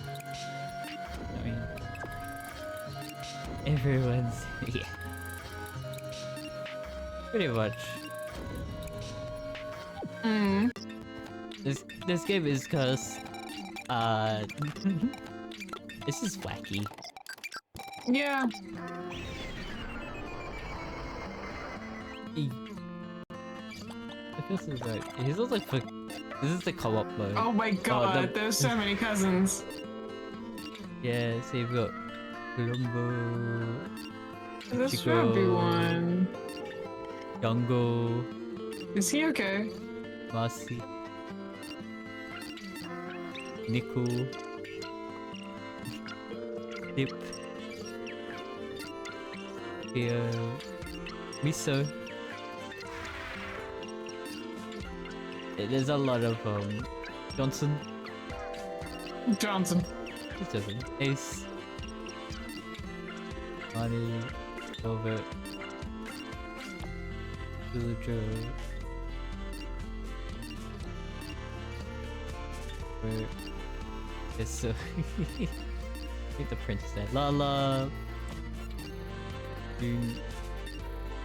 I mean, everyone's yeah, pretty much. Mm. This game is cursed. This is wacky. Yeah. This is like he's also like this is the co-op mode. Oh my god, there's so many cousins. Yeah, so you've got Columbo, This Ichigo, should be one. Jungle, Is he okay? Marcy, Nico, Dip, Theo, Miso. There's a lot of Johnson. Johnson. He's Johnson. Ace, Marty, Velvet, Villager. It's so I think the prince is there. Lala, June,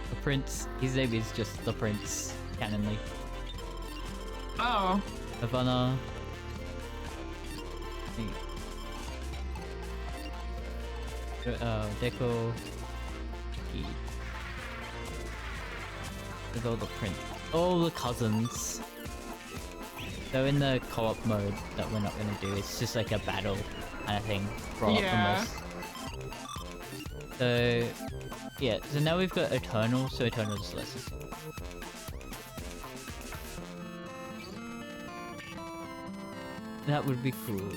the prince. His name is just the prince, canonly. Oh. Havana. Deco. Iki. There's all the prince. All the cousins. So in the co-op mode that we're not gonna do, it's just like a battle kind of thing. Brought Yeah. up from us. So yeah, so now we've got Eternal, so Eternal is less. That would be cool.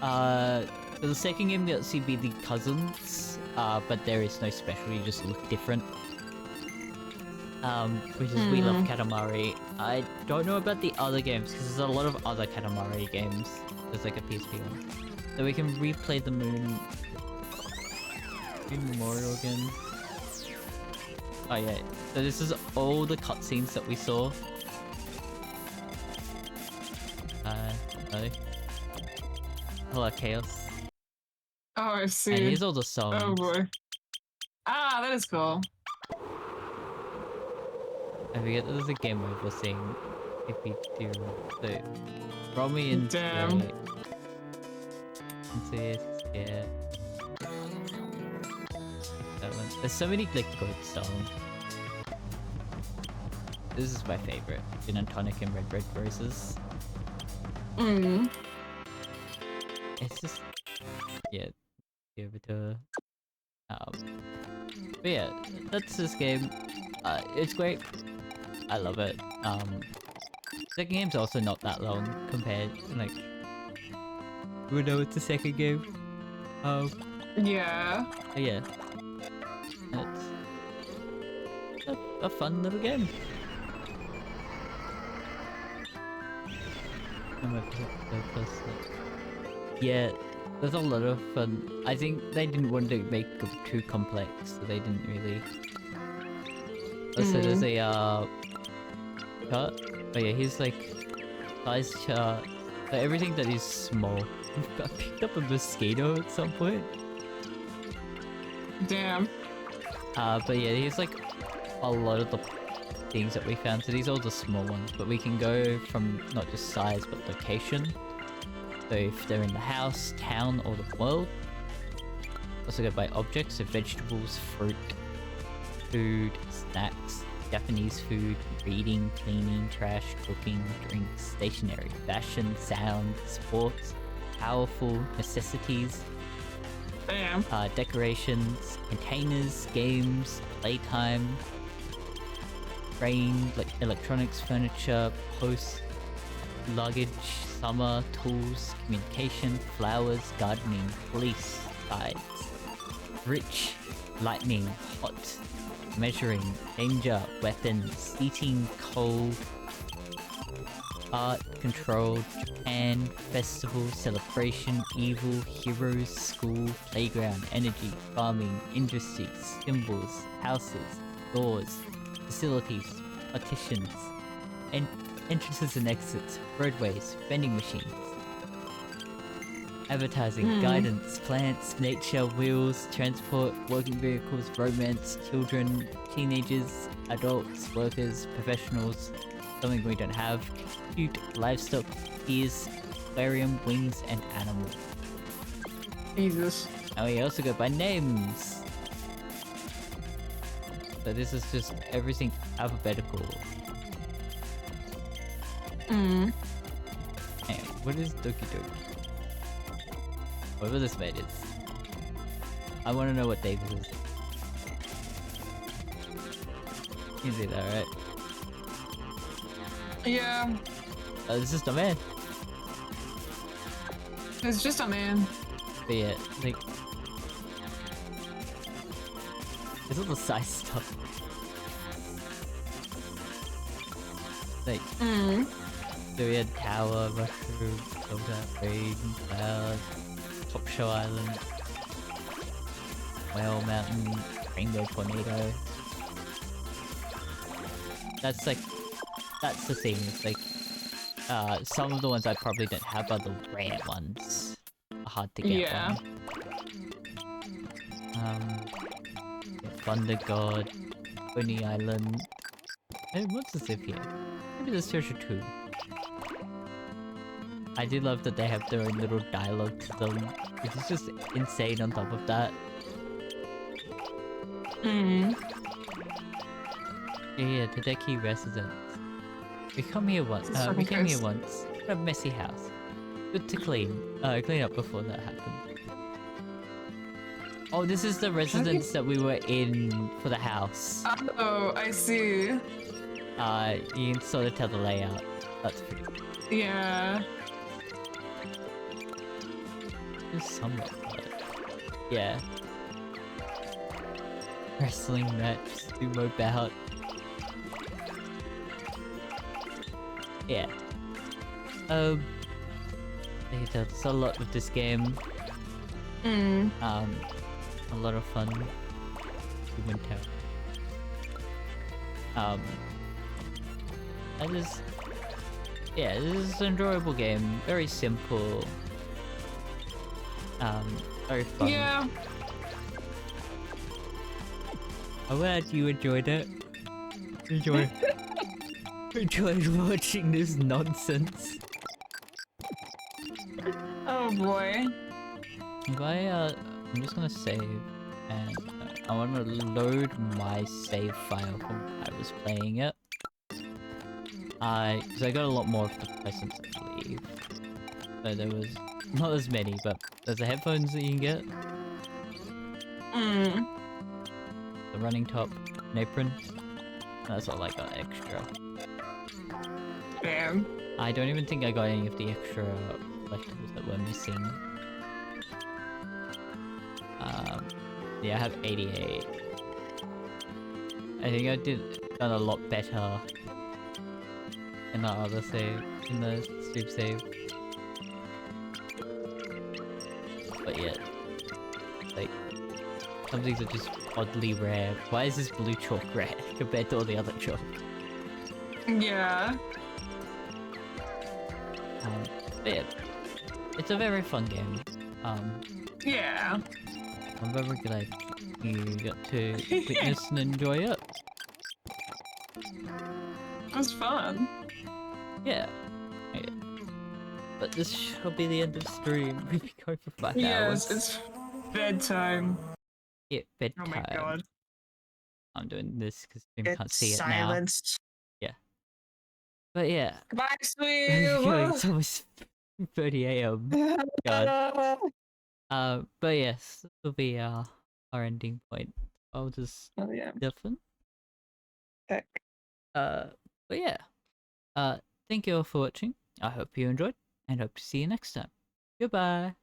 For the second game, you'll see be the cousins, but there is no special, you just look different. Which is we love Katamari. I don't know about the other games, because there's a lot of other Katamari games. There's like a PSP one. So we can replay the Moon Memorial again. Oh yeah, so this is all the cutscenes that we saw. No. Hello, Chaos. Oh, I see. And here's all the songs. Oh boy. Ah, that is cool. I forget there's a game over saying if we do so roll me in Damn. this, yeah. That one. There's so many like good songs. This is my favorite. Gin and Tonic and Red Roses. Mm. It's just yeah, give it to but yeah, that's this game. It's great. I love it. Second game's also not that long compared like we know it's the second game. Yeah. But yeah. It's a fun little game. Yeah, there's a lot of fun. I think they didn't want to make it too complex, so they didn't really. Also, there's a chart. Oh yeah, here's like size chart. So everything that is small. I picked up a mosquito at some point. Damn. But yeah, here's like a lot of the things that we found. So these are all the small ones, but we can go from not just size but location. So if they're in the house, town, or the world. Also go by objects, so vegetables, fruit, food, snacks, Japanese food, reading, cleaning, trash, cooking, drinks, stationery, fashion, sound, sports, powerful, necessities, Damn. decorations, containers, games, playtime, rain, like electronics, furniture, posts, luggage, summer, tools, communication, flowers, gardening, police, guides, rich, lightning, hot, measuring, danger, weapons, eating cold, art, control, Japan, festival, celebration, evil, heroes, school, playground, energy, farming, industries, symbols, houses, doors, facilities, partitions, entrances and exits, roadways, vending machines. Advertising, guidance, plants, nature, wheels, transport, working vehicles, romance, children, teenagers, adults, workers, professionals, something we don't have, cute, livestock, ears, aquarium, wings, and animals. Jesus. And we also go by names. So this is just everything alphabetical. Anyway, what is Doki Doki? Whatever this mate is. I want to know what Davis is. You see that, right? Yeah, Oh, this is the man. it's just a man. But yeah, like... There's all the size stuff. Like... So we had Tower, Mushroom, Donut, Rain, Cloud, Top Show Island, Whale Mountain, Rainbow Tornado. That's like... That's the thing, it's like... some of the ones I probably don't have are the rare ones. Hard to get Yeah. Thunder God, Pony Island. Hey, what's this if here? Maybe there's Treasure 2. I do love that they have their own little dialogue to them, which is just insane on top of that. Yeah, Tadeki residence. We come here once. We came here once. What a messy house. Good to clean. Clean up before that happened. Oh, this is the residence that we were in for the house. Oh, I see. You can sort of tell the layout. That's pretty good. Yeah. It's somewhat, but yeah. Wrestling match, sumo bout. Yeah. There's a lot with this game. A lot of fun. Human tower. Yeah, this is an enjoyable game. Very simple. Very fun. Yeah. I'm glad you enjoyed it. Enjoyed watching this nonsense. Oh boy. I'm just gonna save, and I want to load my save file from when I was playing it. Because I got a lot more of the presents, I believe. So there was not as many, but there's the headphones that you can get. The running top, an apron. That's all I got extra. Damn. I don't even think I got any of the extra collectibles that were missing. Yeah, I have 88. I think I done a lot better in the other save, in the stream save. But yeah, like, some things are just oddly rare. Why is this blue chalk rare compared to all the other chalk? Yeah. But yeah, it's a very fun game. Yeah. I'm very glad you got to witness and enjoy it. It was fun. Yeah. But this shall be the end of stream. We've been going for 5 Yes, hours. it's bedtime. Yeah, bedtime. Oh my god. I'm doing this because stream can't It's see it silenced. now. Yeah. But yeah. Goodbye, It's sweet. almost 30 AM. God. But yes, this will be our ending point. I'll just Oh yeah. deafen. Heck. But yeah. Thank you all for watching. I hope you enjoyed, and hope to see you next time. Goodbye.